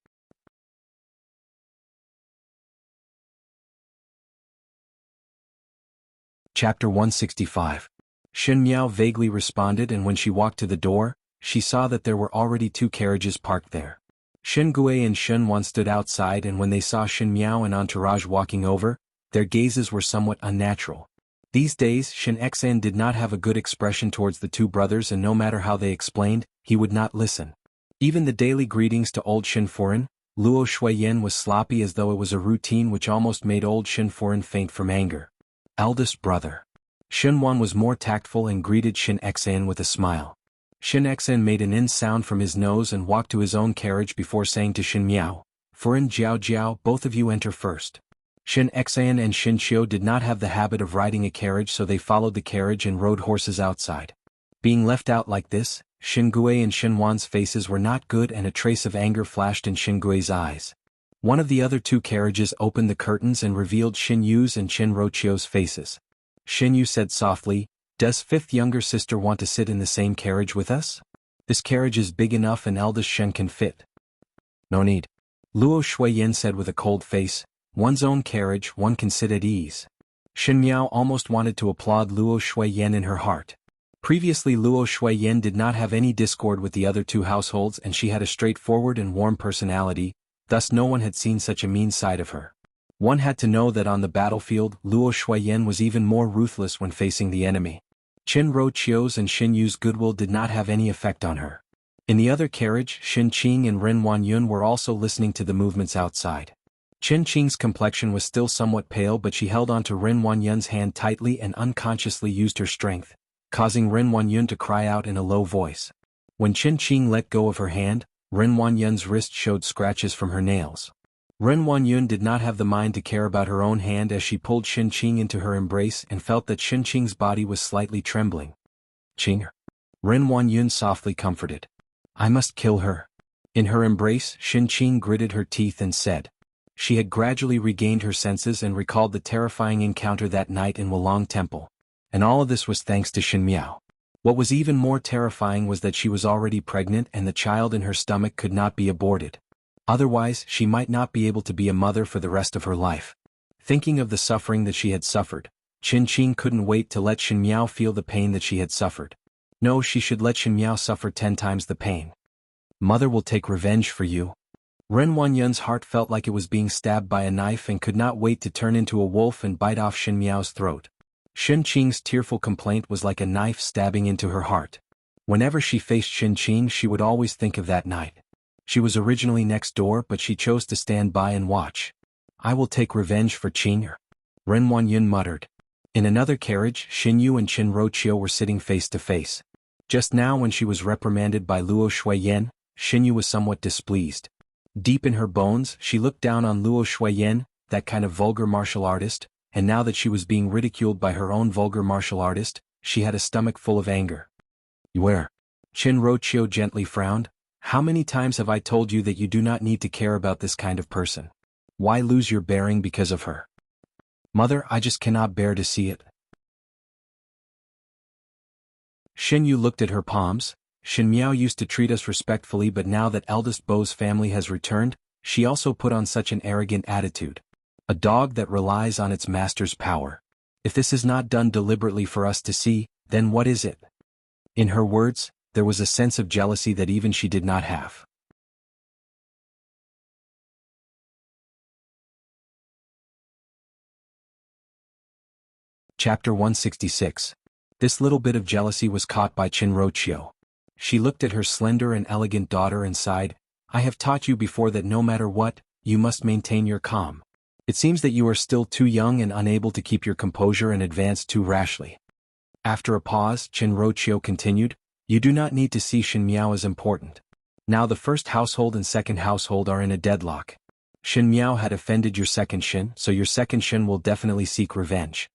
Speaker 1: Chapter 165. Shin Miao vaguely responded, and when she walked to the door, she saw that there were already 2 carriages parked there. Shin Gui and Shen Wan stood outside, and when they saw Shin Miao and entourage walking over, their gazes were somewhat unnatural. These days, Shin Xian did not have a good expression towards the 2 brothers, and no matter how they explained, he would not listen. Even the daily greetings to old Shin Furen, Luo Shuiyan, was sloppy, as though it was a routine which almost made old Shin Furen faint from anger. Eldest brother. Shin Wan was more tactful and greeted Shin Xian with a smile. Shin Xian made an in sound from his nose and walked to his own carriage before saying to Shin Miao, "Furen, Jiao Jiao, both of you enter first." Shin Xian and Shin Qiu did not have the habit of riding a carriage, so they followed the carriage and rode horses outside. Being left out like this, Shin Gui and Shin Wan's faces were not good, and a trace of anger flashed in Shin Gui's eyes. One of the other 2 carriages opened the curtains and revealed Shin Yu's and Shin Rochio's faces. Shin Yu said softly, "Does 5th younger sister want to sit in the same carriage with us? This carriage is big enough and eldest Shen can fit." "No need." Luo Shuiyan said with a cold face, "One's own carriage, one can sit at ease." Shin Miao almost wanted to applaud Luo Shuiyan in her heart. Previously, Luo Shuiyan did not have any discord with the other 2 households, and she had a straightforward and warm personality, thus no one had seen such a mean side of her. One had to know that on the battlefield, Luo Shuiyan was even more ruthless when facing the enemy. Qin Rochio's and Shin Yu's goodwill did not have any effect on her. In the other carriage, Shin Qing and Ren Wanyun were also listening to the movements outside. Qin Qing's complexion was still somewhat pale, but she held onto Ren Wanyun's hand tightly and unconsciously used her strength, causing Ren Wanyun to cry out in a low voice. When Qin Qing let go of her hand, Ren Wanyun's wrist showed scratches from her nails. Ren Wanyun did not have the mind to care about her own hand as she pulled Shin Qing into her embrace and felt that Shin Qing's body was slightly trembling. "Qing," Ren Wanyun softly comforted. "I must kill her." In her embrace, Shin Qing gritted her teeth and said. She had gradually regained her senses and recalled the terrifying encounter that night in Wulong Temple. And all of this was thanks to Shin Miao. What was even more terrifying was that she was already pregnant and the child in her stomach could not be aborted. Otherwise, she might not be able to be a mother for the rest of her life. Thinking of the suffering that she had suffered, Qin Qing couldn't wait to let Shin Miao feel the pain that she had suffered. No, she should let Shin Miao suffer 10 times the pain. "Mother will take revenge for you." Ren Wanyun's heart felt like it was being stabbed by a knife and could not wait to turn into a wolf and bite off Shin Miao's throat. Shen Qing's tearful complaint was like a knife stabbing into her heart. Whenever she faced Shen Qing, she would always think of that night. She was originally next door, but she chose to stand by and watch. I will take revenge for Qing. Ren Wanyun muttered. In another carriage, Xin Yu and Qin Roqiu were sitting face to face. Just now when she was reprimanded by Luo Shuiyan, Xin Yu was somewhat displeased. Deep in her bones, she looked down on Luo Shuiyan, that kind of vulgar martial artist, and now that she was being ridiculed by her own vulgar martial artist, she had a stomach full of anger. Where? Qin Roqiu gently frowned. How many times have I told you that you do not need to care about this kind of person? Why lose your bearing because of her? Mother, I just cannot bear to see it. Xin Yu looked at her palms. Xin Miao used to treat us respectfully, but now that eldest Bo's family has returned, she also put on such an arrogant attitude. A dog that relies on its master's power. If this is not done deliberately for us to see, then what is it? In her words, there was a sense of jealousy that even she did not have. Chapter 166. This little bit of jealousy was caught by Qin Roqiu. She looked at her slender and elegant daughter and sighed, I have taught you before that no matter what, you must maintain your calm. It seems that you are still too young and unable to keep your composure and advance too rashly. After a pause, Qin Roqiu continued, you do not need to see Xin Miao as important. Now the first household and second household are in a deadlock. Xin Miao had offended your second Xin, so your second Xin will definitely seek revenge.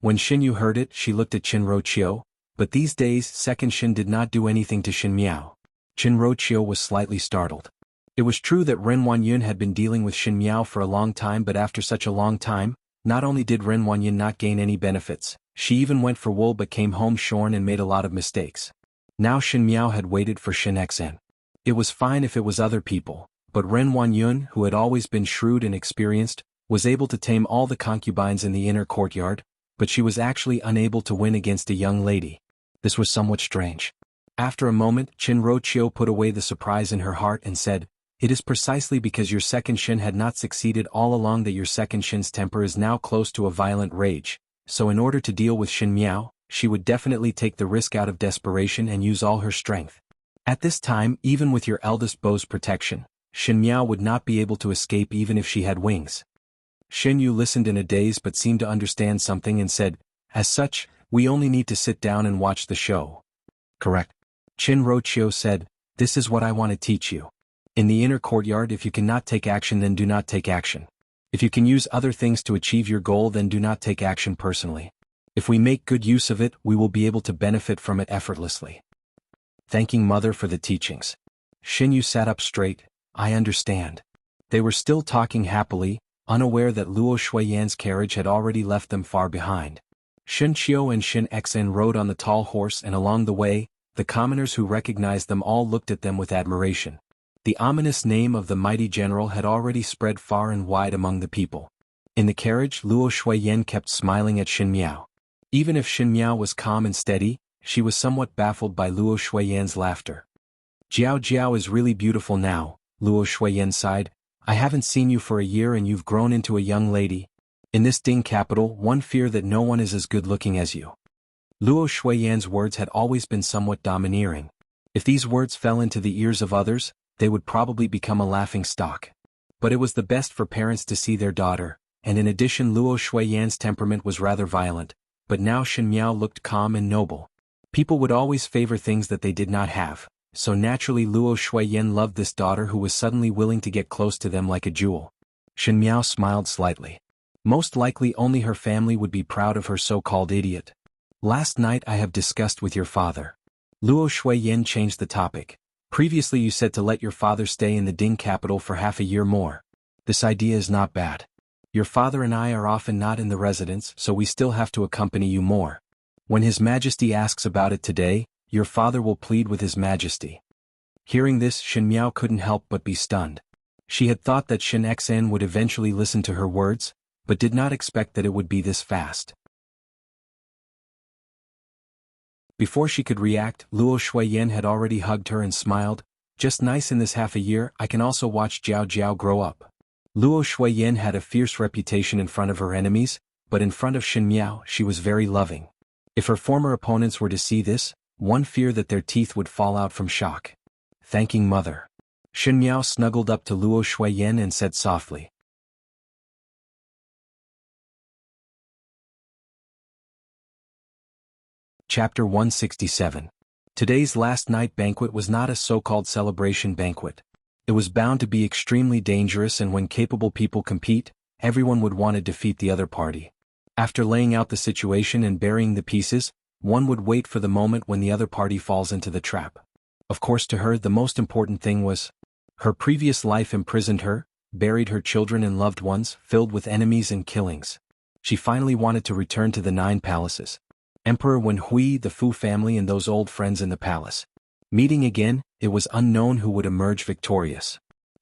Speaker 1: When Xin Yu heard it, she looked at Qin Roqiu, but these days second Xin did not do anything to Xin Miao. Qin Roqiu was slightly startled. It was true that Ren Wanyun had been dealing with Xin Miao for a long time, but after such a long time, not only did Ren Wanyun not gain any benefits, she even went for wool but came home shorn and made a lot of mistakes. Now Xin Miao had waited for Xin Xen. It was fine if it was other people, but Ren Wanyun, who had always been shrewd and experienced, was able to tame all the concubines in the inner courtyard, but she was actually unable to win against a young lady. This was somewhat strange. After a moment, Qin Roqiu put away the surprise in her heart and said, it is precisely because your second Xin had not succeeded all along that your second Xin's temper is now close to a violent rage, so in order to deal with Xin Miao, she would definitely take the risk out of desperation and use all her strength. At this time, even with your eldest Bo's protection, Xin Miao would not be able to escape even if she had wings. Xin Yu listened in a daze but seemed to understand something and said, as such, we only need to sit down and watch the show. Correct. Qin Roqiu said, this is what I want to teach you. In the inner courtyard, if you cannot take action, then do not take action. If you can use other things to achieve your goal, then do not take action personally. If we make good use of it, we will be able to benefit from it effortlessly. Thanking Mother for the teachings. Xin Yu sat up straight, I understand. They were still talking happily, unaware that Luo Shuiyan's carriage had already left them far behind. Shen Qiu and Xin Xen rode on the tall horse, and along the way, the commoners who recognized them all looked at them with admiration. The ominous name of the mighty general had already spread far and wide among the people. In the carriage, Luo Shuiyan kept smiling at Xin Miao. Even if Xin Miao was calm and steady, she was somewhat baffled by Luo Shuiyan's laughter. Jiao Jiao is really beautiful now, Luo Shuiyan sighed. I haven't seen you for a year and you've grown into a young lady. In this Ding capital, one fear that no one is as good looking as you. Luo Shuiyan's words had always been somewhat domineering. If these words fell into the ears of others, they would probably become a laughing stock. But it was the best for parents to see their daughter, and in addition Luo Shuiyan's temperament was rather violent, but now Xin Miao looked calm and noble. People would always favor things that they did not have, so naturally Luo Shuiyan loved this daughter who was suddenly willing to get close to them like a jewel. Xin Miao smiled slightly. Most likely only her family would be proud of her so-called idiot. Last night I have discussed with your father. Luo Shuiyan changed the topic. Previously you said to let your father stay in the Ding capital for half a year more. This idea is not bad. Your father and I are often not in the residence, so we still have to accompany you more. When His Majesty asks about it today, your father will plead with His Majesty. Hearing this, Xin Miao couldn't help but be stunned. She had thought that Xin Xen would eventually listen to her words, but did not expect that it would be this fast. Before she could react, Luo Shuiyan had already hugged her and smiled. Just nice, in this half a year, I can also watch Jiao Jiao grow up. Luo Shuiyan had a fierce reputation in front of her enemies, but in front of Shen Miao she was very loving. If her former opponents were to see this, one feared that their teeth would fall out from shock. Thanking Mother. Shen Miao snuggled up to Luo Shuiyan and said softly. Chapter 167. Today's last night banquet was not a so-called celebration banquet. It was bound to be extremely dangerous, and when capable people compete, everyone would want to defeat the other party. After laying out the situation and burying the pieces, one would wait for the moment when the other party falls into the trap. Of course, to her the most important thing was her previous life imprisoned her, buried her children and loved ones, filled with enemies and killings. She finally wanted to return to the 9 palaces. Emperor Wen Hui, the Fu family and those old friends in the palace. Meeting again, it was unknown who would emerge victorious.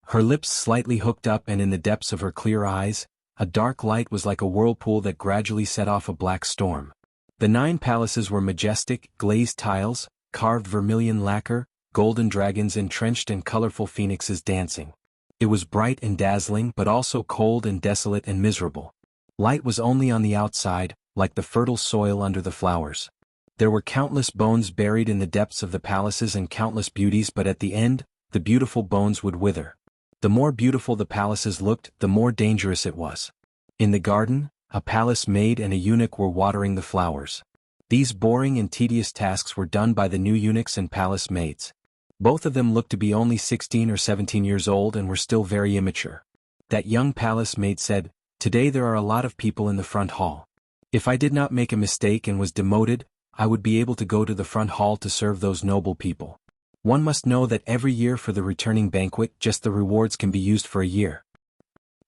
Speaker 1: Her lips slightly hooked up, and in the depths of her clear eyes, a dark light was like a whirlpool that gradually set off a black storm. The 9 palaces were majestic, glazed tiles, carved vermilion lacquer, golden dragons entrenched and colorful phoenixes dancing. It was bright and dazzling, but also cold and desolate and miserable. Light was only on the outside, like the fertile soil under the flowers. There were countless bones buried in the depths of the palaces and countless beauties, but at the end, the beautiful bones would wither. The more beautiful the palaces looked, the more dangerous it was. In the garden, a palace maid and a eunuch were watering the flowers. These boring and tedious tasks were done by the new eunuchs and palace maids. Both of them looked to be only 16 or 17 years old and were still very immature. That young palace maid said, "Today there are a lot of people in the front hall. If I did not make a mistake and was demoted, I would be able to go to the front hall to serve those noble people. One must know that every year for the returning banquet, just the rewards can be used for a year."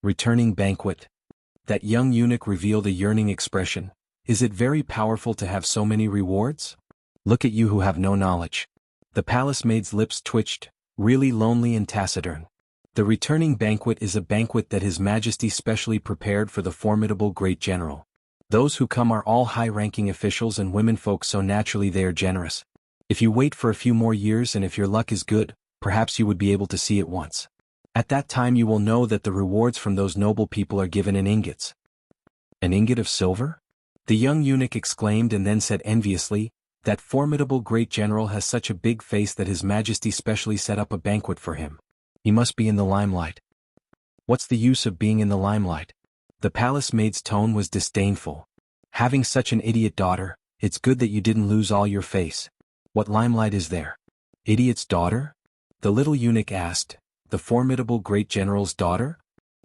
Speaker 1: Returning banquet. That young eunuch revealed a yearning expression. Is it very powerful to have so many rewards? Look at you who have no knowledge. The palace maid's lips twitched, really lonely and taciturn. The returning banquet is a banquet that His Majesty specially prepared for the formidable great general. Those who come are all high-ranking officials and womenfolk, so naturally they are generous. If you wait for a few more years and if your luck is good, perhaps you would be able to see it once. At that time you will know that the rewards from those noble people are given in ingots. An ingot of silver? The young eunuch exclaimed and then said enviously, "That formidable great general has such a big face that His Majesty specially set up a banquet for him. He must be in the limelight." What's the use of being in the limelight? The palace maid's tone was disdainful. Having such an idiot daughter, it's good that you didn't lose all your face. What limelight is there? Idiot's daughter? The little eunuch asked. The formidable great general's daughter?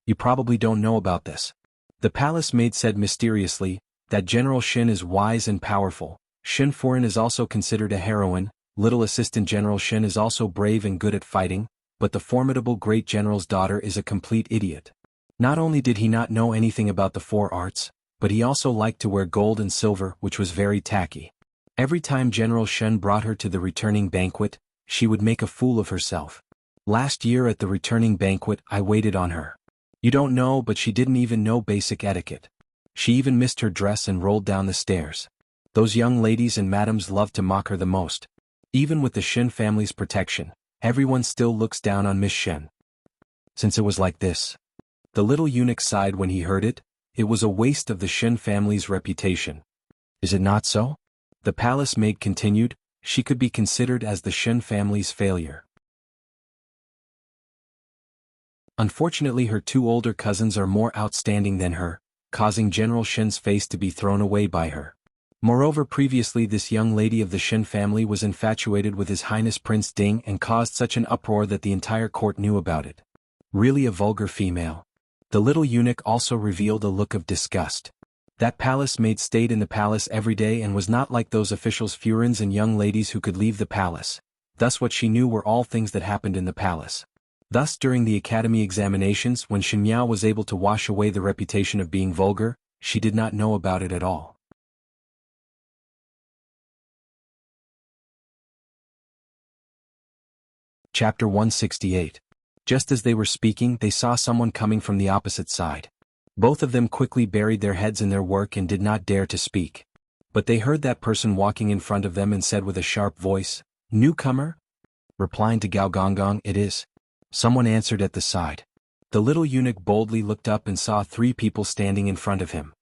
Speaker 1: You probably don't know about this. The palace maid said mysteriously, that General Shin is wise and powerful. Shin Furen is also considered a heroine, little assistant General Shin is also brave and good at fighting, but the formidable great general's daughter is a complete idiot. Not only did he not know anything about the 4 arts, but he also liked to wear gold and silver, which was very tacky. Every time General Shen brought her to the returning banquet, she would make a fool of herself. Last year at the returning banquet I waited on her. You don't know, but she didn't even know basic etiquette. She even missed her dress and rolled down the stairs. Those young ladies and madams loved to mock her the most. Even with the Shen family's protection, everyone still looks down on Miss Shen. Since it was like this. The little eunuch sighed when he heard it. It was a waste of the Shen family's reputation. Is it not so? The palace maid continued. She could be considered as the Shen family's failure. Unfortunately, her 2 older cousins are more outstanding than her, causing General Shen's face to be thrown away by her. Moreover, previously this young lady of the Shen family was infatuated with His Highness Prince Ding and caused such an uproar that the entire court knew about it. Really a vulgar female. The little eunuch also revealed a look of disgust. That palace maid stayed in the palace every day and was not like those officials Furens and young ladies who could leave the palace. Thus what she knew were all things that happened in the palace. Thus during the academy examinations, when Shen Miao was able to wash away the reputation of being vulgar, she did not know about it at all. Chapter 168. Just as they were speaking, they saw someone coming from the opposite side. Both of them quickly buried their heads in their work and did not dare to speak. But they heard that person walking in front of them and said with a sharp voice, "Newcomer?" Replying to Gao Gonggong, "It is." Someone answered at the side. The little eunuch boldly looked up and saw 3 people standing in front of him.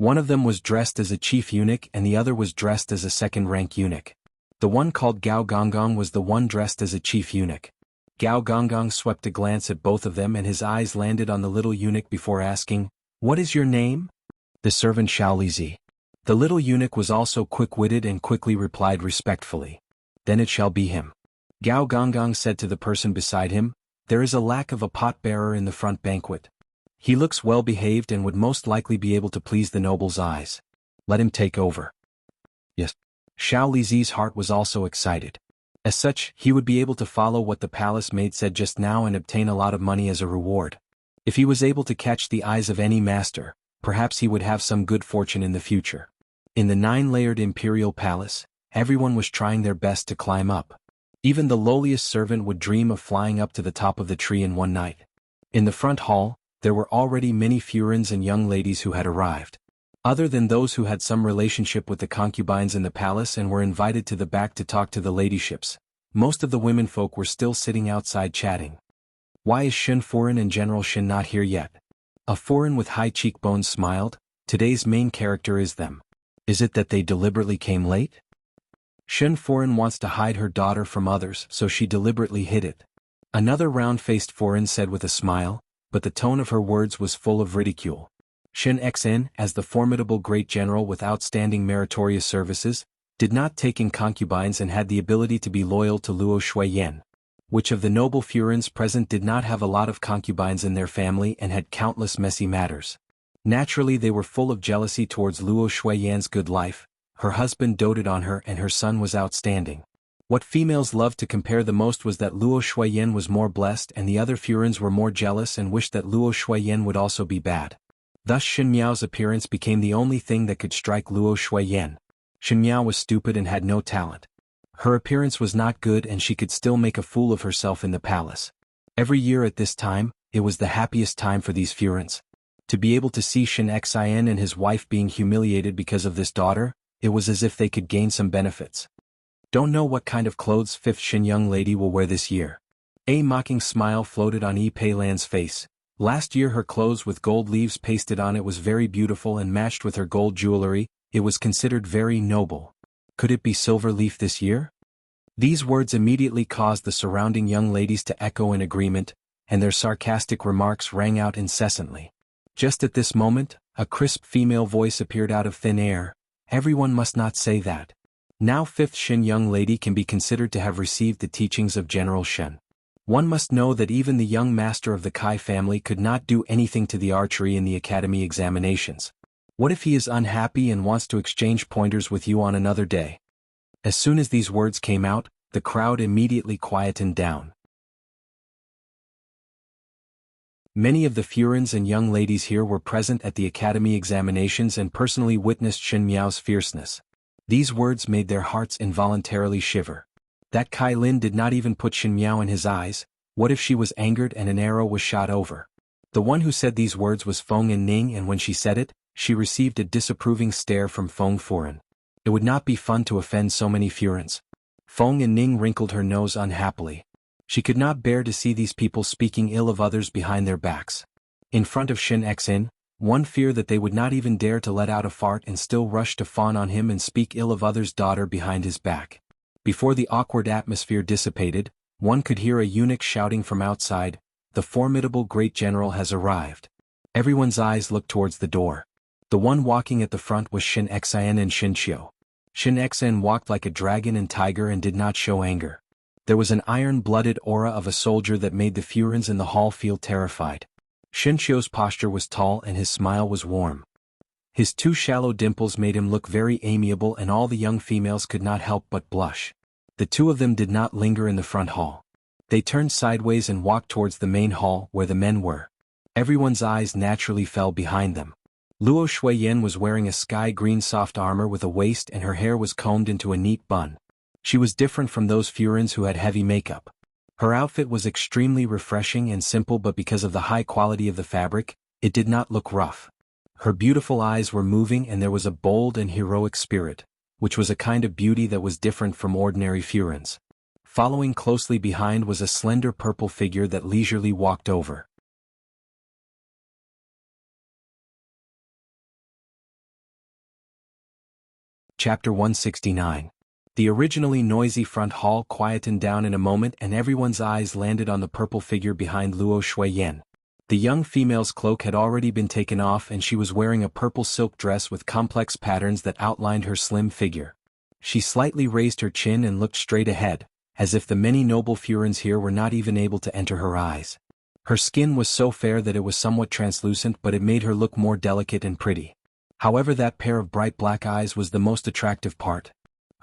Speaker 1: One of them was dressed as a chief eunuch and the other was dressed as a second-rank eunuch. The one called Gao Gonggong was the one dressed as a chief eunuch. Gao Gonggong swept a glance at both of them and his eyes landed on the little eunuch before asking, "What is your name?" "The servant Xiao Lizi." The little eunuch was also quick-witted and quickly replied respectfully, "Then it shall be him." Gao Gonggong said to the person beside him, "There is a lack of a pot-bearer in the front banquet. He looks well-behaved and would most likely be able to please the noble's eyes. Let him take over." Yes. Xiao Lizi's heart was also excited. As such, he would be able to follow what the palace maid said just now and obtain a lot of money as a reward. If he was able to catch the eyes of any master, perhaps he would have some good fortune in the future. In the 9-layered imperial palace, everyone was trying their best to climb up. Even the lowliest servant would dream of flying up to the top of the tree in one night. In the front hall, there were already many furins and young ladies who had arrived. Other than those who had some relationship with the concubines in the palace and were invited to the back to talk to the ladyships, most of the womenfolk were still sitting outside chatting. "Why is Shen Furin and General Shen not here yet?" A Furin with high cheekbones smiled. "Today's main character is them. Is it that they deliberately came late?" Shen Furin wants to hide her daughter from others, so she deliberately hid it. Another round-faced Furin said with a smile, but the tone of her words was full of ridicule. Shen Xn, as the formidable great general with outstanding meritorious services, did not take in concubines and had the ability to be loyal to Luo Shuiyan. Which of the noble furins present did not have a lot of concubines in their family and had countless messy matters? Naturally they were full of jealousy towards Luo Shuiyan's good life. Her husband doted on her and her son was outstanding. What females loved to compare the most was that Luo Shuiyan was more blessed and the other furins were more jealous and wished that Luo Shuiyan would also be bad. Thus Shen Miao's appearance became the only thing that could strike Luo Shuiyan. Shen Miao was stupid and had no talent. Her appearance was not good and she could still make a fool of herself in the palace. Every year at this time, it was the happiest time for these furins. To be able to see Shen Xin and his wife being humiliated because of this daughter, it was as if they could gain some benefits. "Don't know what kind of clothes 5th Shen young lady will wear this year." A mocking smile floated on Yi Peilan's face. Last year her clothes with gold leaves pasted on it was very beautiful and matched with her gold jewelry. It was considered very noble. Could it be silver leaf this year? These words immediately caused the surrounding young ladies to echo in agreement, and their sarcastic remarks rang out incessantly. Just at this moment, a crisp female voice appeared out of thin air. "Everyone must not say that. Now 5th Shen young lady can be considered to have received the teachings of General Shen. One must know that even the young master of the Kai family could not do anything to the archery in the academy examinations. What if he is unhappy and wants to exchange pointers with you on another day?" As soon as these words came out, the crowd immediately quietened down. Many of the furins and young ladies here were present at the academy examinations and personally witnessed Shen Miao's fierceness. These words made their hearts involuntarily shiver. That Kai Lin did not even put Shen Miao in his eyes. What if she was angered and an arrow was shot over? The one who said these words was Feng and Ning, and when she said it, she received a disapproving stare from Feng Furin. It would not be fun to offend so many furins. Feng and Ning wrinkled her nose unhappily. She could not bear to see these people speaking ill of others behind their backs. In front of Shen Xin, one feared that they would not even dare to let out a fart and still rush to fawn on him and speak ill of others' daughter behind his back. Before the awkward atmosphere dissipated, one could hear a eunuch shouting from outside, "The formidable great general has arrived." Everyone's eyes looked towards the door. The one walking at the front was Shen Xin and Shen Xiu. Shen Xin walked like a dragon and tiger and did not show anger. There was an iron-blooded aura of a soldier that made the furins in the hall feel terrified. Shen Xiu's posture was tall and his smile was warm. His 2 shallow dimples made him look very amiable and all the young females could not help but blush. The 2 of them did not linger in the front hall. They turned sideways and walked towards the main hall where the men were. Everyone's eyes naturally fell behind them. Luo Shuiyan was wearing a sky-green soft armor with a waist and her hair was combed into a neat bun. She was different from those furins who had heavy makeup. Her outfit was extremely refreshing and simple, but because of the high quality of the fabric, it did not look rough. Her beautiful eyes were moving and there was a bold and heroic spirit, which was a kind of beauty that was different from ordinary furins. Following closely behind was a slender purple figure that leisurely walked over. Chapter 169. The originally noisy front hall quietened down in a moment and everyone's eyes landed on the purple figure behind Luo Shuiyan. The young female's cloak had already been taken off and she was wearing a purple silk dress with complex patterns that outlined her slim figure. She slightly raised her chin and looked straight ahead, as if the many noble Furens here were not even able to enter her eyes. Her skin was so fair that it was somewhat translucent, but it made her look more delicate and pretty. However, that pair of bright black eyes was the most attractive part.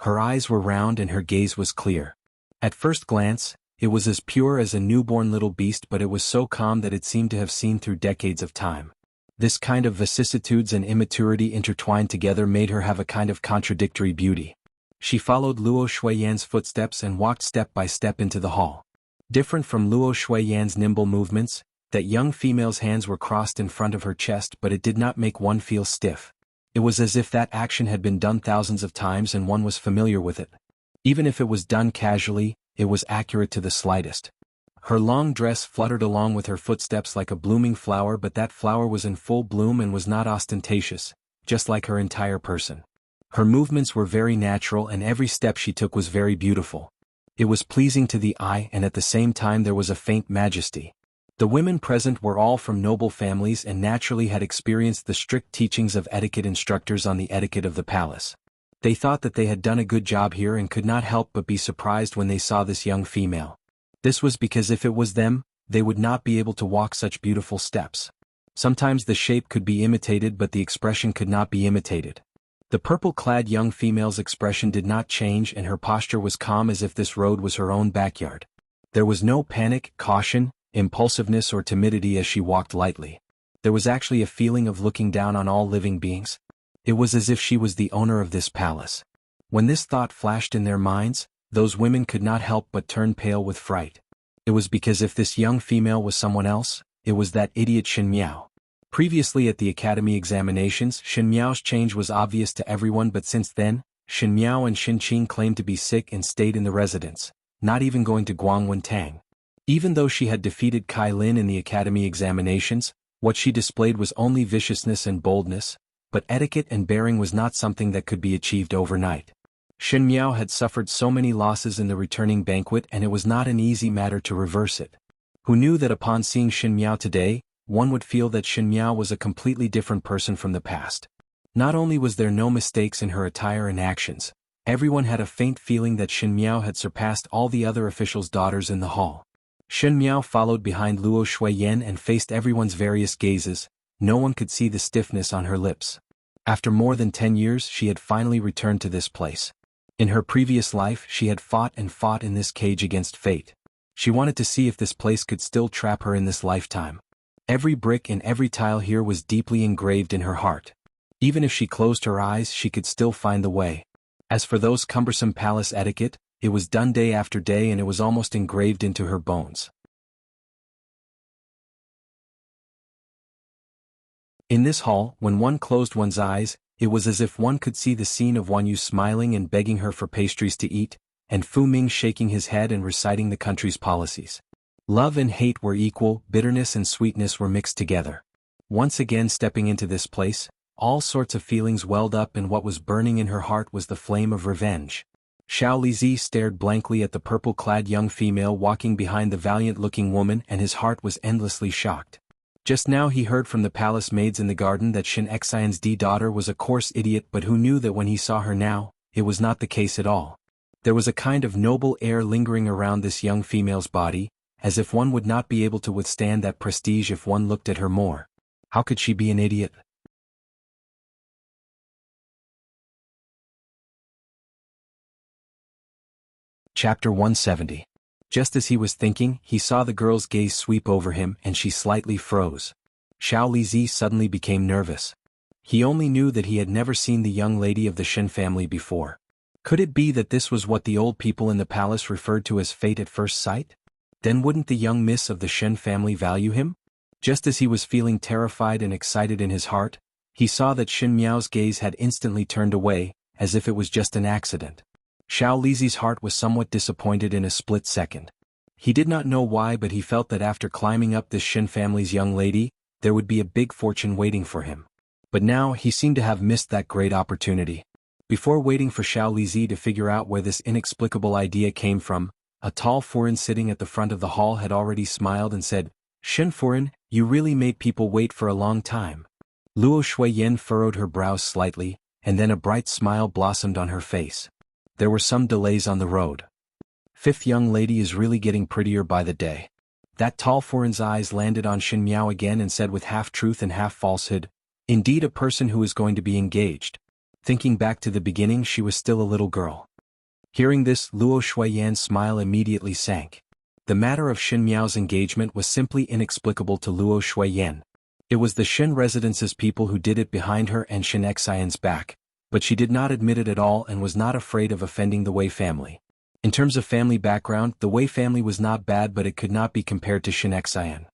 Speaker 1: Her eyes were round and her gaze was clear. At first glance, it was as pure as a newborn little beast, but it was so calm that it seemed to have seen through decades of time. This kind of vicissitudes and immaturity intertwined together made her have a kind of contradictory beauty. She followed Luo Shuiyan's footsteps and walked step by step into the hall. Different from Luo Shuiyan's nimble movements, that young female's hands were crossed in front of her chest, but it did not make one feel stiff. It was as if that action had been done thousands of times and one was familiar with it. Even if it was done casually, it was accurate to the slightest. Her long dress fluttered along with her footsteps like a blooming flower, but that flower was in full bloom and was not ostentatious, just like her entire person. Her movements were very natural and every step she took was very beautiful. It was pleasing to the eye and at the same time there was a faint majesty. The women present were all from noble families and naturally had experienced the strict teachings of etiquette instructors on the etiquette of the palace. They thought that they had done a good job here and could not help but be surprised when they saw this young female. This was because if it was them, they would not be able to walk such beautiful steps. Sometimes the shape could be imitated but the expression could not be imitated. The purple-clad young female's expression did not change and her posture was calm as if this road was her own backyard. There was no panic, caution, impulsiveness or timidity as she walked lightly. There was actually a feeling of looking down on all living beings. It was as if she was the owner of this palace. When this thought flashed in their minds, those women could not help but turn pale with fright. It was because if this young female was someone else, it was that idiot Shen Miao. Previously at the academy examinations, Shen Miao's change was obvious to everyone, but since then, Shen Miao and Shen Qing claimed to be sick and stayed in the residence, not even going to Guangwen Tang. Even though she had defeated Kai Lin in the academy examinations, what she displayed was only viciousness and boldness, but etiquette and bearing was not something that could be achieved overnight. Shen Miao had suffered so many losses in the returning banquet and it was not an easy matter to reverse it. Who knew that upon seeing Shen Miao today, one would feel that Shen Miao was a completely different person from the past. Not only was there no mistakes in her attire and actions, everyone had a faint feeling that Shen Miao had surpassed all the other officials' daughters in the hall. Shen Miao followed behind Luo Shuiyan and faced everyone's various gazes. No one could see the stiffness on her lips. After more than 10 years she had finally returned to this place. In her previous life she had fought and fought in this cage against fate. She wanted to see if this place could still trap her in this lifetime. Every brick and every tile here was deeply engraved in her heart. Even if she closed her eyes she could still find the way. As for those cumbersome palace etiquette, it was done day after day and it was almost engraved into her bones. In this hall, when one closed one's eyes, it was as if one could see the scene of Wan Yu smiling and begging her for pastries to eat, and Fu Ming shaking his head and reciting the country's policies. Love and hate were equal, bitterness and sweetness were mixed together. Once again stepping into this place, all sorts of feelings welled up and what was burning in her heart was the flame of revenge. Xiao Lizi stared blankly at the purple-clad young female walking behind the valiant-looking woman and his heart was endlessly shocked. Just now he heard from the palace maids in the garden that Shen Xian's daughter was a coarse idiot, but who knew that when he saw her now, it was not the case at all. There was a kind of noble air lingering around this young female's body, as if one would not be able to withstand that prestige if one looked at her more. How could she be an idiot? Chapter 170. Just as he was thinking, he saw the girl's gaze sweep over him and she slightly froze. Xiao Lizi suddenly became nervous. He only knew that he had never seen the young lady of the Shen family before. Could it be that this was what the old people in the palace referred to as fate at first sight? Then wouldn't the young miss of the Shen family value him? Just as he was feeling terrified and excited in his heart, he saw that Shen Miao's gaze had instantly turned away, as if it was just an accident. Xiao Lizi's heart was somewhat disappointed in a split second. He did not know why, but he felt that after climbing up this Shen family's young lady, there would be a big fortune waiting for him. But now he seemed to have missed that great opportunity. Before waiting for Xiao Lizi to figure out where this inexplicable idea came from, a tall foreign sitting at the front of the hall had already smiled and said, "Shen foreign, you really made people wait for a long time." Luo Shuiyan furrowed her brows slightly, and then a bright smile blossomed on her face. There were some delays on the road. Fifth young lady is really getting prettier by the day. That tall foreign's eyes landed on Xin Miao again and said with half truth and half falsehood, "Indeed, a person who is going to be engaged." Thinking back to the beginning, she was still a little girl. Hearing this, Luo Shuiyan's smile immediately sank. The matter of Xin Miao's engagement was simply inexplicable to Luo Shuiyan. It was the Xin residence's people who did it behind her and Xin Xian's back, but she did not admit it at all and was not afraid of offending the Wei family. In terms of family background, the Wei family was not bad, but it could not be compared to Xin Xian.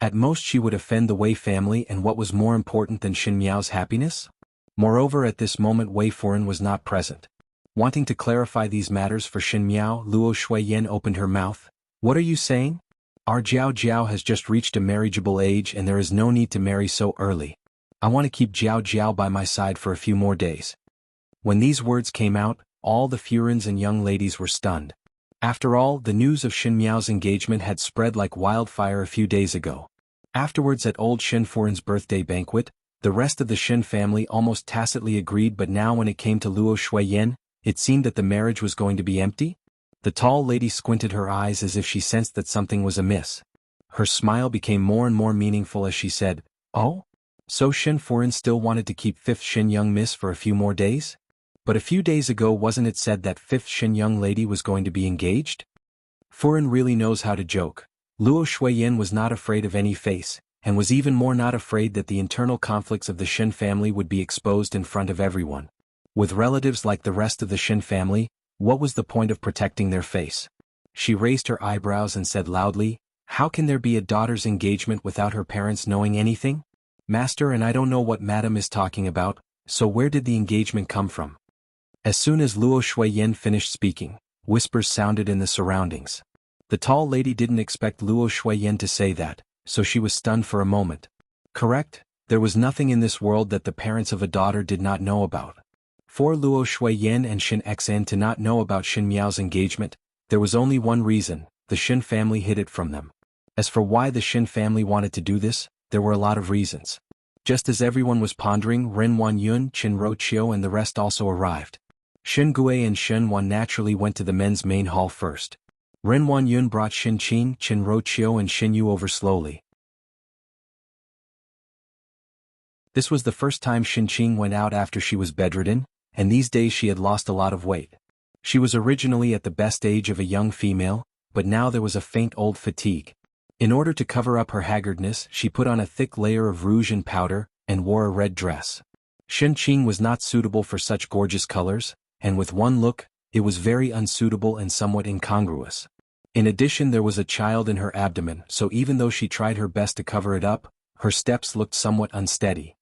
Speaker 1: At most she would offend the Wei family, and what was more important than Xin Miao's happiness? Moreover, at this moment Wei foreign was not present. Wanting to clarify these matters for Xin Miao, Luo Shuiyan opened her mouth. "What are you saying? Our Jiao Jiao has just reached a marriageable age and there is no need to marry so early. I want to keep Jiao Jiao by my side for a few more days." When these words came out, all the Furins and young ladies were stunned. After all, the news of Xin Miao's engagement had spread like wildfire a few days ago. Afterwards, at old Xin Foreign's birthday banquet, the rest of the Xin family almost tacitly agreed, but now when it came to Luo Shuiyan, it seemed that the marriage was going to be empty. The tall lady squinted her eyes as if she sensed that something was amiss. Her smile became more and more meaningful as she said, "Oh? So Xin Foreign still wanted to keep fifth Xin young miss for a few more days? But a few days ago wasn't it said that fifth Xin young lady was going to be engaged?" Foreign really knows how to joke. Luo Shuiyan was not afraid of any face, and was even more not afraid that the internal conflicts of the Xin family would be exposed in front of everyone. With relatives like the rest of the Xin family, what was the point of protecting their face? She raised her eyebrows and said loudly, "How can there be a daughter's engagement without her parents knowing anything? Master, and I don't know what Madam is talking about, so where did the engagement come from?" As soon as Luo Shuiyan finished speaking, whispers sounded in the surroundings. The tall lady didn't expect Luo Shuiyan to say that, so she was stunned for a moment. Correct, there was nothing in this world that the parents of a daughter did not know about. For Luo Shuiyan and Xin Xian to not know about Xin Miao's engagement, there was only one reason: the Xin family hid it from them. As for why the Xin family wanted to do this, there were a lot of reasons. Just as everyone was pondering, Ren Wanyun, Qin Roqiu and the rest also arrived. Xin Gui and Shen Wan naturally went to the men's main hall first. Ren Wanyun brought Xin Qin, Qin Roqiu and Xin Yu over slowly. This was the first time Xin Qing went out after she was bedridden, and these days she had lost a lot of weight. She was originally at the best age of a young female, but now there was a faint old fatigue. In order to cover up her haggardness, she put on a thick layer of rouge and powder, and wore a red dress. Xin Qing was not suitable for such gorgeous colors, and with one look, it was very unsuitable and somewhat incongruous. In addition, there was a child in her abdomen, so even though she tried her best to cover it up, her steps looked somewhat unsteady.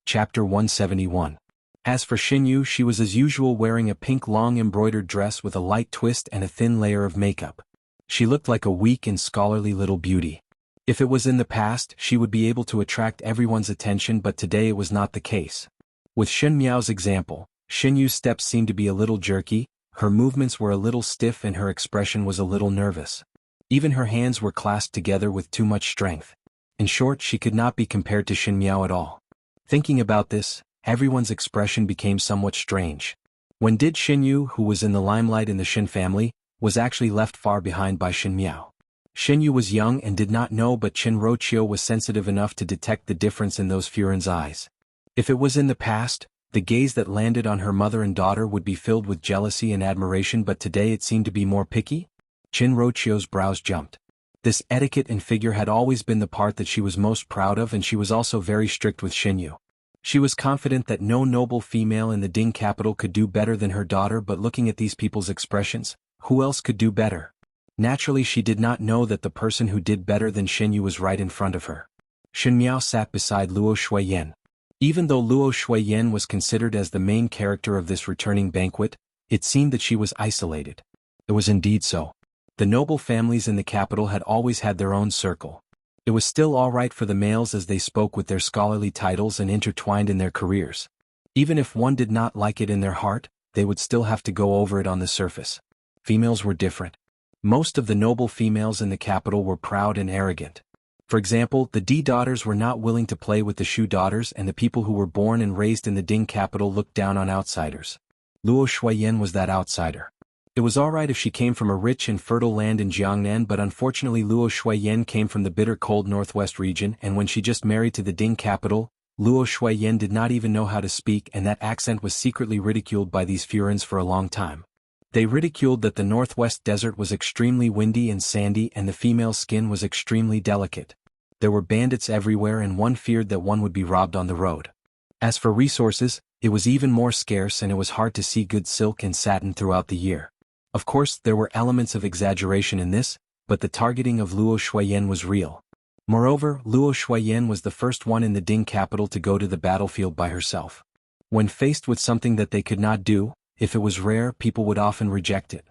Speaker 1: Chapter 171. As for Xin Yu, she was as usual wearing a pink long embroidered dress with a light twist and a thin layer of makeup. She looked like a weak and scholarly little beauty. If it was in the past, she would be able to attract everyone's attention, but today it was not the case. With Xin Miao's example, Xin Yu's steps seemed to be a little jerky, her movements were a little stiff and her expression was a little nervous. Even her hands were clasped together with too much strength. In short, she could not be compared to Xin Miao at all. Thinking about this, everyone's expression became somewhat strange. When did Xin Yu, who was in the limelight in the Xin family, was actually left far behind by Xin Miao? Xin Yu was young and did not know, but Qin Roqiu was sensitive enough to detect the difference in those Furins' eyes. If it was in the past, the gaze that landed on her mother and daughter would be filled with jealousy and admiration, but today it seemed to be more picky. Qin Roqiu's brows jumped. This etiquette and figure had always been the part that she was most proud of, and she was also very strict with Xin Yu. She was confident that no noble female in the Ding capital could do better than her daughter, but looking at these people's expressions, who else could do better? Naturally, she did not know that the person who did better than Xin Yu was right in front of her. Xin Miao sat beside Luo Shuiyan. Even though Luo Shuiyan was considered as the main character of this returning banquet, it seemed that she was isolated. It was indeed so. The noble families in the capital had always had their own circle. It was still alright for the males as they spoke with their scholarly titles and intertwined in their careers. Even if one did not like it in their heart, they would still have to go over it on the surface. Females were different. Most of the noble females in the capital were proud and arrogant. For example, the D daughters were not willing to play with the Shu daughters, and the people who were born and raised in the Ding capital looked down on outsiders. Luo Shuiyan was that outsider. It was alright if she came from a rich and fertile land in Jiangnan, but unfortunately Luo Shuiyan came from the bitter cold northwest region, and when she just married to the Ding capital, Luo Shuiyan did not even know how to speak, and that accent was secretly ridiculed by these Furins for a long time. They ridiculed that the northwest desert was extremely windy and sandy and the female's skin was extremely delicate. There were bandits everywhere and one feared that one would be robbed on the road. As for resources, it was even more scarce and it was hard to see good silk and satin throughout the year. Of course, there were elements of exaggeration in this, but the targeting of Luo Shuiyan was real. Moreover, Luo Shuiyan was the first one in the Ding capital to go to the battlefield by herself. When faced with something that they could not do, if it was rare, people would often reject it.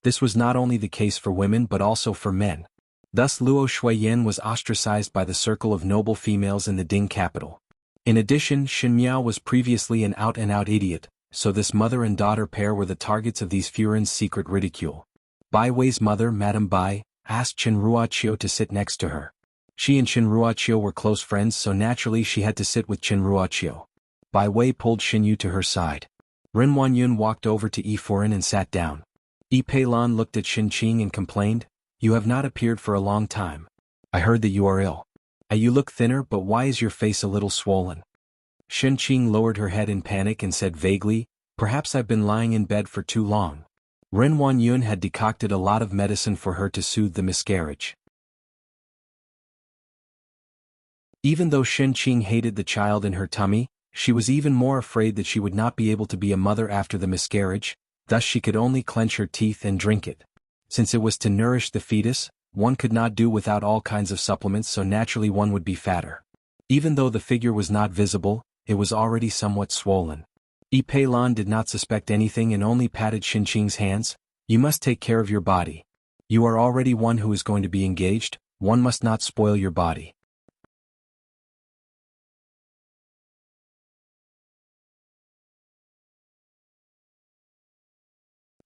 Speaker 1: This was not only the case for women but also for men. Thus Luo Shuiyan was ostracized by the circle of noble females in the Ding capital. In addition, Xin Miao was previously an out-and-out idiot, so this mother and daughter pair were the targets of these Furins' secret ridicule. Bai Wei's mother, Madame Bai, asked Chen Ruoqiu to sit next to her. She and Chen Ruoqiu were close friends, so naturally she had to sit with Chen Ruoqiu. Bai Wei pulled Xin Yu to her side. Ren Wanyun walked over to Yi Furin and sat down. Yi Peilan looked at Xin Qing and complained, "You have not appeared for a long time. I heard that you are ill. You look thinner, but why is your face a little swollen?" Xin Qing lowered her head in panic and said vaguely, "Perhaps I've been lying in bed for too long." Ren Wanyun had decocted a lot of medicine for her to soothe the miscarriage. Even though Xin Qing hated the child in her tummy, she was even more afraid that she would not be able to be a mother after the miscarriage, thus she could only clench her teeth and drink it. Since it was to nourish the fetus, one could not do without all kinds of supplements, so naturally one would be fatter. Even though the figure was not visible, it was already somewhat swollen. Yi Peilan did not suspect anything and only patted Xin Qing's hands. "You must take care of your body. You are already one who is going to be engaged, one must not spoil your body."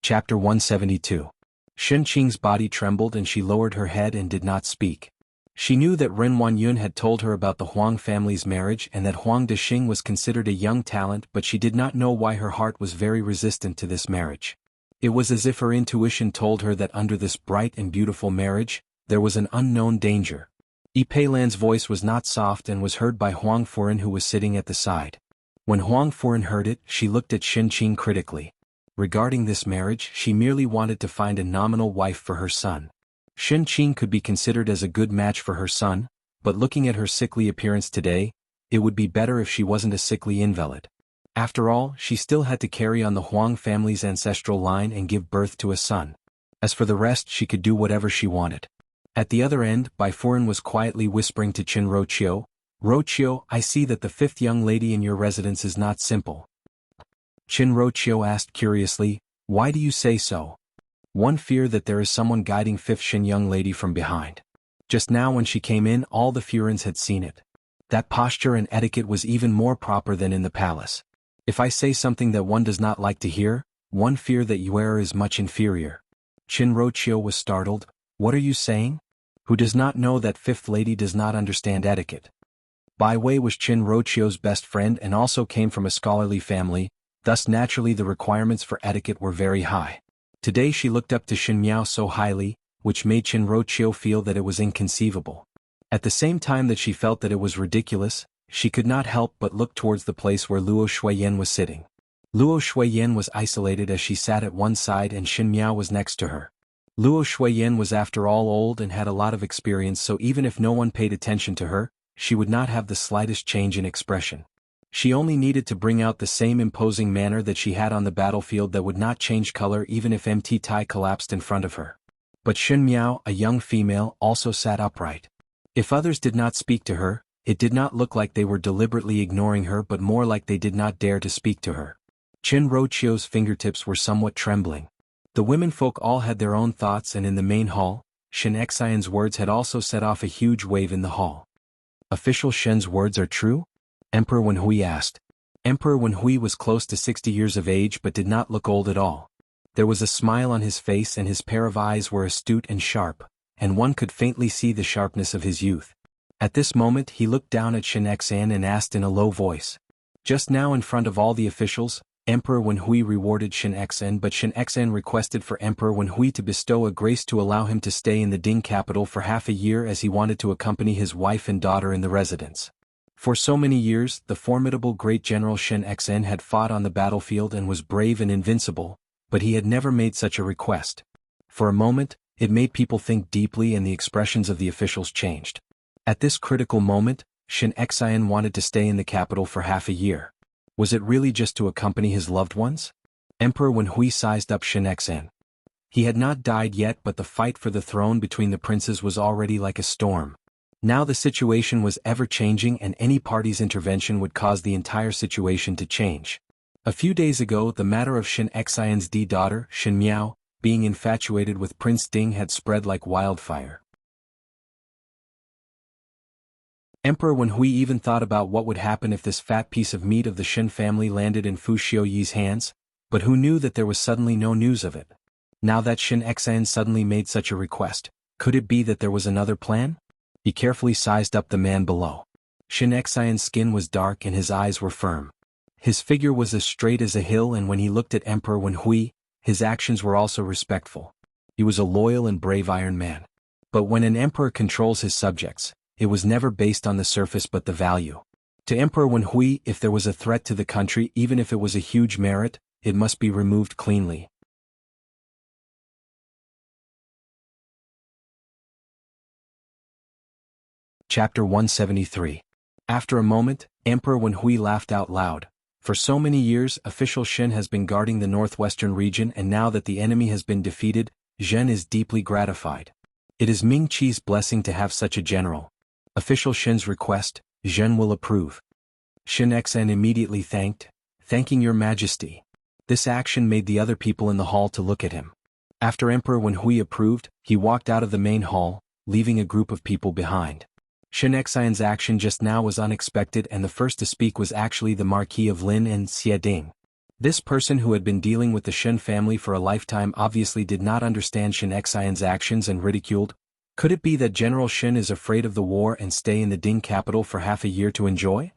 Speaker 1: Chapter 172. Xin Qing's body trembled and she lowered her head and did not speak. She knew that Ren Wanyun had told her about the Huang family's marriage and that Huang Dexing was considered a young talent, but she did not know why her heart was very resistant to this marriage. It was as if her intuition told her that under this bright and beautiful marriage, there was an unknown danger. Yi Peilan's voice was not soft and was heard by Huang Furin, who was sitting at the side. When Huang Furin heard it, she looked at Xin Qing critically. Regarding this marriage, she merely wanted to find a nominal wife for her son. Xin Qing could be considered as a good match for her son, but looking at her sickly appearance today, it would be better if she wasn't a sickly invalid. After all, she still had to carry on the Huang family's ancestral line and give birth to a son. As for the rest, she could do whatever she wanted. At the other end, Bai Furin was quietly whispering to Chen Ruoqiu, "Ruoqiu, I see that the fifth young lady in your residence is not simple." Chen Ruoqiu asked curiously, "Why do you say so?" "One fear that there is someone guiding fifth Shin young lady from behind. Just now when she came in, all the Furins had seen it. That posture and etiquette was even more proper than in the palace. If I say something that one does not like to hear, one fear that your error is much inferior." Chen Ruoqiu was startled. "What are you saying? Who does not know that fifth lady does not understand etiquette?" Bai Wei was Chen Ruoqiu's best friend and also came from a scholarly family, thus naturally the requirements for etiquette were very high. Today she looked up to Xin Miao so highly, which made Chen Ruoqiu feel that it was inconceivable. At the same time that she felt that it was ridiculous, she could not help but look towards the place where Luo Shuiyan was sitting. Luo Shuiyan was isolated as she sat at one side and Xin Miao was next to her. Luo Shuiyan was after all old and had a lot of experience, so even if no one paid attention to her, she would not have the slightest change in expression. She only needed to bring out the same imposing manner that she had on the battlefield that would not change color even if Mt Tai collapsed in front of her. But Xin Miao, a young female, also sat upright. If others did not speak to her, it did not look like they were deliberately ignoring her but more like they did not dare to speak to her. Chen Ruoqiu's fingertips were somewhat trembling. The womenfolk all had their own thoughts, and in the main hall, Shen Xian's words had also set off a huge wave in the hall. Official Shen's words are true? Emperor Wenhui asked. Emperor Wenhui was close to 60 years of age but did not look old at all. There was a smile on his face and his pair of eyes were astute and sharp, and one could faintly see the sharpness of his youth. At this moment he looked down at Shen Xian and asked in a low voice. Just now in front of all the officials, Emperor Wenhui rewarded Shen Xian, but Shen Xian requested for Emperor Wenhui to bestow a grace to allow him to stay in the Ding capital for half a year as he wanted to accompany his wife and daughter in the residence. For so many years, the formidable great general Shen Xian had fought on the battlefield and was brave and invincible, but he had never made such a request. For a moment, it made people think deeply and the expressions of the officials changed. At this critical moment, Shen Xian wanted to stay in the capital for half a year. Was it really just to accompany his loved ones? Emperor Wenhui sized up Shen Xian. He had not died yet, but the fight for the throne between the princes was already like a storm. Now the situation was ever-changing and any party's intervention would cause the entire situation to change. A few days ago the matter of Shen Xian's daughter, Shen Miao, being infatuated with Prince Ding had spread like wildfire. Emperor Wenhui even thought about what would happen if this fat piece of meat of the Shen family landed in Fu Xiuyi's hands, but who knew that there was suddenly no news of it? Now that Shen Xian suddenly made such a request, could it be that there was another plan? He carefully sized up the man below. Shen Xian's skin was dark and his eyes were firm. His figure was as straight as a hill, and when he looked at Emperor Wenhui, his actions were also respectful. He was a loyal and brave Iron Man. But when an emperor controls his subjects, it was never based on the surface but the value. To Emperor Wenhui, if there was a threat to the country, even if it was a huge merit, it must be removed cleanly. Chapter 173. After a moment, Emperor Wenhui laughed out loud. For so many years, official Shen has been guarding the northwestern region, and now that the enemy has been defeated, Zhen is deeply gratified. It is Ming Qi's blessing to have such a general. Official Shen's request, Zhen will approve. Shen Xian immediately thanking your majesty. This action made the other people in the hall to look at him. After Emperor Wenhui approved, he walked out of the main hall, leaving a group of people behind. Shen Xian's action just now was unexpected, and the first to speak was actually the Marquis of Lin and Xie Ding. This person who had been dealing with the Shen family for a lifetime obviously did not understand Shen Xian's actions and ridiculed. Could it be that General Shen is afraid of the war and stay in the Ding capital for half a year to enjoy?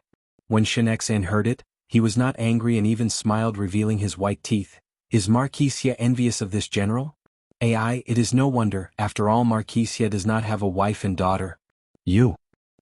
Speaker 1: When Shen Xian heard it, he was not angry and even smiled, revealing his white teeth. Is Marquis Xie envious of this general? It is no wonder, after all Marquis Xie does not have a wife and daughter. You.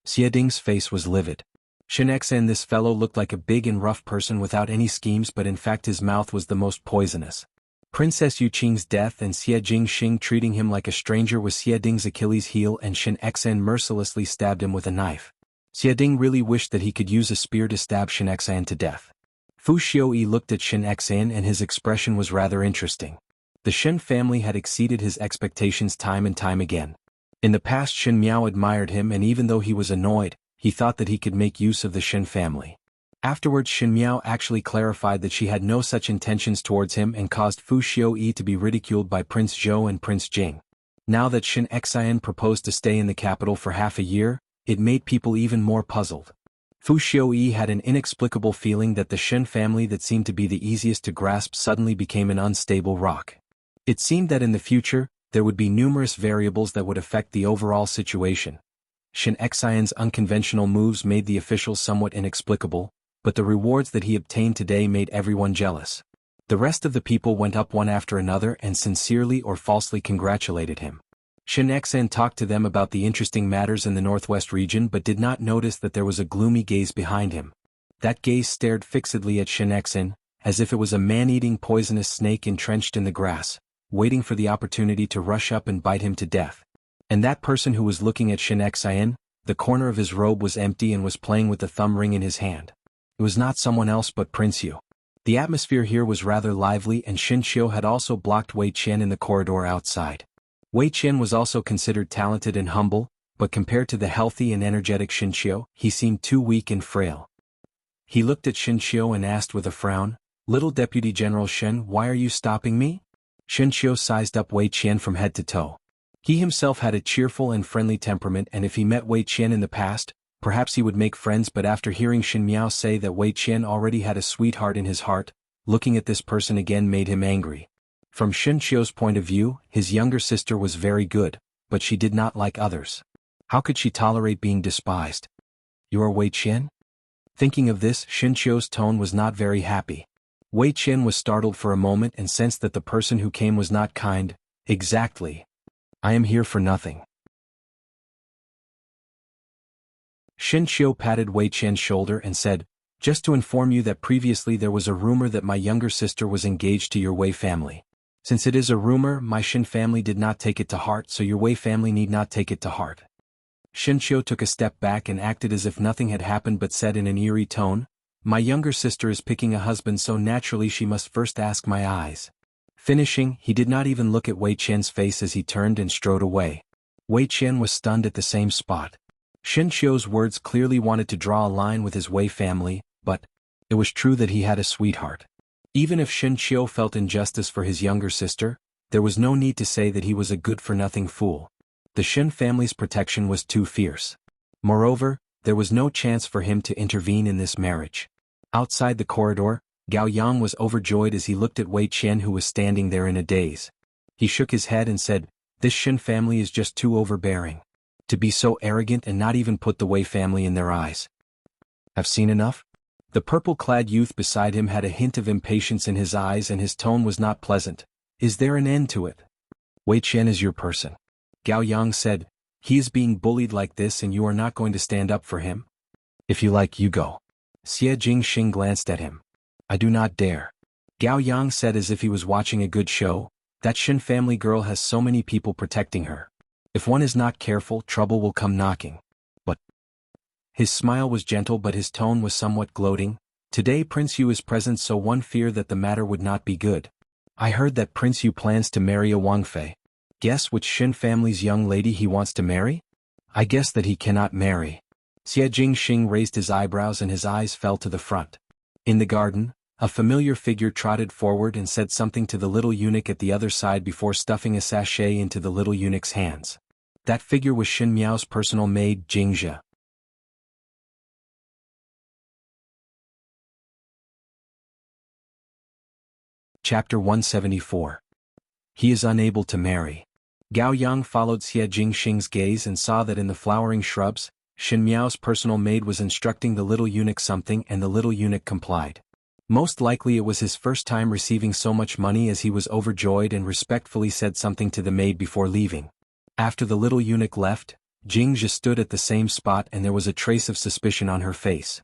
Speaker 1: Xie Ding's face was livid. Shen Xian, this fellow looked like a big and rough person without any schemes, but in fact his mouth was the most poisonous. Princess Yu Qing's death and Xie Jingxing treating him like a stranger was Xie Ding's Achilles heel, and Shen Xian mercilessly stabbed him with a knife. Xie Ding really wished that he could use a spear to stab Shen Xian to death. Fu Xiuyi looked at Shen Xian and his expression was rather interesting. The Shen family had exceeded his expectations time and time again. In the past Shen Miao admired him, and even though he was annoyed, he thought that he could make use of the Shen family. Afterwards Shen Miao actually clarified that she had no such intentions towards him and caused Fu Xiuyi to be ridiculed by Prince Zhou and Prince Jing. Now that Shen Xian proposed to stay in the capital for half a year, it made people even more puzzled. Fu Xiuyi had an inexplicable feeling that the Shen family that seemed to be the easiest to grasp suddenly became an unstable rock. It seemed that in the future, there would be numerous variables that would affect the overall situation. Shen Xian's unconventional moves made the officials somewhat inexplicable, but the rewards that he obtained today made everyone jealous. The rest of the people went up one after another and sincerely or falsely congratulated him. Shen Xian talked to them about the interesting matters in the northwest region but did not notice that there was a gloomy gaze behind him. That gaze stared fixedly at Shen Xian, as if it was a man-eating poisonous snake entrenched in the grass, waiting for the opportunity to rush up and bite him to death. And that person who was looking at Shen Xian, the corner of his robe was empty and was playing with the thumb ring in his hand. It was not someone else but Prince Yu. The atmosphere here was rather lively, and Xin Xiu had also blocked Wei Qian in the corridor outside. Wei Qian was also considered talented and humble, but compared to the healthy and energetic Xin Xiu, he seemed too weak and frail. He looked at Xin Xiu and asked with a frown, "Little Deputy General Shen, why are you stopping me?" Xin Xiu sized up Wei Qian from head to toe. He himself had a cheerful and friendly temperament, and if he met Wei Qian in the past, perhaps he would make friends, but after hearing Shen Miao say that Wei Qian already had a sweetheart in his heart, looking at this person again made him angry. From Shen Qiu's point of view, his younger sister was very good, but she did not like others. How could she tolerate being despised? You are Wei Qian? Thinking of this, Shen Qiu's tone was not very happy. Wei Qian was startled for a moment and sensed that the person who came was not kind. Exactly. I am here for nothing. Shen Qiu patted Wei Qian's shoulder and said, just to inform you that previously there was a rumor that my younger sister was engaged to your Wei family. Since it is a rumor, my Shen family did not take it to heart, so your Wei family need not take it to heart. Shen Qiu took a step back and acted as if nothing had happened but said in an eerie tone, my younger sister is picking a husband, so naturally she must first ask my eyes. Finishing, he did not even look at Wei Qian's face as he turned and strode away. Wei Qian was stunned at the same spot. Shen Qiu's words clearly wanted to draw a line with his Wei family, but it was true that he had a sweetheart. Even if Shen Qiu felt injustice for his younger sister, there was no need to say that he was a good-for-nothing fool. The Shen family's protection was too fierce. Moreover, there was no chance for him to intervene in this marriage. Outside the corridor, Gao Yang was overjoyed as he looked at Wei Qian, who was standing there in a daze. He shook his head and said, this Shen family is just too overbearing. To be so arrogant and not even put the Wei family in their eyes. Have seen enough? The purple-clad youth beside him had a hint of impatience in his eyes and his tone was not pleasant. Is there an end to it? Wei Qian is your person. Gao Yang said, he is being bullied like this and you are not going to stand up for him? If you like, you go. Xie Jingxing glanced at him. I do not dare. Gao Yang said as if he was watching a good show, that Shen family girl has so many people protecting her. If one is not careful, trouble will come knocking. But his smile was gentle but his tone was somewhat gloating. Today Prince Yu is present, so one feared that the matter would not be good. I heard that Prince Yu plans to marry a Wangfei. Guess which Shen family's young lady he wants to marry? I guess that he cannot marry. Xie Jingxing raised his eyebrows and his eyes fell to the front. In the garden, a familiar figure trotted forward and said something to the little eunuch at the other side before stuffing a sachet into the little eunuch's hands. That figure was Shen Miao's personal maid, Jingzhe. Chapter 174. He is unable to marry. Gao Yang followed Xie Jingxing's gaze and saw that in the flowering shrubs, Shen Miao's personal maid was instructing the little eunuch something and the little eunuch complied. Most likely it was his first time receiving so much money, as he was overjoyed and respectfully said something to the maid before leaving. After the little eunuch left, Jingzhe stood at the same spot and there was a trace of suspicion on her face.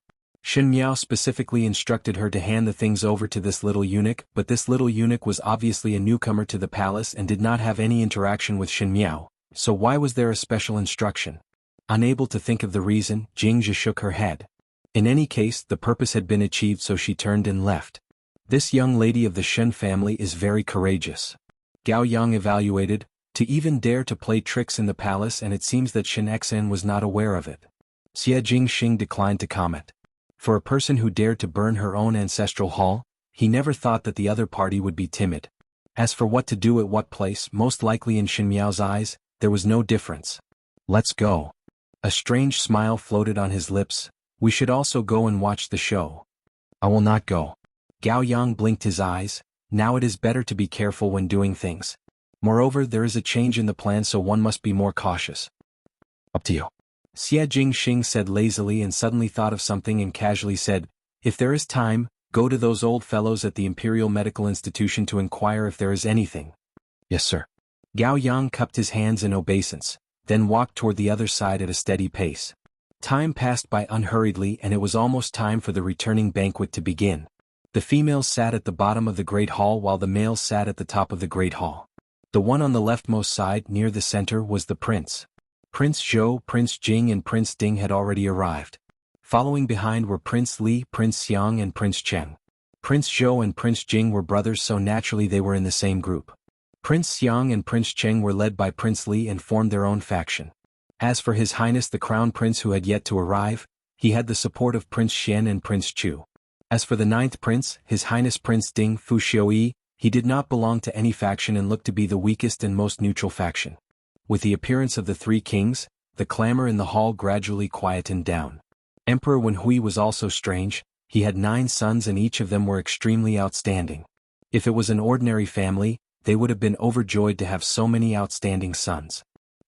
Speaker 1: Shen Miao specifically instructed her to hand the things over to this little eunuch, but this little eunuch was obviously a newcomer to the palace and did not have any interaction with Shen Miao, so why was there a special instruction? Unable to think of the reason, Jingzhe shook her head. In any case, the purpose had been achieved, so she turned and left. This young lady of the Shen family is very courageous. Gao Yang evaluated, to even dare to play tricks in the palace, and it seems that Shen Xen was not aware of it. Xie Jingxing declined to comment. For a person who dared to burn her own ancestral hall, he never thought that the other party would be timid. As for what to do at what place, most likely in Shen Miao's eyes, there was no difference. Let's go. A strange smile floated on his lips. We should also go and watch the show. I will not go. Gao Yang blinked his eyes. Now it is better to be careful when doing things. Moreover, there is a change in the plan, so one must be more cautious. Up to you. Xie Jingxing said lazily and suddenly thought of something and casually said, if there is time, go to those old fellows at the Imperial Medical Institution to inquire if there is anything. Yes, sir. Gao Yang cupped his hands in obeisance, then walked toward the other side at a steady pace. Time passed by unhurriedly and it was almost time for the returning banquet to begin. The females sat at the bottom of the Great Hall while the males sat at the top of the Great Hall. The one on the leftmost side near the center was the prince. Prince Zhou, Prince Jing and Prince Ding had already arrived. Following behind were Prince Li, Prince Xiang and Prince Cheng. Prince Zhou and Prince Jing were brothers, so naturally they were in the same group. Prince Xiang and Prince Cheng were led by Prince Li and formed their own faction. As for His Highness the Crown Prince, who had yet to arrive, he had the support of Prince Xian and Prince Chu. As for the ninth prince, His Highness Prince Ding Fuxiuyi, he did not belong to any faction and looked to be the weakest and most neutral faction. With the appearance of the three kings, the clamor in the hall gradually quietened down. Emperor Wenhui was also strange. He had 9 sons and each of them were extremely outstanding. If it was an ordinary family, they would have been overjoyed to have so many outstanding sons.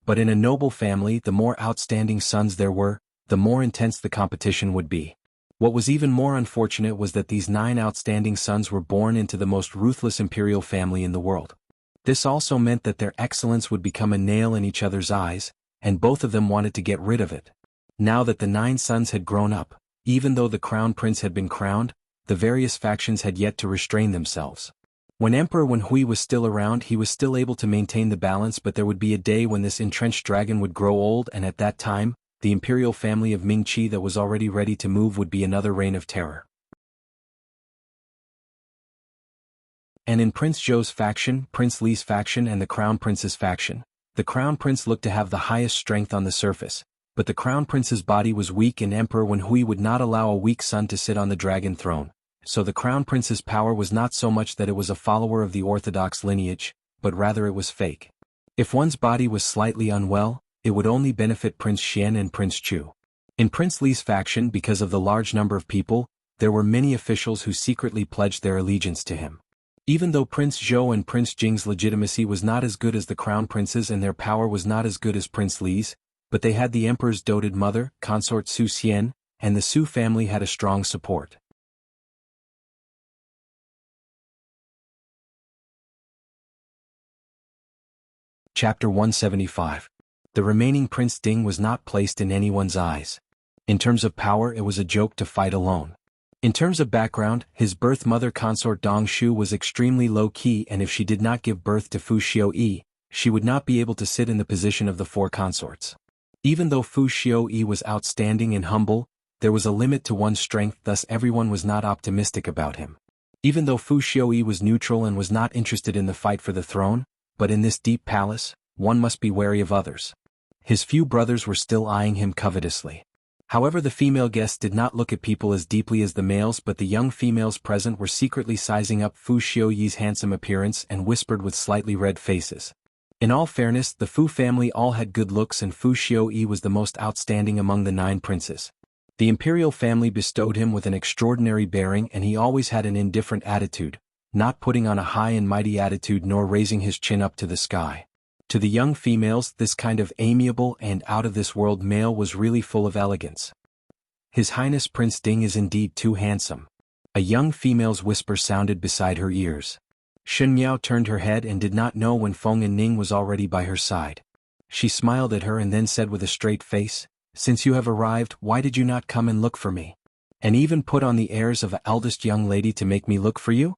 Speaker 1: But in a noble family, the more outstanding sons there were, the more intense the competition would be. What was even more unfortunate was that these 9 outstanding sons were born into the most ruthless imperial family in the world. This also meant that their excellence would become a nail in each other's eyes, and both of them wanted to get rid of it. Now that the 9 sons had grown up, even though the crown prince had been crowned, the various factions had yet to restrain themselves. When Emperor Wenhui was still around, he was still able to maintain the balance, but there would be a day when this entrenched dragon would grow old, and at that time, the imperial family of Ming-Chi that was already ready to move would be another reign of terror. And in Prince Zhou's faction, Prince Li's faction and the Crown Prince's faction, the Crown Prince looked to have the highest strength on the surface, but the Crown Prince's body was weak and Emperor Wenhui would not allow a weak son to sit on the dragon throne, so the Crown Prince's power was not so much that it was a follower of the orthodox lineage, but rather it was fake. If one's body was slightly unwell, it would only benefit Prince Xian and Prince Chu. In Prince Li's faction, because of the large number of people, there were many officials who secretly pledged their allegiance to him. Even though Prince Zhou and Prince Jing's legitimacy was not as good as the Crown Prince's and their power was not as good as Prince Li's, but they had the Emperor's doted mother, consort Su Xian, and the Su family had a strong support. Chapter 175. The remaining Prince Ding was not placed in anyone's eyes. In terms of power, it was a joke to fight alone. In terms of background, his birth mother consort Dong Shu was extremely low-key, and if she did not give birth to Fu Xiuyi, she would not be able to sit in the position of the 4 consorts. Even though Fu Xiuyi was outstanding and humble, there was a limit to one's strength, thus everyone was not optimistic about him. Even though Fu Xiuyi was neutral and was not interested in the fight for the throne, but in this deep palace, one must be wary of others. His few brothers were still eyeing him covetously. However, the female guests did not look at people as deeply as the males, but the young females present were secretly sizing up Fu Xiuyi's handsome appearance and whispered with slightly red faces. In all fairness, the Fu family all had good looks and Fu Xiuyi was the most outstanding among the 9 princes. The imperial family bestowed him with an extraordinary bearing and he always had an indifferent attitude, not putting on a high and mighty attitude nor raising his chin up to the sky. To the young females, this kind of amiable and out-of-this-world male was really full of elegance. His Highness Prince Ding is indeed too handsome. A young female's whisper sounded beside her ears. Shen Miao turned her head and did not know when Feng and Ning was already by her side. She smiled at her and then said with a straight face, "Since you have arrived, why did you not come and look for me? And even put on the airs of an eldest young lady to make me look for you?"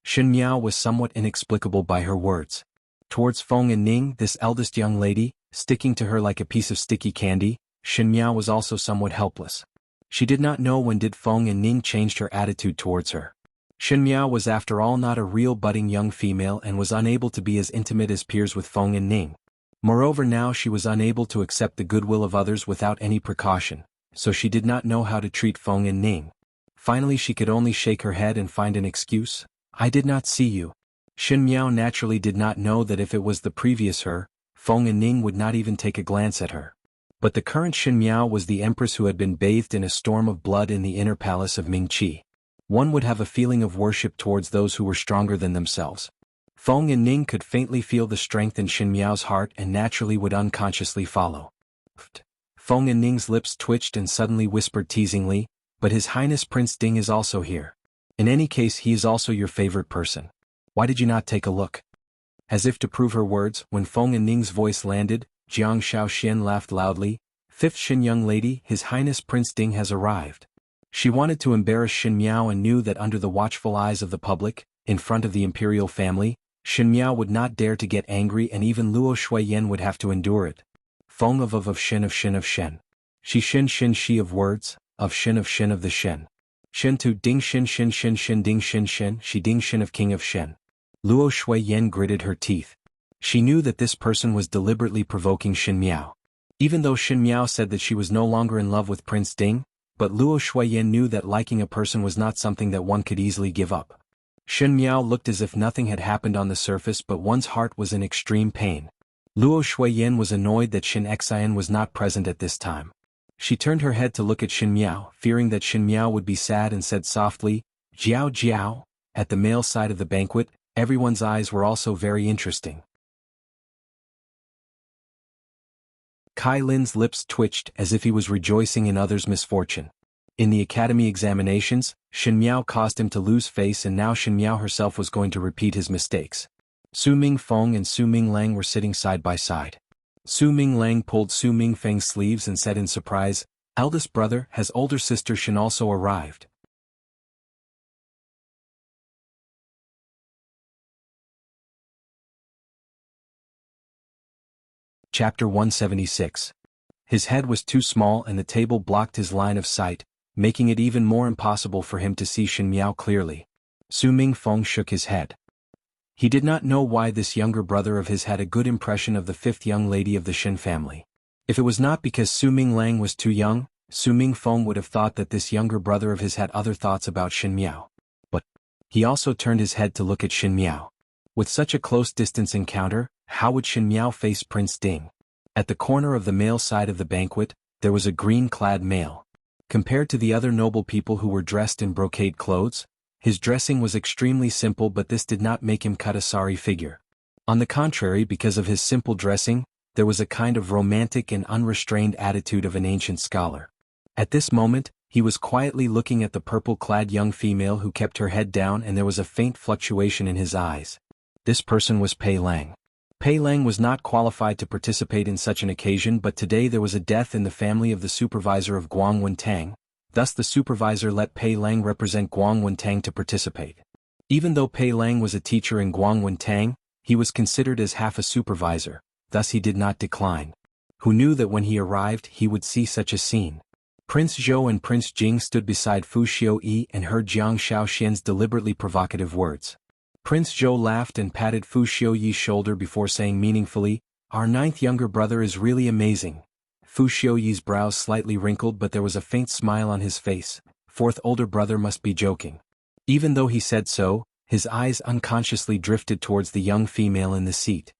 Speaker 1: Shen Miao was somewhat inexplicable by her words. Towards Feng and Ning, this eldest young lady, sticking to her like a piece of sticky candy, Shen Miao was also somewhat helpless. She did not know when did Feng and Ning changed her attitude towards her. Shen Miao was after all not a real budding young female and was unable to be as intimate as peers with Feng and Ning. Moreover, now she was unable to accept the goodwill of others without any precaution, so she did not know how to treat Feng and Ning. Finally she could only shake her head and find an excuse. "I did not see you." Shen Miao naturally did not know that if it was the previous her, Feng and Ning would not even take a glance at her. But the current Shen Miao was the Empress who had been bathed in a storm of blood in the inner palace of Ming-Chi. One would have a feeling of worship towards those who were stronger than themselves. Feng and Ning could faintly feel the strength in Shen Miao's heart and naturally would unconsciously follow. Feng and Ning's lips twitched and suddenly whispered teasingly, "But His Highness Prince Ding is also here. In any case, he is also your favorite person. Why did you not take a look?" As if to prove her words, when Feng and Ning's voice landed, Jiang Shaoxian laughed loudly. "Fifth Shen young lady, His Highness Prince Ding has arrived." She wanted to embarrass Shen Miao and knew that under the watchful eyes of the public, in front of the imperial family, Shen Miao would not dare to get angry and even Luo Shuiyan would have to endure it. Feng of Shen of Shen of Shen. She Shen she of words, of Shen of the Shen. Shen to Ding Shen Ding Shen she Ding Shen of King of Shen. Luo Shuiyan gritted her teeth. She knew that this person was deliberately provoking Shen Miao. Even though Shen Miao said that she was no longer in love with Prince Ding, but Luo Shuiyan knew that liking a person was not something that one could easily give up. Shen Miao looked as if nothing had happened on the surface, but one's heart was in extreme pain. Luo Shuiyan was annoyed that Shin Xian was not present at this time. She turned her head to look at Shin Miao, fearing that Shin Miao would be sad, and said softly, "Jiao Jiao." At the male side of the banquet, everyone's eyes were also very interesting. Kai Lin's lips twitched as if he was rejoicing in others' misfortune. In the academy examinations, Shin Miao caused him to lose face, and now Shin Miao herself was going to repeat his mistakes. Su Mingfeng and Su Minglang were sitting side by side. Su Minglang pulled Su Mingfeng's sleeves and said in surprise, "Eldest brother, has older sister Shin also arrived?" Chapter 176. His head was too small and the table blocked his line of sight, making it even more impossible for him to see Shin Miao clearly. Su Mingfeng shook his head. He did not know why this younger brother of his had a good impression of the fifth young lady of the Shin family. If it was not because Su Minglang was too young, Su Mingfeng would have thought that this younger brother of his had other thoughts about Shin Miao. But he also turned his head to look at Shin Miao. With such a close distance encounter, how would Shin Miao face Prince Ding? At the corner of the male side of the banquet, there was a green-clad male. Compared to the other noble people who were dressed in brocade clothes, his dressing was extremely simple, but this did not make him cut a sorry figure. On the contrary, because of his simple dressing, there was a kind of romantic and unrestrained attitude of an ancient scholar. At this moment, he was quietly looking at the purple-clad young female who kept her head down, and there was a faint fluctuation in his eyes. This person was Pei Lang. Pei Lang was not qualified to participate in such an occasion, but today there was a death in the family of the supervisor of Guangwen Tang. Thus the supervisor let Pei Lang represent Guangwen Tang to participate. Even though Pei Lang was a teacher in Guangwen Tang, he was considered as half a supervisor, thus he did not decline. Who knew that when he arrived he would see such a scene? Prince Zhou and Prince Jing stood beside Fu Xiuyi and heard Jiang Shaoxian's deliberately provocative words. Prince Zhou laughed and patted Fu Xiuyi's shoulder before saying meaningfully, "Our ninth younger brother is really amazing." Fu Xiuyi's brows slightly wrinkled, but there was a faint smile on his face. Fourth older brother must be joking. Even though he said so, his eyes unconsciously drifted towards the young female in the seat.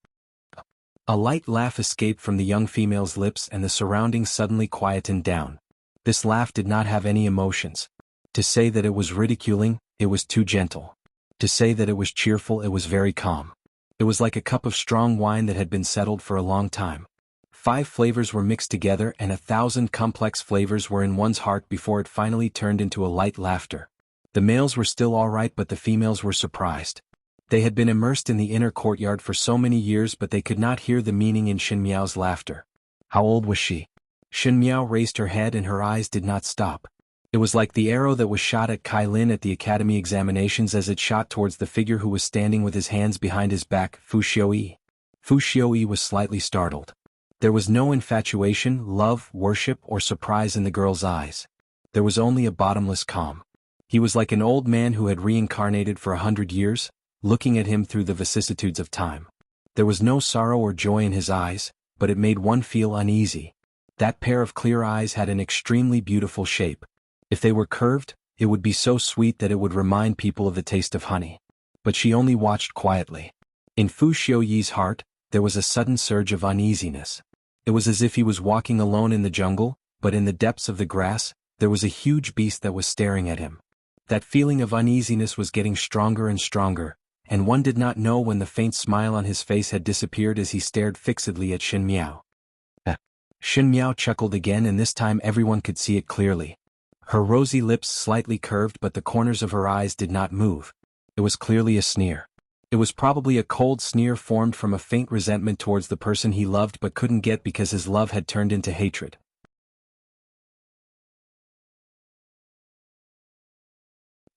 Speaker 1: A light laugh escaped from the young female's lips and the surroundings suddenly quietened down. This laugh did not have any emotions. To say that it was ridiculing, it was too gentle. To say that it was cheerful, it was very calm. It was like a cup of strong wine that had been settled for a long time. 5 flavors were mixed together and 1,000 complex flavors were in one's heart before it finally turned into a light laughter. The males were still all right, but the females were surprised. They had been immersed in the inner courtyard for so many years, but they could not hear the meaning in Shin Miao's laughter. How old was she? Shin Miao raised her head and her eyes did not stop. It was like the arrow that was shot at Kai Lin at the academy examinations as it shot towards the figure who was standing with his hands behind his back, Fu Xiuyi. Fu Xiuyi was slightly startled. There was no infatuation, love, worship, or surprise in the girl's eyes. There was only a bottomless calm. He was like an old man who had reincarnated for 100 years, looking at him through the vicissitudes of time. There was no sorrow or joy in his eyes, but it made one feel uneasy. That pair of clear eyes had an extremely beautiful shape. If they were curved, it would be so sweet that it would remind people of the taste of honey. But she only watched quietly. In Fu Xiuyi's heart, there was a sudden surge of uneasiness. It was as if he was walking alone in the jungle, but in the depths of the grass, there was a huge beast that was staring at him. That feeling of uneasiness was getting stronger and stronger, and one did not know when the faint smile on his face had disappeared as he stared fixedly at Shin Miao. Shin Miao chuckled again, and this time everyone could see it clearly. Her rosy lips slightly curved, but the corners of her eyes did not move. It was clearly a sneer. It was probably a cold sneer formed from a faint resentment towards the person he loved but couldn't get because his love had turned into hatred.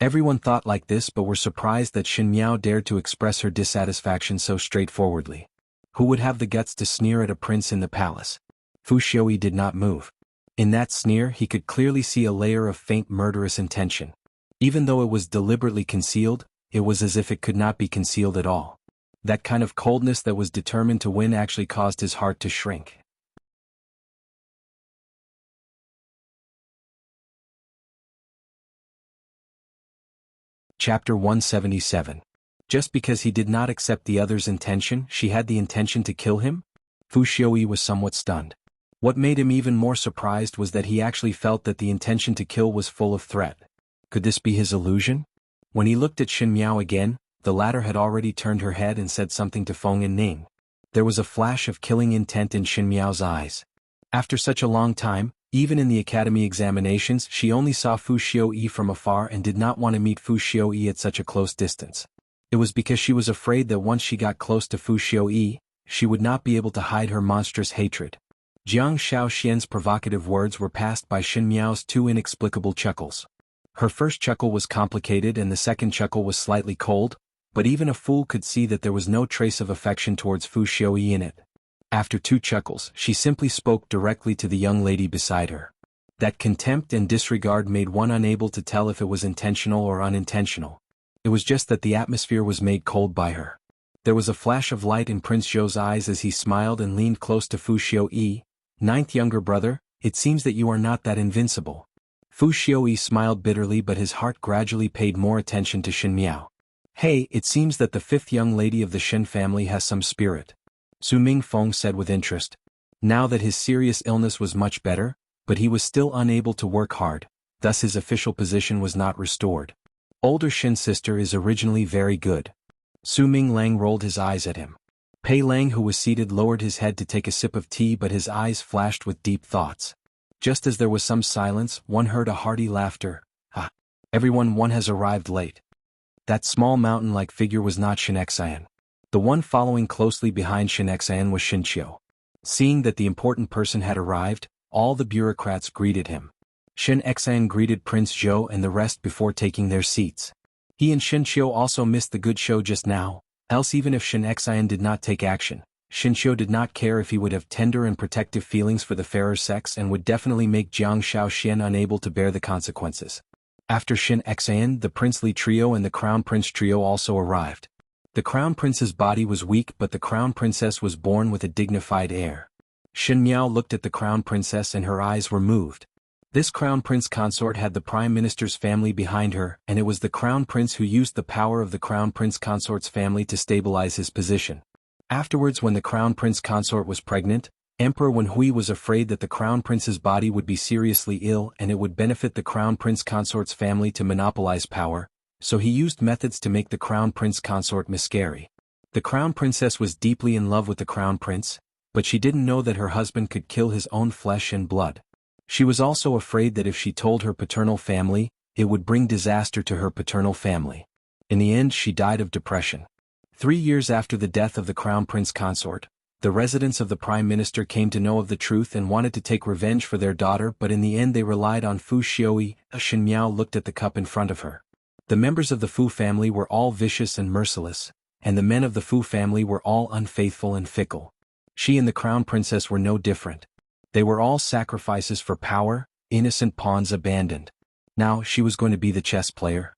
Speaker 1: Everyone thought like this but were surprised that Shin Miao dared to express her dissatisfaction so straightforwardly. Who would have the guts to sneer at a prince in the palace? Fu Xiuyi did not move. In that sneer he could clearly see a layer of faint murderous intention. Even though it was deliberately concealed, it was as if it could not be concealed at all. That kind of coldness that was determined to win actually caused his heart to shrink. Chapter 177. Just because he did not accept the other's intention, she had the intention to kill him? Fu Xiaoyi was somewhat stunned. What made him even more surprised was that he actually felt that the intention to kill was full of threat. Could this be his illusion? When he looked at Xin Miao again, the latter had already turned her head and said something to Feng and Ning. There was a flash of killing intent in Xin Miao's eyes. After such a long time, even in the academy examinations, she only saw Fu Xiaoyi from afar and did not want to meet Fu Xiaoyi at such a close distance. It was because she was afraid that once she got close to Fu Xiaoyi, she would not be able to hide her monstrous hatred. Jiang Shaoxian's provocative words were passed by Xin Miao's two inexplicable chuckles. Her first chuckle was complicated and the second chuckle was slightly cold, but even a fool could see that there was no trace of affection towards Fu Xiaoyi in it. After two chuckles, she simply spoke directly to the young lady beside her. That contempt and disregard made one unable to tell if it was intentional or unintentional. It was just that the atmosphere was made cold by her. There was a flash of light in Prince Zhou's eyes as he smiled and leaned close to Fu Xiaoyi. "Ninth younger brother, it seems that you are not that invincible." Fu Xiaoyi smiled bitterly, but his heart gradually paid more attention to Xin Miao. "Hey, it seems that the fifth young lady of the Shen family has some spirit," Su Mingfeng said with interest. Now that his serious illness was much better, but he was still unable to work hard, thus his official position was not restored. "Older Shen sister is originally very good." Su Minglang rolled his eyes at him. Pei Lang, who was seated, lowered his head to take a sip of tea, but his eyes flashed with deep thoughts. Just as there was some silence, one heard a hearty laughter. "Ah! Everyone, one has arrived late." That small mountain-like figure was not Shen Xian. The one following closely behind Shen Xian was Shen Qiu. Seeing that the important person had arrived, all the bureaucrats greeted him. Shen Xian greeted Prince Zhou and the rest before taking their seats. He and Shen Qiu also missed the good show just now, else even if Shen Xian did not take action, Shen Qiu did not care if he would have tender and protective feelings for the fairer sex and would definitely make Jiang Shaoxian unable to bear the consequences. After Shen Xian, the princely trio and the crown prince trio also arrived. The crown prince's body was weak, but the crown princess was born with a dignified air. Xin Miao looked at the crown princess and her eyes were moved. This crown prince consort had the prime minister's family behind her, and it was the crown prince who used the power of the crown prince consort's family to stabilize his position. Afterwards, when the crown prince consort was pregnant, Emperor Wenhui was afraid that the crown prince's body would be seriously ill and it would benefit the crown prince consort's family to monopolize power, so he used methods to make the crown prince consort miscarry. The crown princess was deeply in love with the crown prince, but she didn't know that her husband could kill his own flesh and blood. She was also afraid that if she told her paternal family, it would bring disaster to her paternal family. In the end, she died of depression. 3 years after the death of the crown prince consort, the residents of the prime minister came to know of the truth and wanted to take revenge for their daughter, but in the end they relied on Fu Xiaoyi. Xin Miao looked at the cup in front of her. The members of the Fu family were all vicious and merciless, and the men of the Fu family were all unfaithful and fickle. She and the crown princess were no different. They were all sacrifices for power, innocent pawns abandoned. Now she was going to be the chess player.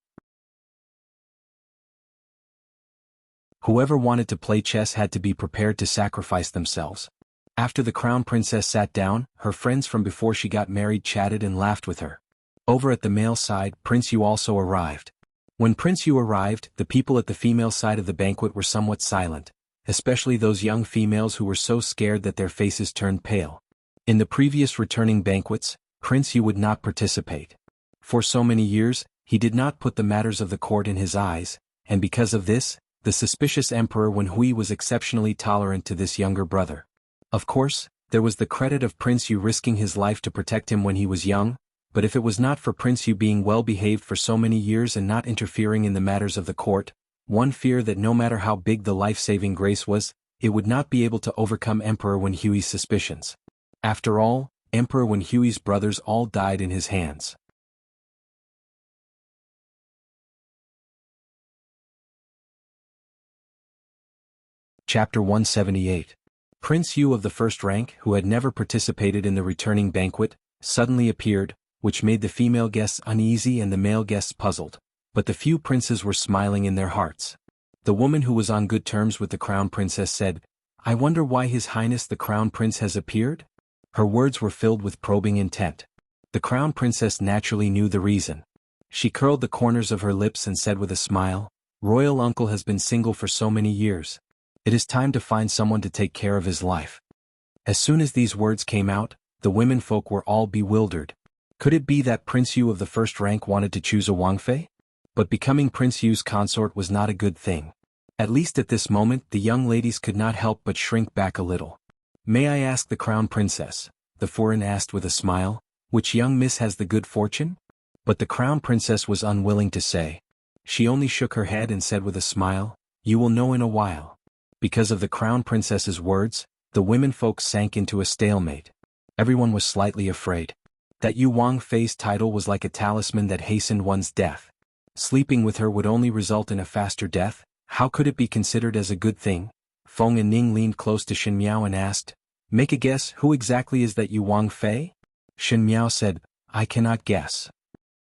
Speaker 1: Whoever wanted to play chess had to be prepared to sacrifice themselves. After the crown princess sat down, her friends from before she got married chatted and laughed with her. Over at the male side, Prince Yu also arrived. When Prince Yu arrived, the people at the female side of the banquet were somewhat silent, especially those young females who were so scared that their faces turned pale. In the previous returning banquets, Prince Yu would not participate. For so many years, he did not put the matters of the court in his eyes, and because of this, the suspicious Emperor Wenhui was exceptionally tolerant to this younger brother. Of course, there was the credit of Prince Yu risking his life to protect him when he was young, but if it was not for Prince Yu being well behaved for so many years and not interfering in the matters of the court, one feared that no matter how big the life-saving grace was, it would not be able to overcome Emperor Wenhui's suspicions. After all, Emperor Wenhui's brothers all died in his hands. Chapter 178. Prince Yu of the first rank, who had never participated in the returning banquet, suddenly appeared, which made the female guests uneasy and the male guests puzzled, but the few princes were smiling in their hearts. The woman who was on good terms with the crown princess said, "I wonder why His Highness the Crown Prince has appeared?" Her words were filled with probing intent. The crown princess naturally knew the reason. She curled the corners of her lips and said with a smile, "Royal uncle has been single for so many years. It is time to find someone to take care of his life." As soon as these words came out, the womenfolk were all bewildered. Could it be that Prince Yu of the first rank wanted to choose a Wangfei? But becoming Prince Yu's consort was not a good thing. At least at this moment the young ladies could not help but shrink back a little. "May I ask the crown princess," the foreign asked with a smile, "which young miss has the good fortune?" But the crown princess was unwilling to say. She only shook her head and said with a smile, "You will know in a while." Because of the crown princess's words, the womenfolk sank into a stalemate. Everyone was slightly afraid. That Yu Wangfei's title was like a talisman that hastened one's death. Sleeping with her would only result in a faster death. How could it be considered as a good thing? Feng and Ning leaned close to Shen Miao and asked, "Make a guess, who exactly is that Yu Wangfei?" Shen Miao said, "I cannot guess."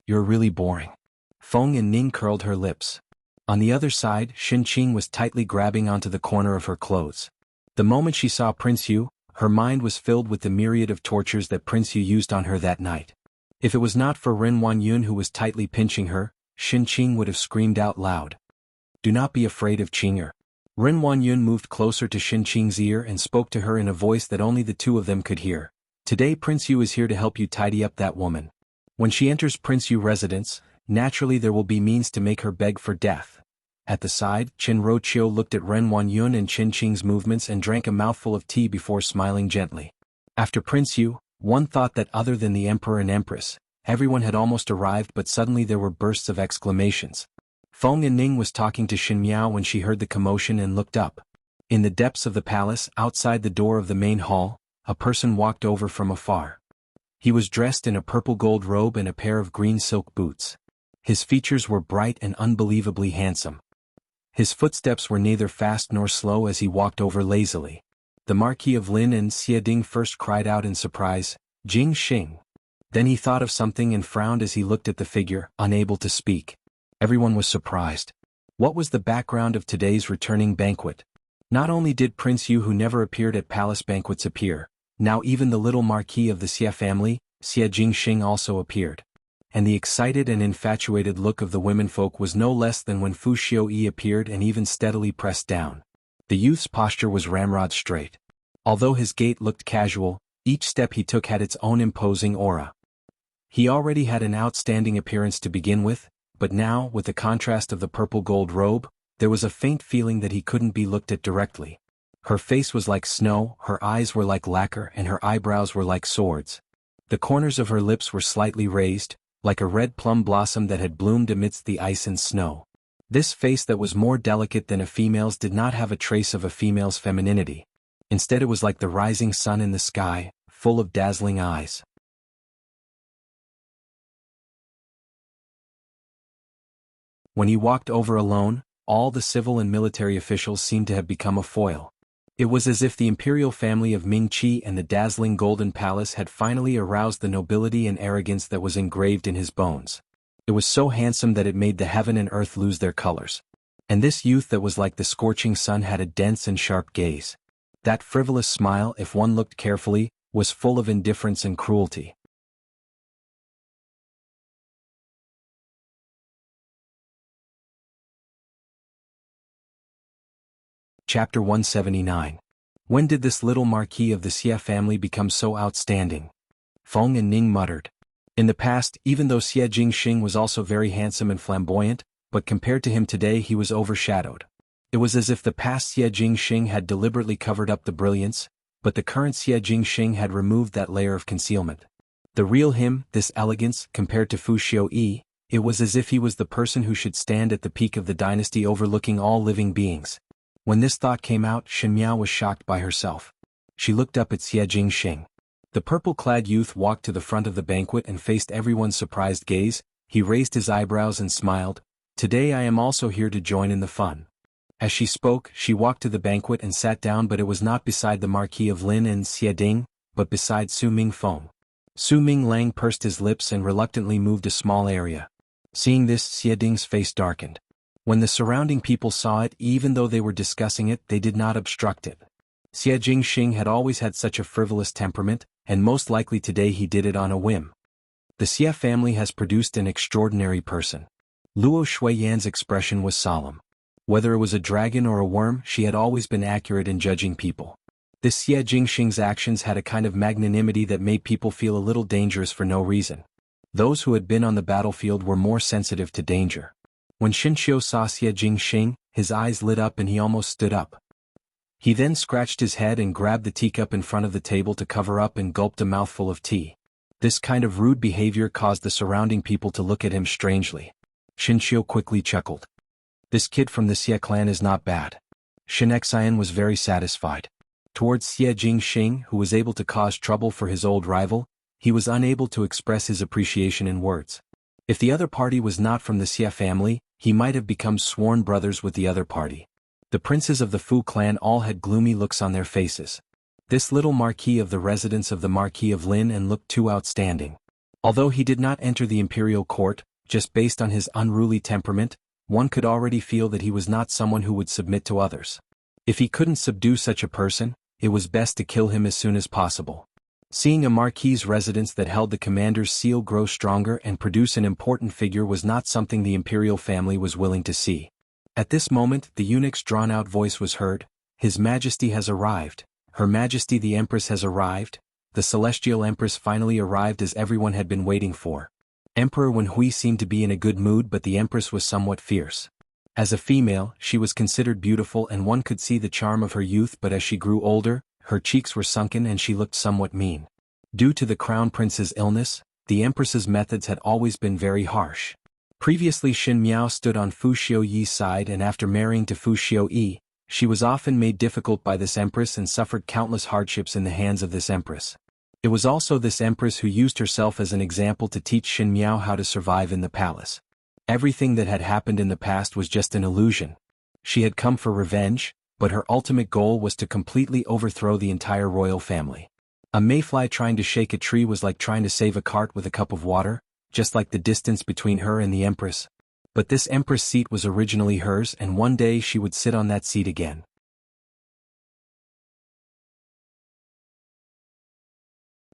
Speaker 1: "You're really boring." Feng and Ning curled her lips. On the other side, Shin Qing was tightly grabbing onto the corner of her clothes. The moment she saw Prince Yu, her mind was filled with the myriad of tortures that Prince Yu used on her that night. If it was not for Ren Wanyun who was tightly pinching her, Shin Qing would have screamed out loud. "Do not be afraid of Qinger." Ren Wanyun moved closer to Shin Qing's ear and spoke to her in a voice that only the two of them could hear. "Today Prince Yu is here to help you tidy up that woman. When she enters Prince Yu residence, naturally there will be means to make her beg for death." At the side, Qin Roqiu looked at Ren Wanyun and Qin Qing's movements and drank a mouthful of tea before smiling gently. After Prince Yu, one thought that other than the Emperor and Empress, everyone had almost arrived, but suddenly there were bursts of exclamations. Feng and Ning was talking to Shen Miao when she heard the commotion and looked up. In the depths of the palace, outside the door of the main hall, a person walked over from afar. He was dressed in a purple gold robe and a pair of green silk boots. His features were bright and unbelievably handsome. His footsteps were neither fast nor slow as he walked over lazily. The Marquis of Lin and Xiading first cried out in surprise, "Jing Xing." Then he thought of something and frowned as he looked at the figure, unable to speak. Everyone was surprised. What was the background of today's returning banquet? Not only did Prince Yu, who never appeared at palace banquets, appear, now even the little Marquis of the Xie family, Xie Jingxing, also appeared. And the excited and infatuated look of the womenfolk was no less than when Fu Xiuyi appeared and even steadily pressed down. The youth's posture was ramrod straight. Although his gait looked casual, each step he took had its own imposing aura. He already had an outstanding appearance to begin with, but now, with the contrast of the purple gold robe, there was a faint feeling that he couldn't be looked at directly. Her face was like snow, her eyes were like lacquer, and her eyebrows were like swords. The corners of her lips were slightly raised, like a red plum blossom that had bloomed amidst the ice and snow. This face that was more delicate than a female's did not have a trace of a female's femininity. Instead, it was like the rising sun in the sky, full of dazzling eyes. When he walked over alone, all the civil and military officials seemed to have become a foil. It was as if the imperial family of Ming-Chi and the dazzling golden palace had finally aroused the nobility and arrogance that was engraved in his bones. It was so handsome that it made the heaven and earth lose their colors. And this youth that was like the scorching sun had a dense and sharp gaze. That frivolous smile, if one looked carefully, was full of indifference and cruelty. Chapter 179. When did this little Marquis of the Xie family become so outstanding? Feng and Ning muttered. In the past, even though Xie Jingxing was also very handsome and flamboyant, but compared to him today he was overshadowed. It was as if the past Xie Jingxing had deliberately covered up the brilliance, but the current Xie Jingxing had removed that layer of concealment. The real him, this elegance, compared to Fu Xiuyi, it was as if he was the person who should stand at the peak of the dynasty overlooking all living beings. When this thought came out, Shen Miao was shocked by herself. She looked up at Xie Jingxing. The purple-clad youth walked to the front of the banquet and faced everyone's surprised gaze. He raised his eyebrows and smiled. "Today I am also here to join in the fun." As she spoke, she walked to the banquet and sat down, but it was not beside the Marquis of Lin and Xiading, but beside Su Mingfeng. Su Minglang pursed his lips and reluctantly moved a small area. Seeing this, Xiading's face darkened. When the surrounding people saw it, even though they were discussing it, they did not obstruct it. Xie Jingxing had always had such a frivolous temperament, and most likely today he did it on a whim. The Xie family has produced an extraordinary person. Luo Shuiyan's expression was solemn. Whether it was a dragon or a worm, she had always been accurate in judging people. This Xie Jingxing's actions had a kind of magnanimity that made people feel a little dangerous for no reason. Those who had been on the battlefield were more sensitive to danger. When Xinqiu saw Xie Jingxing, his eyes lit up and he almost stood up. He then scratched his head and grabbed the teacup in front of the table to cover up and gulped a mouthful of tea. This kind of rude behavior caused the surrounding people to look at him strangely. Xinqiu quickly chuckled. This kid from the Xie clan is not bad. Xian was very satisfied. Towards Xie Jingxing, who was able to cause trouble for his old rival, he was unable to express his appreciation in words. If the other party was not from the Xie family, he might have become sworn brothers with the other party. The princes of the Fu clan all had gloomy looks on their faces. This little marquis of the residence of the Marquis of Lin and looked too outstanding. Although he did not enter the imperial court, just based on his unruly temperament, one could already feel that he was not someone who would submit to others. If he couldn't subdue such a person, it was best to kill him as soon as possible. Seeing a marquis's residence that held the commander's seal grow stronger and produce an important figure was not something the imperial family was willing to see. At this moment, the eunuch's drawn-out voice was heard. His Majesty has arrived. Her Majesty the Empress has arrived. The celestial Empress finally arrived as everyone had been waiting for. Emperor Wenhui seemed to be in a good mood, but the Empress was somewhat fierce. As a female, she was considered beautiful and one could see the charm of her youth, but as she grew older, her cheeks were sunken and she looked somewhat mean. Due to the crown prince's illness, the Empress's methods had always been very harsh. Previously Xin Miao stood on Fu Xiuyi's side, and after marrying to Fu Xiuyi, she was often made difficult by this Empress and suffered countless hardships in the hands of this Empress. It was also this Empress who used herself as an example to teach Xin Miao how to survive in the palace. Everything that had happened in the past was just an illusion. She had come for revenge, but her ultimate goal was to completely overthrow the entire royal family. A mayfly trying to shake a tree was like trying to save a cart with a cup of water, just like the distance between her and the Empress. But this Empress seat was originally hers, and one day she would sit on that seat again.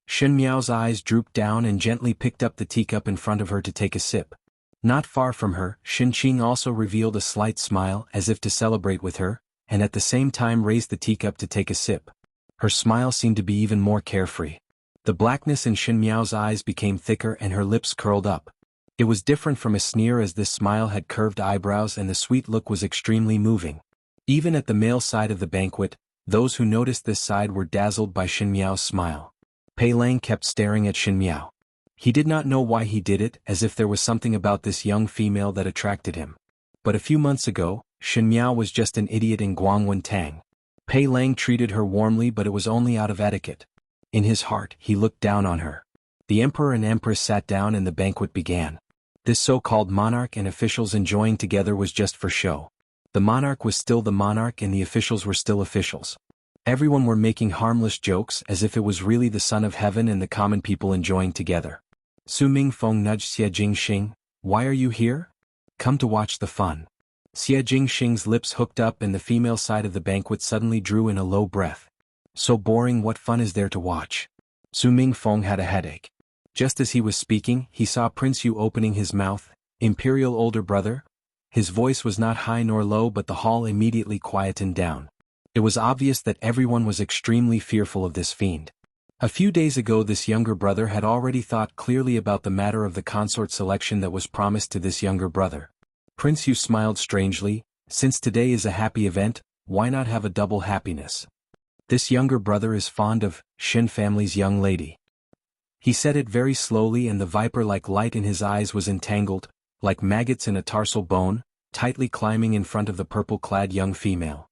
Speaker 1: Xin Miao's eyes drooped down and gently picked up the teacup in front of her to take a sip. Not far from her, Xin Qing also revealed a slight smile as if to celebrate with her, and at the same time raised the teacup to take a sip. Her smile seemed to be even more carefree. The blackness in Xin Miao's eyes became thicker and her lips curled up. It was different from a sneer, as this smile had curved eyebrows and the sweet look was extremely moving. Even at the male side of the banquet, those who noticed this side were dazzled by Xin Miao's smile. Pei Lang kept staring at Xin Miao. He did not know why he did it, as if there was something about this young female that attracted him. But a few months ago, Xin Miao was just an idiot in Guangwen Tang. Pei Lang treated her warmly, but it was only out of etiquette. In his heart, he looked down on her. The Emperor and Empress sat down and the banquet began. This so-called monarch and officials enjoying together was just for show. The monarch was still the monarch and the officials were still officials. Everyone were making harmless jokes as if it was really the Son of Heaven and the common people enjoying together. Su Mingfeng nudged Xie Jingxing. "Why are you here?" "Come to watch the fun." Xie Jingxing's lips hooked up and the female side of the banquet suddenly drew in a low breath. "So boring, what fun is there to watch?" Su Mingfeng had a headache. Just as he was speaking, he saw Prince Yu opening his mouth. "Imperial older brother?" His voice was not high nor low, but the hall immediately quietened down. It was obvious that everyone was extremely fearful of this fiend. A few days ago this younger brother had already thought clearly about the matter of the consort selection that was promised to this younger brother. Prince Yu smiled strangely. "Since today is a happy event, why not have a double happiness? This younger brother is fond of Xin family's young lady." He said it very slowly, and the viper-like light in his eyes was entangled, like maggots in a tarsal bone, tightly climbing in front of the purple-clad young female.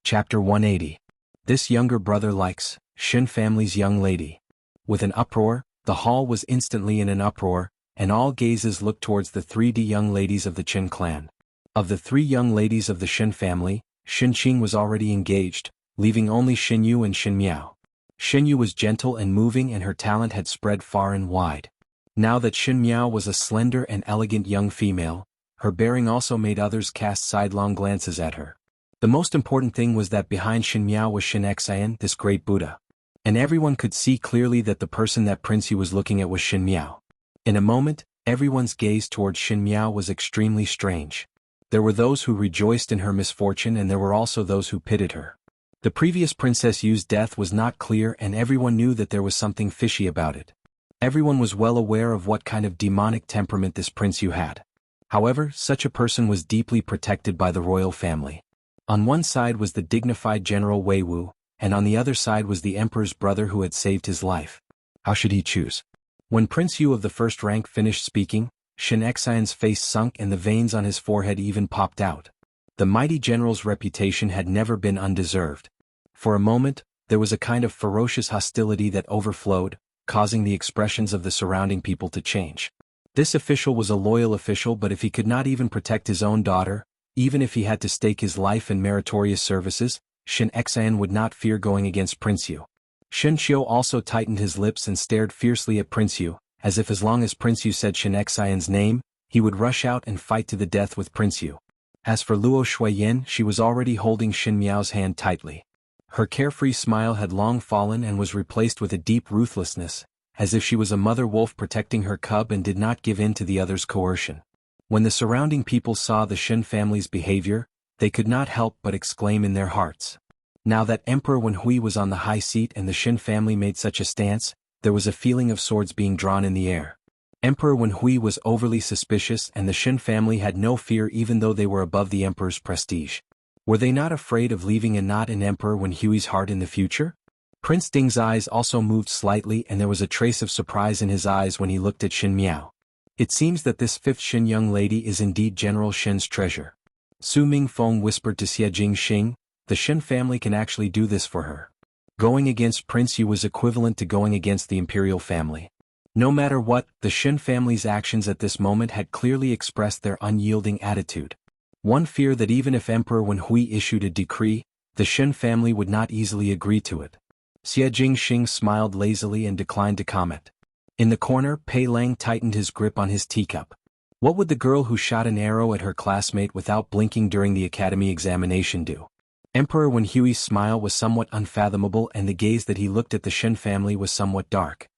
Speaker 1: Chapter 180. This younger brother likes Xin family's young lady. With an uproar, the hall was instantly in an uproar, and all gazes looked towards the 3D young ladies of the Qin clan. Of the 3 young ladies of the Xin family, Xin Qing was already engaged, leaving only Xin Yu and Xin Miao. Xin Yu was gentle and moving and her talent had spread far and wide. Now that Xin Miao was a slender and elegant young female, her bearing also made others cast sidelong glances at her. The most important thing was that behind Xin Miao was Xin Xian, this great Buddha. And everyone could see clearly that the person that Prince Yu was looking at was Xin Miao. In a moment, Everyone's gaze towards Xin Miao was extremely strange. There were those who rejoiced in her misfortune and there were also those who pitied her. The previous Princess Yu's death was not clear and everyone knew that there was something fishy about it. Everyone was well aware of what kind of demonic temperament this Prince Yu had. However, such a person was deeply protected by the royal family. On one side was the dignified General Wei Wu, and on the other side was the Emperor's brother who had saved his life. How should he choose? When Prince Yu of the first rank finished speaking, Shen Xian's face sunk and the veins on his forehead even popped out. The mighty general's reputation had never been undeserved. For a moment, there was a kind of ferocious hostility that overflowed, causing the expressions of the surrounding people to change. This official was a loyal official, but if he could not even protect his own daughter, even if he had to stake his life in meritorious services, Shen Xian would not fear going against Prince Yu. Shen Qiu also tightened his lips and stared fiercely at Prince Yu, as if as long as Prince Yu said Shen Xian's name, he would rush out and fight to the death with Prince Yu. As for Luo Shuiyan, she was already holding Xin Miao's hand tightly. Her carefree smile had long fallen and was replaced with a deep ruthlessness, as if she was a mother wolf protecting her cub and did not give in to the other's coercion. When the surrounding people saw the Shen family's behavior, they could not help but exclaim in their hearts. Now that Emperor Wenhui was on the high seat and the Shen family made such a stance, there was a feeling of swords being drawn in the air. Emperor Wenhui was overly suspicious and the Shen family had no fear even though they were above the emperor's prestige. Were they not afraid of leaving a knot in Emperor Wenhui's heart in the future? Prince Ding's eyes also moved slightly and there was a trace of surprise in his eyes when he looked at Xin Miao. It seems that this fifth Shen young lady is indeed General Shen's treasure. Su Mingfeng whispered to Xie Jingxing, the Shen family can actually do this for her. Going against Prince Yu was equivalent to going against the imperial family. No matter what, the Shen family's actions at this moment had clearly expressed their unyielding attitude. One feared that even if Emperor Wenhui issued a decree, the Shen family would not easily agree to it. Xie Jingxing smiled lazily and declined to comment. In the corner, Pei Lang tightened his grip on his teacup. What would the girl who shot an arrow at her classmate without blinking during the academy examination do? Emperor Wenhui's smile was somewhat unfathomable and the gaze that he looked at the Shen family was somewhat dark.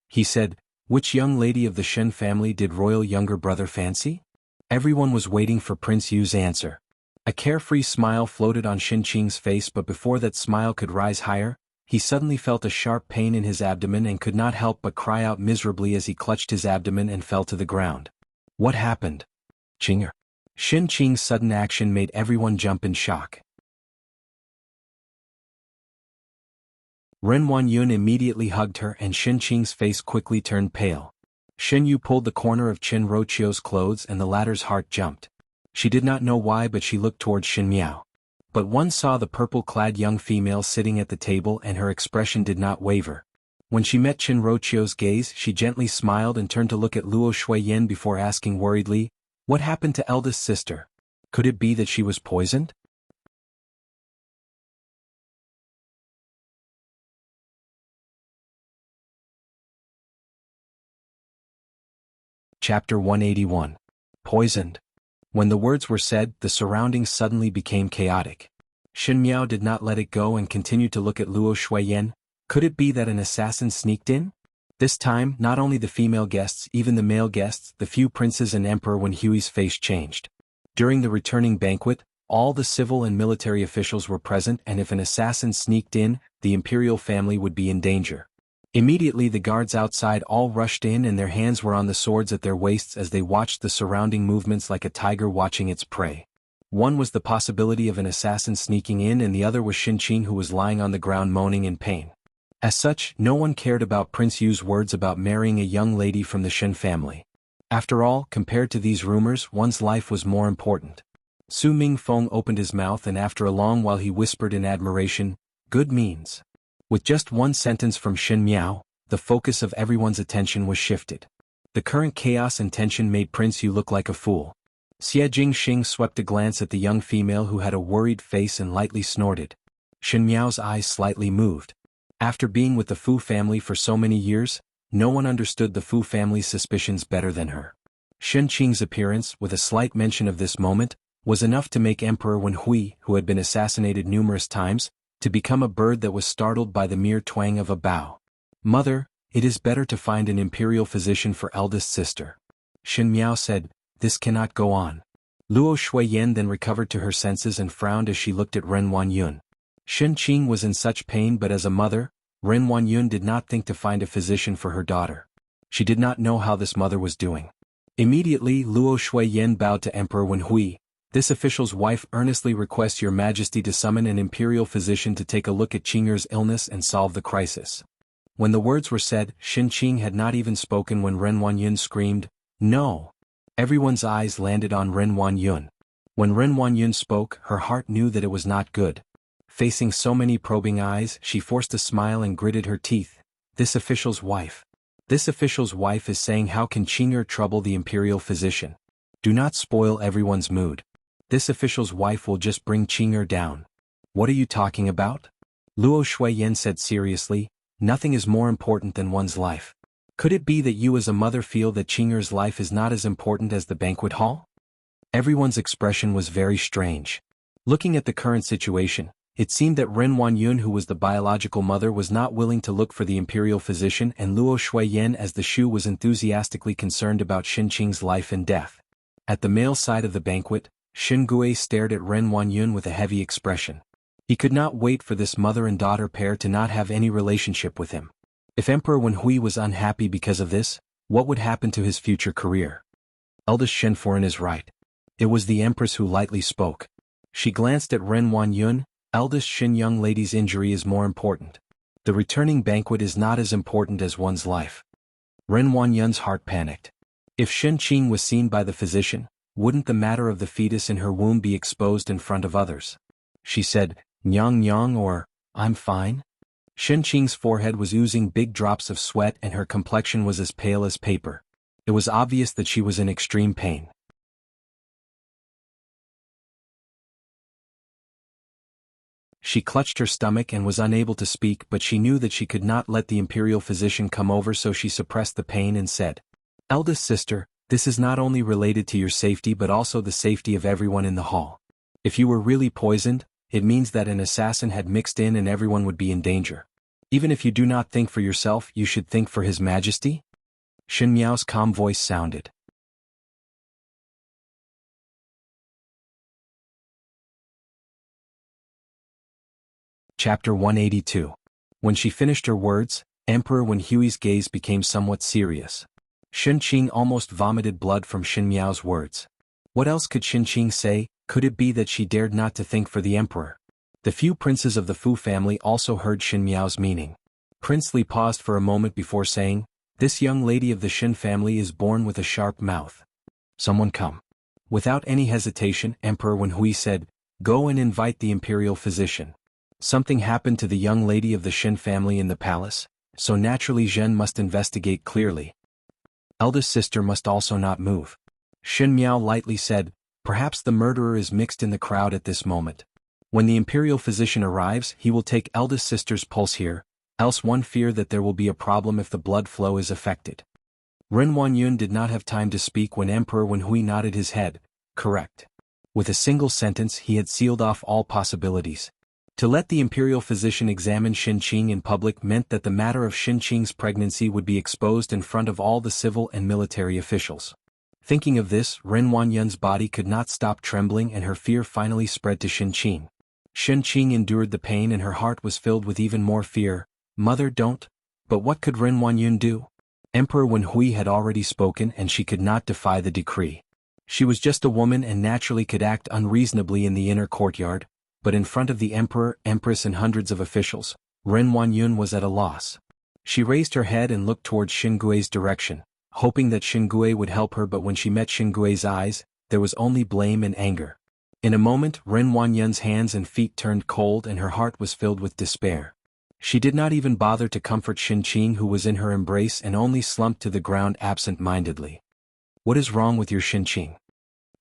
Speaker 1: He said, "Which young lady of the Shen family did royal younger brother fancy?" Everyone was waiting for Prince Yu's answer. A carefree smile floated on Xin Qing's face, but before that smile could rise higher, he suddenly felt a sharp pain in his abdomen and could not help but cry out miserably as he clutched his abdomen and fell to the ground. What happened? Qinger. Xin Qing's sudden action made everyone jump in shock. Ren Wanyun immediately hugged her and Xin Qing's face quickly turned pale. Shen Yu pulled the corner of Chen Rochio's clothes and the latter's heart jumped. She did not know why, but she looked towards Xin Miao. But one saw the purple-clad young female sitting at the table and her expression did not waver. When she met Chen Rochio's gaze, she gently smiled and turned to look at Luo Shuiyan before asking worriedly, "What happened to eldest sister? Could it be that she was poisoned?" Chapter 181. Poisoned. When the words were said, the surroundings suddenly became chaotic. Xin Miao did not let it go and continued to look at Luo Shuiyan. Could it be that an assassin sneaked in? This time, not only the female guests, even the male guests, the few princes and Emperor Wenhui's face changed. During the returning banquet, all the civil and military officials were present, and if an assassin sneaked in, the imperial family would be in danger. Immediately the guards outside all rushed in and their hands were on the swords at their waists as they watched the surrounding movements like a tiger watching its prey. One was the possibility of an assassin sneaking in and the other was Xin Qing, who was lying on the ground moaning in pain. As such, no one cared about Prince Yu's words about marrying a young lady from the Shen family. After all, compared to these rumors, one's life was more important. Su Mingfeng opened his mouth and after a long while he whispered in admiration, "Good means." With just one sentence from Xin Miao, the focus of everyone's attention was shifted. The current chaos and tension made Prince Yu look like a fool. Xie Jingxing swept a glance at the young female who had a worried face and lightly snorted. Xin Miao's eyes slightly moved. After being with the Fu family for so many years, no one understood the Fu family's suspicions better than her. Xin Qing's appearance, with a slight mention of this moment, was enough to make Emperor Wenhui, who had been assassinated numerous times, to become a bird that was startled by the mere twang of a bow. "Mother, it is better to find an imperial physician for eldest sister." Xin Miao said, "This cannot go on." Luo Shuiyan then recovered to her senses and frowned as she looked at Ren Wanyun. Xin Qing was in such pain, but as a mother, Ren Wanyun did not think to find a physician for her daughter. She did not know how this mother was doing. Immediately Luo Shuiyan bowed to Emperor Wenhui. "This official's wife earnestly requests your majesty to summon an imperial physician to take a look at Qing'er's illness and solve the crisis." When the words were said, Xin Qing had not even spoken when Ren Wanyun screamed, "No!" Everyone's eyes landed on Ren Wanyun. When Ren Wanyun spoke, her heart knew that it was not good. Facing so many probing eyes, she forced a smile and gritted her teeth. This official's wife. This official's wife is saying, how can Qing'er trouble the imperial physician? Do not spoil everyone's mood. This official's wife will just bring Qing'er down. What are you talking about? Luo Shuiyan said seriously, nothing is more important than one's life. Could it be that you as a mother feel that Qing'er's life is not as important as the banquet hall? Everyone's expression was very strange. Looking at the current situation, it seemed that Ren Wanyun, who was the biological mother, was not willing to look for the imperial physician, and Luo Shuiyan as the Shu was enthusiastically concerned about Xin Qing's life and death. At the male side of the banquet, Xin Gui stared at Ren Wanyun with a heavy expression. He could not wait for this mother and daughter pair to not have any relationship with him. If Emperor Wenhui was unhappy because of this, what would happen to his future career? Eldest Shenforen is right. It was the Empress who lightly spoke. She glanced at Ren Wanyun. Eldest Xin young lady's injury is more important. The returning banquet is not as important as one's life. Ren Wanyun's heart panicked. If Xin Qing was seen by the physician, wouldn't the matter of the fetus in her womb be exposed in front of others? She said, "Nyang nyang," or, "I'm fine." Xin Qing's forehead was oozing big drops of sweat and her complexion was as pale as paper. It was obvious that she was in extreme pain. She clutched her stomach and was unable to speak, but she knew that she could not let the imperial physician come over, so she suppressed the pain and said, "Eldest sister, this is not only related to your safety but also the safety of everyone in the hall. If you were really poisoned, it means that an assassin had mixed in and everyone would be in danger. Even if you do not think for yourself, you should think for His Majesty." Xin Miao's calm voice sounded. Chapter 182. When she finished her words, Emperor Wenhui's gaze became somewhat serious. Xin Qing almost vomited blood from Xin Miao's words. What else could Xin Qing say? Could it be that she dared not to think for the emperor? The few princes of the Fu family also heard Xin Miao's meaning. Prince Li paused for a moment before saying, "This young lady of the Xin family is born with a sharp mouth. Someone come." Without any hesitation, Emperor Wenhui said, "Go and invite the imperial physician." Something happened to the young lady of the Xin family in the palace, so naturally Zhen must investigate clearly. Eldest sister must also not move. Xin Miao lightly said, "Perhaps the murderer is mixed in the crowd at this moment. When the imperial physician arrives, he will take eldest sister's pulse here, else one fear that there will be a problem if the blood flow is affected." Ren Wanyun did not have time to speak when Emperor Wenhui nodded his head. Correct. With a single sentence he had sealed off all possibilities. To let the imperial physician examine Xin Qing in public meant that the matter of Xin Qing's pregnancy would be exposed in front of all the civil and military officials. Thinking of this, Ren Wanyun's body could not stop trembling and her fear finally spread to Xin Qing. Xin Qing endured the pain and her heart was filled with even more fear. "Mother, don't." But what could Ren Wanyun do? Emperor Wenhui had already spoken and she could not defy the decree. She was just a woman and naturally could act unreasonably in the inner courtyard, but in front of the emperor, empress and hundreds of officials, Ren Wanyun was at a loss. She raised her head and looked towards Xin Gui's direction, hoping that Xin Gui would help her, but when she met Xin Gui's eyes, there was only blame and anger. In a moment, Ren Wanyun's hands and feet turned cold and her heart was filled with despair. She did not even bother to comfort Xin Qing, who was in her embrace, and only slumped to the ground absent-mindedly. "What is wrong with your Xin Qing?"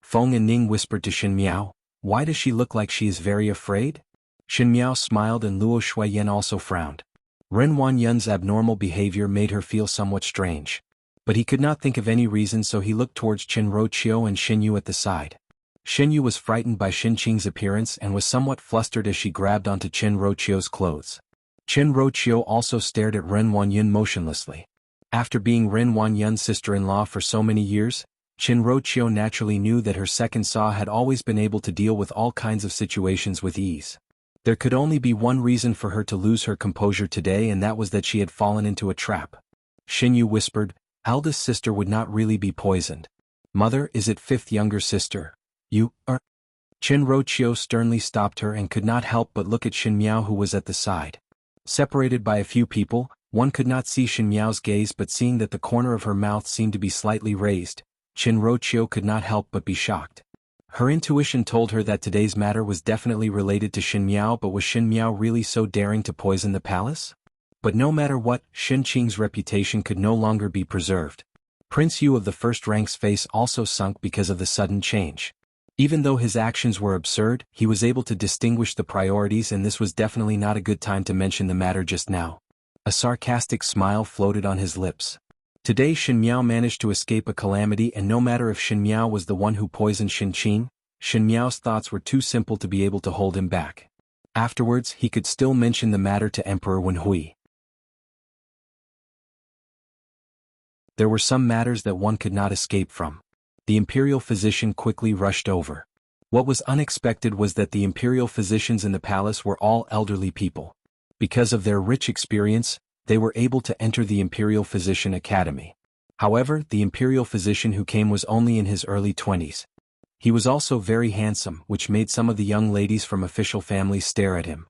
Speaker 1: Feng and Ning whispered to Xin Miao. "Why does she look like she is very afraid?" Xin Miao smiled and Luo Shuiyan also frowned. Ren Wanyun's abnormal behavior made her feel somewhat strange. But he could not think of any reason, so he looked towards Qin Roqiu and Xin Yu at the side. Xin Yu was frightened by Xin Qing's appearance and was somewhat flustered as she grabbed onto Qin Roqiu's clothes. Qin Roqiu also stared at Ren Wanyun motionlessly. After being Ren Wanyun's sister-in-law for so many years, Qinruoqiu naturally knew that her second saw had always been able to deal with all kinds of situations with ease. There could only be one reason for her to lose her composure today, and that was that she had fallen into a trap. Xinyu whispered, "Eldest sister would not really be poisoned. Mother, is it fifth younger sister? You are..." Qinruoqiu sternly stopped her and could not help but look at Xinmiao, who was at the side. Separated by a few people, one could not see Xinmiao's gaze, but seeing that the corner of her mouth seemed to be slightly raised, Qinruoqiu could not help but be shocked. Her intuition told her that today's matter was definitely related to Xinmiao, but was Xinmiao really so daring to poison the palace? But no matter what, Xin Qing's reputation could no longer be preserved. Prince Yu of the first rank's face also sunk because of the sudden change. Even though his actions were absurd, he was able to distinguish the priorities, and this was definitely not a good time to mention the matter just now. A sarcastic smile floated on his lips. Today Xinmiao managed to escape a calamity, and no matter if Xinmiao was the one who poisoned Xin Qing, Xinmiao's thoughts were too simple to be able to hold him back. Afterwards he could still mention the matter to Emperor Wenhui. There were some matters that one could not escape from. The imperial physician quickly rushed over. What was unexpected was that the imperial physicians in the palace were all elderly people. Because of their rich experience, they were able to enter the Imperial Physician Academy. However, the Imperial Physician who came was only in his early 20s. He was also very handsome, which made some of the young ladies from official families stare at him.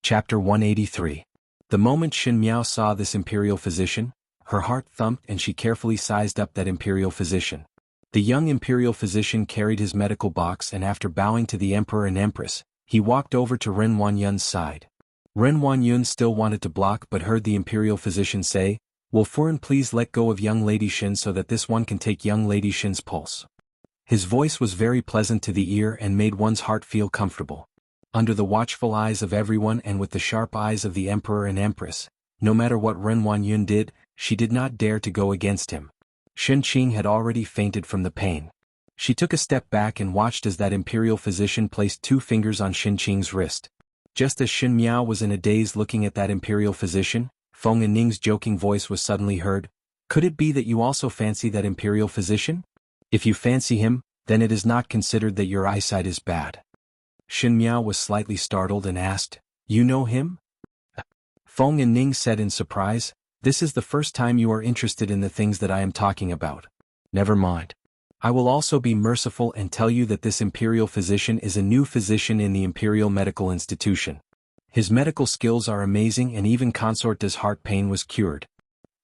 Speaker 1: Chapter 183. The moment Xinmiao saw this Imperial Physician, her heart thumped and she carefully sized up that Imperial Physician. The young Imperial Physician carried his medical box, and after bowing to the Emperor and Empress, he walked over to Ren Wanyun's side. Ren Wanyun still wanted to block but heard the Imperial Physician say, "Will Furen please let go of young Lady Xin so that this one can take young Lady Xin's pulse?" His voice was very pleasant to the ear and made one's heart feel comfortable. Under the watchful eyes of everyone and with the sharp eyes of the Emperor and Empress, no matter what Ren Wanyun did, she did not dare to go against him. Xin Qing had already fainted from the pain. She took a step back and watched as that Imperial Physician placed 2 fingers on Xin Qing's wrist. Just as Xinmiao was in a daze looking at that Imperial Physician, Feng and Ning's joking voice was suddenly heard. "Could it be that you also fancy that Imperial Physician? If you fancy him, then it is not considered that your eyesight is bad." Xinmiao was slightly startled and asked, "You know him?" Feng and Ning said in surprise, "This is the first time you are interested in the things that I am talking about. Never mind. I will also be merciful and tell you that this Imperial Physician is a new physician in the Imperial Medical Institution. His medical skills are amazing, and even Consort Da's heart pain was cured.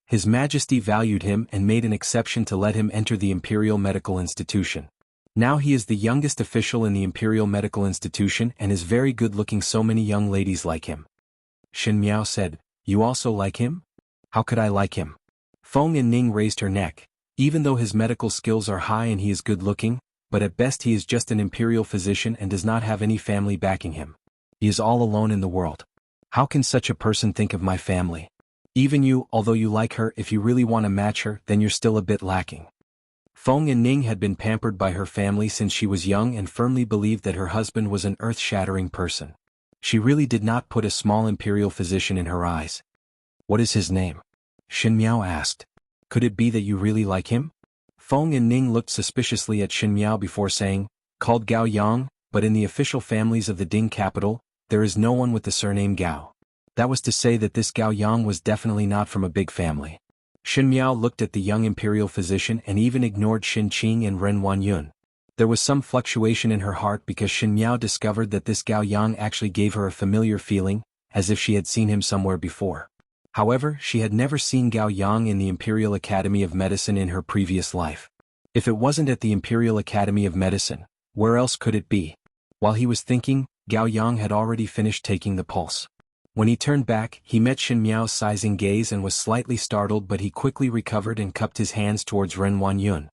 Speaker 1: His Majesty valued him and made an exception to let him enter the Imperial Medical Institution. Now he is the youngest official in the Imperial Medical Institution and is very good-looking. So many young ladies like him." Xinmiao said, "You also like him?" "How could I like him?" Feng and Ning raised her neck. Even though his medical skills are high and he is good-looking, but at best he is just an Imperial Physician and does not have any family backing him. He is all alone in the world. How can such a person think of my family? Even you, although you like her, if you really want to match her, then you're still a bit lacking. Feng and Ning had been pampered by her family since she was young and firmly believed that her husband was an earth-shattering person. She really did not put a small Imperial Physician in her eyes. "What is his name?" Xinmiao asked. "Could it be that you really like him?" Feng and Ning looked suspiciously at Xinmiao before saying, "Called Gao Yang, but in the official families of the Ding capital, there is no one with the surname Gao." That was to say that this Gao Yang was definitely not from a big family. Xinmiao looked at the young Imperial Physician and even ignored Xin Qing and Ren Wanyun. There was some fluctuation in her heart because Xinmiao discovered that this Gao Yang actually gave her a familiar feeling, as if she had seen him somewhere before. However, she had never seen Gao Yang in the Imperial Academy of Medicine in her previous life. If it wasn't at the Imperial Academy of Medicine, where else could it be? While he was thinking, Gao Yang had already finished taking the pulse. When he turned back, he met Xinmiao's sizing gaze and was slightly startled, but he quickly recovered and cupped his hands towards Ren Wanyun.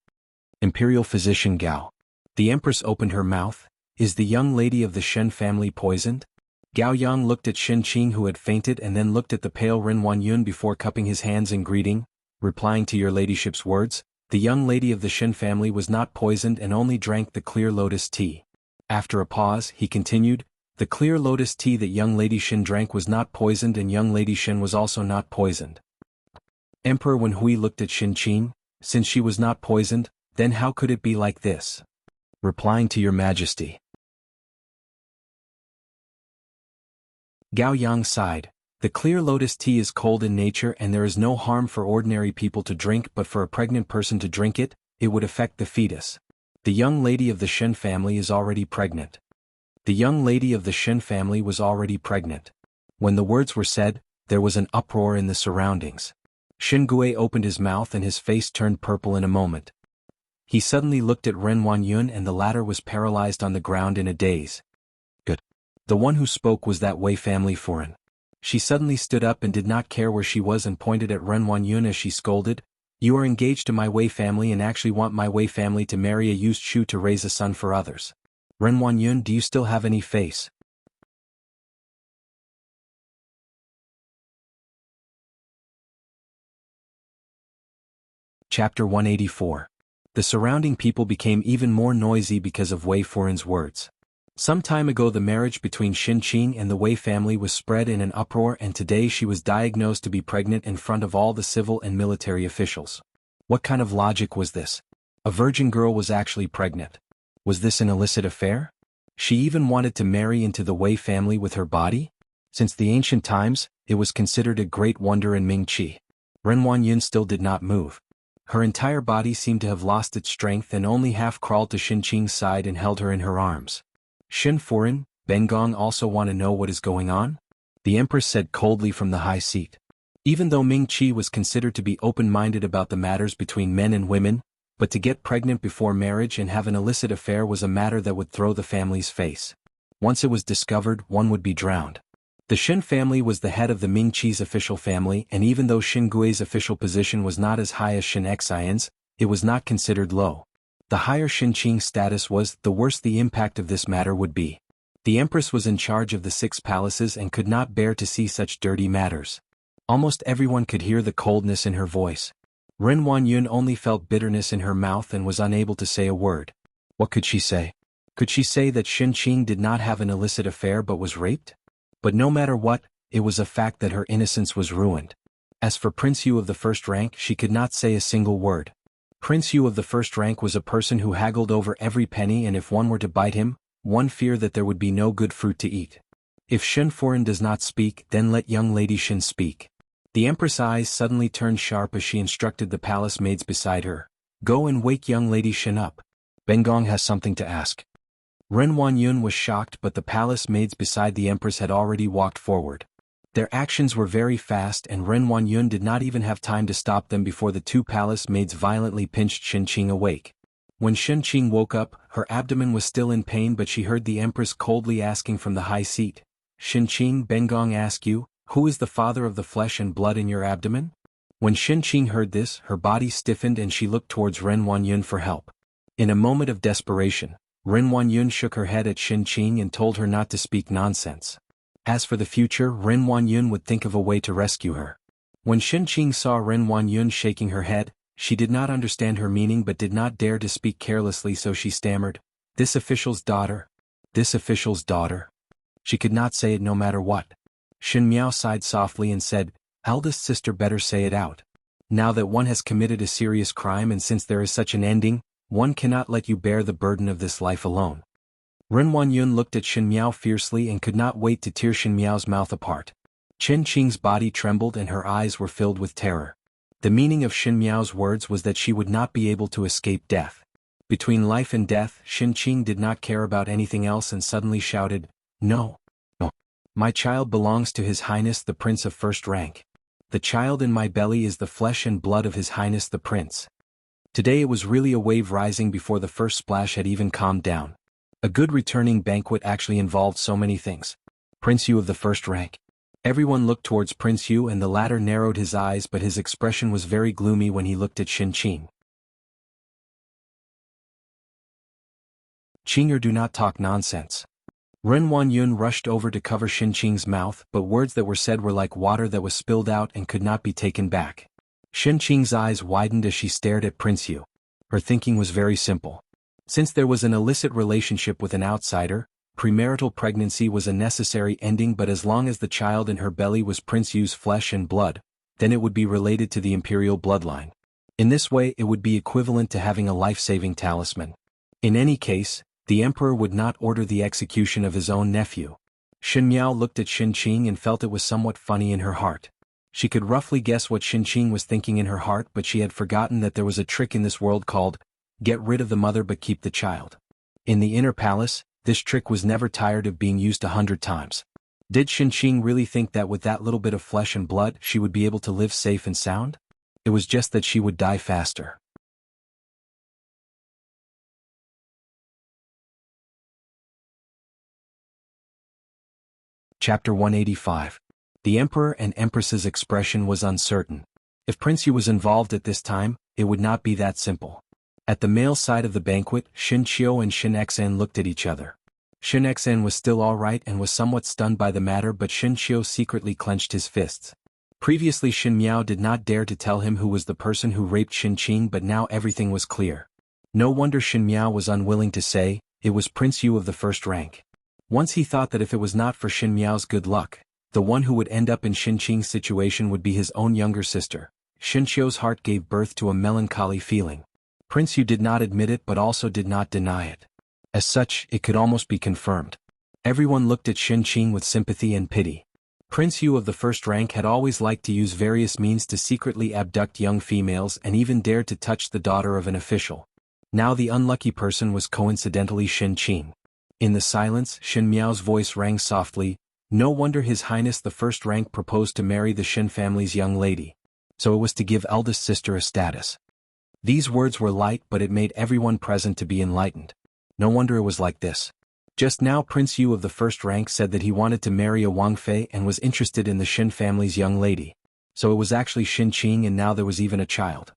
Speaker 1: "Imperial Physician Gao." The Empress opened her mouth. "Is the young lady of the Shen family poisoned?" Gao Yang looked at Xin Qing, who had fainted, and then looked at the pale Ren Wanyun before cupping his hands in greeting, replying to your ladyship's words. The young lady of the Shen family was not poisoned and only drank the clear lotus tea. After a pause, he continued, The clear lotus tea that young Lady Shin drank was not poisoned and young Lady Shin was also not poisoned. Emperor Wenhui looked at Shin Qing. Since she was not poisoned, then how could it be like this? Replying to your majesty. Gao Yang sighed. The clear lotus tea is cold in nature and there is no harm for ordinary people to drink, but for a pregnant person to drink it, it would affect the fetus. The young lady of the Shen family is already pregnant. The young lady of the Shen family was already pregnant. When the words were said, there was an uproar in the surroundings. Shin Gui opened his mouth and his face turned purple in a moment. He suddenly looked at Ren Wanyun and the latter was paralyzed on the ground in a daze. Good. The one who spoke was that Wei family foreign. She suddenly stood up and did not care where she was and pointed at Ren Wanyun as she scolded. You are engaged to my Wei family and actually want my Wei family to marry a used Shu to raise a son for others. Ren Wanyun, do you still have any face? Chapter 184. The surrounding people became even more noisy because of Wei Foreign's words. Some time ago the marriage between Shin Qing and the Wei family was spread in an uproar and today she was diagnosed to be pregnant in front of all the civil and military officials. What kind of logic was this? A virgin girl was actually pregnant. Was this an illicit affair? She even wanted to marry into the Wei family with her body? Since the ancient times, it was considered a great wonder in Ming-Chi. Ren Wanyun still did not move. Her entire body seemed to have lost its strength and only half crawled to Shin Qing's side and held her in her arms. Shin Foreign, Bengong also want to know what is going on? The Empress said coldly from the high seat. Even though Ming-Chi was considered to be open-minded about the matters between men and women, but to get pregnant before marriage and have an illicit affair was a matter that would throw the family's face. Once it was discovered, one would be drowned. The Shin family was the head of the Ming-Chi's official family, and even though Shin Gui's official position was not as high as Shin Xian's, it was not considered low. The higher Shin Qing's status was, the worse the impact of this matter would be. The Empress was in charge of the 6 palaces and could not bear to see such dirty matters. Almost everyone could hear the coldness in her voice. Ren Wanyun only felt bitterness in her mouth and was unable to say a word. What could she say? Could she say that Shin Qing did not have an illicit affair but was raped? But no matter what, it was a fact that her innocence was ruined. As for Prince Yu of the first rank, she could not say a single word. Prince Yu of the first rank was a person who haggled over every penny, and if one were to bite him, one feared that there would be no good fruit to eat. If Shin Foreign does not speak, then let young Lady Shin speak. The Empress' eyes suddenly turned sharp as she instructed the palace maids beside her. Go and wake young Lady Shin up. Bengong has something to ask. Ren Wanyun was shocked, but the palace maids beside the Empress had already walked forward. Their actions were very fast and Ren Wanyun did not even have time to stop them before the 2 palace maids violently pinched Shin Qing awake. When Shin Qing woke up, her abdomen was still in pain, but she heard the Empress coldly asking from the high seat, Shin Qing, Bengong ask you, who is the father of the flesh and blood in your abdomen? When Shin Qing heard this, her body stiffened and she looked towards Ren Wanyun for help. In a moment of desperation, Ren Wanyun shook her head at Shin Qing and told her not to speak nonsense. As for the future, Ren Wanyun would think of a way to rescue her. When Shin Qing saw Ren Wanyun shaking her head, she did not understand her meaning but did not dare to speak carelessly, so she stammered, This official's daughter. This official's daughter. She could not say it no matter what. Shin Miao sighed softly and said, Eldest sister, better say it out. Now that one has committed a serious crime and since there is such an ending, one cannot let you bear the burden of this life alone. Ren Wanyun looked at Shin Miao fiercely and could not wait to tear Shin Miao's mouth apart. Chen Qing's body trembled and her eyes were filled with terror. The meaning of Shin Miao's words was that she would not be able to escape death. Between life and death, Shin Qing did not care about anything else and suddenly shouted, No. No. My child belongs to His Highness the Prince of first rank. The child in my belly is the flesh and blood of His Highness the Prince. Today it was really a wave rising before the first splash had even calmed down. A good returning banquet actually involved so many things. Prince Yu of the first rank. Everyone looked towards Prince Yu and the latter narrowed his eyes, but his expression was very gloomy when he looked at Shin Qing. Qing'er, do not talk nonsense. Ren Wanyun rushed over to cover Shin Qing's mouth, but words that were said were like water that was spilled out and could not be taken back. Shin Qing's eyes widened as she stared at Prince Yu. Her thinking was very simple. Since there was an illicit relationship with an outsider, premarital pregnancy was a necessary ending, but as long as the child in her belly was Prince Yu's flesh and blood, then it would be related to the imperial bloodline. In this way it would be equivalent to having a life-saving talisman. In any case, the emperor would not order the execution of his own nephew. Xin Miao looked at Xin Qing and felt it was somewhat funny in her heart. She could roughly guess what Xin Qing was thinking in her heart, but she had forgotten that there was a trick in this world called, get rid of the mother but keep the child. In the inner palace, this trick was never tired of being used 100 times. Did Xin Qing really think that with that little bit of flesh and blood she would be able to live safe and sound? It was just that she would die faster. Chapter 185. The Emperor and Empress's expression was uncertain. If Prince Yu was involved at this time, it would not be that simple. At the male side of the banquet, Xin Qiu and Xin Xen looked at each other. Xin Xen was still alright and was somewhat stunned by the matter, but Xin Qiu secretly clenched his fists. Previously Xin Miao did not dare to tell him who was the person who raped Xin Qing, but now everything was clear. No wonder Xin Miao was unwilling to say, it was Prince Yu of the first rank. Once he thought that if it was not for Xin Miao's good luck, the one who would end up in Xin Qing's situation would be his own younger sister. Xin Qiu's heart gave birth to a melancholy feeling. Prince Yu did not admit it but also did not deny it. As such, it could almost be confirmed. Everyone looked at Xin Qing with sympathy and pity. Prince Yu of the first rank had always liked to use various means to secretly abduct young females and even dared to touch the daughter of an official. Now the unlucky person was coincidentally Xin Qing. In the silence, Xin Miao's voice rang softly, no wonder His Highness the first rank proposed to marry the Xin family's young lady. So it was to give eldest sister a status. These words were light, but it made everyone present to be enlightened. No wonder it was like this. Just now Prince Yu of the first rank said that he wanted to marry a Wang Fei and was interested in the Xin family's young lady. So it was actually Xin Qing, and now there was even a child.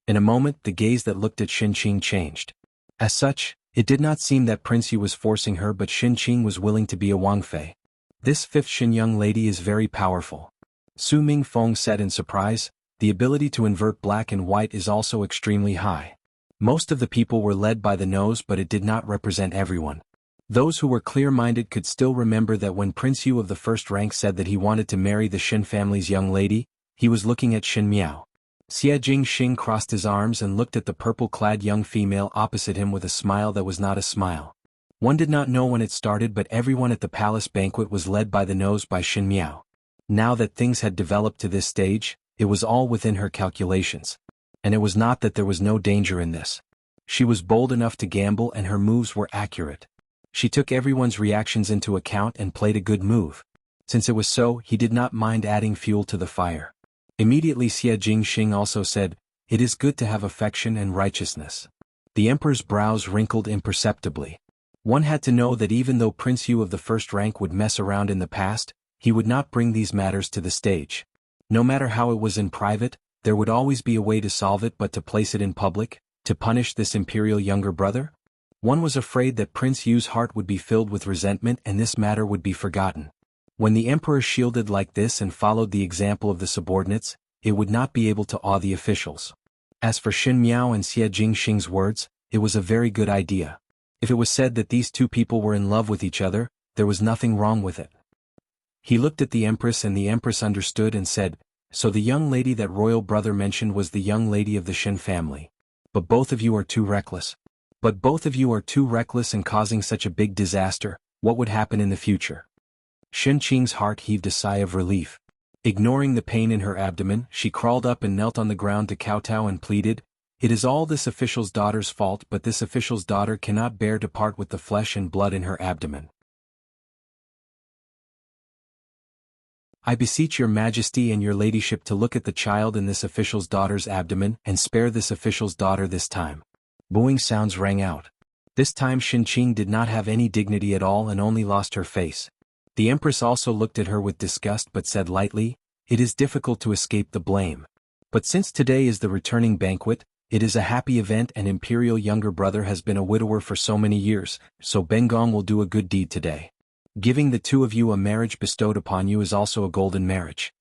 Speaker 1: In a moment the gaze that looked at Xin Qing changed. As such, it did not seem that Prince Yu was forcing her, but Xin Qing was willing to be a Wang Fei. This fifth Xin young lady is very powerful. Su Mingfeng said in surprise, the ability to invert black and white is also extremely high. Most of the people were led by the nose, but it did not represent everyone. Those who were clear-minded could still remember that when Prince Yu of the first rank said that he wanted to marry the Xin family's young lady, he was looking at Xin Miao. Xie Jingxing crossed his arms and looked at the purple-clad young female opposite him with a smile that was not a smile. One did not know when it started, but everyone at the palace banquet was led by the nose by Xin Miao. Now that things had developed to this stage, it was all within her calculations. And it was not that there was no danger in this. She was bold enough to gamble and her moves were accurate. She took everyone's reactions into account and played a good move. Since it was so, he did not mind adding fuel to the fire. Immediately Xie Jingxing also said, it is good to have affection and righteousness. The emperor's brows wrinkled imperceptibly. One had to know that even though Prince Yu of the first rank would mess around in the past, he would not bring these matters to the stage. No matter how it was in private, there would always be a way to solve it, but to place it in public, to punish this imperial younger brother? One was afraid that Prince Yu's heart would be filled with resentment and this matter would be forgotten. When the emperor shielded like this and followed the example of the subordinates, it would not be able to awe the officials. As for Xin Miao and Xie Jingxing's words, it was a very good idea. If it was said that these two people were in love with each other, there was nothing wrong with it. He looked at the Empress and the Empress understood and said, so the young lady that royal brother mentioned was the young lady of the Xin family. But both of you are too reckless. But both of you are too reckless in causing such a big disaster. What would happen in the future? Xin Qing's heart heaved a sigh of relief. Ignoring the pain in her abdomen, she crawled up and knelt on the ground to kowtow and pleaded, it is all this official's daughter's fault, but this official's daughter cannot bear to part with the flesh and blood in her abdomen. I beseech your majesty and your ladyship to look at the child in this official's daughter's abdomen and spare this official's daughter this time. Booing sounds rang out. This time Xin Qing did not have any dignity at all and only lost her face. The Empress also looked at her with disgust but said lightly, it is difficult to escape the blame. But since today is the returning banquet, it is a happy event and imperial younger brother has been a widower for so many years, so Bengong will do a good deed today. Giving the two of you a marriage bestowed upon you is also a golden marriage.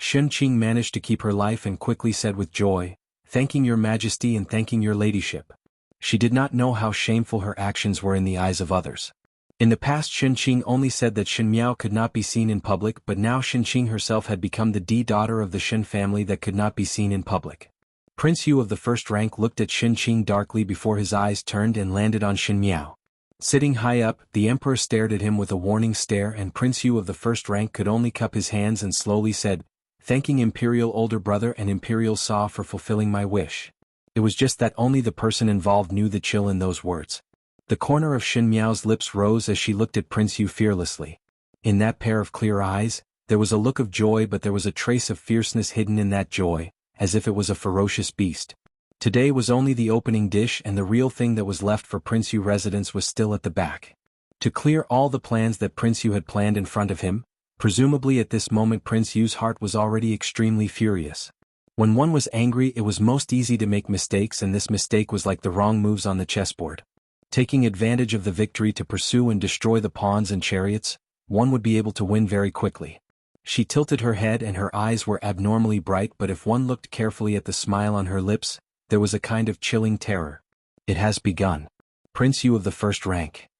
Speaker 1: Xin Qing managed to keep her life and quickly said with joy, thanking your majesty and thanking your ladyship. She did not know how shameful her actions were in the eyes of others. In the past Xinqing only said that Xin Miao could not be seen in public, but now Xinqing herself had become the daughter of the Xin family that could not be seen in public. Prince Yu of the first rank looked at Xinqing darkly before his eyes turned and landed on Xin Miao. Sitting high up, the emperor stared at him with a warning stare, and Prince Yu of the first rank could only cup his hands and slowly said, "Thanking Imperial older brother and Imperial Sa for fulfilling my wish." It was just that only the person involved knew the chill in those words. The corner of Xin Miao's lips rose as she looked at Prince Yu fearlessly. In that pair of clear eyes, there was a look of joy, but there was a trace of fierceness hidden in that joy, as if it was a ferocious beast. Today was only the opening dish, and the real thing that was left for Prince Yu residence was still at the back. To clear all the plans that Prince Yu had planned in front of him, presumably at this moment Prince Yu's heart was already extremely furious. When one was angry, it was most easy to make mistakes, and this mistake was like the wrong moves on the chessboard. Taking advantage of the victory to pursue and destroy the pawns and chariots, one would be able to win very quickly. She tilted her head and her eyes were abnormally bright, but if one looked carefully at the smile on her lips, there was a kind of chilling terror. It has begun. Prince Yu of the first rank.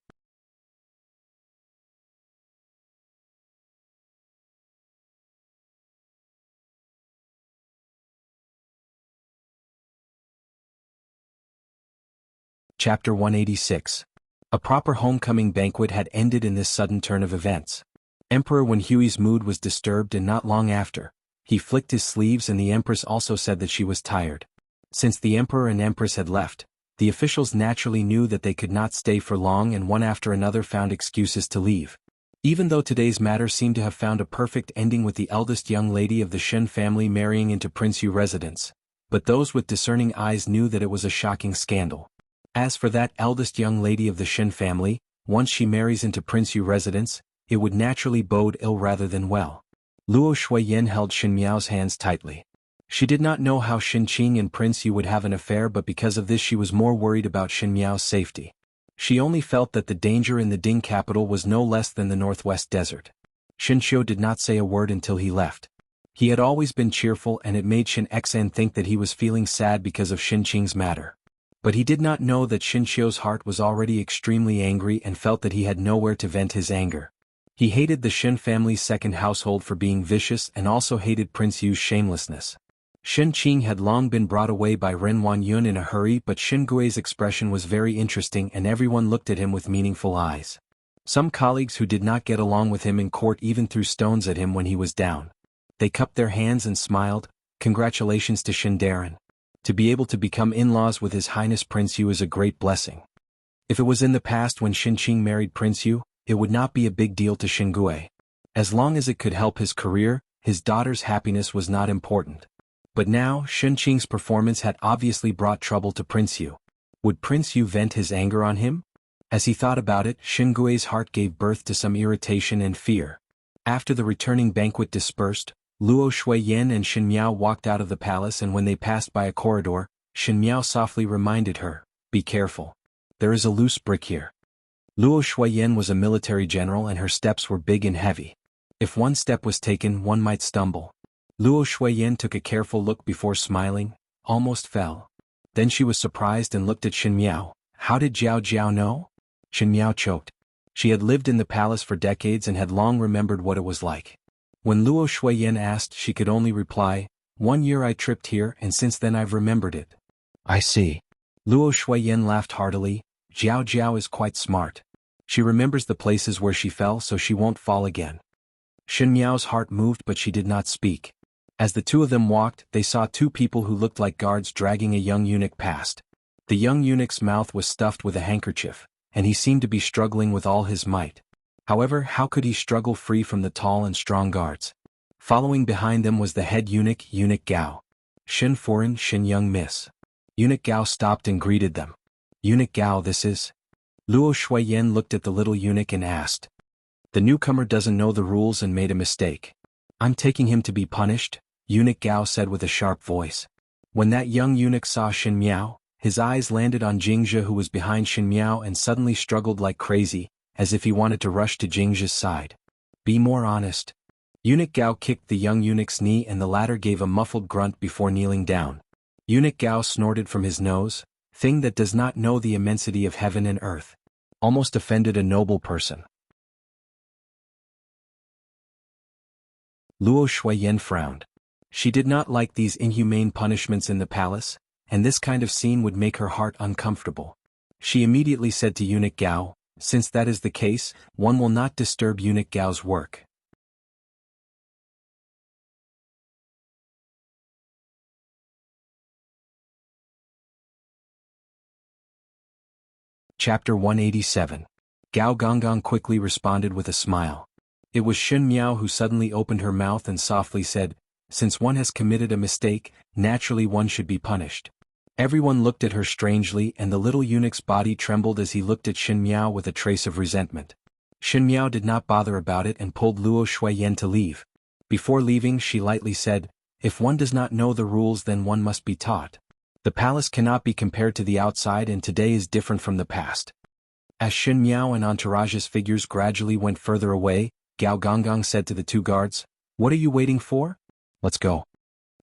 Speaker 1: Chapter 186. A proper homecoming banquet had ended in this sudden turn of events. Emperor Wenhui's mood was disturbed, and not long after, he flicked his sleeves, and the Empress also said that she was tired. Since the Emperor and Empress had left, the officials naturally knew that they could not stay for long, and one after another found excuses to leave. Even though today's matter seemed to have found a perfect ending with the eldest young lady of the Shen family marrying into Prince Yu residence, but those with discerning eyes knew that it was a shocking scandal. As for that eldest young lady of the Shen family, once she marries into Prince Yu residence, it would naturally bode ill rather than well. Luo Shuiyan held Xin Miao's hands tightly. She did not know how Xinqing and Prince Yu would have an affair, but because of this she was more worried about Xin Miao's safety. She only felt that the danger in the Ding capital was no less than the northwest desert. Xinqiu did not say a word until he left. He had always been cheerful, and it made Xin Xan think that he was feeling sad because of Xinqing's matter. But he did not know that Xinqiu's heart was already extremely angry and felt that he had nowhere to vent his anger. He hated the Shen family's second household for being vicious and also hated Prince Yu's shamelessness. Xinqing had long been brought away by Ren Wanyun in a hurry, but Xingui's expression was very interesting and everyone looked at him with meaningful eyes. Some colleagues who did not get along with him in court even threw stones at him when he was down. They cupped their hands and smiled. Congratulations to Shindarin. To be able to become in-laws with His Highness Prince Yu is a great blessing. If it was in the past when Xinqing married Prince Yu, it would not be a big deal to Xingui. As long as it could help his career, his daughter's happiness was not important. But now, Xinqing's performance had obviously brought trouble to Prince Yu. Would Prince Yu vent his anger on him? As he thought about it, Xingui's heart gave birth to some irritation and fear. After the returning banquet dispersed, Luo Shuiyan and Xin Miao walked out of the palace, and when they passed by a corridor, Xin Miao softly reminded her, "Be careful. There is a loose brick here." Luo Shuiyan was a military general and her steps were big and heavy. If one step was taken, one might stumble. Luo Shuiyan took a careful look before smiling, almost fell. Then she was surprised and looked at Xin Miao. How did Jiao Jiao know? Xin Miao choked. She had lived in the palace for decades and had long remembered what it was like. When Luo Shuiyan asked, she could only reply, "1 year I tripped here and since then I've remembered it." "I see." Luo Shuiyan laughed heartily. Jiao Jiao is quite smart. She remembers the places where she fell so she won't fall again. Xin Miao's heart moved, but she did not speak. As the two of them walked, they saw two people who looked like guards dragging a young eunuch past. The young eunuch's mouth was stuffed with a handkerchief, and he seemed to be struggling with all his might. However, how could he struggle free from the tall and strong guards? Following behind them was the head eunuch, Eunuch Gao. "Xin Foreign, Xin Young Miss." Eunuch Gao stopped and greeted them. "Eunuch Gao, this is?" Luo Shuiyan looked at the little eunuch and asked. "The newcomer doesn't know the rules and made a mistake. I'm taking him to be punished," Eunuch Gao said with a sharp voice. When that young eunuch saw Xin Miao, his eyes landed on Jingzhe, who was behind Xin Miao, and suddenly struggled like crazy, as if he wanted to rush to Jingzhe's side. "Be more honest." Eunuch Gao kicked the young eunuch's knee and the latter gave a muffled grunt before kneeling down. Eunuch Gao snorted from his nose, "Thing that does not know the immensity of heaven and earth." Almost offended a noble person. Luo Shuiyan frowned. She did not like these inhumane punishments in the palace, and this kind of scene would make her heart uncomfortable. She immediately said to Eunuch Gao, "Since that is the case, one will not disturb Eunuch Gao's work." Chapter 187. Gao Gonggong quickly responded with a smile. It was Xin Miao who suddenly opened her mouth and softly said, "Since one has committed a mistake, naturally one should be punished." Everyone looked at her strangely, and the little eunuch's body trembled as he looked at Xin Miao with a trace of resentment. Xin Miao did not bother about it and pulled Luo Shuiyan to leave. Before leaving, she lightly said, "If one does not know the rules, then one must be taught. The palace cannot be compared to the outside, and today is different from the past." As Xin Miao and entourage's figures gradually went further away, Gao Gonggong said to the two guards, "What are you waiting for? Let's go."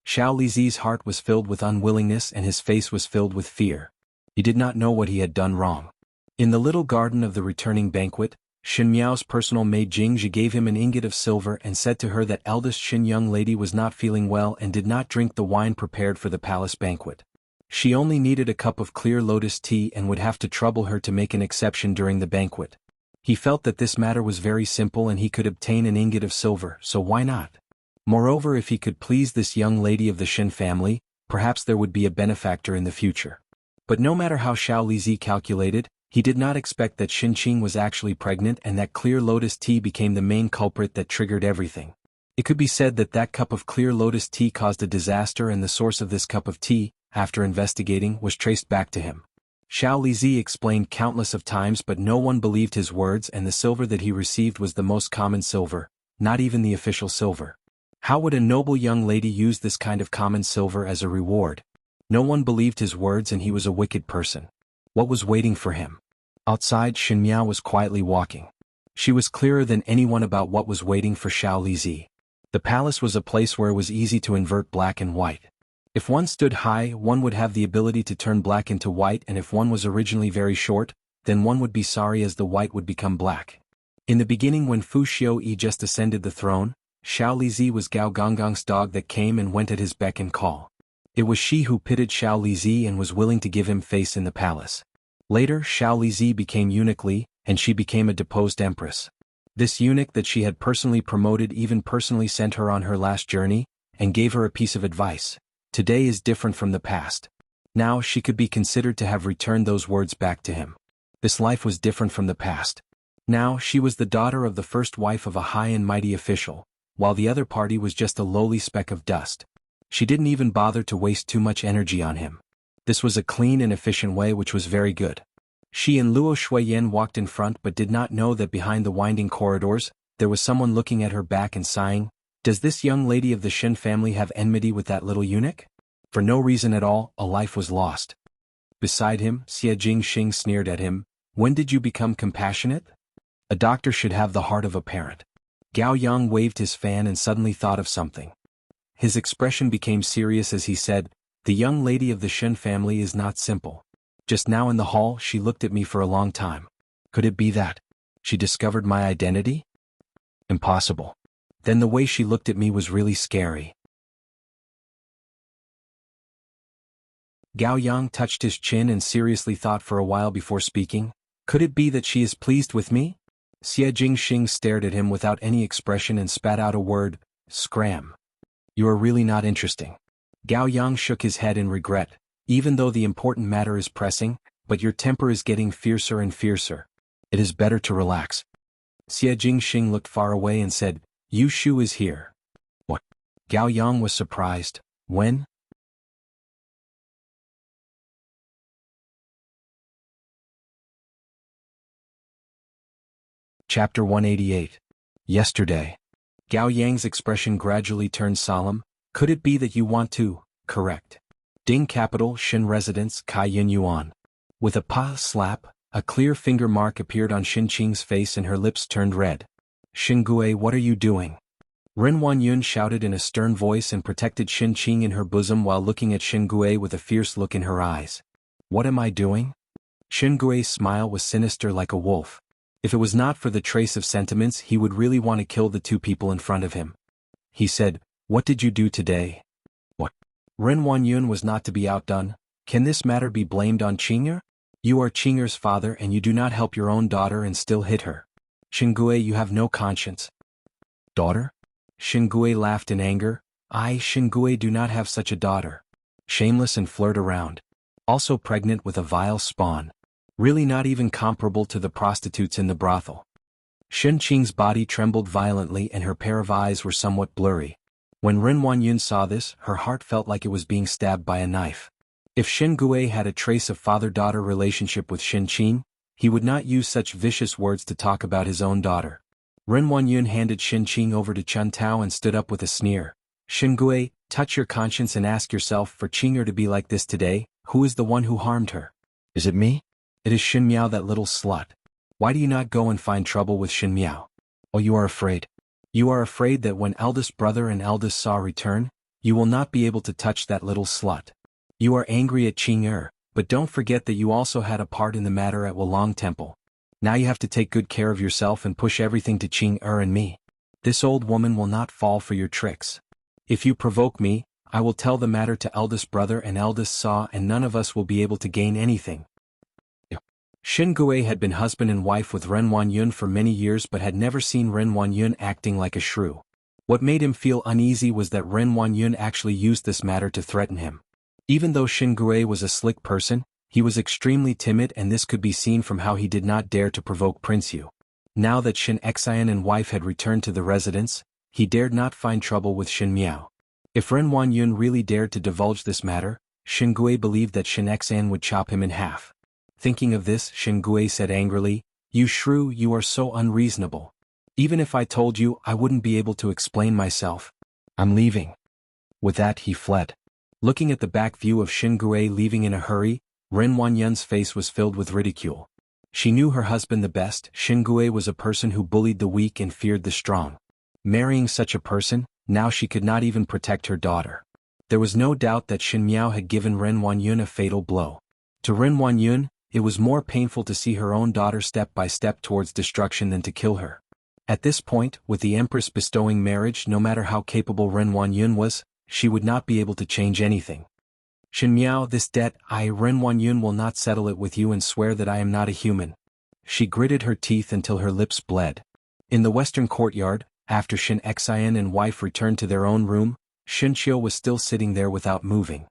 Speaker 1: Xiao Lizi's heart was filled with unwillingness and his face was filled with fear. He did not know what he had done wrong. In the little garden of the returning banquet, Xin Miao's personal maid Jingzhi gave him an ingot of silver and said to her that eldest Xin young lady was not feeling well and did not drink the wine prepared for the palace banquet. She only needed a cup of clear lotus tea and would have to trouble her to make an exception during the banquet. He felt that this matter was very simple and he could obtain an ingot of silver, so why not? Moreover, if he could please this young lady of the Xin family, perhaps there would be a benefactor in the future. But no matter how Xiao Lizi calculated, he did not expect that Xin Qing was actually pregnant and that clear lotus tea became the main culprit that triggered everything. It could be said that that cup of clear lotus tea caused a disaster, and the source of this cup of tea, after investigating, was traced back to him. Xiao Lizi explained countless of times, but no one believed his words, and the silver that he received was the most common silver, not even the official silver. How would a noble young lady use this kind of common silver as a reward? No one believed his words, and he was a wicked person. What was waiting for him? Outside, Xin Miao was quietly walking. She was clearer than anyone about what was waiting for Xiao Lizi. The palace was a place where it was easy to invert black and white. If one stood high, one would have the ability to turn black into white, and if one was originally very short, then one would be sorry as the white would become black. In the beginning, when Fu Xiuyi just ascended the throne, Xiao Lizi was Gao Gonggong's dog that came and went at his beck and call. It was she who pitied Xiao Lizi and was willing to give him face in the palace. Later, Xiao Lizi became Eunuch Li, and she became a deposed empress. This eunuch that she had personally promoted even personally sent her on her last journey, and gave her a piece of advice. Today is different from the past. Now she could be considered to have returned those words back to him. This life was different from the past. Now she was the daughter of the first wife of a high and mighty official, while the other party was just a lowly speck of dust. She didn't even bother to waste too much energy on him. This was a clean and efficient way, which was very good. She and Luo Shuiyan walked in front, but did not know that behind the winding corridors, there was someone looking at her back and sighing, "Does this young lady of the Xin family have enmity with that little eunuch?" For no reason at all, a life was lost. Beside him, Xie Jingxing sneered at him, "When did you become compassionate? A doctor should have the heart of a parent." Gao Yang waved his fan and suddenly thought of something. His expression became serious as he said, "The young lady of the Xin family is not simple. Just now in the hall she looked at me for a long time. Could it be that she discovered my identity? Impossible. Then the way she looked at me was really scary." Gao Yang touched his chin and seriously thought for a while before speaking. "Could it be that she is pleased with me?" Xie Jingxing stared at him without any expression and spat out a word, "Scram. You are really not interesting." Gao Yang shook his head in regret. "Even though the important matter is pressing, but your temper is getting fiercer and fiercer. It is better to relax." Xie Jingxing looked far away and said, "Yu Shu is here." "What?" Gao Yang was surprised. "When?" Chapter 188. Yesterday. Gao Yang's expression gradually turned solemn. "Could it be that you want to correct Ding capital Xin residence Kaiyin Yuan?" With a pa slap, a clear finger mark appeared on Xin Qing's face and her lips turned red. "Xingui, what are you doing?" Ren Wanyun shouted in a stern voice and protected Xin Qing in her bosom while looking at Xingui with a fierce look in her eyes. "What am I doing?" Shen Gui's smile was sinister like a wolf. If it was not for the trace of sentiments, he would really want to kill the two people in front of him. He said, "What did you do today?" "What?" Ren Wanyun was not to be outdone. "Can this matter be blamed on Qing'er? You are Qing'er's father and you do not help your own daughter and still hit her. Shen Gui, you have no conscience." "Daughter?" Shen Gui laughed in anger. "I, Shen Gui, do not have such a daughter. Shameless and flirt around. Also pregnant with a vile spawn. Really not even comparable to the prostitutes in the brothel." Shen Qing's body trembled violently and her pair of eyes were somewhat blurry. When Ren Wanyun saw this, her heart felt like it was being stabbed by a knife. If Shen Gui had a trace of father-daughter relationship with Shen Qing, he would not use such vicious words to talk about his own daughter. Ren Wanyun handed Shen Qing over to Chun Tao and stood up with a sneer. "Shen Gui, touch your conscience and ask yourself, for Qing'er to be like this today, who is the one who harmed her? Is it me? It is Shen Miao, that little slut. Why do you not go and find trouble with Shen Miao? Oh, you are afraid. You are afraid that when eldest brother and eldest Saw return, you will not be able to touch that little slut. You are angry at Qing'er, but don't forget that you also had a part in the matter at Wulong Temple. Now you have to take good care of yourself and push everything to Qing'er and me. This old woman will not fall for your tricks. If you provoke me, I will tell the matter to eldest brother and eldest Saw and none of us will be able to gain anything." Shen Gui had been husband and wife with Ren Wanyun for many years but had never seen Ren Wanyun acting like a shrew. What made him feel uneasy was that Ren Wanyun actually used this matter to threaten him. Even though Shen Gui was a slick person, he was extremely timid and this could be seen from how he did not dare to provoke Prince Yu. Now that Shen Xian and wife had returned to the residence, he dared not find trouble with Shen Miao. If Ren Wanyun really dared to divulge this matter, Shen Gui believed that Shen Xian would chop him in half. Thinking of this, Shen Gui said angrily, "You shrew, you are so unreasonable. Even if I told you, I wouldn't be able to explain myself. I'm leaving." With that he fled. Looking at the back view of Shen Gui leaving in a hurry, Ren Wanyun's face was filled with ridicule. She knew her husband the best. Shen Gui was a person who bullied the weak and feared the strong. Marrying such a person, now she could not even protect her daughter. There was no doubt that Shen Miao had given Ren Wanyun a fatal blow. To Ren Wanyun, it was more painful to see her own daughter step by step towards destruction than to kill her. At this point, with the Empress bestowing marriage, no matter how capable Ren Wanyun was, she would not be able to change anything. "Shen Miao, this debt, I, Ren Wanyun, will not settle it with you and swear that I am not a human." She gritted her teeth until her lips bled. In the western courtyard, after Shen Xian and wife returned to their own room, Shen Qiu was still sitting there without moving.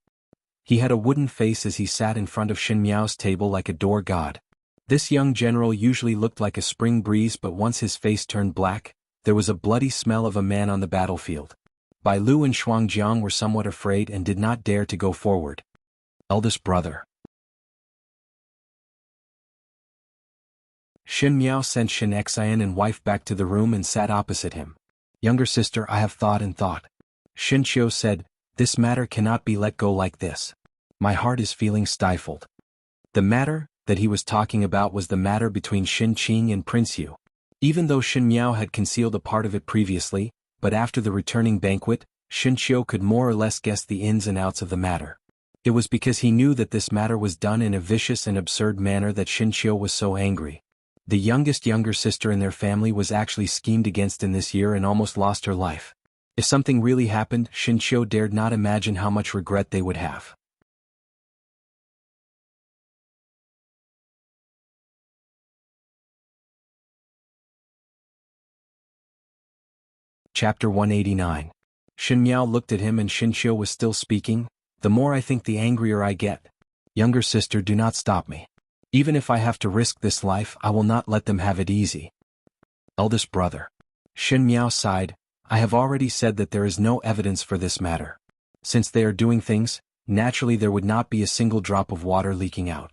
Speaker 1: He had a wooden face as he sat in front of Shen Miao's table like a door god. This young general usually looked like a spring breeze, but once his face turned black, there was a bloody smell of a man on the battlefield. Bai Lu and Shuangjiang were somewhat afraid and did not dare to go forward. "Eldest brother." Shen Miao sent Shen Xian and wife back to the room and sat opposite him. "Younger sister, I have thought and thought." Shen Qiu said, "This matter cannot be let go like this. My heart is feeling stifled." The matter that he was talking about was the matter between Shen Qing and Prince Yu. Even though Shen Miao had concealed a part of it previously, but after the returning banquet, Shen Qiu could more or less guess the ins and outs of the matter. It was because he knew that this matter was done in a vicious and absurd manner that Shen Qiu was so angry. The youngest younger sister in their family was actually schemed against in this year and almost lost her life. If something really happened, Shen Qiu dared not imagine how much regret they would have. Chapter 189. Shen Miao looked at him and Shen Qiu was still speaking. "The more I think, the angrier I get. Younger sister, do not stop me. Even if I have to risk this life, I will not let them have it easy." "Eldest brother." Shen Miao sighed. "I have already said that there is no evidence for this matter. Since they are doing things, naturally there would not be a single drop of water leaking out.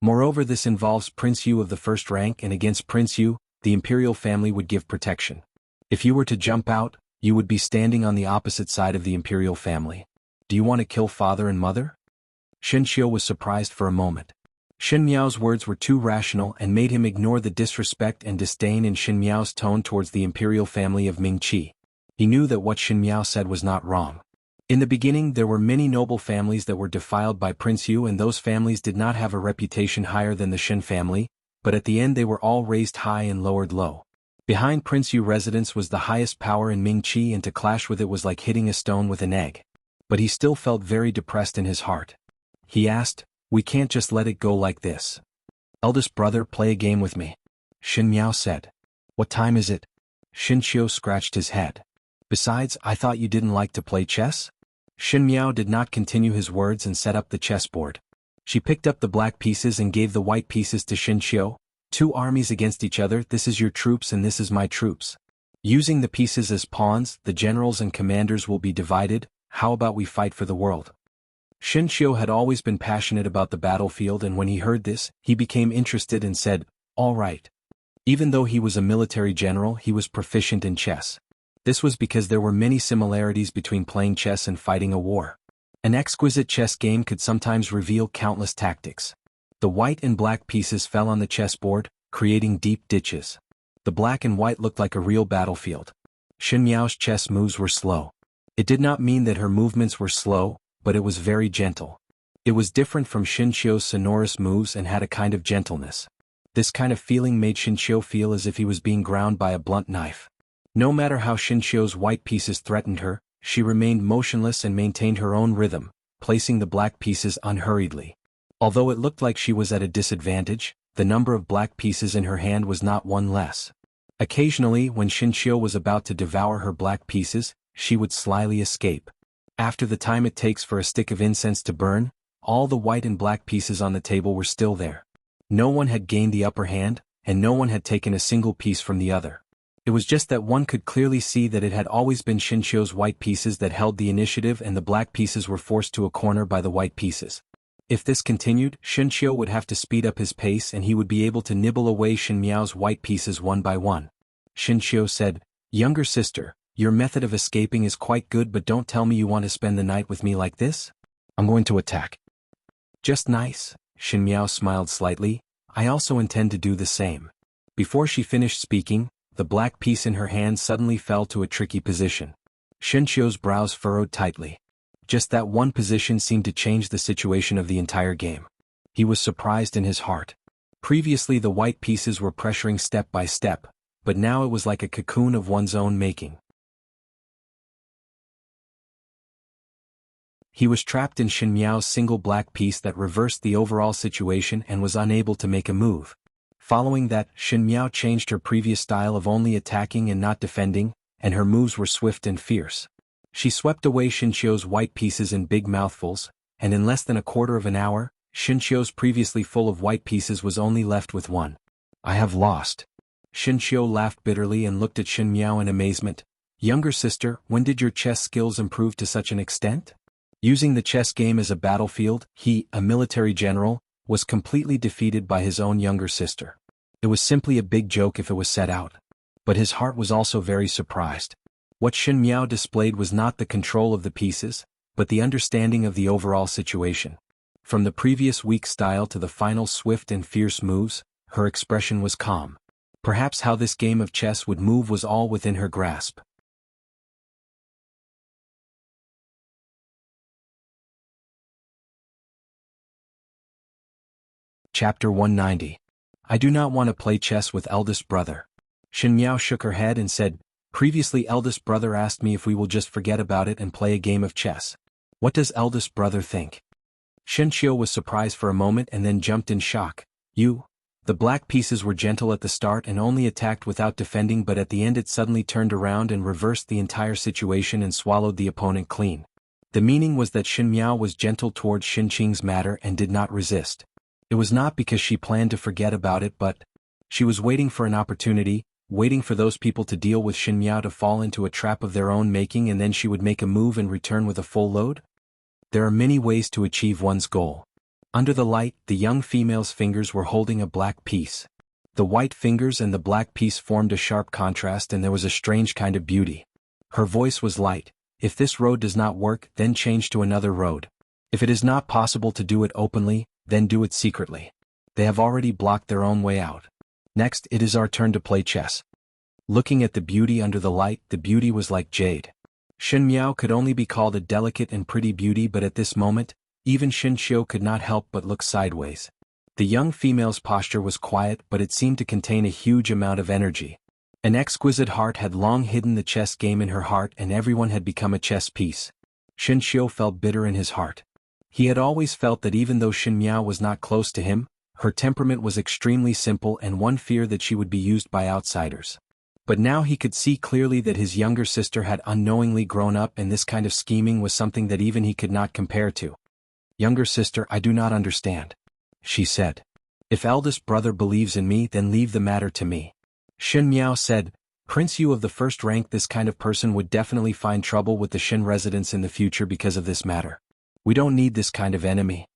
Speaker 1: Moreover, this involves Prince Yu of the first rank, and against Prince Yu, the imperial family would give protection. If you were to jump out, you would be standing on the opposite side of the imperial family. Do you want to kill father and mother?" Shen Qiu was surprised for a moment. Shen Miao's words were too rational and made him ignore the disrespect and disdain in Shen Miao's tone towards the imperial family of Ming Qi. He knew that what Shen Miao said was not wrong. In the beginning there were many noble families that were defiled by Prince Yu, and those families did not have a reputation higher than the Shen family, but at the end they were all raised high and lowered low. Behind Prince Yu's residence was the highest power in Ming Qi, and to clash with it was like hitting a stone with an egg. But he still felt very depressed in his heart. He asked, "We can't just let it go like this. Eldest brother, play a game with me." Shen Miao said. "What time is it?" Shin Qiu scratched his head. "Besides, I thought you didn't like to play chess?" Shen Miao did not continue his words and set up the chessboard. She picked up the black pieces and gave the white pieces to Shin Qiu. "Two armies against each other, this is your troops and this is my troops. Using the pieces as pawns, the generals and commanders will be divided. How about we fight for the world?" Shin Qiu had always been passionate about the battlefield, and when he heard this, he became interested and said, "All right." Even though he was a military general, he was proficient in chess. This was because there were many similarities between playing chess and fighting a war. An exquisite chess game could sometimes reveal countless tactics. The white and black pieces fell on the chessboard, creating deep ditches. The black and white looked like a real battlefield. Shen Miao's chess moves were slow. It did not mean that her movements were slow, but it was very gentle. It was different from Shin Qiu's sonorous moves and had a kind of gentleness. This kind of feeling made Shin Qiu feel as if he was being ground by a blunt knife. No matter how Shin Qiu's white pieces threatened her, she remained motionless and maintained her own rhythm, placing the black pieces unhurriedly. Although it looked like she was at a disadvantage, the number of black pieces in her hand was not one less. Occasionally, when Shin Qiu was about to devour her black pieces, she would slyly escape. After the time it takes for a stick of incense to burn, all the white and black pieces on the table were still there. No one had gained the upper hand, and no one had taken a single piece from the other. It was just that one could clearly see that it had always been Shin Qiu's white pieces that held the initiative, and the black pieces were forced to a corner by the white pieces. If this continued, Shin Qiu would have to speed up his pace and he would be able to nibble away Shin Miao's white pieces one by one. Shin Qiu said, "Younger sister, your method of escaping is quite good, but don't tell me you want to spend the night with me like this. I'm going to attack." "Just nice," Shin Miao smiled slightly. "I also intend to do the same." Before she finished speaking, the black piece in her hand suddenly fell to a tricky position. Shin Qiu's brows furrowed tightly. Just that one position seemed to change the situation of the entire game. He was surprised in his heart. Previously the white pieces were pressuring step by step, but now it was like a cocoon of one's own making. He was trapped in Shin Miao's single black piece that reversed the overall situation and was unable to make a move. Following that, Shin Miao changed her previous style of only attacking and not defending, and her moves were swift and fierce. She swept away Shin Qiu's white pieces in big mouthfuls, and in less than a quarter of an hour, Shin Qiu's previously full of white pieces was only left with one. "I have lost." Shin Qiu laughed bitterly and looked at Shin Miao in amazement. "Younger sister, when did your chess skills improve to such an extent?" Using the chess game as a battlefield, he, a military general, was completely defeated by his own younger sister. It was simply a big joke if it was set out. But his heart was also very surprised. What Shin Miao displayed was not the control of the pieces, but the understanding of the overall situation. From the previous weak style to the final swift and fierce moves, her expression was calm. Perhaps how this game of chess would move was all within her grasp. Chapter 190. I do not want to play chess with eldest brother. Shin Miao shook her head and said, "Previously eldest brother asked me if we will just forget about it and play a game of chess. What does eldest brother think?" Shin Qiu was surprised for a moment and then jumped in shock. "You?" The black pieces were gentle at the start and only attacked without defending, but at the end it suddenly turned around and reversed the entire situation and swallowed the opponent clean. The meaning was that Shin Miao was gentle towards Shin Qing's matter and did not resist. It was not because she planned to forget about it, but she was waiting for an opportunity, waiting for those people to deal with Shin Miao to fall into a trap of their own making, and then she would make a move and return with a full load. There are many ways to achieve one's goal. Under the light, the young female's fingers were holding a black piece. The white fingers and the black piece formed a sharp contrast, and there was a strange kind of beauty. Her voice was light. "If this road does not work, then change to another road. If it is not possible to do it openly, then do it secretly. They have already blocked their own way out. Next, it is our turn to play chess." Looking at the beauty under the light, the beauty was like jade. Shin Miao could only be called a delicate and pretty beauty, but at this moment, even Shin Xiu could not help but look sideways. The young female's posture was quiet, but it seemed to contain a huge amount of energy. An exquisite heart had long hidden the chess game in her heart, and everyone had become a chess piece. Shin Xiu felt bitter in his heart. He had always felt that even though Shin Miao was not close to him, her temperament was extremely simple, and one fear that she would be used by outsiders. But now he could see clearly that his younger sister had unknowingly grown up, and this kind of scheming was something that even he could not compare to. "Younger sister, I do not understand," she said. "If eldest brother believes in me, then leave the matter to me." Shin Miao said, "Prince Yu of the first rank, this kind of person would definitely find trouble with the Shin residents in the future because of this matter. We don't need this kind of enemy."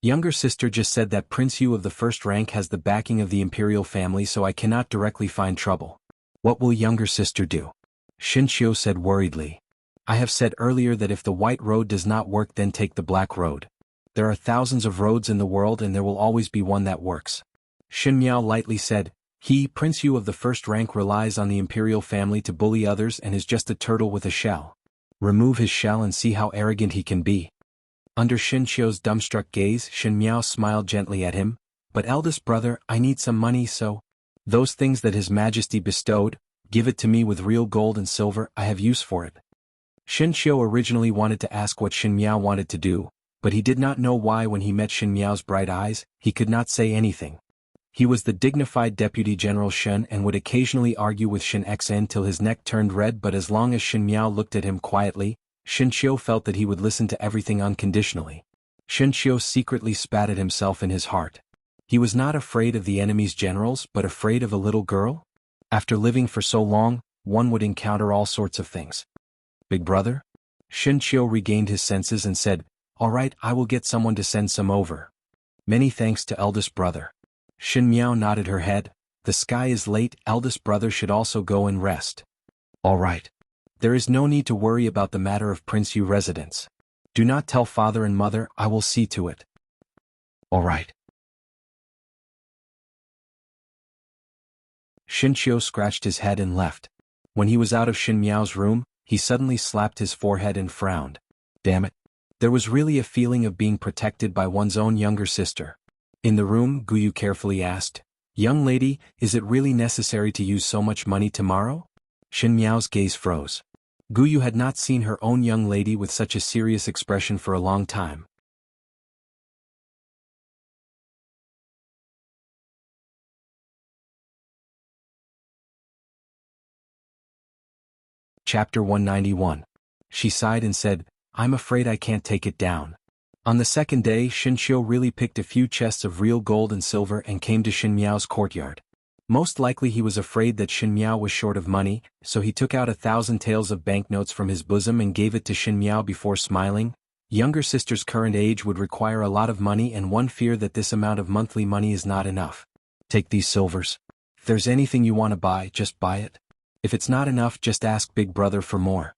Speaker 1: Younger sister just said that Prince Yu of the first rank has the backing of the imperial family, so I cannot directly find trouble. What will younger sister do? Shin Xiu said worriedly. "I have said earlier that if the white road does not work, then take the black road. There are thousands of roads in the world, and there will always be one that works." Shin Miao lightly said, Prince Yu of the first rank, relies on the imperial family to bully others and is just a turtle with a shell. Remove his shell and see how arrogant he can be." Under Shin Xiu's dumbstruck gaze, Shin Miao smiled gently at him. "But eldest brother, I need some money, so those things that His Majesty bestowed, give it to me with real gold and silver, I have use for it." Shin Xiu originally wanted to ask what Shin Miao wanted to do, but he did not know why. When he met Shin Miao's bright eyes, he could not say anything. He was the dignified Deputy General Shen and would occasionally argue with Shin Xn till his neck turned red, but as long as Shin Miao looked at him quietly, Shin Xiu felt that he would listen to everything unconditionally. Shin Xiu secretly spat at himself in his heart. He was not afraid of the enemy's generals, but afraid of a little girl? After living for so long, one would encounter all sorts of things. "Big brother?" Shin Xiu regained his senses and said, "All right, I will get someone to send some over." "Many thanks to eldest brother." Shin Miao nodded her head. "The sky is late, eldest brother should also go and rest." "All right. There is no need to worry about the matter of Prince Yu residence. Do not tell father and mother, I will see to it." "All right." Shin Xiu scratched his head and left. When he was out of Shin Miao's room, he suddenly slapped his forehead and frowned. Damn it. There was really a feeling of being protected by one's own younger sister. In the room, Guyu carefully asked, "Young lady, is it really necessary to use so much money tomorrow?" Shin Miao's gaze froze. Guyu had not seen her own young lady with such a serious expression for a long time. Chapter 191. She sighed and said, "I'm afraid I can't take it down." On the second day, Shin Xiu really picked a few chests of real gold and silver and came to Shin Miao's courtyard. Most likely he was afraid that Shin Miao was short of money, so he took out 1,000 taels of banknotes from his bosom and gave it to Shin Miao before smiling. Younger sister's current age would require a lot of money, and one fear that this amount of monthly money is not enough. "Take these silvers. If there's anything you want to buy, just buy it. If it's not enough, just ask big brother for more."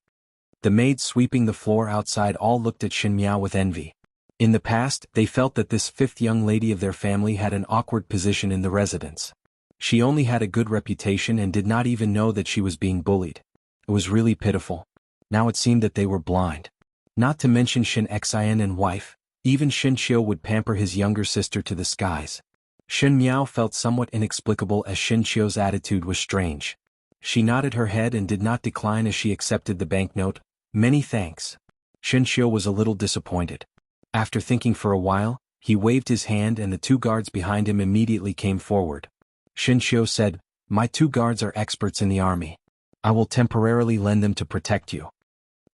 Speaker 1: The maids sweeping the floor outside all looked at Shin Miao with envy. In the past, they felt that this fifth young lady of their family had an awkward position in the residence. She only had a good reputation and did not even know that she was being bullied. It was really pitiful. Now it seemed that they were blind. Not to mention Shin Xian and wife, even Shin Xiu would pamper his younger sister to the skies. Shin Miao felt somewhat inexplicable as Shin Xiu's attitude was strange. She nodded her head and did not decline as she accepted the banknote. "Many thanks." Shin Xiu was a little disappointed. After thinking for a while, he waved his hand and the two guards behind him immediately came forward. Shin Xiu said, "My two guards are experts in the army. I will temporarily lend them to protect you."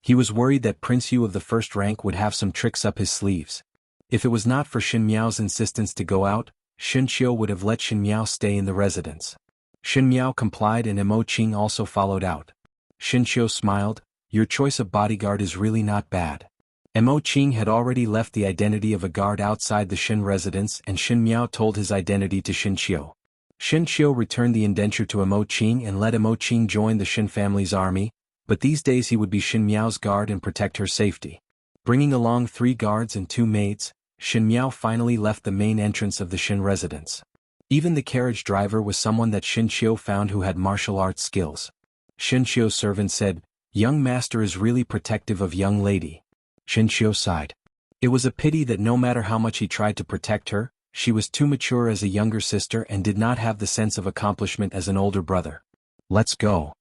Speaker 1: He was worried that Prince Yu of the first rank would have some tricks up his sleeves. If it was not for Shin Miao's insistence to go out, Shin Xiu would have let Shin Miao stay in the residence. Shin Miao complied and Mo Qing also followed out. Shin Xiu smiled, "Your choice of bodyguard is really not bad." Mo Qing had already left the identity of a guard outside the Shin residence, and Shin Miao told his identity to Shin Xiu. Shin Xiu returned the indenture to Mo Qing and let Mo Qing join the Shin family's army, but these days he would be Shin Miao's guard and protect her safety. Bringing along 3 guards and 2 maids, Shin Miao finally left the main entrance of the Shin residence. Even the carriage driver was someone that Shin Xiu found who had martial arts skills. Shin Xiu's servant said, Young master is really protective of young lady. Shinshio sighed. It was a pity that no matter how much he tried to protect her, she was too mature as a younger sister and did not have the sense of accomplishment as an older brother. Let's go.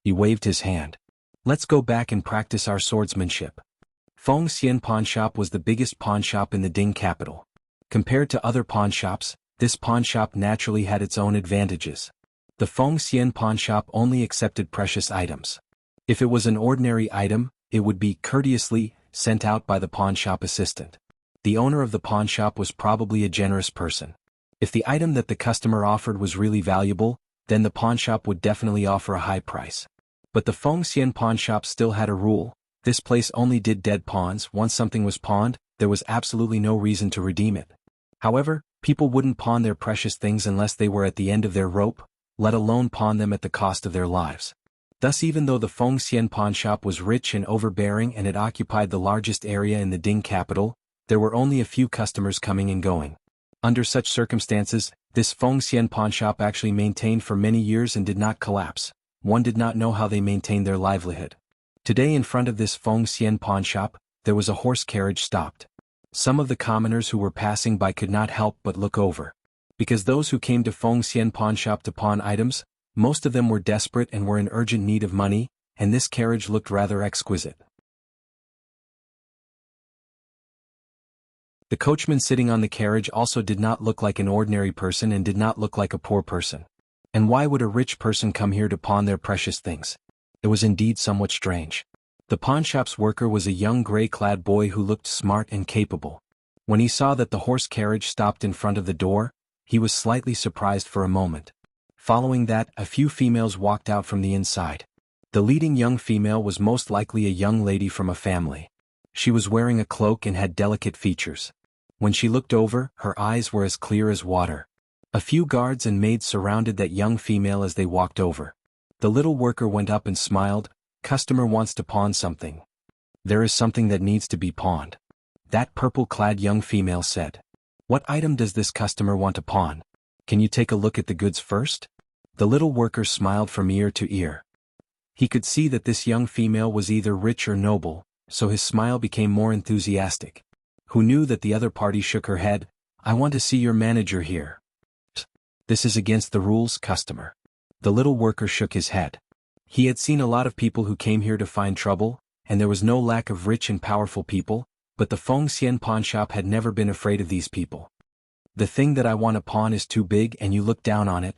Speaker 1: He waved his hand. Let's go back and practice our swordsmanship. Feng Xian Pawn Shop was the biggest pawn shop in the Ding capital. Compared to other pawn shops, this pawn shop naturally had its own advantages. The Feng Xian Pawn Shop only accepted precious items. If it was an ordinary item, it would be courteously sent out by the pawn shop assistant. The owner of the pawn shop was probably a generous person. If the item that the customer offered was really valuable, then the pawn shop would definitely offer a high price. But the Feng Xian Pawn Shop still had a rule. This place only did dead pawns. Once something was pawned, there was absolutely no reason to redeem it. However, people wouldn't pawn their precious things unless they were at the end of their rope, let alone pawn them at the cost of their lives. Thus, even though the Feng Xian Pawn Shop was rich and overbearing and it occupied the largest area in the Ding capital, there were only a few customers coming and going. Under such circumstances, this Feng Xian Pawn Shop actually maintained for many years and did not collapse. One did not know how they maintained their livelihood. Today, in front of this Feng Xian Pawn Shop, there was a horse carriage stopped. Some of the commoners who were passing by could not help but look over. Because those who came to Feng Xian Pawn Shop to pawn items, most of them were desperate and were in urgent need of money, and this carriage looked rather exquisite. The coachman sitting on the carriage also did not look like an ordinary person and did not look like a poor person. And why would a rich person come here to pawn their precious things? It was indeed somewhat strange. The pawn shop's worker was a young gray-clad boy who looked smart and capable. When he saw that the horse carriage stopped in front of the door, he was slightly surprised for a moment. Following that, a few females walked out from the inside. The leading young female was most likely a young lady from a family. She was wearing a cloak and had delicate features. When she looked over, her eyes were as clear as water. A few guards and maids surrounded that young female as they walked over. The little worker went up and smiled. Customer wants to pawn something. There is something that needs to be pawned. That purple-clad young female said. What item does this customer want to pawn? Can you take a look at the goods first? The little worker smiled from ear to ear. He could see that this young female was either rich or noble, so his smile became more enthusiastic. Who knew that the other party shook her head? I want to see your manager here. This is against the rules, customer. The little worker shook his head. He had seen a lot of people who came here to find trouble, and there was no lack of rich and powerful people, but the Feng Xian Pawn Shop had never been afraid of these people. The thing that I want to pawn is too big and you look down on it.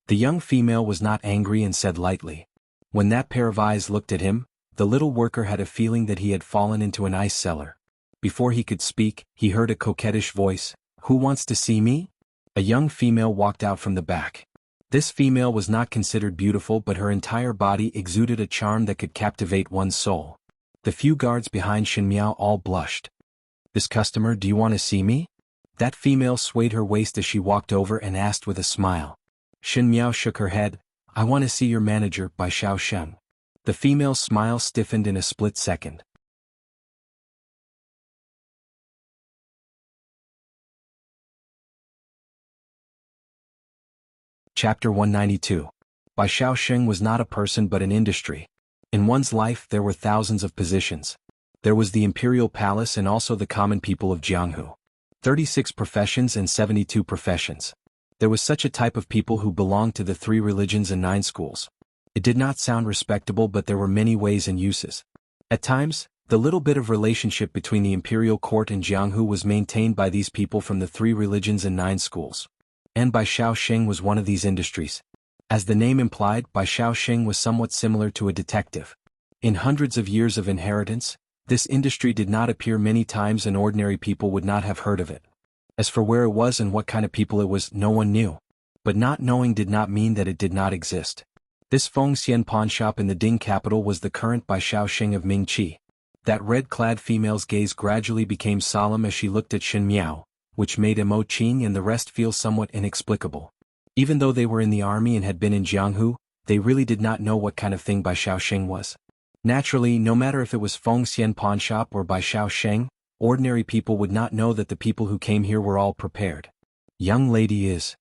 Speaker 1: The young female was not angry and said lightly. When that pair of eyes looked at him, the little worker had a feeling that he had fallen into an ice cellar. Before he could speak, he heard a coquettish voice. Who wants to see me? A young female walked out from the back. This female was not considered beautiful, but her entire body exuded a charm that could captivate one's soul. The few guards behind Shin Miao all blushed. This customer, do you want to see me? That female swayed her waist as she walked over and asked with a smile. Shin Miao shook her head. I want to see your manager, by Xiao Sheng. The female's smile stiffened in a split second. Chapter 192. Bai Xiaosheng was not a person but an industry. In one's life there were thousands of positions. There was the imperial palace and also the common people of Jianghu. 36 professions and 72 professions. There was such a type of people who belonged to the 3 religions and 9 schools. It did not sound respectable, but there were many ways and uses. At times, the little bit of relationship between the imperial court and Jianghu was maintained by these people from the 3 religions and 9 schools. And Bai Xiaosheng was one of these industries. As the name implied, Bai Xiaosheng was somewhat similar to a detective. In hundreds of years of inheritance, this industry did not appear many times and ordinary people would not have heard of it. As for where it was and what kind of people it was, no one knew. But not knowing did not mean that it did not exist. This Feng Xian Pawn Shop in the Ding capital was the current Bai Xiaosheng of Mingqi. That red-clad female's gaze gradually became solemn as she looked at Shin Miao, which made Mo Qing and the rest feel somewhat inexplicable. Even though they were in the army and had been in Jianghu, they really did not know what kind of thing Bai Xiaosheng was. Naturally, no matter if it was Feng Xian Pawn Shop or Bai Xiaosheng, ordinary people would not know that the people who came here were all prepared. Young lady is?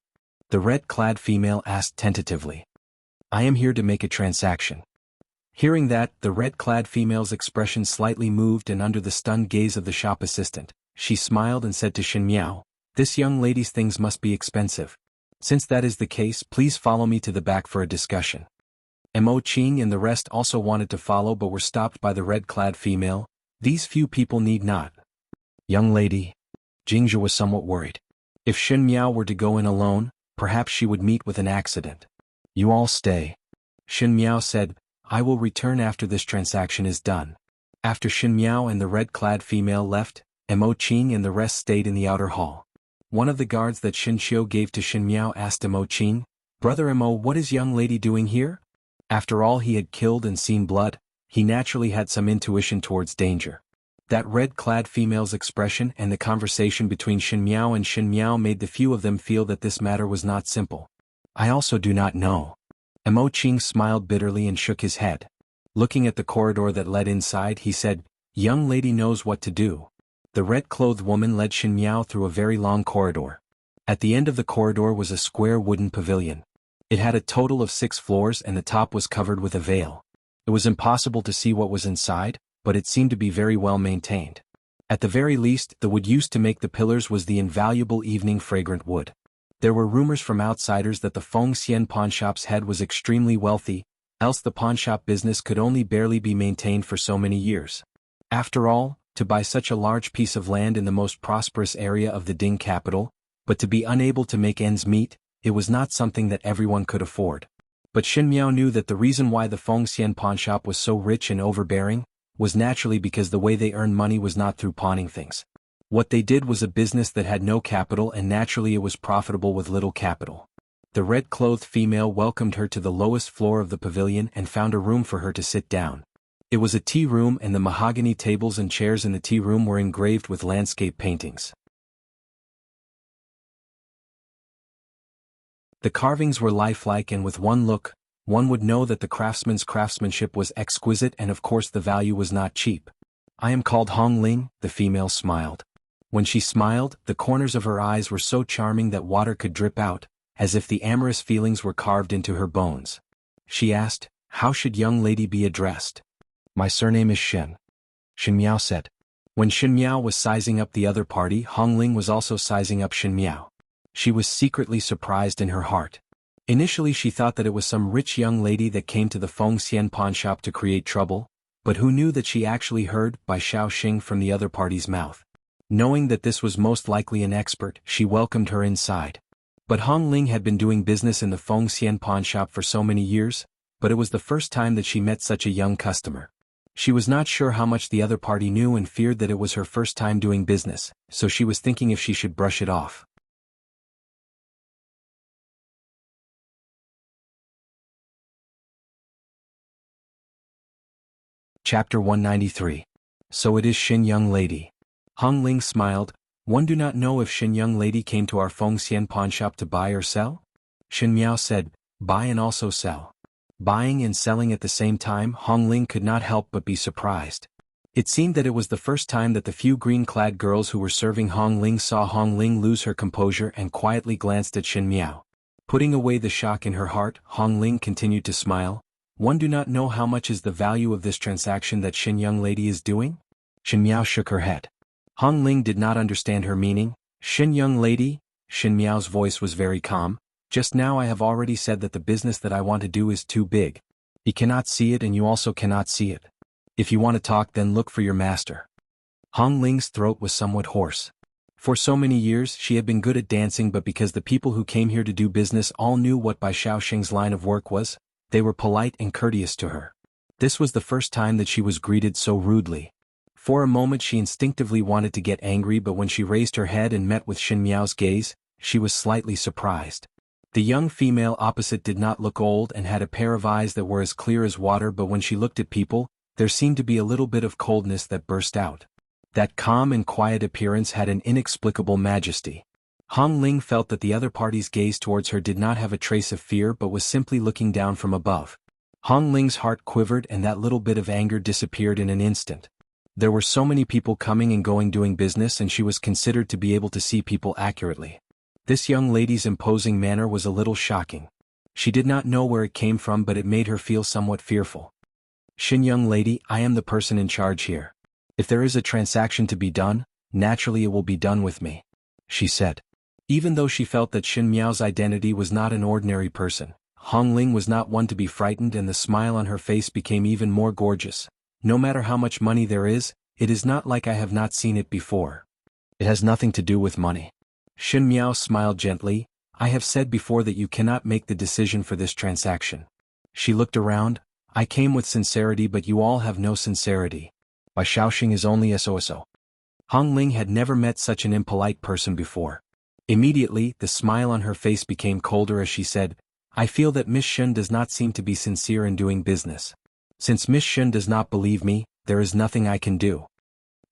Speaker 1: The red-clad female asked tentatively. I am here to make a transaction. Hearing that, the red-clad female's expression slightly moved, and under the stunned gaze of the shop assistant, she smiled and said to Xin Miao, "This young lady's things must be expensive. Since that is the case, please follow me to the back for a discussion." Mo Qing and the rest also wanted to follow but were stopped by the red-clad female. "These few people need not." "Young lady." Jingzhe was somewhat worried. If Xin Miao were to go in alone, perhaps she would meet with an accident. "You all stay." Xin Miao said, "I will return after this transaction is done." After Xin Miao and the red-clad female left, Mo Qing and the rest stayed in the outer hall. One of the guards that Xin Xiu gave to Xin Miao asked Mo Qing, "Brother Mo, what is young lady doing here?" After all he had killed and seen blood, he naturally had some intuition towards danger. That red-clad female's expression and the conversation between Xin Miao and Xin Miao made the few of them feel that this matter was not simple. "I also do not know." Mo Qing smiled bitterly and shook his head. Looking at the corridor that led inside, he said, "Young lady knows what to do." The red-clothed woman led Xin Miao through a very long corridor. At the end of the corridor was a square wooden pavilion. It had a total of 6 floors and the top was covered with a veil. It was impossible to see what was inside, but it seemed to be very well maintained. At the very least, the wood used to make the pillars was the invaluable evening fragrant wood. There were rumors from outsiders that the Feng Xian pawnshop's head was extremely wealthy, else the pawnshop business could only barely be maintained for so many years. After all, to buy such a large piece of land in the most prosperous area of the Ding capital, but to be unable to make ends meet, it was not something that everyone could afford. But Xin Miao knew that the reason why the Feng Xian pawnshop was so rich and overbearing was naturally because the way they earned money was not through pawning things. What they did was a business that had no capital, and naturally it was profitable with little capital. The red-clothed female welcomed her to the lowest floor of the pavilion and found a room for her to sit down. It was a tea room, and the mahogany tables and chairs in the tea room were engraved with landscape paintings. The carvings were lifelike, and with one look, one would know that the craftsman's craftsmanship was exquisite, and of course the value was not cheap. "I am called Hong Ling," the female smiled. When she smiled, the corners of her eyes were so charming that water could drip out, as if the amorous feelings were carved into her bones. She asked, "How should young lady be addressed?" "My surname is Xin," Xin Miao said. When Xin Miao was sizing up the other party, Hong Ling was also sizing up Xin Miao. She was secretly surprised in her heart. Initially she thought that it was some rich young lady that came to the Feng Xian pawnshop to create trouble, but who knew that she actually heard by Xiao Xing from the other party's mouth. Knowing that this was most likely an expert, she welcomed her inside. But Hong Ling had been doing business in the Feng Xian pawnshop for so many years, but it was the first time that she met such a young customer. She was not sure how much the other party knew and feared that it was her first time doing business, so she was thinking if she should brush it off. Chapter 193. So it is Xin young lady. Hong Ling smiled. "One do not know if Xin young lady came to our Feng Xian pawnshop to buy or sell?" Xin Miao said, "Buy and also sell." Buying and selling at the same time, Hong Ling could not help but be surprised. It seemed that it was the first time that the few green-clad girls who were serving Hong Ling saw Hong Ling lose her composure and quietly glanced at Xin Miao. Putting away the shock in her heart, Hong Ling continued to smile. "One do not know how much is the value of this transaction that Xin young lady is doing?" Xin Miao shook her head. Hong Ling did not understand her meaning. "Xin young lady," Xin Miao's voice was very calm, "just now I have already said that the business that I want to do is too big. He cannot see it and you also cannot see it. If you want to talk, then look for your master." Hong Ling's throat was somewhat hoarse. For so many years she had been good at dancing, but because the people who came here to do business all knew what Bai Xiaoxing's line of work was, they were polite and courteous to her. This was the first time that she was greeted so rudely. For a moment she instinctively wanted to get angry, but when she raised her head and met with Xin Miao's gaze, she was slightly surprised. The young female opposite did not look old and had a pair of eyes that were as clear as water, but when she looked at people, there seemed to be a little bit of coldness that burst out. That calm and quiet appearance had an inexplicable majesty. Hong Ling felt that the other party's gaze towards her did not have a trace of fear but was simply looking down from above. Hong Ling's heart quivered and that little bit of anger disappeared in an instant. There were so many people coming and going doing business, and she was considered to be able to see people accurately. This young lady's imposing manner was a little shocking. She did not know where it came from, but it made her feel somewhat fearful. Xin young lady, I am the person in charge here. If there is a transaction to be done, naturally it will be done with me, she said. Even though she felt that Xin Miao's identity was not an ordinary person, Hong Ling was not one to be frightened, and the smile on her face became even more gorgeous. No matter how much money there is, it is not like I have not seen it before. It has nothing to do with money. Xin Miao smiled gently. I have said before that you cannot make the decision for this transaction. She looked around. I came with sincerity, but you all have no sincerity. By Shaoxing is only SOSO. Hong Ling had never met such an impolite person before. Immediately, the smile on her face became colder as she said, I feel that Miss Shen does not seem to be sincere in doing business. Since Miss Shen does not believe me, there is nothing I can do.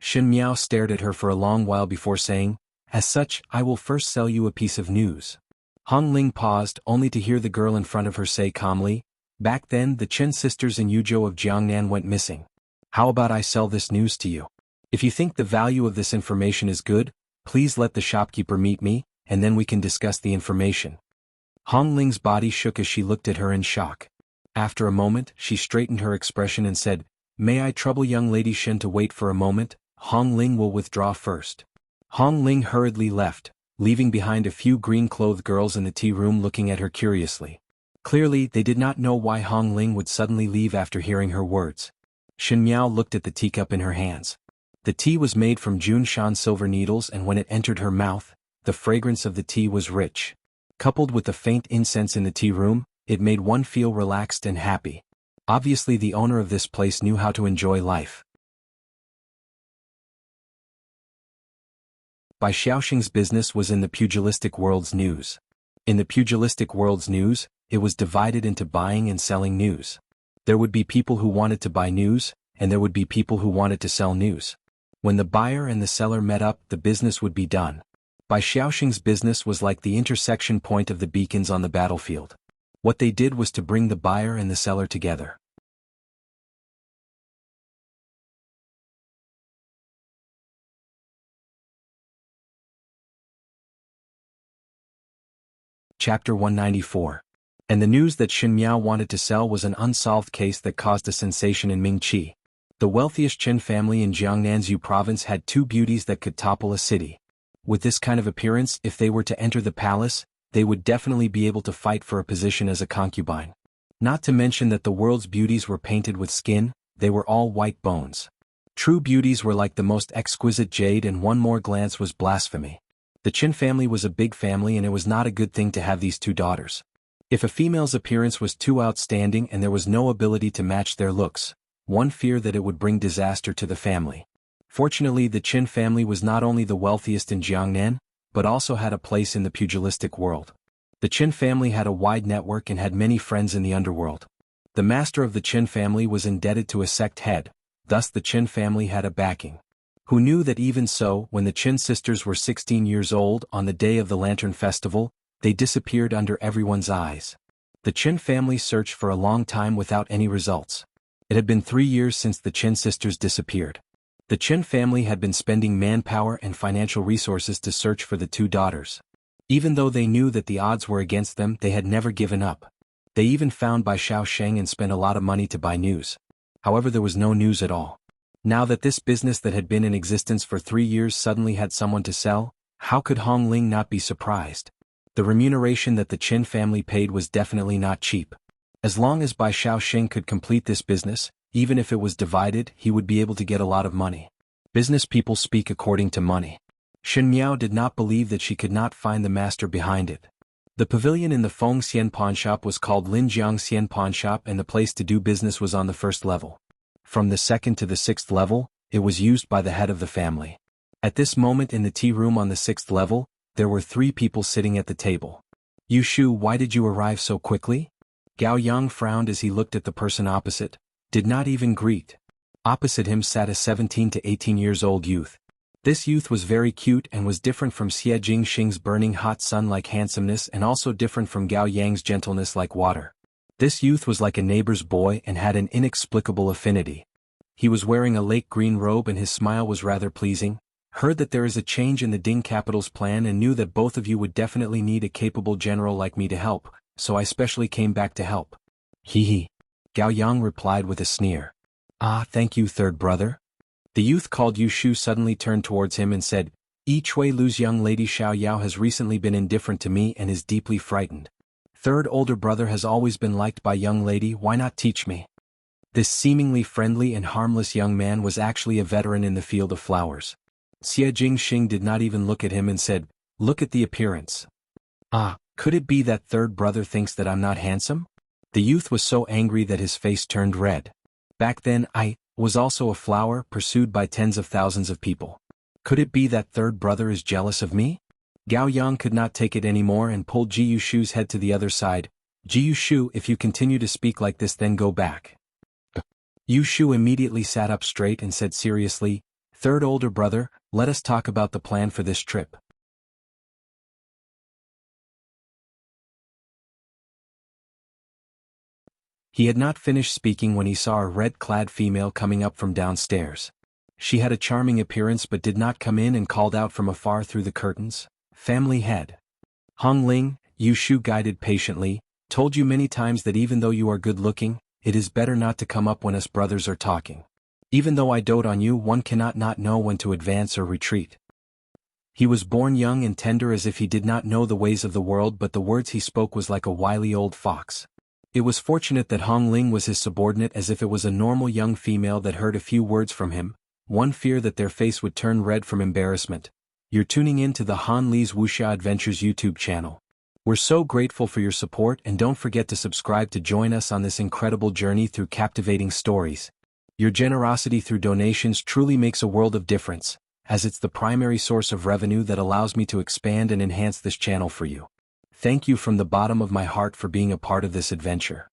Speaker 1: Xin Miao stared at her for a long while before saying, as such, I will first sell you a piece of news. Hong Ling paused only to hear the girl in front of her say calmly, back then the Chen sisters in Yuzhou of Jiangnan went missing. How about I sell this news to you? If you think the value of this information is good, please let the shopkeeper meet me, and then we can discuss the information. Hong Ling's body shook as she looked at her in shock. After a moment, she straightened her expression and said, May I trouble young lady Shen to wait for a moment? Hong Ling will withdraw first. Hong Ling hurriedly left, leaving behind a few green-clothed girls in the tea room looking at her curiously. Clearly, they did not know why Hong Ling would suddenly leave after hearing her words. Xin Miao looked at the teacup in her hands. The tea was made from Junshan silver needles, and when it entered her mouth, the fragrance of the tea was rich. Coupled with the faint incense in the tea room, it made one feel relaxed and happy. Obviously the owner of this place knew how to enjoy life. Bai Xiaoxing's business was in the pugilistic world's news. In the pugilistic world's news, it was divided into buying and selling news. There would be people who wanted to buy news, and there would be people who wanted to sell news. When the buyer and the seller met up, the business would be done. Bai Xiaoxing's business was like the intersection point of the beacons on the battlefield. What they did was to bring the buyer and the seller together. Chapter 194. And the news that Xin Miao wanted to sell was an unsolved case that caused a sensation in Mingqi. The wealthiest Chen family in Jiangnan's Yu province had two beauties that could topple a city. With this kind of appearance, if they were to enter the palace, they would definitely be able to fight for a position as a concubine. Not to mention that the world's beauties were painted with skin, they were all white bones. True beauties were like the most exquisite jade, and one more glance was blasphemy. The Qin family was a big family, and it was not a good thing to have these two daughters. If a female's appearance was too outstanding and there was no ability to match their looks, one feared that it would bring disaster to the family. Fortunately, the Qin family was not only the wealthiest in Jiangnan, but also had a place in the pugilistic world. The Qin family had a wide network and had many friends in the underworld. The master of the Qin family was indebted to a sect head, thus the Qin family had a backing. Who knew that even so, when the Qin sisters were 16 years old on the day of the Lantern Festival, they disappeared under everyone's eyes. The Qin family searched for a long time without any results. It had been 3 years since the Qin sisters disappeared. The Qin family had been spending manpower and financial resources to search for the two daughters. Even though they knew that the odds were against them, they had never given up. They even found Bai Xiaoxing and spent a lot of money to buy news. However, there was no news at all. Now that this business that had been in existence for 3 years suddenly had someone to sell, how could Hong Ling not be surprised? The remuneration that the Qin family paid was definitely not cheap. As long as Bai Xiaoxing could complete this business, even if it was divided, he would be able to get a lot of money. Business people speak according to money. Xin Miao did not believe that she could not find the master behind it. The pavilion in the Feng Xian pawnshop was called Linjiang Xian pawnshop, and the place to do business was on the first level. From the second to the sixth level, it was used by the head of the family. At this moment in the tea room on the sixth level, there were 3 people sitting at the table. Yu Shu, why did you arrive so quickly? Gao Yang frowned as he looked at the person opposite, did not even greet. Opposite him sat a 17 to 18 years old youth. This youth was very cute and was different from Xie Jingxing's burning hot sun-like handsomeness, and also different from Gao Yang's gentleness like water. This youth was like a neighbor's boy and had an inexplicable affinity. He was wearing a lake green robe and his smile was rather pleasing. Heard that there is a change in the Ding capital's plan and knew that both of you would definitely need a capable general like me to help, so I specially came back to help. Hee hee. Gao Yang replied with a sneer. Ah, thank you, third brother. The youth called Yu Shu suddenly turned towards him and said, Yi Chui Lu's young lady Xiao Yao has recently been indifferent to me and is deeply frightened. Third older brother has always been liked by young lady, why not teach me? This seemingly friendly and harmless young man was actually a veteran in the field of flowers. Xie Jingxing did not even look at him and said, look at the appearance. Ah, could it be that third brother thinks that I'm not handsome? The youth was so angry that his face turned red. Back then I was also a flower pursued by tens of thousands of people. Could it be that third brother is jealous of me? Gao Yang could not take it anymore and pulled Ji Yushu's head to the other side. Ji Yushu, if you continue to speak like this then go back. Yushu immediately sat up straight and said seriously, third older brother, let us talk about the plan for this trip. He had not finished speaking when he saw a red-clad female coming up from downstairs. She had a charming appearance but did not come in and called out from afar through the curtains, family head. Hong Ling, Yu Shu guided patiently, told you many times that even though you are good-looking, it is better not to come up when us brothers are talking. Even though I dote on you, one cannot not know when to advance or retreat. He was born young and tender as if he did not know the ways of the world, but the words he spoke was like a wily old fox. It was fortunate that Hong Ling was his subordinate, as if it was a normal young female that heard a few words from him, one fear that their face would turn red from embarrassment. You're tuning in to the Han Li's Wuxia Adventures YouTube channel. We're so grateful for your support, and don't forget to subscribe to join us on this incredible journey through captivating stories. Your generosity through donations truly makes a world of difference, as it's the primary source of revenue that allows me to expand and enhance this channel for you. Thank you from the bottom of my heart for being a part of this adventure.